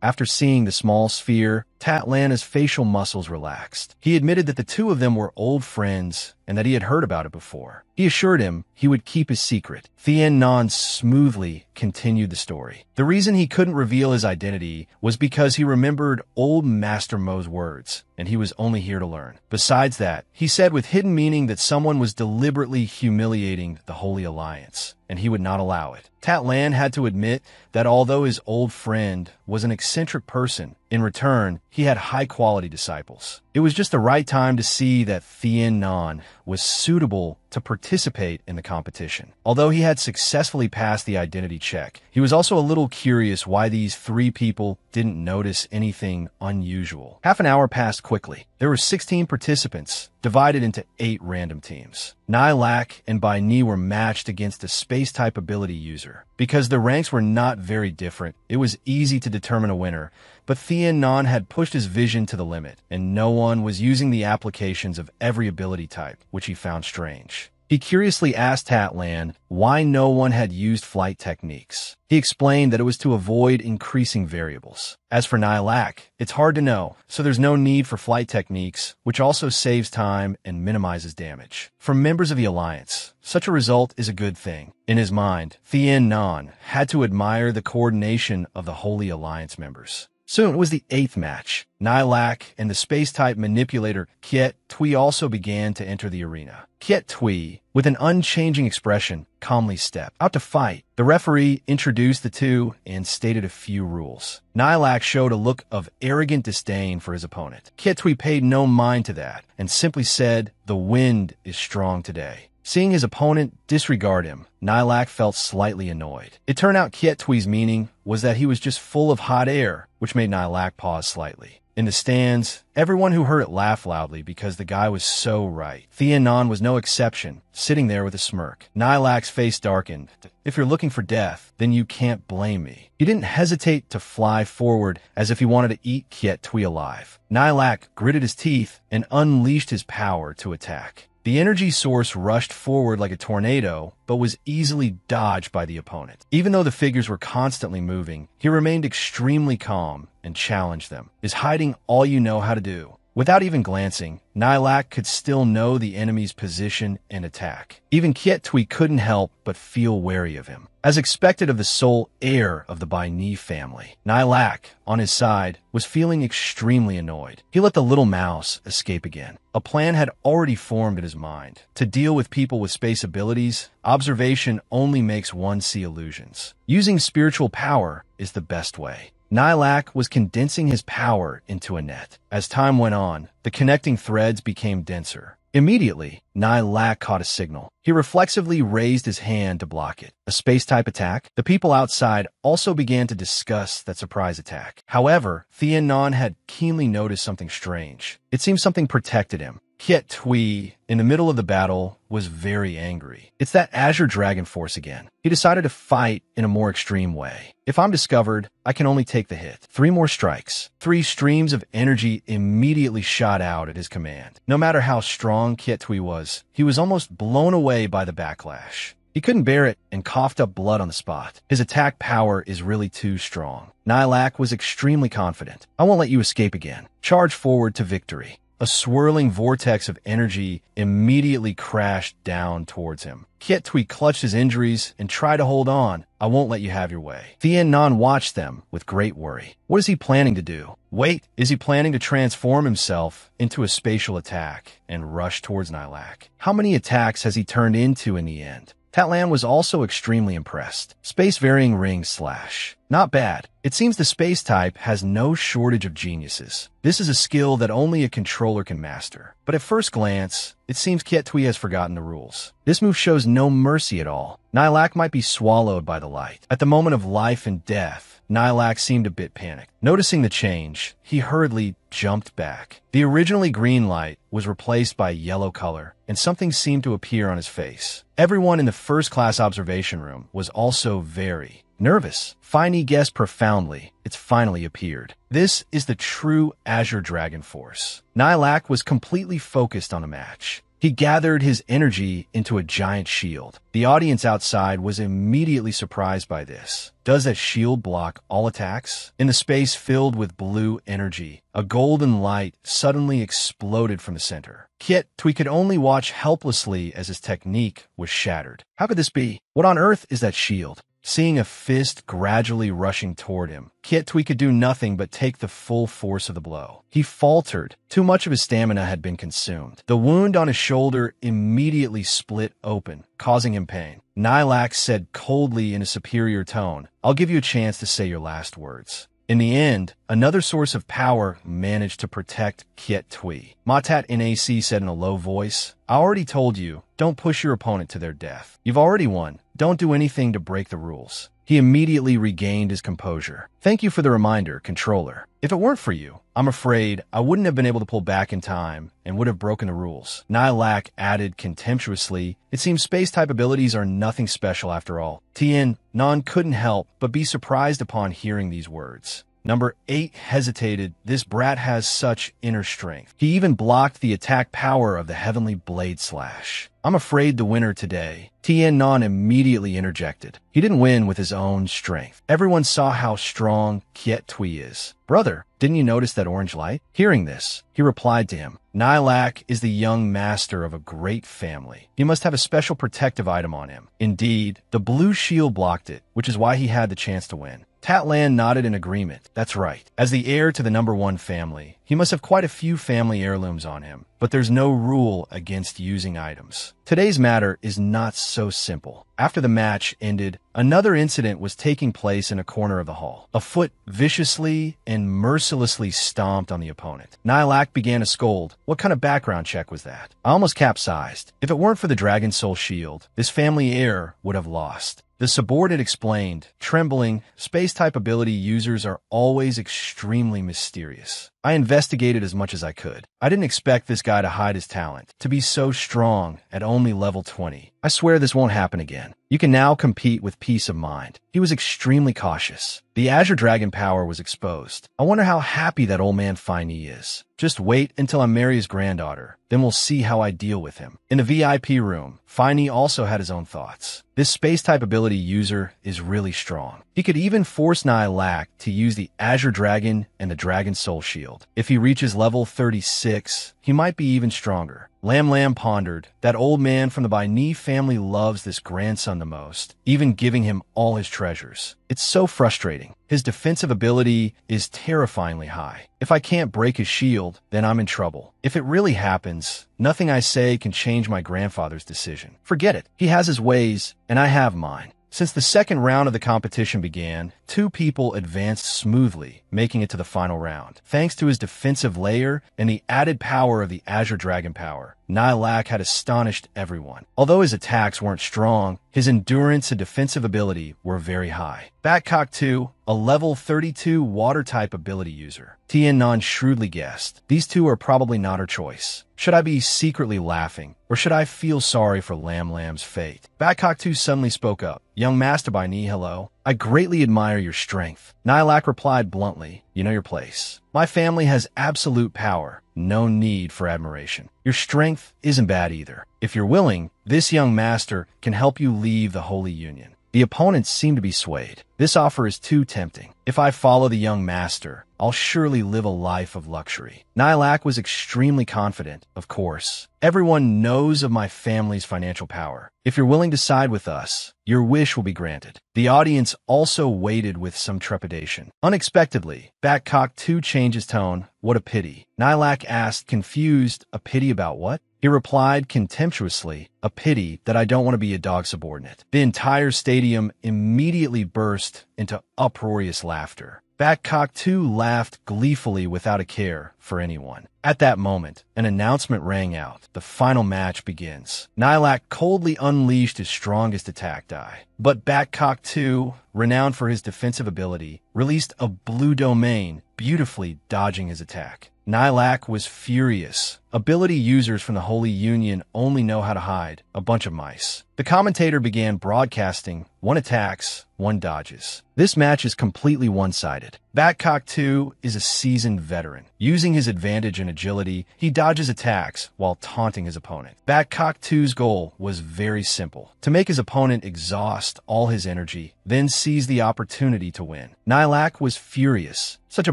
After seeing the small sphere, Tatlana's facial muscles relaxed. He admitted that the two of them were old friends and that he had heard about it before. He assured him he would keep his secret. Thien Non smoothly continued the story. The reason he couldn't reveal his identity was because he remembered old Master Mo's words, and he was only here to learn. Besides that, he said with hidden meaning that someone was deliberately humiliating the Holy Alliance, and he would not allow it. Tatlan had to admit that although his old friend was an eccentric person, in return, he had high-quality disciples. It was just the right time to see that Thien Non was suitable to participate in the competition. Although he had successfully passed the identity check, he was also a little curious why these 3 people didn't notice anything unusual. Half an hour passed quickly. There were 16 participants, divided into 8 random teams. Nilak and Bai Ni were matched against a space-type ability user. Because the ranks were not very different, it was easy to determine a winner, but Thien Non had pushed his vision to the limit, and no one was using the applications of every ability type, which he found strange. He curiously asked Tatlan why no one had used flight techniques. He explained that it was to avoid increasing variables. As for Nilak, it's hard to know, so there's no need for flight techniques, which also saves time and minimizes damage. For members of the Alliance, such a result is a good thing. In his mind, Thien Non had to admire the coordination of the Holy Alliance members. Soon it was the 8th match. Nilak and the space-type manipulator Kiet Tui also began to enter the arena. Kiet Tui, with an unchanging expression, calmly stepped out to fight. The referee introduced the two and stated a few rules. Nilak showed a look of arrogant disdain for his opponent. Kiet Tui paid no mind to that and simply said, "The wind is strong today." Seeing his opponent disregard him, Nilak felt slightly annoyed. It turned out Kiet Tui's meaning was that he was just full of hot air, which made Nilak pause slightly. In the stands, everyone who heard it laughed loudly because the guy was so right. Thien Non was no exception, sitting there with a smirk. Nilak's face darkened. "If you're looking for death, then you can't blame me." He didn't hesitate to fly forward as if he wanted to eat Kiet Tui alive. Nilak gritted his teeth and unleashed his power to attack. The energy source rushed forward like a tornado, but was easily dodged by the opponent. Even though the figures were constantly moving, he remained extremely calm and challenged them. "Is hiding all you know how to do?" Without even glancing, Nilak could still know the enemy's position and attack. Even Kietui couldn't help but feel wary of him. As expected of the sole heir of the Baini family, Nilak, on his side, was feeling extremely annoyed. He let the little mouse escape again. A plan had already formed in his mind. To deal with people with space abilities, observation only makes one see illusions. Using spiritual power is the best way. Nilak was condensing his power into a net. As time went on, the connecting threads became denser. Immediately, Nilak caught a signal. He reflexively raised his hand to block it. A space-type attack? The people outside also began to discuss that surprise attack. However, Thien Non had keenly noticed something strange. It seemed something protected him. Kiet Tui, in the middle of the battle, was very angry. It's that Azure Dragon Force again. He decided to fight in a more extreme way. If I'm discovered, I can only take the hit. 3 more strikes. 3 streams of energy immediately shot out at his command. No matter how strong Kiet Tui was, he was almost blown away by the backlash. He couldn't bear it and coughed up blood on the spot. His attack power is really too strong. Nilak was extremely confident. I won't let you escape again. Charge forward to victory. A swirling vortex of energy immediately crashed down towards him. Kiet Tui clutched his injuries and tried to hold on. I won't let you have your way. Thien Non watched them with great worry. What is he planning to do? Wait, is he planning to transform himself into a spatial attack and rush towards Nilak? How many attacks has he turned into in the end? Tatlan was also extremely impressed. Space Varying Ring Slash. Not bad. It seems the space type has no shortage of geniuses. This is a skill that only a controller can master. But at first glance, it seems Kiet Tui has forgotten the rules. This move shows no mercy at all. Nilak might be swallowed by the light. At the moment of life and death, Nilak seemed a bit panicked. Noticing the change, he hurriedly jumped back. The originally green light was replaced by yellow color, and something seemed to appear on his face. Everyone in the first-class observation room was also very nervous. Finey guessed profoundly. It's finally appeared. This is the true Azure Dragon Force. Nilak was completely focused on the match. He gathered his energy into a giant shield. The audience outside was immediately surprised by this. Does that shield block all attacks? In the space filled with blue energy, a golden light suddenly exploded from the center. Kiet Tui could only watch helplessly as his technique was shattered. How could this be? What on earth is that shield? Seeing a fist gradually rushing toward him, Kiet Tui could do nothing but take the full force of the blow. He faltered. Too much of his stamina had been consumed. The wound on his shoulder immediately split open, causing him pain. Nilak said coldly in a superior tone, "I'll give you a chance to say your last words." In the end, another source of power managed to protect Kiet Tui. Matat NAC said in a low voice, "I already told you, don't push your opponent to their death. You've already won. Don't do anything to break the rules." He immediately regained his composure. "Thank you for the reminder, controller. If it weren't for you, I'm afraid I wouldn't have been able to pull back in time and would have broken the rules." Nilak added contemptuously, "It seems space-type abilities are nothing special after all." Thien Non couldn't help but be surprised upon hearing these words. Number 8 hesitated. This brat has such inner strength. He even blocked the attack power of the Heavenly Blade Slash. I'm afraid the winner today. Thien Non immediately interjected. He didn't win with his own strength. Everyone saw how strong Kiet Tui is. "Brother, didn't you notice that orange light?" Hearing this, he replied to him, "Nilak is the young master of a great family. He must have a special protective item on him." Indeed, the blue shield blocked it, which is why he had the chance to win. Tatlan nodded in agreement. That's right. As the heir to the number 1 family, he must have quite a few family heirlooms on him. But there's no rule against using items. Today's matter is not so simple. After the match ended, another incident was taking place in a corner of the hall. A foot viciously and mercilessly stomped on the opponent. Nilak began to scold. What kind of background check was that? I almost capsized. If it weren't for the Dragon Soul Shield, this family heir would have lost. The subordinate explained, trembling, space-type ability users are always extremely mysterious. I investigated as much as I could. I didn't expect this guy to hide his talent, to be so strong at only level 20. I swear this won't happen again. You can now compete with peace of mind. He was extremely cautious. The Azure Dragon power was exposed. I wonder how happy that old man Finey is. Just wait until I marry his granddaughter. Then we'll see how I deal with him. In the VIP room, Finey also had his own thoughts. This space-type ability user is really strong. He could even force Nihilak to use the Azure Dragon and the Dragon Soul Shield. If he reaches level 36, he might be even stronger. Lam Lam pondered. That old man from the Baini family loves this grandson the most, even giving him all his treasures. It's so frustrating. His defensive ability is terrifyingly high. If I can't break his shield, then I'm in trouble. If it really happens, nothing I say can change my grandfather's decision. Forget it. He has his ways, and I have mine. Since the second round of the competition began, 2 people advanced smoothly, making it to the final round. Thanks to his defensive layer and the added power of the Azure Dragon power, Nihilak had astonished everyone. Although his attacks weren't strong, his endurance and defensive ability were very high. Batcock 2, a level 32 water-type ability user. Tian shrewdly guessed, these 2 are probably not her choice. Should I be secretly laughing, or should I feel sorry for Lam Lam's fate? Batcock 2 suddenly spoke up. Young Master Baini, hello. I greatly admire your strength. Nihilak replied bluntly, you know your place. My family has absolute power. No need for admiration. Your strength isn't bad either. If you're willing, this young master can help you leave the Holy Union. The opponents seem to be swayed. This offer is too tempting. If I follow the young master, I'll surely live a life of luxury. Nihilak was extremely confident, of course. Everyone knows of my family's financial power. If you're willing to side with us, your wish will be granted. The audience also waited with some trepidation. Unexpectedly, Batcock 2 changed his tone. What a pity. Nihilak asked, confused, a pity about what? He replied contemptuously, a pity that I don't want to be a dog subordinate. The entire stadium immediately burst into uproarious laughter. Batcock 2 laughed gleefully without a care for anyone. At that moment, an announcement rang out. The final match begins. Nihilak coldly unleashed his strongest attack die. But Batcock 2, renowned for his defensive ability, released a blue domain, beautifully dodging his attack. Nihilak was furious. Ability users from the Holy Union only know how to hide. A bunch of mice. The commentator began broadcasting, 1 attacks, 1 dodges. This match is completely one-sided. Batcock 2 is a seasoned veteran. Using his advantage in agility, he dodges attacks while taunting his opponent. Batcock 2's goal was very simple: to make his opponent exhaust all his energy, then seize the opportunity to win. Nihilak was furious. Such a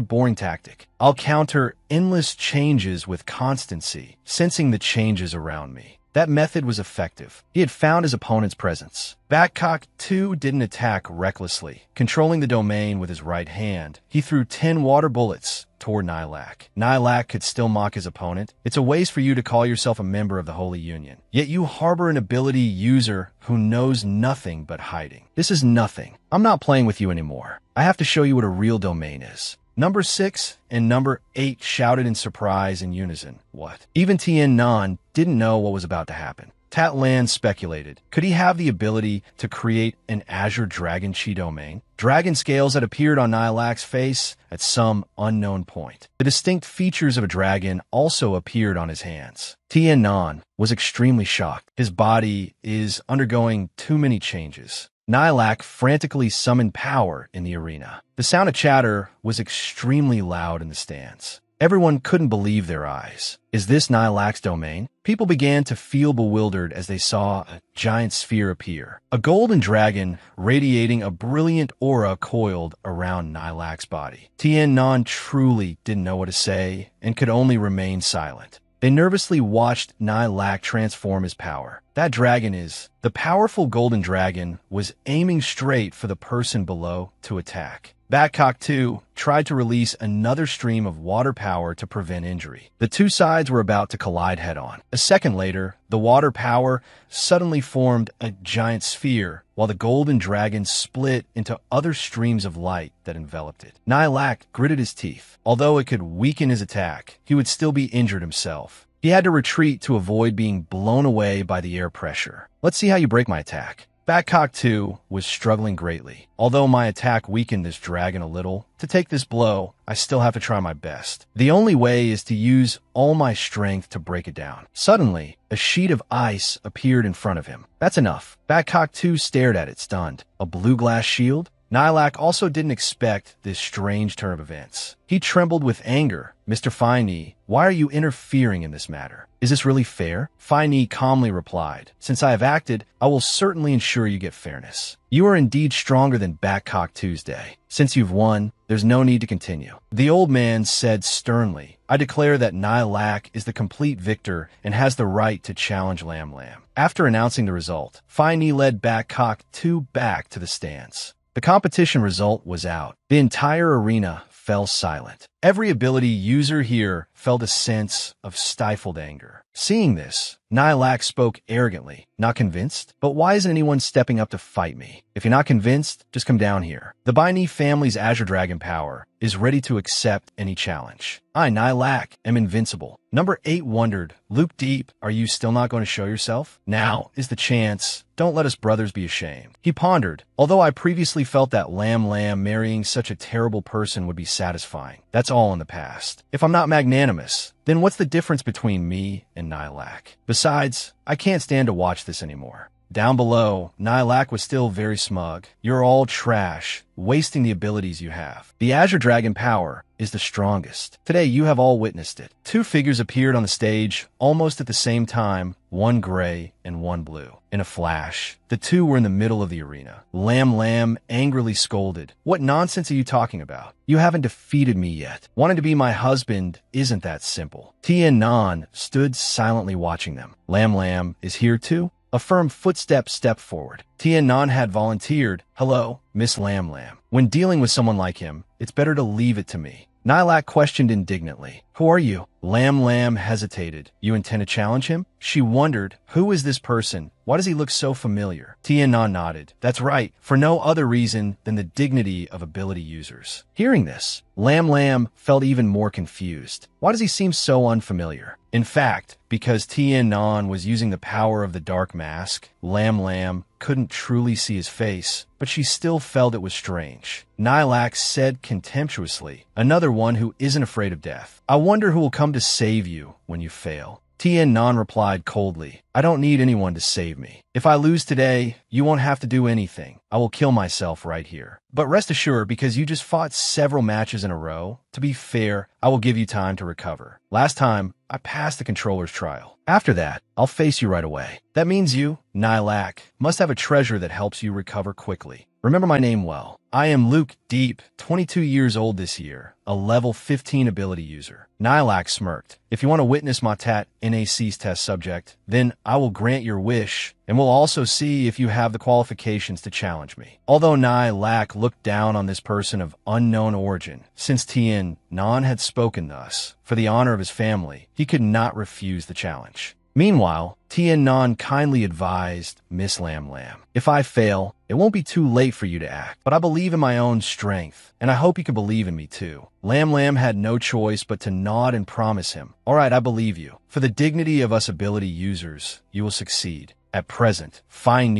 boring tactic. I'll counter endless changes with constancy, sensing the changes around me. That method was effective. He had found his opponent's presence. Batcock 2 didn't attack recklessly. Controlling the domain with his right hand, he threw 10 water bullets toward Nihilak. Nihilak could still mock his opponent. It's a waste for you to call yourself a member of the Holy Union. Yet you harbor an ability user who knows nothing but hiding. This is nothing. I'm not playing with you anymore. I have to show you what a real domain is. Number 6 and number 8 shouted in surprise in unison. What? Even Tien Nan didn't know what was about to happen. Tat Lan speculated. Could he have the ability to create an Azure Dragon Chi domain? Dragon scales had appeared on Nihilak's face at some unknown point. The distinct features of a dragon also appeared on his hands. Tien Nan was extremely shocked. His body is undergoing too many changes. Nihilak frantically summoned power in the arena. The sound of chatter was extremely loud in the stands. Everyone couldn't believe their eyes. Is this Nihilak's domain? People began to feel bewildered as they saw a giant sphere appear. A golden dragon radiating a brilliant aura coiled around Nihilak's body. Tien Nan truly didn't know what to say and could only remain silent. They nervously watched Nihilak transform his power. That dragon is... The powerful golden dragon was aiming straight for the person below to attack. Batcock 2 tried to release another stream of water power to prevent injury. The 2 sides were about to collide head-on. A second later, the water power suddenly formed a giant sphere, while the golden dragon split into other streams of light that enveloped it. Nihilak gritted his teeth. Although it could weaken his attack, he would still be injured himself. He had to retreat to avoid being blown away by the air pressure. Let's see how you break my attack. Batcock 2 was struggling greatly. Although my attack weakened this dragon a little, to take this blow, I still have to try my best. The only way is to use all my strength to break it down. Suddenly, a sheet of ice appeared in front of him. That's enough. Batcock 2 stared at it, stunned. A blue glass shield? Nilak also didn't expect this strange turn of events. He trembled with anger. Mr. Fine, why are you interfering in this matter? Is this really fair? Fine calmly replied, since I have acted, I will certainly ensure you get fairness. You are indeed stronger than Batcock Tuesday. Since you've won, there's no need to continue. The old man said sternly, I declare that Nilak is the complete victor and has the right to challenge Lam Lam. After announcing the result, Fine led Batcock 2 back to the stands. The competition result was out. The entire arena fell silent. Every ability user here felt a sense of stifled anger. Seeing this, Nilak spoke arrogantly. Not convinced? But why isn't anyone stepping up to fight me? If you're not convinced, just come down here. The Baini family's Azure Dragon power is ready to accept any challenge. I, Nilak, am invincible. Number 8 wondered, Luke Deep, are you still not going to show yourself? Now is the chance. Don't let us brothers be ashamed. He pondered, although I previously felt that Lam Lam marrying such a terrible person would be satisfying. That's all in the past. If I'm not magnanimous, then what's the difference between me and Nilak? Besides, I can't stand to watch this anymore. Down below, Nilak was still very smug. You're all trash, wasting the abilities you have. The Azure Dragon power is the strongest. Today, you have all witnessed it. 2 figures appeared on the stage almost at the same time, one gray and one blue. In a flash, the 2 were in the middle of the arena. Lam Lam angrily scolded, What nonsense are you talking about? You haven't defeated me yet. Wanting to be my husband isn't that simple. Tien Nan stood silently watching them. Lam Lam is here too? A firm footstep stepped forward. Tien Nan had volunteered, Hello, Miss Lam Lam. When dealing with someone like him, it's better to leave it to me. Nilak questioned indignantly, Who are you? Lam Lam hesitated. You intend to challenge him? She wondered, Who is this person? Why does he look so familiar? Tien Nan nodded. That's right, for no other reason than the dignity of ability users. Hearing this, Lam Lam felt even more confused. Why does he seem so unfamiliar? In fact, because Tien Nan was using the power of the dark mask, Lam Lam couldn't truly see his face, but she still felt it was strange. Nilak said contemptuously, Another one who isn't afraid of death. I wonder who will come to save you when you fail. Tien Nan replied coldly, I don't need anyone to save me. If I lose today, you won't have to do anything. I will kill myself right here. But rest assured, because you just fought several matches in a row, to be fair, I will give you time to recover. Last time, I passed the controller's trial. After that, I'll face you right away. That means you, Nilak, must have a treasure that helps you recover quickly. Remember my name well. I am Luke Deep, 22 years old this year, a level 15 ability user. Nilak smirked. If you want to witness my NAC's test subject, then I will grant your wish, and we'll also see if you have the qualifications to challenge me. Although Nilak looked down on this person of unknown origin, since Tien Nan had spoken thus, for the honor of his family, he could not refuse the challenge. Meanwhile, Tien Nan kindly advised Miss Lam Lam, If I fail, it won't be too late for you to act, but I believe in my own strength, and I hope you can believe in me too. Lam Lam had no choice but to nod and promise him, All right, I believe you. For the dignity of us ability users, you will succeed. At present, Fine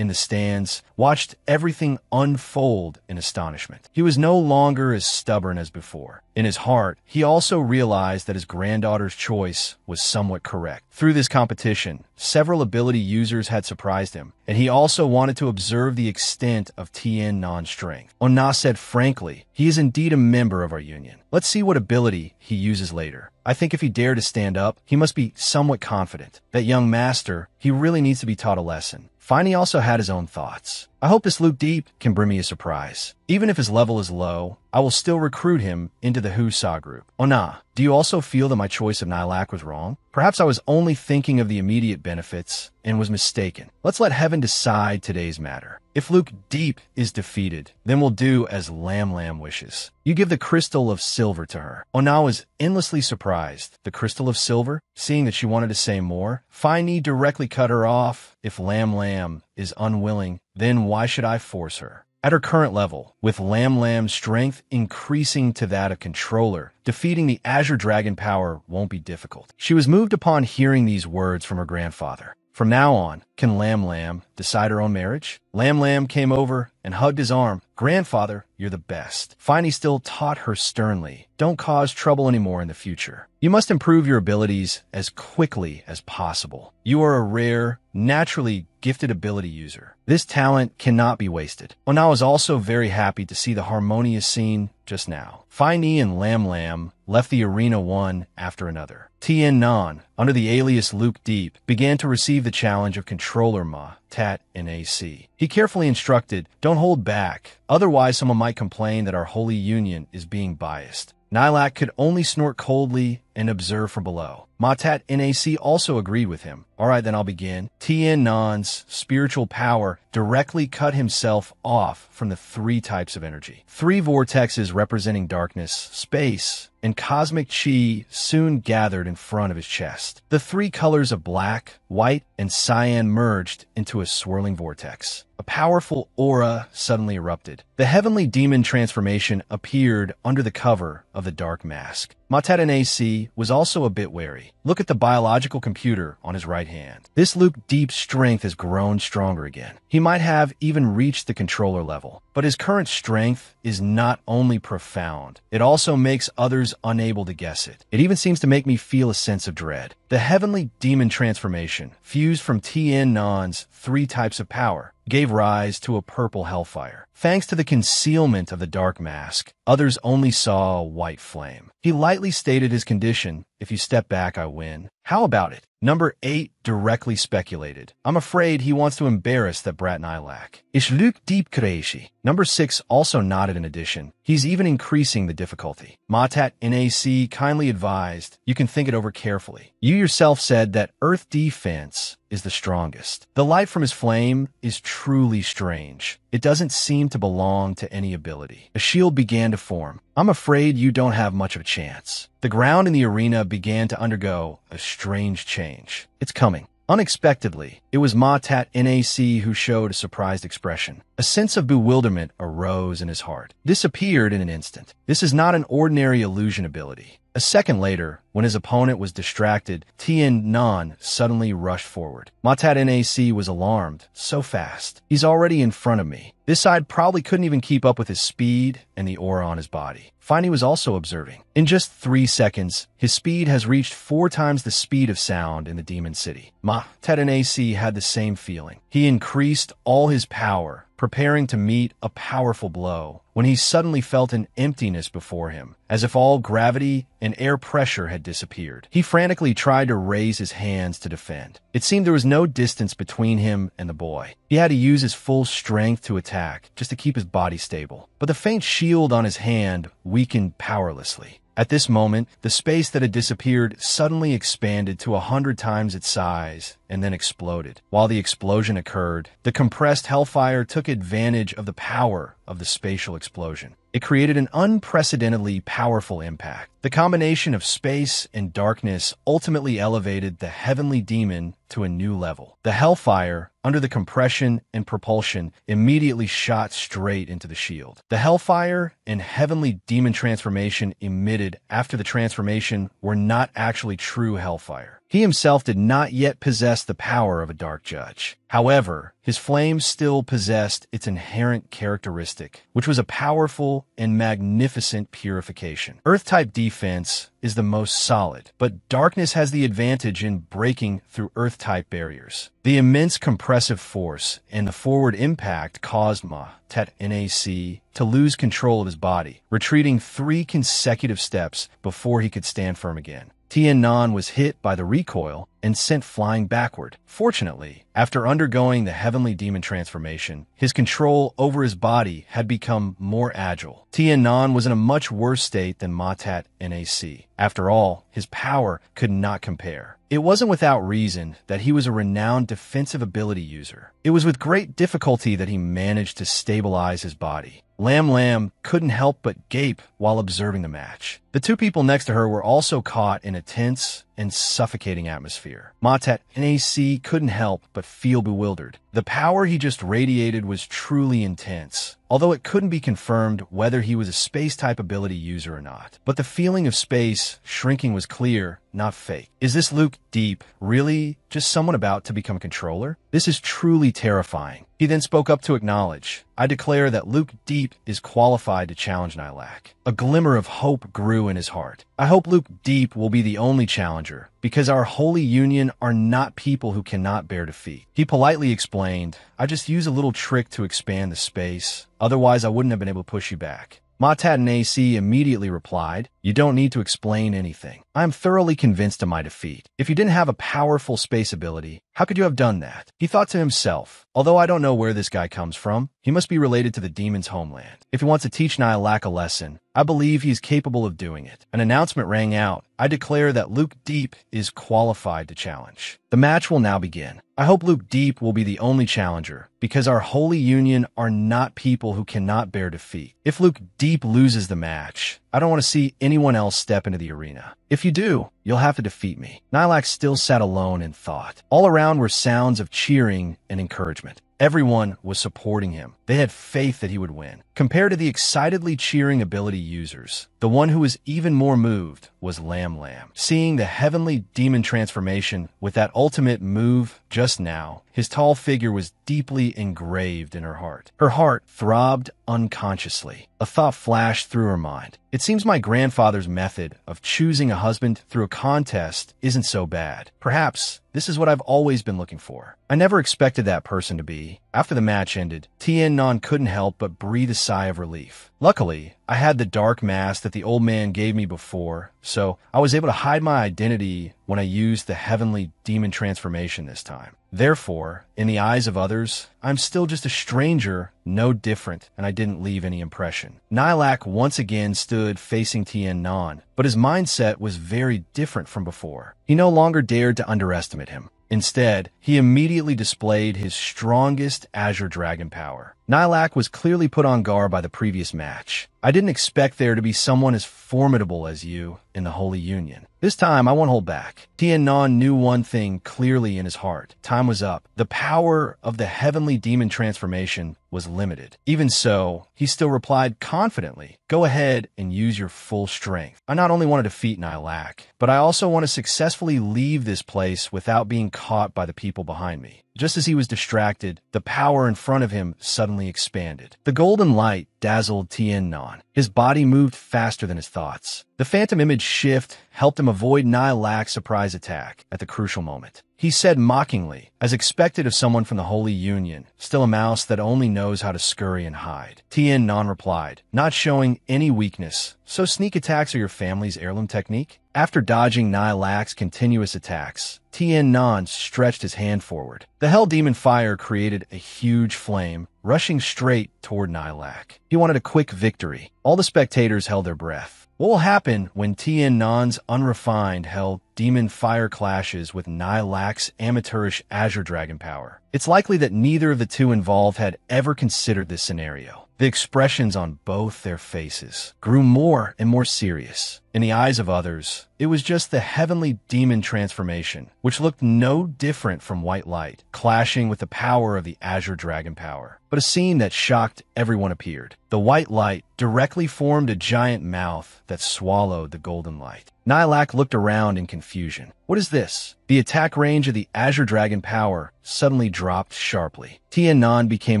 in the stands watched everything unfold in astonishment. He was no longer as stubborn as before. In his heart, he also realized that his granddaughter's choice was somewhat correct. Through this competition, several ability users had surprised him, and he also wanted to observe the extent of Tien Nan's strength. Onna said frankly, he is indeed a member of our union. Let's see what ability he uses later. I think if he dared to stand up, he must be somewhat confident. That young master, he really needs to be taught a lesson. Finey also had his own thoughts. I hope this Luke Deep can bring me a surprise. Even if his level is low, I will still recruit him into the Husa group. Onna, do you also feel that my choice of Nilak was wrong? Perhaps I was only thinking of the immediate benefits and was mistaken. Let's let heaven decide today's matter. If Luke Deep is defeated, then we'll do as Lam Lam wishes. You give the crystal of silver to her. Onna was endlessly surprised. The crystal of silver? Seeing that she wanted to say more, Finey directly cut her off. If Lam Lam is unwilling, then why should I force her? At her current level, with Lam Lam's strength increasing to that of controller, defeating the Azure Dragon power won't be difficult. She was moved upon hearing these words from her grandfather. From now on, Can Lam Lam decide her own marriage? Lam Lam came over and hugged his arm. Grandfather, you're the best. Finey still taught her sternly, don't cause trouble anymore in the future. You must improve your abilities as quickly as possible. You are a rare, naturally gifted ability user. This talent cannot be wasted. Ona was also very happy to see the harmonious scene just now. Finey and Lam Lam left the arena one after another. Tien Nan, under the alias Luke Deep, began to receive the challenge of Controller Ma, Tat, and AC. He carefully instructed, don't hold back, otherwise someone might complain that our holy union is being biased. Nilak could only snort coldly and observe from below. Matat NAC also agreed with him. Alright, then I'll begin. Tien Nan's spiritual power directly cut himself off from the 3 types of energy. 3 vortexes representing darkness, space, and cosmic chi soon gathered in front of his chest. The 3 colors of black, white, and cyan merged into a swirling vortex. A powerful aura suddenly erupted. The heavenly demon transformation appeared under the cover of the dark mask. Matat NAC was also a bit wary. Look at the biological computer on his right hand. This Luke Deep's strength has grown stronger again. He might have even reached the controller level, but his current strength is not only profound, it also makes others unable to guess it. It even seems to make me feel a sense of dread. The heavenly demon transformation, fused from Tien Nan's 3 types of power, gave rise to a purple hellfire. Thanks to the concealment of the dark mask, others only saw a white flame. He lightly stated his condition, if you step back, I win. How about it? Number 8 directly speculated. I'm afraid he wants to embarrass that brat Nilak. Ish Luke Deep Kreishi. Number 6 also nodded in addition. He's even increasing the difficulty. Matat NAC kindly advised, you can think it over carefully. You yourself said that Earth defense is the strongest. The light from his flame is truly strange. It doesn't seem to belong to any ability. A shield began to form. I'm afraid you don't have much of a chance. The ground in the arena began to undergo a strange change. It's coming. Unexpectedly, it was Matat NAC who showed a surprised expression. A sense of bewilderment arose in his heart. Disappeared in an instant. This is not an ordinary illusion ability. A second later, when his opponent was distracted, Tien Nan suddenly rushed forward. Matat NAC was alarmed. So fast. He's already in front of me. This side probably couldn't even keep up with his speed and the aura on his body. Finey was also observing. In just 3 seconds, his speed has reached 4 times the speed of sound in the Demon City. Matat NAC had the same feeling. He increased all his power, preparing to meet a powerful blow, when he suddenly felt an emptiness before him, as if all gravity and air pressure had disappeared. He frantically tried to raise his hands to defend. It seemed there was no distance between him and the boy. He had to use his full strength to attack, just to keep his body stable. But the faint shield on his hand weakened powerlessly. At this moment, the space that had disappeared suddenly expanded to 100 times its size and then exploded. While the explosion occurred, the compressed hellfire took advantage of the power of the spatial explosion. It created an unprecedentedly powerful impact. The combination of space and darkness ultimately elevated the heavenly demon to a new level. The hellfire, under the compression and propulsion, immediately shot straight into the shield. The hellfire and heavenly demon transformation emitted after the transformation were not actually true hellfire. He himself did not yet possess the power of a dark judge. However, his flame still possessed its inherent characteristic, which was a powerful and magnificent purification. Earth-type defense is the most solid, but darkness has the advantage in breaking through Earth-type barriers. The immense compressive force and the forward impact caused Matat NAC to lose control of his body, retreating 3 consecutive steps before he could stand firm again. Tien Nan was hit by the recoil and sent flying backward. Fortunately, after undergoing the heavenly demon transformation, his control over his body had become more agile. Tien Nan was in a much worse state than Matat NAC. After all, his power could not compare. It wasn't without reason that he was a renowned defensive ability user. It was with great difficulty that he managed to stabilize his body. Lam Lam couldn't help but gape while observing the match. The two people next to her were also caught in a tense and suffocating atmosphere. Matat and AC couldn't help but feel bewildered. The power he just radiated was truly intense, although it couldn't be confirmed whether he was a space-type ability user or not. But the feeling of space shrinking was clear, not fake. Is this Luke Deep really just someone about to become a controller? This is truly terrifying. He then spoke up to acknowledge, I declare that Luke Deep is qualified to challenge Nilak. A glimmer of hope grew in his heart. I hope Luke Deep will be the only challenger, because our holy union are not people who cannot bear defeat. He politely explained, I just use a little trick to expand the space, otherwise I wouldn't have been able to push you back. Matat and AC immediately replied, you don't need to explain anything. I am thoroughly convinced of my defeat. If you didn't have a powerful space ability, how could you have done that? He thought to himself, although I don't know where this guy comes from, he must be related to the demon's homeland. If he wants to teach Nilak a lesson, I believe he's capable of doing it. An announcement rang out. I declare that Luke Deep is qualified to challenge. The match will now begin. I hope Luke Deep will be the only challenger, because our holy union are not people who cannot bear defeat. If Luke Deep loses the match, I don't want to see anyone else step into the arena. If you do, you'll have to defeat me. Nilak still sat alone in thought. All around were sounds of cheering and encouragement. Everyone was supporting him. They had faith that he would win. Compared to the excitedly cheering ability users, the one who was even more moved was Lam Lam. Seeing the heavenly demon transformation with that ultimate move just now, his tall figure was deeply engraved in her heart. Her heart throbbed unconsciously. A thought flashed through her mind. It seems my grandfather's method of choosing a husband through a contest isn't so bad. Perhaps this is what I've always been looking for. I never expected that person to be. After the match ended, Tien Non couldn't help but breathe a sigh of relief. Luckily, I had the dark mask that the old man gave me before, so I was able to hide my identity when I used the heavenly demon transformation this time. Therefore, in the eyes of others, I'm still just a stranger, no different, and I didn't leave any impression. Nilak once again stood facing Tien Non, but his mindset was very different from before. He no longer dared to underestimate him. Instead, he immediately displayed his strongest Azure Dragon power. Nilak was clearly put on guard by the previous match. I didn't expect there to be someone as formidable as you in the Holy Union. This time, I won't hold back. Tien Non knew one thing clearly in his heart. Time was up. The power of the heavenly demon transformation was limited. Even so, he still replied confidently, go ahead and use your full strength. I not only want to defeat Nilak, but I also want to successfully leave this place without being caught by the people behind me. Just as he was distracted, the power in front of him suddenly expanded. The golden light dazzled Tien Non. His body moved faster than his thoughts. The phantom image shift helped him avoid Nilak's surprise attack at the crucial moment. He said mockingly, as expected of someone from the Holy Union, still a mouse that only knows how to scurry and hide. Tien Non replied, not showing any weakness. So sneak attacks are your family's heirloom technique? After dodging Nilak's continuous attacks, Tien Non stretched his hand forward. The Hell Demon Fire created a huge flame, rushing straight toward Nilak. He wanted a quick victory. All the spectators held their breath. What will happen when Tien Non's unrefined Hell Demon Fire clashes with Nilak's amateurish Azure Dragon power? It's likely that neither of the two involved had ever considered this scenario. The expressions on both their faces grew more and more serious. In the eyes of others, it was just the heavenly demon transformation, which looked no different from white light, clashing with the power of the Azure Dragon power. But a scene that shocked everyone appeared. The white light directly formed a giant mouth that swallowed the golden light. Nilak looked around in confusion. What is this? The attack range of the Azure Dragon power suddenly dropped sharply. Tien Non became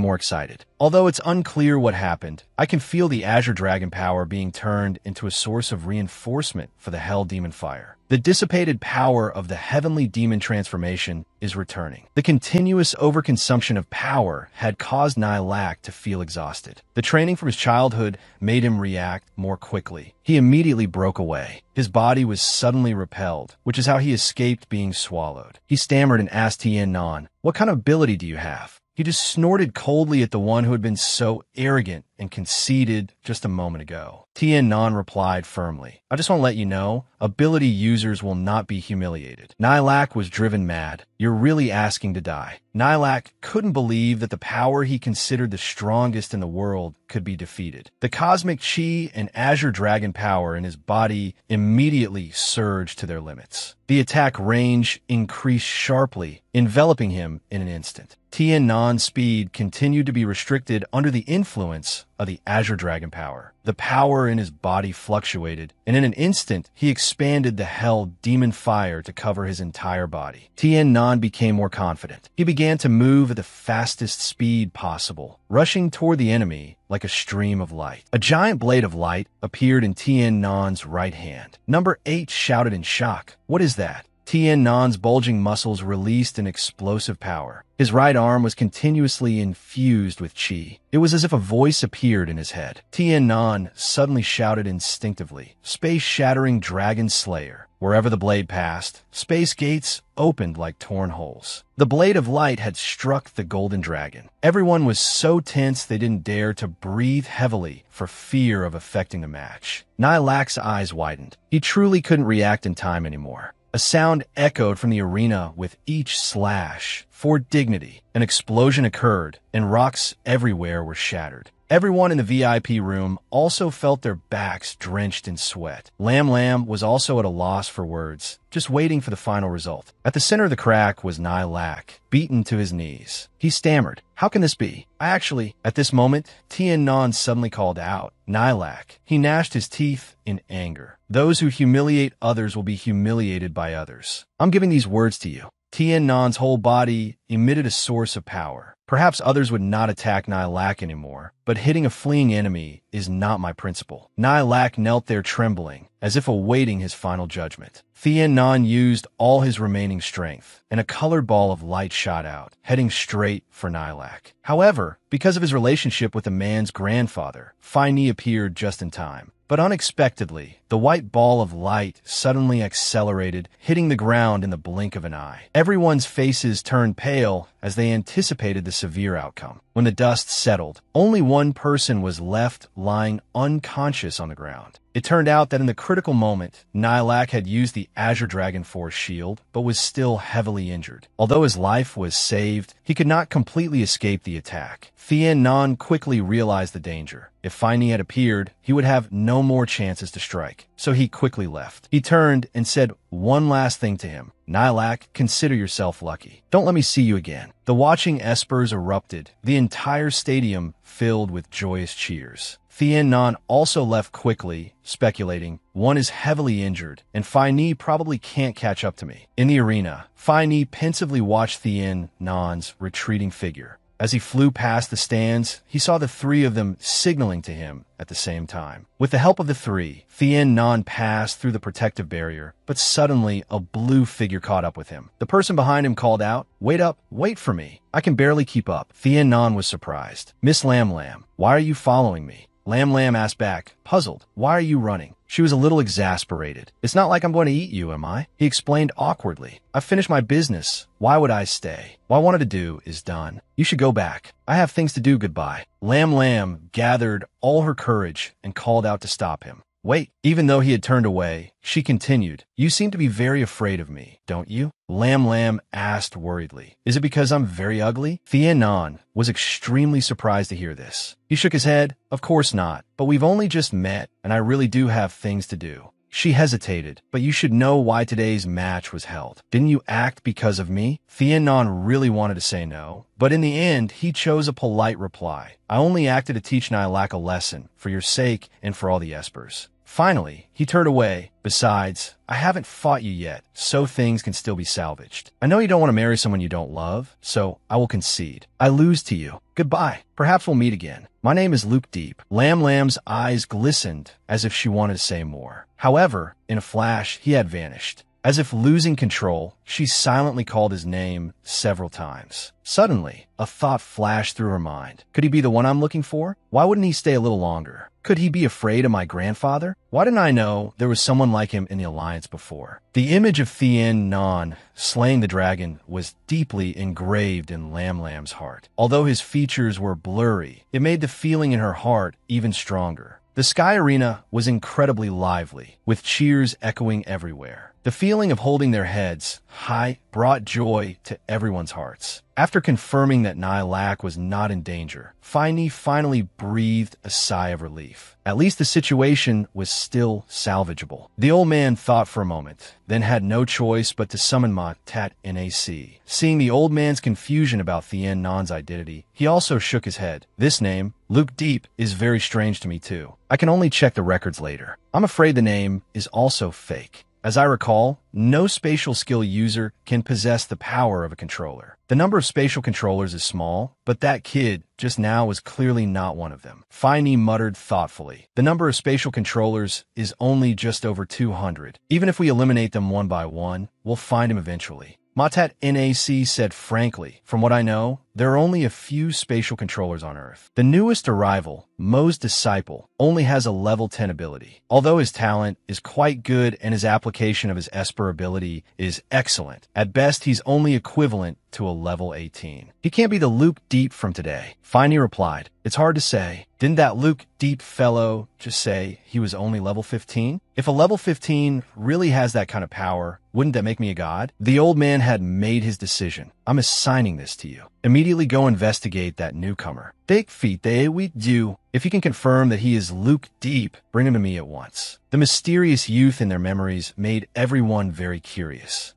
more excited. Although it's unclear what happened, I can feel the Azure Dragon power being turned into a source of reinforcement for the Hell Demon Fire. The dissipated power of the heavenly demon transformation is returning. The continuous overconsumption of power had caused Nilak to feel exhausted. The training from his childhood made him react more quickly. He immediately broke away. His body was suddenly repelled, which is how he escaped being swallowed. He stammered and asked Tien Non, what kind of ability do you have? He just snorted coldly at the one who had been so arrogant and conceded just a moment ago. Tien Non replied firmly, I just want to let you know, ability users will not be humiliated. Nilak was driven mad. You're really asking to die. Nilak couldn't believe that the power he considered the strongest in the world could be defeated. The cosmic chi and azure dragon power in his body immediately surged to their limits. The attack range increased sharply, enveloping him in an instant. Tien Nan's speed continued to be restricted under the influence of the azure dragon power. The power in his body fluctuated, and in an instant, he expanded the hell demon fire to cover his entire body. Tien Nan became more confident. He began to move at the fastest speed possible, rushing toward the enemy like a stream of light. A giant blade of light appeared in Tien Nan's right hand. Number 8 shouted in shock, What is that? Tien Nan's bulging muscles released an explosive power. His right arm was continuously infused with chi. It was as if a voice appeared in his head. Tien Nan suddenly shouted instinctively, Space-shattering dragon slayer. Wherever the blade passed, space gates opened like torn holes. The blade of light had struck the golden dragon. Everyone was so tense they didn't dare to breathe heavily for fear of affecting the match. Nilak's eyes widened. He truly couldn't react in time anymore. A sound echoed from the arena with each slash. For dignity, an explosion occurred, and rocks everywhere were shattered. Everyone in the VIP room also felt their backs drenched in sweat. Lam Lam was also at a loss for words, just waiting for the final result. At the center of the crack was Nilak, beaten to his knees. He stammered, How can this be? At this moment, Tien Nan suddenly called out, Nilak. He gnashed his teeth in anger. Those who humiliate others will be humiliated by others. I'm giving these words to you. Tien Nan's whole body emitted a source of power. Perhaps others would not attack Nilak anymore, but hitting a fleeing enemy is not my principle. Nilak knelt there trembling, as if awaiting his final judgment. Tien Nan used all his remaining strength, and a colored ball of light shot out, heading straight for Nilak. However, because of his relationship with the man's grandfather, Phi Ni appeared just in time. But unexpectedly, the white ball of light suddenly accelerated, hitting the ground in the blink of an eye. Everyone's faces turned pale as they anticipated the severe outcome. When the dust settled, only one person was left lying unconscious on the ground. It turned out that in the critical moment, Nilak had used the Azure Dragon Force shield, but was still heavily injured. Although his life was saved, he could not completely escape the attack. Tien Nan quickly realized the danger. If Phi Ni had appeared, he would have no more chances to strike, so he quickly left. He turned and said one last thing to him. Nilak, consider yourself lucky. Don't let me see you again. The watching espers erupted, the entire stadium filled with joyous cheers. Tien Nan also left quickly, speculating, one is heavily injured, and Phi Ni probably can't catch up to me. In the arena, Phi Ni pensively watched Tien Nan's retreating figure. As he flew past the stands, he saw the three of them signaling to him at the same time. With the help of the three, Tien Nan passed through the protective barrier, but suddenly a blue figure caught up with him. The person behind him called out, Wait up, wait for me. I can barely keep up. Tien Nan was surprised. Miss Lam Lam, why are you following me? Lam Lam asked back, puzzled, why are you running? She was a little exasperated. It's not like I'm going to eat you, am I? He explained awkwardly. I've finished my business. Why would I stay? What I wanted to do is done. You should go back. I have things to do, goodbye. Lam Lam gathered all her courage and called out to stop him. Wait. Even though he had turned away, she continued, You seem to be very afraid of me, don't you? Lam Lam asked worriedly, Is it because I'm very ugly? Tien Nan was extremely surprised to hear this. He shook his head, Of course not, but we've only just met, and I really do have things to do. She hesitated, but you should know why today's match was held. Didn't you act because of me? Tien Nan really wanted to say no, but in the end, he chose a polite reply. I only acted to teach Nilak a lesson, for your sake and for all the espers. Finally, he turned away. Besides, I haven't fought you yet, so things can still be salvaged. I know you don't want to marry someone you don't love, so I will concede. I lose to you. Goodbye. Perhaps we'll meet again. My name is Luke Deep. Lam Lam's eyes glistened as if she wanted to say more. However, in a flash, he had vanished. As if losing control, she silently called his name several times. Suddenly, a thought flashed through her mind. Could he be the one I'm looking for? Why wouldn't he stay a little longer? Could he be afraid of my grandfather? Why didn't I know there was someone like him in the Alliance before? The image of Thien Nan slaying the dragon was deeply engraved in Lam Lam's heart. Although his features were blurry, it made the feeling in her heart even stronger. The Sky Arena was incredibly lively, with cheers echoing everywhere. The feeling of holding their heads high brought joy to everyone's hearts. After confirming that Nilak was not in danger, Finey finally breathed a sigh of relief. At least the situation was still salvageable. The old man thought for a moment, then had no choice but to summon Tat Nac. Seeing the old man's confusion about Thien Nan's identity, he also shook his head. This name, Luke Deep, is very strange to me too. I can only check the records later. I'm afraid the name is also fake. As I recall, no spatial skill user can possess the power of a controller. The number of spatial controllers is small, but that kid just now was clearly not one of them. Finey muttered thoughtfully. The number of spatial controllers is only just over 200. Even if we eliminate them one by one, we'll find him eventually. Matat Nac said frankly, from what I know, there are only a few spatial controllers on Earth. The newest arrival, Mo's disciple, only has a level 10 ability. Although his talent is quite good and his application of his Esper ability is excellent, at best he's only equivalent to a level 18. He can't be the Luke Deep from today. Finey replied, it's hard to say. Didn't that Luke Deep fellow just say he was only level 15? If a level 15 really has that kind of power, wouldn't that make me a god? The old man had made his decision. I'm assigning this to you. Immediately go investigate that newcomer. Take feet we do. If you can confirm that he is Luke Deep, bring him to me at once. The mysterious youth in their memories made everyone very curious.